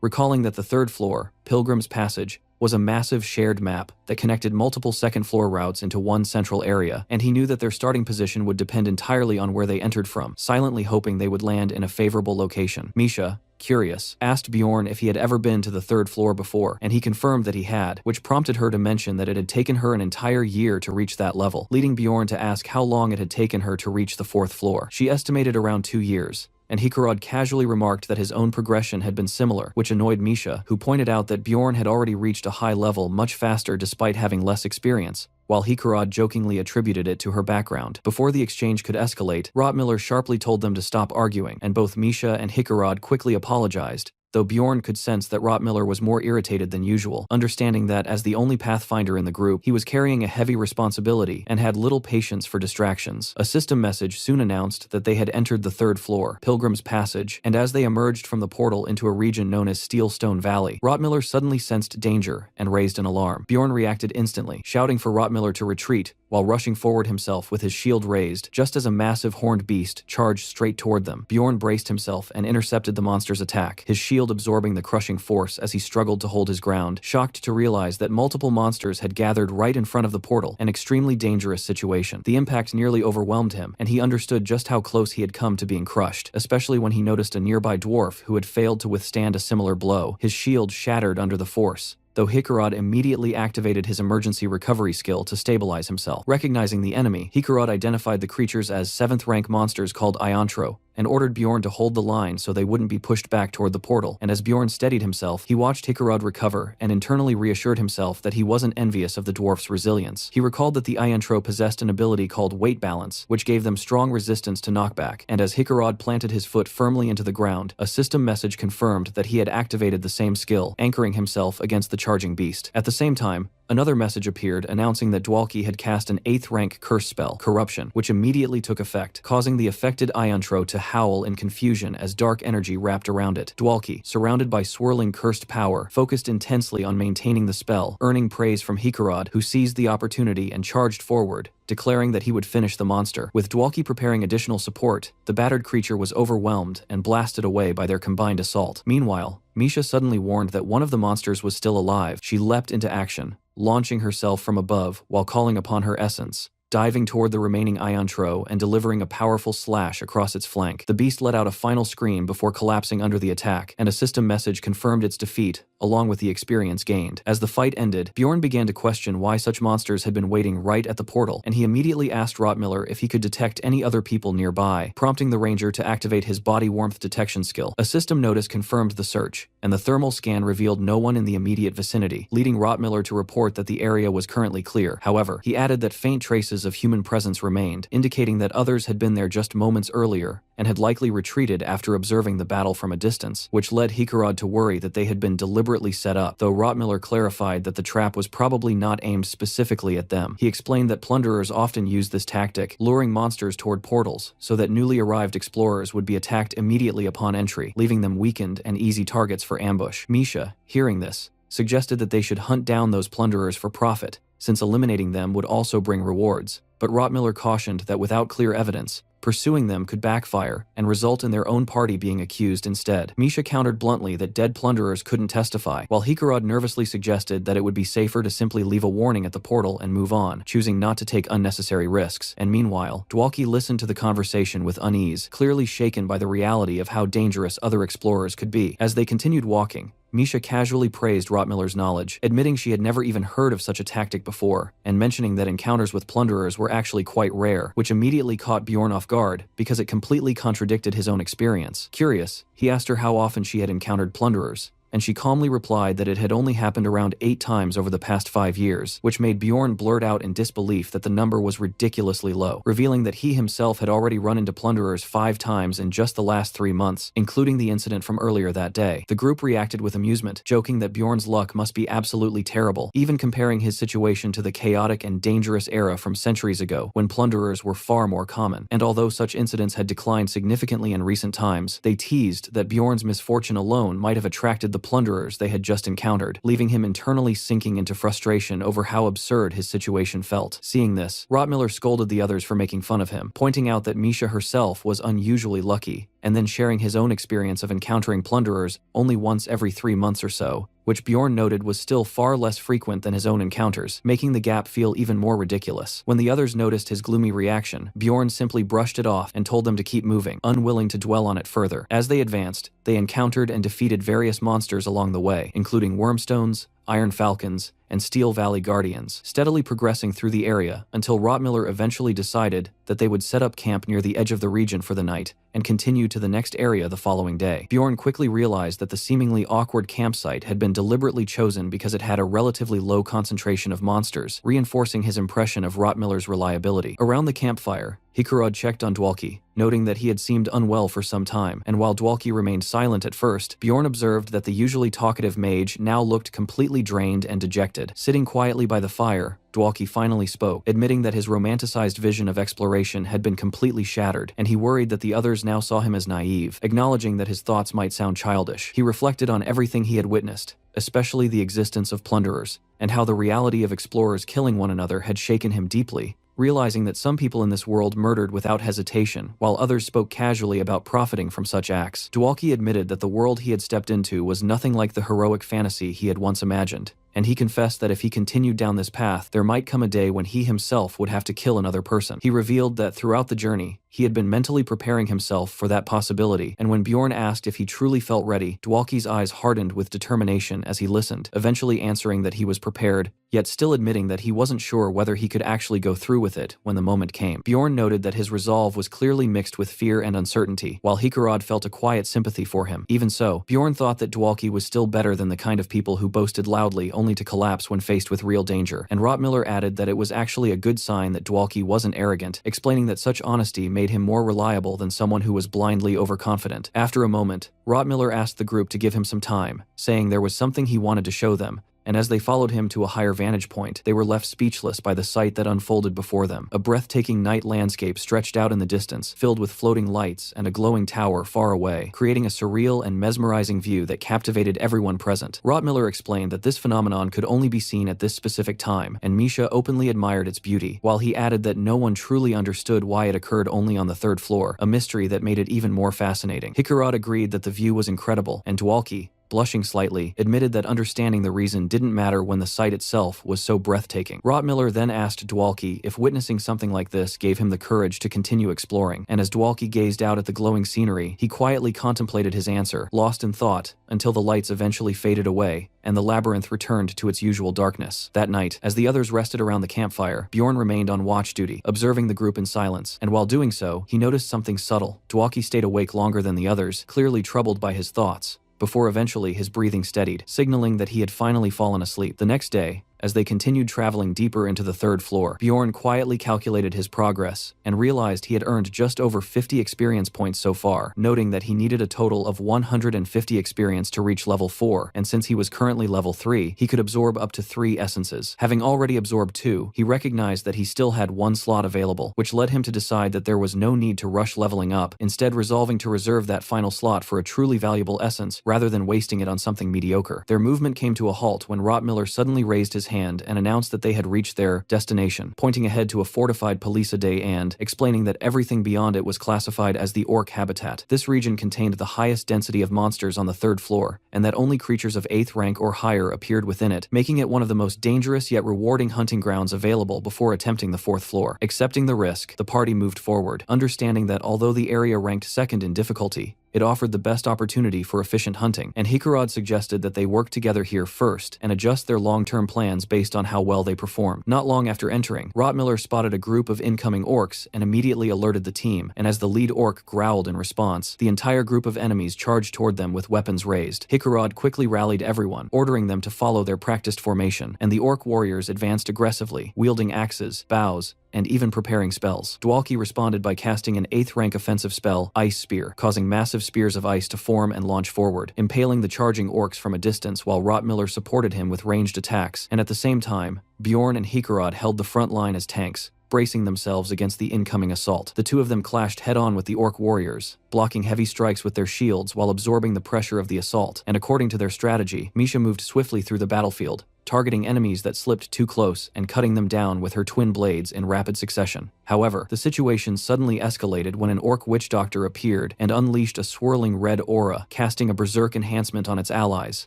recalling that the 3rd floor, Pilgrim's Passage, was a massive shared map that connected multiple second-floor routes into one central area, and he knew that their starting position would depend entirely on where they entered from, silently hoping they would land in a favorable location. Misha, curious, asked Bjorn if he had ever been to the 3rd floor before, and he confirmed that he had, which prompted her to mention that it had taken her an entire year to reach that level, leading Bjorn to ask how long it had taken her to reach the 4th floor. She estimated around 2 years, and Hikarad casually remarked that his own progression had been similar, which annoyed Misha, who pointed out that Bjorn had already reached a high level much faster despite having less experience, while Hikarad jokingly attributed it to her background. Before the exchange could escalate, Rottmiller sharply told them to stop arguing, and both Misha and Hikarad quickly apologized, though Bjorn could sense that Rottmiller was more irritated than usual, understanding that as the only pathfinder in the group, he was carrying a heavy responsibility and had little patience for distractions. A system message soon announced that they had entered the 3rd floor, Pilgrim's Passage, and as they emerged from the portal into a region known as Steelstone Valley, Rottmiller suddenly sensed danger and raised an alarm. Bjorn reacted instantly, shouting for Rottmiller to retreat, while rushing forward himself with his shield raised, just as a massive horned beast charged straight toward them. Bjorn braced himself and intercepted the monster's attack, his shield absorbing the crushing force as he struggled to hold his ground, shocked to realize that multiple monsters had gathered right in front of the portal, an extremely dangerous situation. The impact nearly overwhelmed him, and he understood just how close he had come to being crushed, especially when he noticed a nearby dwarf who had failed to withstand a similar blow, his shield shattered under the force, though Hikarad immediately activated his emergency recovery skill to stabilize himself. Recognizing the enemy, Hikarad identified the creatures as 7th rank monsters called Iantro, and ordered Bjorn to hold the line so they wouldn't be pushed back toward the portal. And as Bjorn steadied himself, he watched Hikarad recover and internally reassured himself that he wasn't envious of the dwarf's resilience. He recalled that the Iantro possessed an ability called weight balance, which gave them strong resistance to knockback, and as Hikarad planted his foot firmly into the ground, a system message confirmed that he had activated the same skill, anchoring himself against the charging beast. At the same time, another message appeared announcing that Dwalki had cast an 8th rank curse spell, Corruption, which immediately took effect, causing the affected Iantro to howl in confusion as dark energy wrapped around it. Dwalki, surrounded by swirling cursed power, focused intensely on maintaining the spell, earning praise from Hikarad, who seized the opportunity and charged forward, declaring that he would finish the monster. With Dwalki preparing additional support, the battered creature was overwhelmed and blasted away by their combined assault. Meanwhile, Misha suddenly warned that one of the monsters was still alive. She leapt into action, launching herself from above while calling upon her essence, diving toward the remaining ion tro and delivering a powerful slash across its flank. The beast let out a final scream before collapsing under the attack, and a system message confirmed its defeat, along with the experience gained. As the fight ended, Bjorn began to question why such monsters had been waiting right at the portal, and he immediately asked Rotmiller if he could detect any other people nearby, prompting the ranger to activate his body warmth detection skill. A system notice confirmed the search, and the thermal scan revealed no one in the immediate vicinity, leading Rotmiller to report that the area was currently clear. However, he added that faint traces of human presence remained, indicating that others had been there just moments earlier and had likely retreated after observing the battle from a distance, which led Hikarad to worry that they had been deliberately set up, though Rotmiller clarified that the trap was probably not aimed specifically at them. He explained that plunderers often use this tactic, luring monsters toward portals, so that newly arrived explorers would be attacked immediately upon entry, leaving them weakened and easy targets for ambush. Misha, hearing this, suggested that they should hunt down those plunderers for profit, since eliminating them would also bring rewards. But Rotmiller cautioned that without clear evidence, pursuing them could backfire and result in their own party being accused instead. Misha countered bluntly that dead plunderers couldn't testify, while Hikarad nervously suggested that it would be safer to simply leave a warning at the portal and move on, choosing not to take unnecessary risks. And meanwhile, Dwalki listened to the conversation with unease, clearly shaken by the reality of how dangerous other explorers could be. As they continued walking, Misha casually praised Rotmiller's knowledge, admitting she had never even heard of such a tactic before, and mentioning that encounters with plunderers were actually quite rare, which immediately caught Bjorn off guard because it completely contradicted his own experience. Curious, he asked her how often she had encountered plunderers, and she calmly replied that it had only happened around 8 times over the past 5 years, which made Bjorn blurt out in disbelief that the number was ridiculously low, revealing that he himself had already run into plunderers 5 times in just the last 3 months, including the incident from earlier that day. The group reacted with amusement, joking that Bjorn's luck must be absolutely terrible, even comparing his situation to the chaotic and dangerous era from centuries ago, when plunderers were far more common. And although such incidents had declined significantly in recent times, they teased that Bjorn's misfortune alone might have attracted the plunderers they had just encountered, leaving him internally sinking into frustration over how absurd his situation felt. Seeing this, Rotmiller scolded the others for making fun of him, pointing out that Misha herself was unusually lucky, and then sharing his own experience of encountering plunderers only once every 3 months or so, which Bjorn noted was still far less frequent than his own encounters, making the gap feel even more ridiculous. When the others noticed his gloomy reaction, Bjorn simply brushed it off and told them to keep moving, unwilling to dwell on it further. As they advanced, they encountered and defeated various monsters along the way, including wormstones, iron falcons, and Steel Valley Guardians, steadily progressing through the area until Rotmiller eventually decided that they would set up camp near the edge of the region for the night and continue to the next area the following day. Bjorn quickly realized that the seemingly awkward campsite had been deliberately chosen because it had a relatively low concentration of monsters, reinforcing his impression of Rotmiller's reliability. Around the campfire, Hikarad checked on Dwalki, noting that he had seemed unwell for some time, and while Dwalki remained silent at first, Bjorn observed that the usually talkative mage now looked completely drained and dejected. Sitting quietly by the fire, Dwalki finally spoke, admitting that his romanticized vision of exploration had been completely shattered, and he worried that the others now saw him as naive, acknowledging that his thoughts might sound childish. He reflected on everything he had witnessed, especially the existence of plunderers, and how the reality of explorers killing one another had shaken him deeply, realizing that some people in this world murdered without hesitation, while others spoke casually about profiting from such acts. Dwalki admitted that the world he had stepped into was nothing like the heroic fantasy he had once imagined, and he confessed that if he continued down this path, there might come a day when he himself would have to kill another person. He revealed that throughout the journey, he had been mentally preparing himself for that possibility, and when Bjorn asked if he truly felt ready, Dwalki's eyes hardened with determination as he listened, eventually answering that he was prepared, yet still admitting that he wasn't sure whether he could actually go through with it when the moment came. Bjorn noted that his resolve was clearly mixed with fear and uncertainty, while Hikarad felt a quiet sympathy for him. Even so, Bjorn thought that Dwalki was still better than the kind of people who boasted loudly only to collapse when faced with real danger, and Rotmiller added that it was actually a good sign that Dwalki wasn't arrogant, explaining that such honesty made him more reliable than someone who was blindly overconfident. After a moment, Rotmiller asked the group to give him some time, saying there was something he wanted to show them, and as they followed him to a higher vantage point, they were left speechless by the sight that unfolded before them. A breathtaking night landscape stretched out in the distance, filled with floating lights and a glowing tower far away, creating a surreal and mesmerizing view that captivated everyone present. Rotmiller explained that this phenomenon could only be seen at this specific time, and Misha openly admired its beauty, while he added that no one truly understood why it occurred only on the 3rd floor, a mystery that made it even more fascinating. Hikarad agreed that the view was incredible, and Dwalki, blushing slightly, admitted that understanding the reason didn't matter when the sight itself was so breathtaking. Rottmiller then asked Dwalki if witnessing something like this gave him the courage to continue exploring, and as Dwalki gazed out at the glowing scenery, he quietly contemplated his answer, lost in thought, until the lights eventually faded away, and the labyrinth returned to its usual darkness. That night, as the others rested around the campfire, Bjorn remained on watch duty, observing the group in silence, and while doing so, he noticed something subtle. Dwalki stayed awake longer than the others, clearly troubled by his thoughts, before eventually his breathing steadied, signaling that he had finally fallen asleep. The next day, as they continued traveling deeper into the third floor, Bjorn quietly calculated his progress and realized he had earned just over 50 experience points so far, noting that he needed a total of 150 experience to reach level 4, and since he was currently level 3, he could absorb up to 3 essences. Having already absorbed 2, he recognized that he still had 1 slot available, which led him to decide that there was no need to rush leveling up, instead resolving to reserve that final slot for a truly valuable essence rather than wasting it on something mediocre. Their movement came to a halt when Rottmiller suddenly raised his hand and announced that they had reached their destination, pointing ahead to a fortified palisade and explaining that everything beyond it was classified as the orc habitat. This region contained the highest density of monsters on the 3rd floor, and that only creatures of 8th rank or higher appeared within it, making it one of the most dangerous yet rewarding hunting grounds available before attempting the 4th floor. Accepting the risk, the party moved forward, understanding that although the area ranked 2nd in difficulty, it offered the best opportunity for efficient hunting, and Hikarad suggested that they work together here first and adjust their long-term plans based on how well they perform. Not long after entering, Rottmiller spotted a group of incoming orcs and immediately alerted the team, and as the lead orc growled in response, the entire group of enemies charged toward them with weapons raised. Hikarad quickly rallied everyone, ordering them to follow their practiced formation, and the orc warriors advanced aggressively, wielding axes, bows, and even preparing spells. Dwalki responded by casting an 8th rank offensive spell, Ice Spear, causing massive spears of ice to form and launch forward, impaling the charging orcs from a distance while Rottmiller supported him with ranged attacks, and at the same time, Bjorn and Hikarad held the front line as tanks, bracing themselves against the incoming assault. The two of them clashed head-on with the orc warriors, blocking heavy strikes with their shields while absorbing the pressure of the assault, and according to their strategy, Misha moved swiftly through the battlefield, targeting enemies that slipped too close and cutting them down with her twin blades in rapid succession. However, the situation suddenly escalated when an orc witch doctor appeared and unleashed a swirling red aura, casting a berserk enhancement on its allies,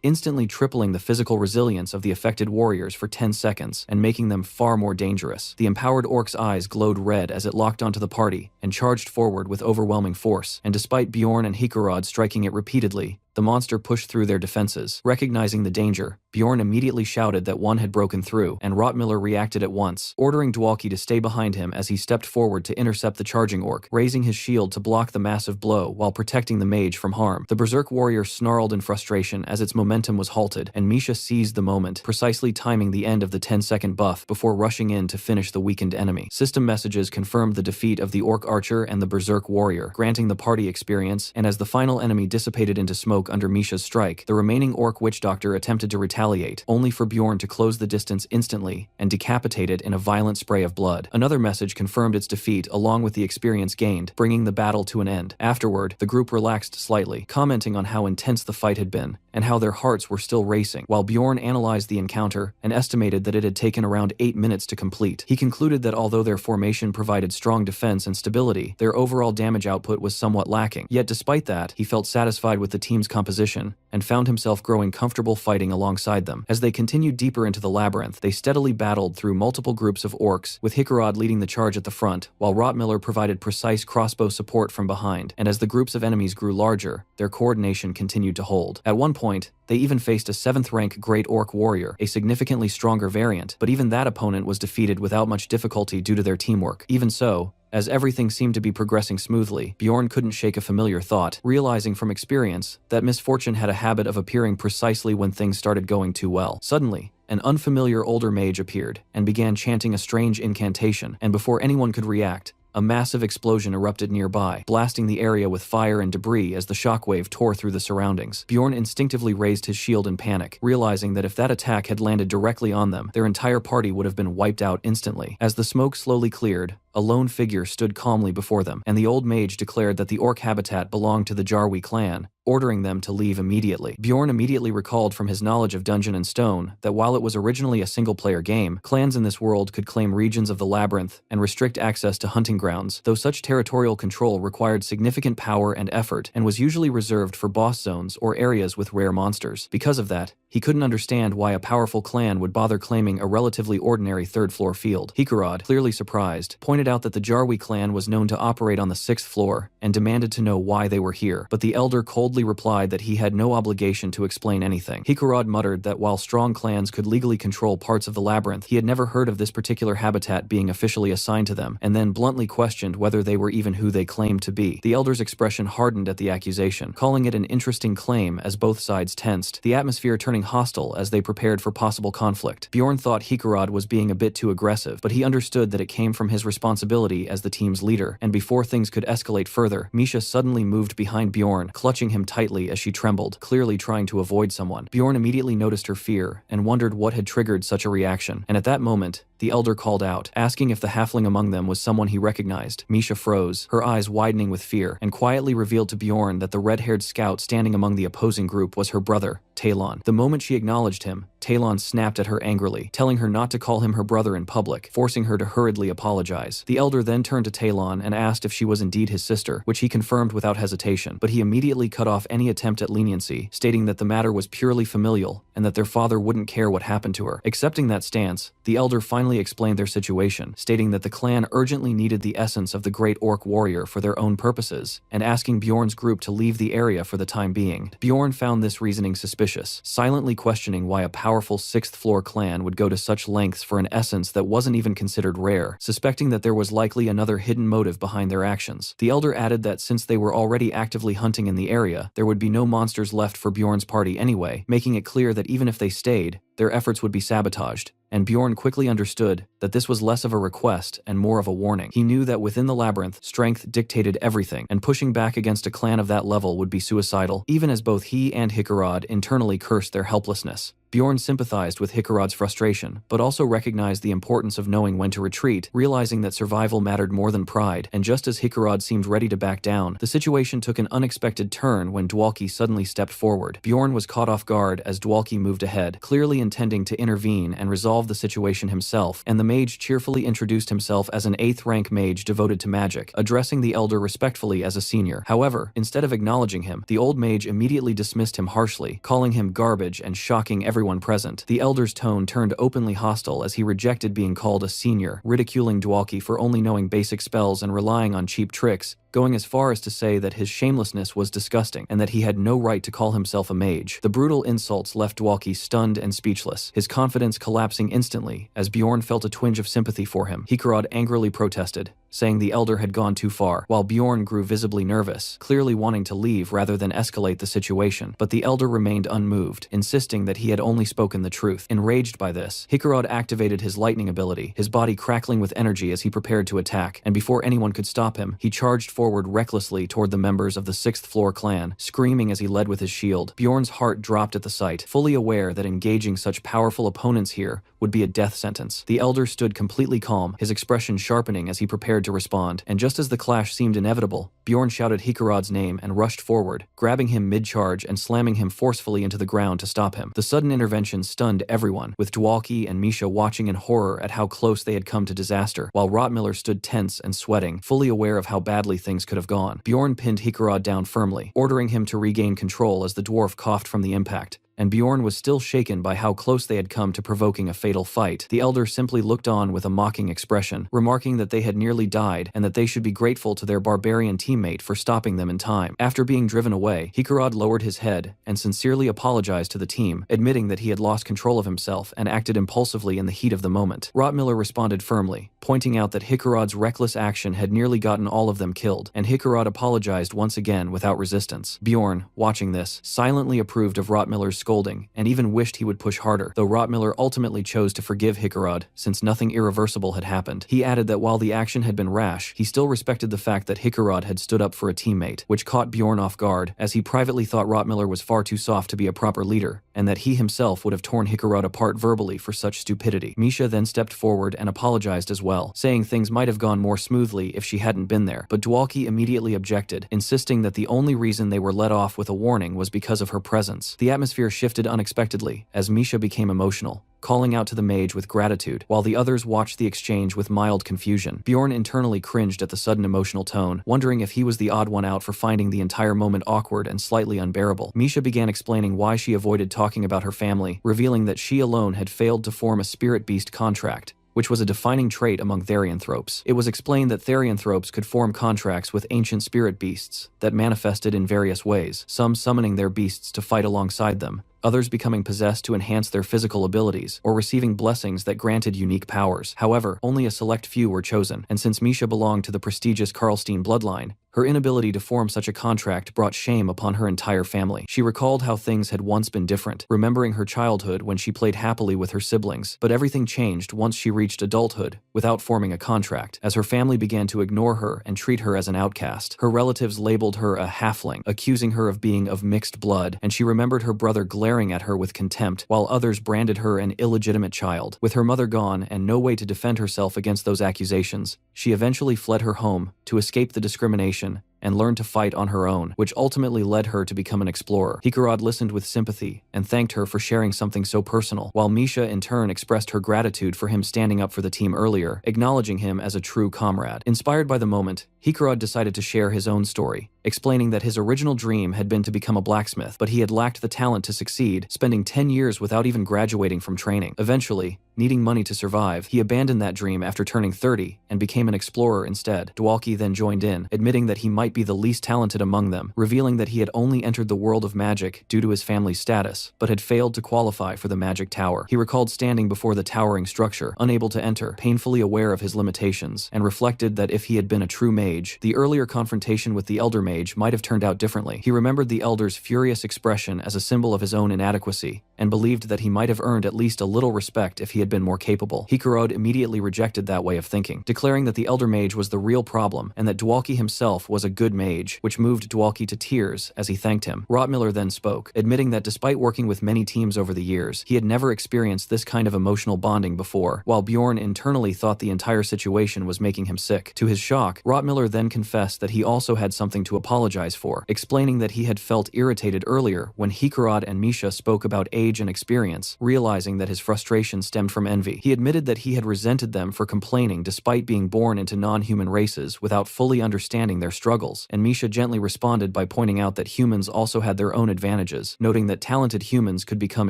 instantly tripling the physical resilience of the affected warriors for 10 seconds and making them far more dangerous. The empowered orc's eyes glowed red as it locked onto the party and charged forward with overwhelming force, and despite Bjorn and Hikarad striking it repeatedly, the monster pushed through their defenses. Recognizing the danger, Bjorn immediately shouted that one had broken through, and Rottmiller reacted at once, ordering Dwalki to stay behind him as he stepped forward to intercept the charging orc, raising his shield to block the massive blow while protecting the mage from harm. The berserk warrior snarled in frustration as its momentum was halted, and Misha seized the moment, precisely timing the end of the 10-second buff before rushing in to finish the weakened enemy. System messages confirmed the defeat of the orc archer and the berserk warrior, granting the party experience, and as the final enemy dissipated into smoke under Misha's strike, the remaining orc witch doctor attempted to retaliate, only for Bjorn to close the distance instantly and decapitate it in a violent spray of blood. Another message confirmed its defeat along with the experience gained, bringing the battle to an end. Afterward, the group relaxed slightly, commenting on how intense the fight had been and how their hearts were still racing, while Bjorn analyzed the encounter and estimated that it had taken around 8 minutes to complete. He concluded that although their formation provided strong defense and stability, their overall damage output was somewhat lacking. Yet despite that, he felt satisfied with the team's composition and found himself growing comfortable fighting alongside them. As they continued deeper into the labyrinth, they steadily battled through multiple groups of orcs, with Hikarad leading the charge at the front, while Rottmiller provided precise crossbow support from behind, and as the groups of enemies grew larger, their coordination continued to hold. At one point, they even faced a 7th rank Great Orc Warrior, a significantly stronger variant, but even that opponent was defeated without much difficulty due to their teamwork. Even so, as everything seemed to be progressing smoothly, Bjorn couldn't shake a familiar thought, realizing from experience that misfortune had a habit of appearing precisely when things started going too well. Suddenly, an unfamiliar older mage appeared and began chanting a strange incantation, and before anyone could react, a massive explosion erupted nearby, blasting the area with fire and debris as the shockwave tore through the surroundings. Bjorn instinctively raised his shield in panic, realizing that if that attack had landed directly on them, their entire party would have been wiped out instantly. As the smoke slowly cleared, a lone figure stood calmly before them, and the old mage declared that the orc habitat belonged to the Jarwi clan, ordering them to leave immediately. Bjorn immediately recalled from his knowledge of Dungeon and Stone that while it was originally a single-player game, clans in this world could claim regions of the labyrinth and restrict access to hunting grounds, though such territorial control required significant power and effort and was usually reserved for boss zones or areas with rare monsters. Because of that, he couldn't understand why a powerful clan would bother claiming a relatively ordinary third-floor field. Hikarad, clearly surprised, pointed out that the Jarwi clan was known to operate on the 6th floor and demanded to know why they were here, but the elder coldly replied that he had no obligation to explain anything. Hikarad muttered that while strong clans could legally control parts of the labyrinth, he had never heard of this particular habitat being officially assigned to them, and then bluntly questioned whether they were even who they claimed to be. The elder's expression hardened at the accusation, calling it an interesting claim as both sides tensed, the atmosphere turning hostile as they prepared for possible conflict. Bjorn thought Hikarad was being a bit too aggressive, but he understood that it came from his responsibility as the team's leader, and before things could escalate further, Misha suddenly moved behind Bjorn, clutching him tightly as she trembled, clearly trying to avoid someone. Bjorn immediately noticed her fear and wondered what had triggered such a reaction, and at that moment, the elder called out, asking if the halfling among them was someone he recognized. Misha froze, her eyes widening with fear, and quietly revealed to Bjorn that the red-haired scout standing among the opposing group was her brother, Talon. The moment she acknowledged him, Talon snapped at her angrily, telling her not to call him her brother in public, forcing her to hurriedly apologize. The elder then turned to Talon and asked if she was indeed his sister, which he confirmed without hesitation, but he immediately cut off any attempt at leniency, stating that the matter was purely familial and that their father wouldn't care what happened to her. Accepting that stance, the elder finally explained their situation, stating that the clan urgently needed the essence of the great orc warrior for their own purposes, and asking Bjorn's group to leave the area for the time being. Bjorn found this reasoning suspicious, silently questioning why a powerful 6th floor clan would go to such lengths for an essence that wasn't even considered rare, suspecting that there was likely another hidden motive behind their actions. The elder added that since they were already actively hunting in the area, there would be no monsters left for Bjorn's party anyway, making it clear that even if they stayed, their efforts would be sabotaged, and Bjorn quickly understood that this was less of a request and more of a warning. He knew that within the labyrinth, strength dictated everything, and pushing back against a clan of that level would be suicidal, even as both he and Hikarad internally cursed their helplessness. Bjorn sympathized with Hikarad's frustration, but also recognized the importance of knowing when to retreat, realizing that survival mattered more than pride, and just as Hikarad seemed ready to back down, the situation took an unexpected turn when Dwalki suddenly stepped forward. Bjorn was caught off guard as Dwalki moved ahead, clearly intending to intervene and resolve the situation himself, and the mage cheerfully introduced himself as an 8th rank mage devoted to magic, addressing the elder respectfully as a senior. However, instead of acknowledging him, the old mage immediately dismissed him harshly, calling him garbage and shocking everyone present. The elder's tone turned openly hostile as he rejected being called a senior, ridiculing Dwalki for only knowing basic spells and relying on cheap tricks, going as far as to say that his shamelessness was disgusting and that he had no right to call himself a mage. The brutal insults left Dwalki stunned and speechless, his confidence collapsing instantly as Bjorn felt a twinge of sympathy for him. Hikarad angrily protested, saying the elder had gone too far, while Bjorn grew visibly nervous, clearly wanting to leave rather than escalate the situation. But the elder remained unmoved, insisting that he had only spoken the truth. Enraged by this, Hikarad activated his lightning ability, his body crackling with energy as he prepared to attack, and before anyone could stop him, he charged forward recklessly toward the members of the 6th floor clan, screaming as he led with his shield. Bjorn's heart dropped at the sight, fully aware that engaging such powerful opponents here would be a death sentence. The elder stood completely calm, his expression sharpening as he prepared to respond, and just as the clash seemed inevitable, Bjorn shouted Hikarad's name and rushed forward, grabbing him mid-charge and slamming him forcefully into the ground to stop him. The sudden intervention stunned everyone, with Dwalki and Misha watching in horror at how close they had come to disaster, while Rottmiller stood tense and sweating, fully aware of how badly things could have gone. Bjorn pinned Hikarad down firmly, ordering him to regain control as the dwarf coughed from the impact, and Bjorn was still shaken by how close they had come to provoking a fatal fight. The elder simply looked on with a mocking expression, remarking that they had nearly died and that they should be grateful to their barbarian teammate for stopping them in time. After being driven away, Hikarad lowered his head and sincerely apologized to the team, admitting that he had lost control of himself and acted impulsively in the heat of the moment. Rottmiller responded firmly, pointing out that Hikarad's reckless action had nearly gotten all of them killed, and Hikarad apologized once again without resistance. Bjorn, watching this, silently approved of Rottmiller's scolding, and even wished he would push harder, though Rottmiller ultimately chose to forgive Hickerod since nothing irreversible had happened. He added that while the action had been rash, he still respected the fact that Hickerod had stood up for a teammate, which caught Bjorn off guard, as he privately thought Rottmiller was far too soft to be a proper leader, and that he himself would have torn Hickerod apart verbally for such stupidity. Misha then stepped forward and apologized as well, saying things might have gone more smoothly if she hadn't been there, but Dwalki immediately objected, insisting that the only reason they were let off with a warning was because of her presence. The atmosphere shifted unexpectedly, as Misha became emotional, calling out to the mage with gratitude, while the others watched the exchange with mild confusion. Bjorn internally cringed at the sudden emotional tone, wondering if he was the odd one out for finding the entire moment awkward and slightly unbearable. Misha began explaining why she avoided talking about her family, revealing that she alone had failed to form a spirit beast contract, which was a defining trait among therianthropes. It was explained that therianthropes could form contracts with ancient spirit beasts that manifested in various ways, some summoning their beasts to fight alongside them, others becoming possessed to enhance their physical abilities, or receiving blessings that granted unique powers. However, only a select few were chosen, and since Misha belonged to the prestigious Karlstein bloodline, her inability to form such a contract brought shame upon her entire family. She recalled how things had once been different, remembering her childhood when she played happily with her siblings, but everything changed once she reached adulthood, without forming a contract, as her family began to ignore her and treat her as an outcast. Her relatives labeled her a halfling, accusing her of being of mixed blood, and she remembered her brother glaring at her with contempt, while others branded her an illegitimate child. With her mother gone and no way to defend herself against those accusations, she eventually fled her home to escape the discrimination and learned to fight on her own, which ultimately led her to become an explorer. Hickerod listened with sympathy and thanked her for sharing something so personal, while Misha in turn expressed her gratitude for him standing up for the team earlier, acknowledging him as a true comrade. Inspired by the moment, Hickerod decided to share his own story, explaining that his original dream had been to become a blacksmith, but he had lacked the talent to succeed, spending 10 years without even graduating from training. Eventually, needing money to survive, he abandoned that dream after turning 30 and became an explorer instead. Dwalki then joined in, admitting that he might be the least talented among them, revealing that he had only entered the world of magic due to his family's status, but had failed to qualify for the magic tower. He recalled standing before the towering structure, unable to enter, painfully aware of his limitations, and reflected that if he had been a true mage, the earlier confrontation with the elder mage might have turned out differently. He remembered the elder's furious expression as a symbol of his own inadequacy, and believed that he might have earned at least a little respect if he had been more capable. Hickerod immediately rejected that way of thinking, declaring that the elder mage was the real problem and that Dwalki himself was a good mage, which moved Dwalki to tears as he thanked him. Rottmiller then spoke, admitting that despite working with many teams over the years, he had never experienced this kind of emotional bonding before, while Bjorn internally thought the entire situation was making him sick. To his shock, Rottmiller then confessed that he also had something to apologize for, explaining that he had felt irritated earlier when Hickerod and Misha spoke about age and experience, realizing that his frustration stemmed from envy. He admitted that he had resented them for complaining despite being born into non-human races without fully understanding their struggles, and Misha gently responded by pointing out that humans also had their own advantages, noting that talented humans could become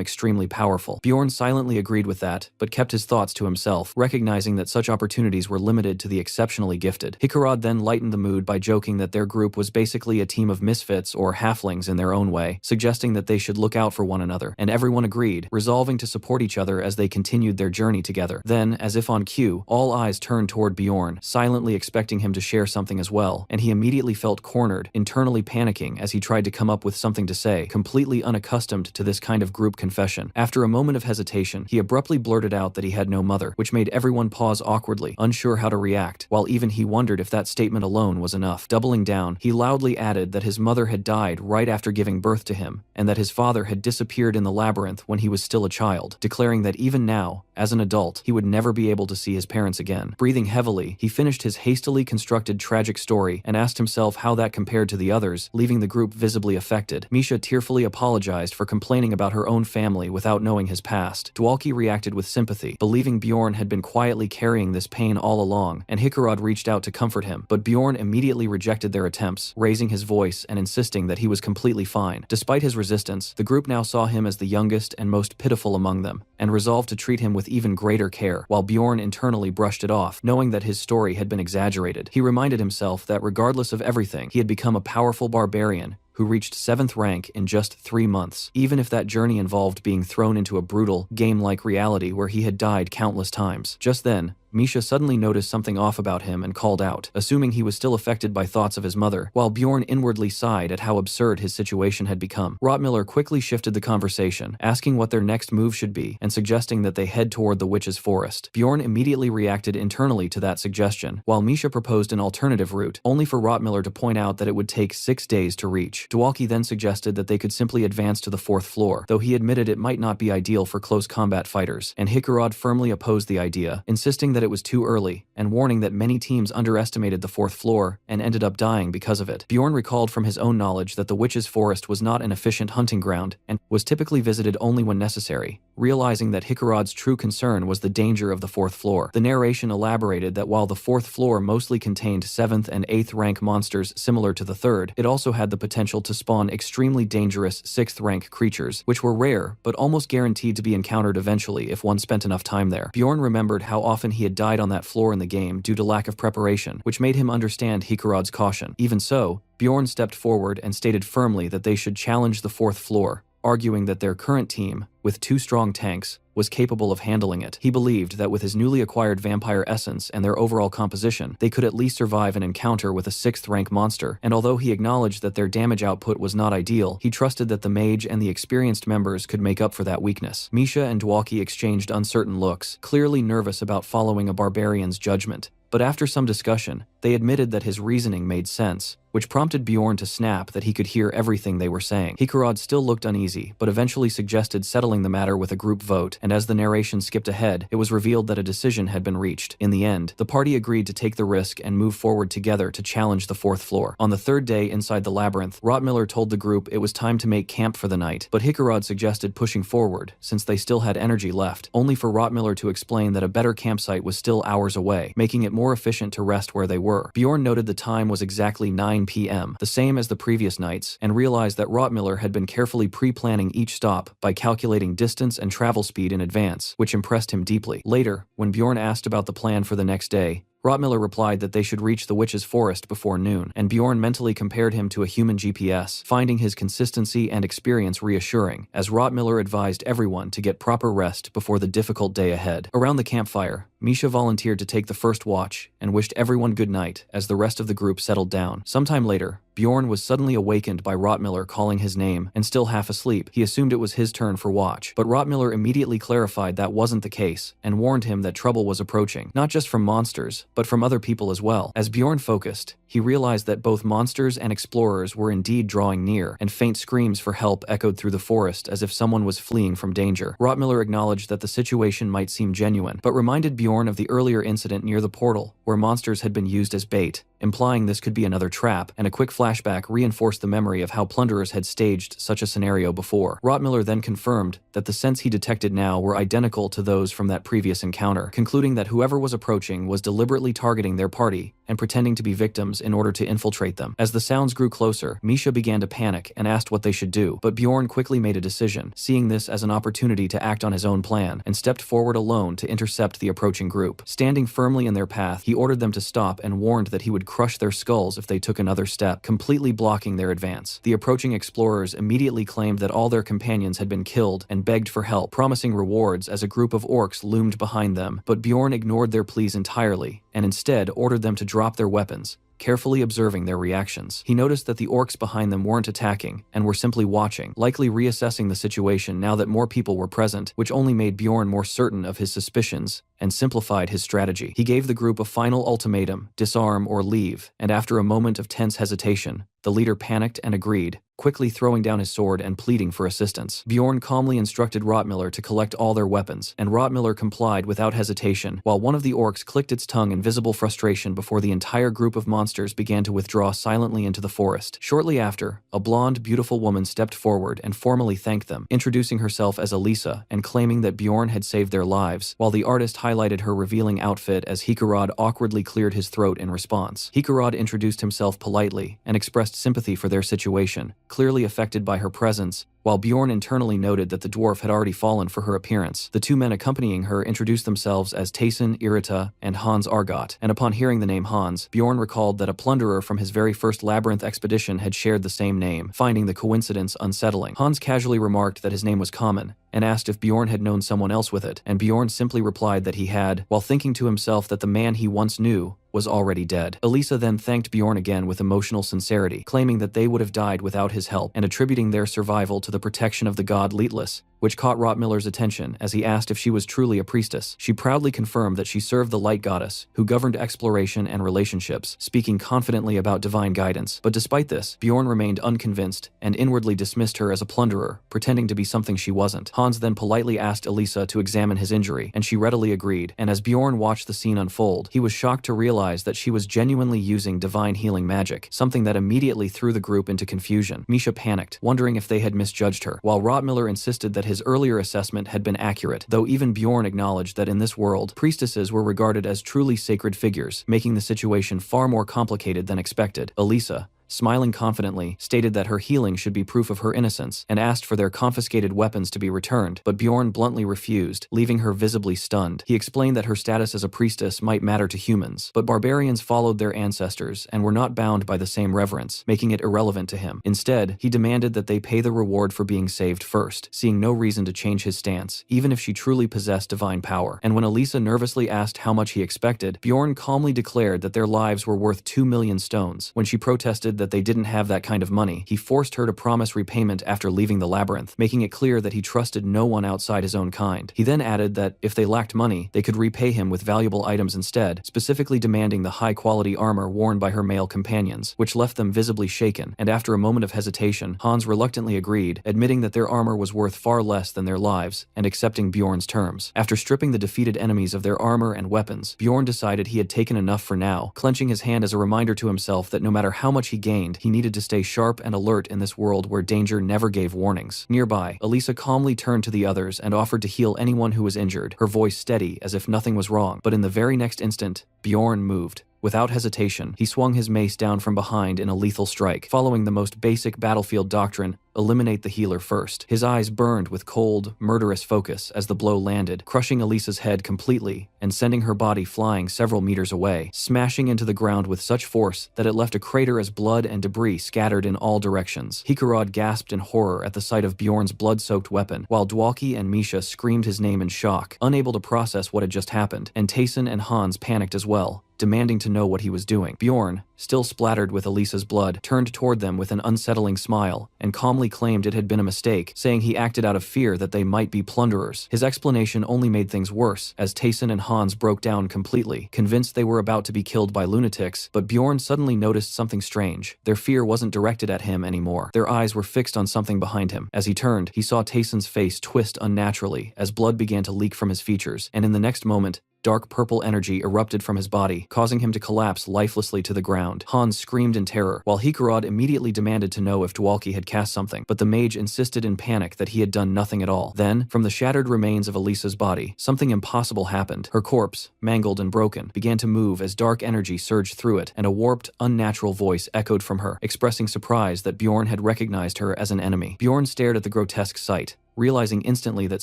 extremely powerful. Bjorn silently agreed with that, but kept his thoughts to himself, recognizing that such opportunities were limited to the exceptionally gifted. Hickerod then lightened the mood by joking that their group was basically a team of misfits or halflings in their own way, suggesting that they should look out for one another, and everyone agreed, resolving to support each other as they continued their journey together. Then, as if on cue, all eyes turned toward Bjorn, silently expecting him to share something as well, and he immediately felt cornered, internally panicking as he tried to come up with something to say, completely unaccustomed to this kind of group confession. After a moment of hesitation, he abruptly blurted out that he had no mother, which made everyone pause awkwardly, unsure how to react, while even he wondered if that statement alone was enough. Doubling down, he loudly added that his mother had died right after giving birth to him, and that his father had disappeared in the labyrinth when he was still a child, declaring that even now, as an adult, he would never be able to see his parents again. Breathing heavily, he finished his hastily constructed tragic story and asked himself how that compared to the others, leaving the group visibly affected. Misha tearfully apologized for complaining about her own family without knowing his past. Dwalki reacted with sympathy, believing Bjorn had been quietly carrying this pain all along, and Hickerod reached out to comfort him, but Bjorn immediately rejected their attempts, raising his voice and insisting that he was completely fine. Despite his resistance, the group now saw him as the youngest and most pitiful among them, and resolved to treat him with even greater care, while Bjorn internally brushed it off, knowing that his story had been exaggerated. He reminded himself that regardless of everything, he had become a powerful barbarian who reached 7th rank in just 3 months, even if that journey involved being thrown into a brutal, game-like reality where he had died countless times. Just then, Misha suddenly noticed something off about him and called out, assuming he was still affected by thoughts of his mother, while Bjorn inwardly sighed at how absurd his situation had become. Rotmiller quickly shifted the conversation, asking what their next move should be and suggesting that they head toward the witch's forest. Bjorn immediately reacted internally to that suggestion, while Misha proposed an alternative route, only for Rotmiller to point out that it would take 6 days to reach. Dwalki then suggested that they could simply advance to the 4th floor, though he admitted it might not be ideal for close combat fighters, and Hikarad firmly opposed the idea, insisting that it was too early, and warning that many teams underestimated the 4th floor and ended up dying because of it. Bjorn recalled from his own knowledge that the witch's forest was not an efficient hunting ground and was typically visited only when necessary, realizing that Hikarad's true concern was the danger of the 4th floor. The narration elaborated that while the 4th floor mostly contained 7th and 8th rank monsters similar to the 3rd, it also had the potential to spawn extremely dangerous 6th rank creatures, which were rare but almost guaranteed to be encountered eventually if one spent enough time there. Bjorn remembered how often he had died on that floor in the game due to lack of preparation, which made him understand Hikarad's caution. Even so, Bjorn stepped forward and stated firmly that they should challenge the 4th floor, arguing that their current team, with 2 strong tanks, was capable of handling it. He believed that with his newly acquired vampire essence and their overall composition, they could at least survive an encounter with a 6th rank monster, and although he acknowledged that their damage output was not ideal, he trusted that the mage and the experienced members could make up for that weakness. Misha and Dwalki exchanged uncertain looks, clearly nervous about following a barbarian's judgment. But after some discussion, they admitted that his reasoning made sense, which prompted Bjorn to snap that he could hear everything they were saying. Hikarad still looked uneasy, but eventually suggested settling the matter with a group vote, and as the narration skipped ahead, it was revealed that a decision had been reached. In the end, the party agreed to take the risk and move forward together to challenge the 4th floor. On the 3rd day inside the labyrinth, Rotmiller told the group it was time to make camp for the night, but Hikarad suggested pushing forward, since they still had energy left, only for Rotmiller to explain that a better campsite was still hours away, making it more efficient to rest where they were. Bjorn noted the time was exactly 9 p.m., the same as the previous nights, and realized that Rotmiller had been carefully pre-planning each stop by calculating distance and travel speed in advance, which impressed him deeply. Later, when Bjorn asked about the plan for the next day, Rotmiller replied that they should reach the witch's forest before noon, and Bjorn mentally compared him to a human GPS, finding his consistency and experience reassuring, as Rotmiller advised everyone to get proper rest before the difficult day ahead. Around the campfire, Misha volunteered to take the first watch and wished everyone good night as the rest of the group settled down. Sometime later, Bjorn was suddenly awakened by Rotmiller calling his name, and still half asleep, he assumed it was his turn for watch. But Rotmiller immediately clarified that wasn't the case, and warned him that trouble was approaching, not just from monsters, but from other people as well. As Bjorn focused, he realized that both monsters and explorers were indeed drawing near, and faint screams for help echoed through the forest as if someone was fleeing from danger. Rotmiller acknowledged that the situation might seem genuine, but reminded Bjorn of the earlier incident near the portal, where monsters had been used as bait, implying this could be another trap, and a quick flashback reinforced the memory of how plunderers had staged such a scenario before. Rotmiller then confirmed that the scents he detected now were identical to those from that previous encounter, concluding that whoever was approaching was deliberately targeting their party and pretending to be victims in order to infiltrate them. As the sounds grew closer, Misha began to panic and asked what they should do, but Bjorn quickly made a decision, seeing this as an opportunity to act on his own plan, and stepped forward alone to intercept the approaching group. Standing firmly in their path, he ordered them to stop and warned that he would crush their skulls if they took another step, completely blocking their advance. The approaching explorers immediately claimed that all their companions had been killed and begged for help, promising rewards as a group of orcs loomed behind them, but Bjorn ignored their pleas entirely and instead ordered them to drop their weapons, carefully observing their reactions. He noticed that the orcs behind them weren't attacking and were simply watching, likely reassessing the situation now that more people were present, which only made Bjorn more certain of his suspicions and simplified his strategy. He gave the group a final ultimatum: disarm or leave, and after a moment of tense hesitation, the leader panicked and agreed, quickly throwing down his sword and pleading for assistance. Bjorn calmly instructed Rotmiller to collect all their weapons, and Rotmiller complied without hesitation, while one of the orcs clicked its tongue in visible frustration before the entire group of monsters began to withdraw silently into the forest. Shortly after, a blonde, beautiful woman stepped forward and formally thanked them, introducing herself as Elisa and claiming that Bjorn had saved their lives, while the artist highlighted her revealing outfit as Hikarad awkwardly cleared his throat in response. Hikarad introduced himself politely and expressed sympathy for their situation, clearly affected by her presence, while Bjorn internally noted that the dwarf had already fallen for her appearance. The two men accompanying her introduced themselves as Tayson Irita and Hans Argot, and upon hearing the name Hans, Bjorn recalled that a plunderer from his very first labyrinth expedition had shared the same name, finding the coincidence unsettling. Hans casually remarked that his name was common, and asked if Bjorn had known someone else with it, and Bjorn simply replied that he had, while thinking to himself that the man he once knew was already dead. Elisa then thanked Bjorn again with emotional sincerity, claiming that they would have died without his help, and attributing their survival to the protection of the god Leetless, which caught Rottmiller's attention as he asked if she was truly a priestess. She proudly confirmed that she served the light goddess, who governed exploration and relationships, speaking confidently about divine guidance. But despite this, Bjorn remained unconvinced and inwardly dismissed her as a plunderer, pretending to be something she wasn't. Hans then politely asked Elisa to examine his injury, and she readily agreed, and as Bjorn watched the scene unfold, he was shocked to realize that she was genuinely using divine healing magic, something that immediately threw the group into confusion. Misha panicked, wondering if they had misjudged her, while Rottmiller insisted that his earlier assessment had been accurate, though even Bjorn acknowledged that in this world, priestesses were regarded as truly sacred figures, making the situation far more complicated than expected. Elisa, smiling confidently, stated that her healing should be proof of her innocence, and asked for their confiscated weapons to be returned, but Bjorn bluntly refused, leaving her visibly stunned. He explained that her status as a priestess might matter to humans, but barbarians followed their ancestors and were not bound by the same reverence, making it irrelevant to him. Instead, he demanded that they pay the reward for being saved first, seeing no reason to change his stance, even if she truly possessed divine power. And when Elisa nervously asked how much he expected, Bjorn calmly declared that their lives were worth 2 million stones. When she protested that they didn't have that kind of money, he forced her to promise repayment after leaving the labyrinth, making it clear that he trusted no one outside his own kind. He then added that if they lacked money, they could repay him with valuable items instead, specifically demanding the high-quality armor worn by her male companions, which left them visibly shaken, and after a moment of hesitation, Hans reluctantly agreed, admitting that their armor was worth far less than their lives, and accepting Bjorn's terms. After stripping the defeated enemies of their armor and weapons, Bjorn decided he had taken enough for now, clenching his hand as a reminder to himself that no matter how much he gained, he needed to stay sharp and alert in this world where danger never gave warnings. Nearby, Elisa calmly turned to the others and offered to heal anyone who was injured, her voice steady as if nothing was wrong. But in the very next instant, Bjorn moved. Without hesitation, he swung his mace down from behind in a lethal strike, following the most basic battlefield doctrine: eliminate the healer first. His eyes burned with cold, murderous focus as the blow landed, crushing Elisa's head completely and sending her body flying several meters away, smashing into the ground with such force that it left a crater as blood and debris scattered in all directions. Hikarad gasped in horror at the sight of Bjorn's blood-soaked weapon, while Dwalki and Misha screamed his name in shock, unable to process what had just happened, and Tayson and Hans panicked as well, demanding to know what he was doing. Bjorn, still splattered with Elisa's blood, turned toward them with an unsettling smile and calmly claimed it had been a mistake, saying he acted out of fear that they might be plunderers. His explanation only made things worse, as Tayson and Hans broke down completely, convinced they were about to be killed by lunatics, but Bjorn suddenly noticed something strange. Their fear wasn't directed at him anymore. Their eyes were fixed on something behind him. As he turned, he saw Tayson's face twist unnaturally as blood began to leak from his features, and in the next moment, dark purple energy erupted from his body, causing him to collapse lifelessly to the ground. Hans screamed in terror, while Hikarad immediately demanded to know if Dwalki had cast something, but the mage insisted in panic that he had done nothing at all. Then, from the shattered remains of Elisa's body, something impossible happened. Her corpse, mangled and broken, began to move as dark energy surged through it, and a warped, unnatural voice echoed from her, expressing surprise that Bjorn had recognized her as an enemy. Bjorn stared at the grotesque sight, realizing instantly that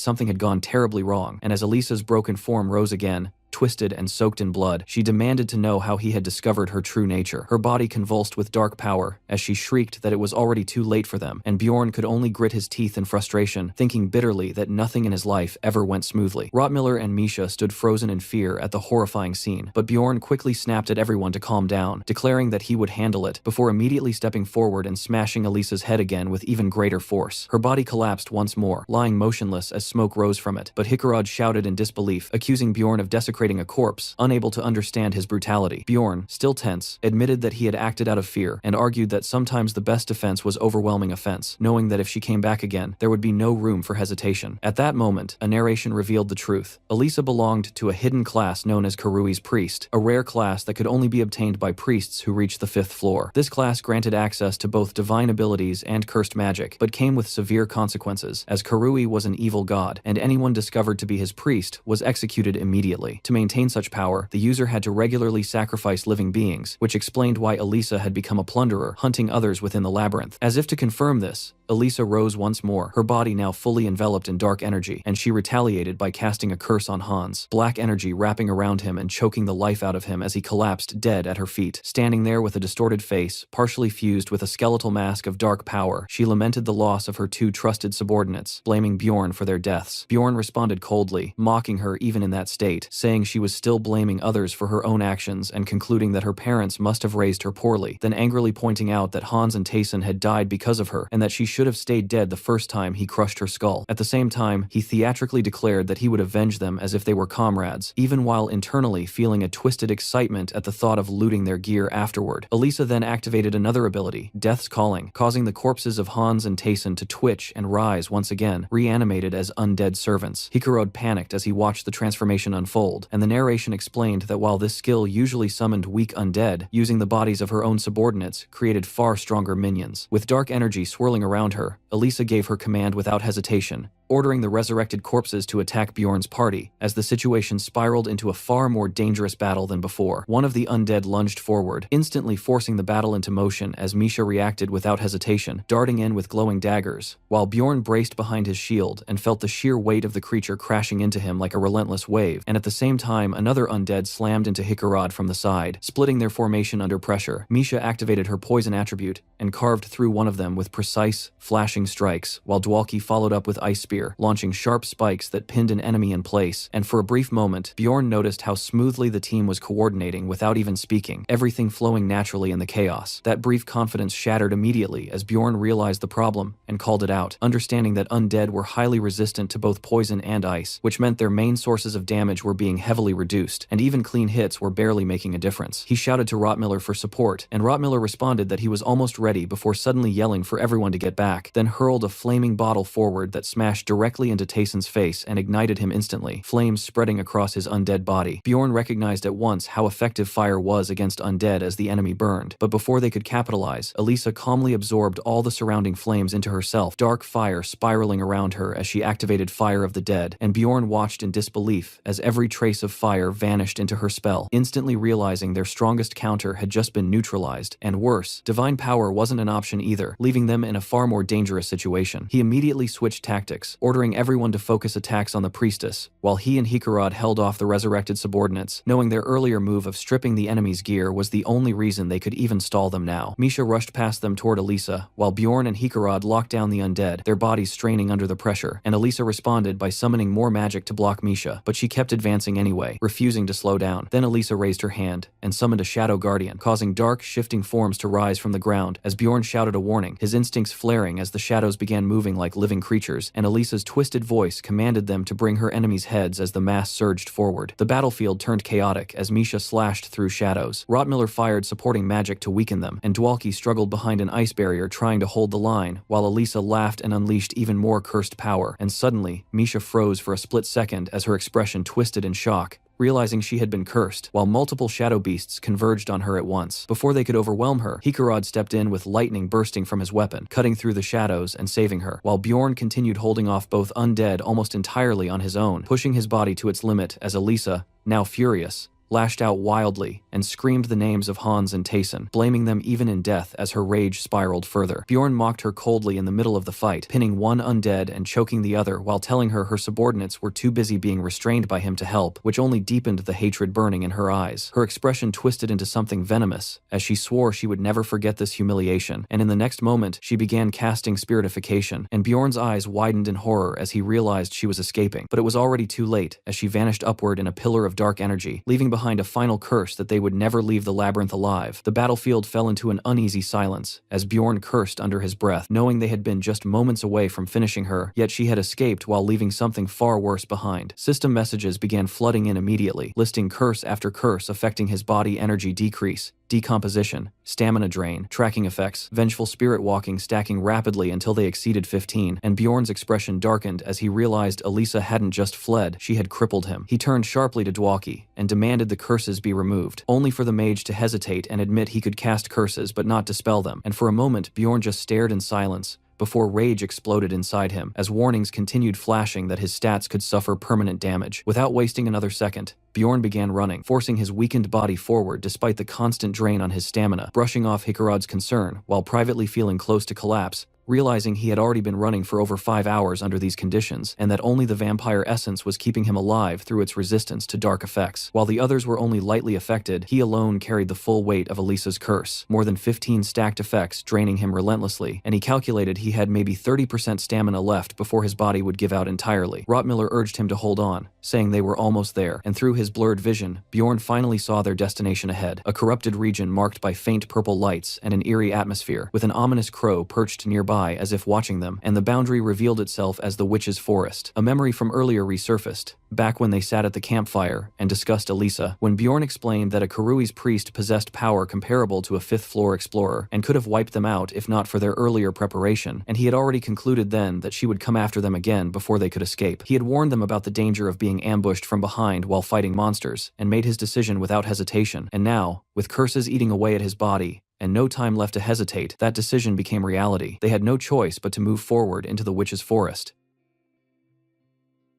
something had gone terribly wrong, and as Elisa's broken form rose again, twisted and soaked in blood, she demanded to know how he had discovered her true nature. Her body convulsed with dark power as she shrieked that it was already too late for them, and Bjorn could only grit his teeth in frustration, thinking bitterly that nothing in his life ever went smoothly. Rottmiller and Misha stood frozen in fear at the horrifying scene, but Bjorn quickly snapped at everyone to calm down, declaring that he would handle it, before immediately stepping forward and smashing Elisa's head again with even greater force. Her body collapsed once more, lying motionless as smoke rose from it, but Hikarad shouted in disbelief, accusing Bjorn of desecrating a corpse, unable to understand his brutality. Bjorn, still tense, admitted that he had acted out of fear, and argued that sometimes the best defense was overwhelming offense, knowing that if she came back again, there would be no room for hesitation. At that moment, a narration revealed the truth. Elisa belonged to a hidden class known as Karui's Priest, a rare class that could only be obtained by priests who reached the 5th floor. This class granted access to both divine abilities and cursed magic, but came with severe consequences, as Karui was an evil god, and anyone discovered to be his priest was executed immediately. To maintain such power, the user had to regularly sacrifice living beings, which explained why Elisa had become a plunderer, hunting others within the labyrinth. As if to confirm this, Elisa rose once more, her body now fully enveloped in dark energy, and she retaliated by casting a curse on Hans. Black energy wrapping around him and choking the life out of him as he collapsed dead at her feet. Standing there with a distorted face, partially fused with a skeletal mask of dark power, she lamented the loss of her two trusted subordinates, blaming Bjorn for their deaths. Bjorn responded coldly, mocking her even in that state, saying she was still blaming others for her own actions and concluding that her parents must have raised her poorly, then angrily pointing out that Hans and Taysen had died because of her and that she should have stayed dead the first time he crushed her skull. At the same time, he theatrically declared that he would avenge them as if they were comrades, even while internally feeling a twisted excitement at the thought of looting their gear afterward. Elisa then activated another ability, Death's Calling, causing the corpses of Hans and Taysen to twitch and rise once again, reanimated as undead servants. Hikarod panicked as he watched the transformation unfold, and the narration explained that while this skill usually summoned weak undead, using the bodies of her own subordinates created far stronger minions. With dark energy swirling around her, Elisa gave her command without hesitation, ordering the resurrected corpses to attack Bjorn's party, as the situation spiraled into a far more dangerous battle than before. One of the undead lunged forward, instantly forcing the battle into motion as Misha reacted without hesitation, darting in with glowing daggers, while Bjorn braced behind his shield and felt the sheer weight of the creature crashing into him like a relentless wave, and at the same time another undead slammed into Hikarod from the side, splitting their formation under pressure. Misha activated her poison attribute and carved through one of them with precise, flashing strikes, while Dwalki followed up with Ice Spear, launching sharp spikes that pinned an enemy in place, and for a brief moment, Bjorn noticed how smoothly the team was coordinating without even speaking, everything flowing naturally in the chaos. That brief confidence shattered immediately as Bjorn realized the problem and called it out, understanding that undead were highly resistant to both poison and ice, which meant their main sources of damage were being heavily reduced, and even clean hits were barely making a difference. He shouted to Rottmiller for support, and Rottmiller responded that he was almost ready before suddenly yelling for everyone to get back, then hurled a flaming bottle forward that smashed directly into Taysen's face and ignited him instantly, flames spreading across his undead body. Bjorn recognized at once how effective fire was against undead as the enemy burned, but before they could capitalize, Elisa calmly absorbed all the surrounding flames into herself, dark fire spiraling around her as she activated Fire of the Dead, and Bjorn watched in disbelief as every trace of fire vanished into her spell, instantly realizing their strongest counter had just been neutralized, and worse, divine power wasn't an option either, leaving them in a far more dangerous situation. He immediately switched tactics, ordering everyone to focus attacks on the priestess, while he and Hikarod held off the resurrected subordinates, knowing their earlier move of stripping the enemy's gear was the only reason they could even stall them now. Misha rushed past them toward Elisa, while Bjorn and Hikarod locked down the undead, their bodies straining under the pressure, and Elisa responded by summoning more magic to block Misha, but she kept advancing anyway, refusing to slow down. Then Elisa raised her hand and summoned a Shadow Guardian, causing dark, shifting forms to rise from the ground as Bjorn shouted a warning, his instincts flaring as the shadows began moving like living creatures, and Elisa's twisted voice commanded them to bring her enemies' heads as the mass surged forward. The battlefield turned chaotic as Misha slashed through shadows. Rottmiller fired supporting magic to weaken them, and Dwalki struggled behind an ice barrier trying to hold the line, while Elisa laughed and unleashed even more cursed power, and suddenly, Misha froze for a split second as her expression twisted in shock, realizing she had been cursed, while multiple shadow beasts converged on her at once. Before they could overwhelm her, Hikarod stepped in with lightning bursting from his weapon, cutting through the shadows and saving her, while Bjorn continued holding off both undead almost entirely on his own, pushing his body to its limit as Elisa, now furious, lashed out wildly and screamed the names of Hans and Taysen, blaming them even in death as her rage spiraled further. Bjorn mocked her coldly in the middle of the fight, pinning one undead and choking the other while telling her subordinates were too busy being restrained by him to help, which only deepened the hatred burning in her eyes. Her expression twisted into something venomous as she swore she would never forget this humiliation, and in the next moment she began casting spiritification, and Bjorn's eyes widened in horror as he realized she was escaping. But it was already too late as she vanished upward in a pillar of dark energy, leaving behind a final curse that they would never leave the labyrinth alive. The battlefield fell into an uneasy silence as Bjorn cursed under his breath, knowing they had been just moments away from finishing her, yet she had escaped while leaving something far worse behind. System messages began flooding in immediately, listing curse after curse affecting his body: energy decrease, decomposition, stamina drain, tracking effects, vengeful spirit walking stacking rapidly until they exceeded 15, and Bjorn's expression darkened as he realized Elisa hadn't just fled, she had crippled him. He turned sharply to Dwalki and demanded the curses be removed, only for the mage to hesitate and admit he could cast curses but not dispel them, and for a moment Bjorn just stared in silence, before rage exploded inside him as warnings continued flashing that his stats could suffer permanent damage. Without wasting another second, Bjorn began running, forcing his weakened body forward despite the constant drain on his stamina, brushing off Hikarod's concern while privately feeling close to collapse. realizing he had already been running for over 5 hours under these conditions, and that only the vampire essence was keeping him alive through its resistance to dark effects. While the others were only lightly affected, he alone carried the full weight of Elisa's curse, more than 15 stacked effects draining him relentlessly, and he calculated he had maybe 30% stamina left before his body would give out entirely. Rottmiller urged him to hold on, saying they were almost there, and through his blurred vision, Bjorn finally saw their destination ahead, a corrupted region marked by faint purple lights and an eerie atmosphere, with an ominous crow perched nearby as if watching them, and the boundary revealed itself as the Witch's Forest. A memory from earlier resurfaced, back when they sat at the campfire and discussed Elisa, when Bjorn explained that a Kurui's priest possessed power comparable to a fifth-floor explorer, and could have wiped them out if not for their earlier preparation, and he had already concluded then that she would come after them again before they could escape. He had warned them about the danger of being ambushed from behind while fighting monsters, and made his decision without hesitation, and now, with curses eating away at his body, and no time left to hesitate, that decision became reality. They had no choice but to move forward into the Witch's Forest.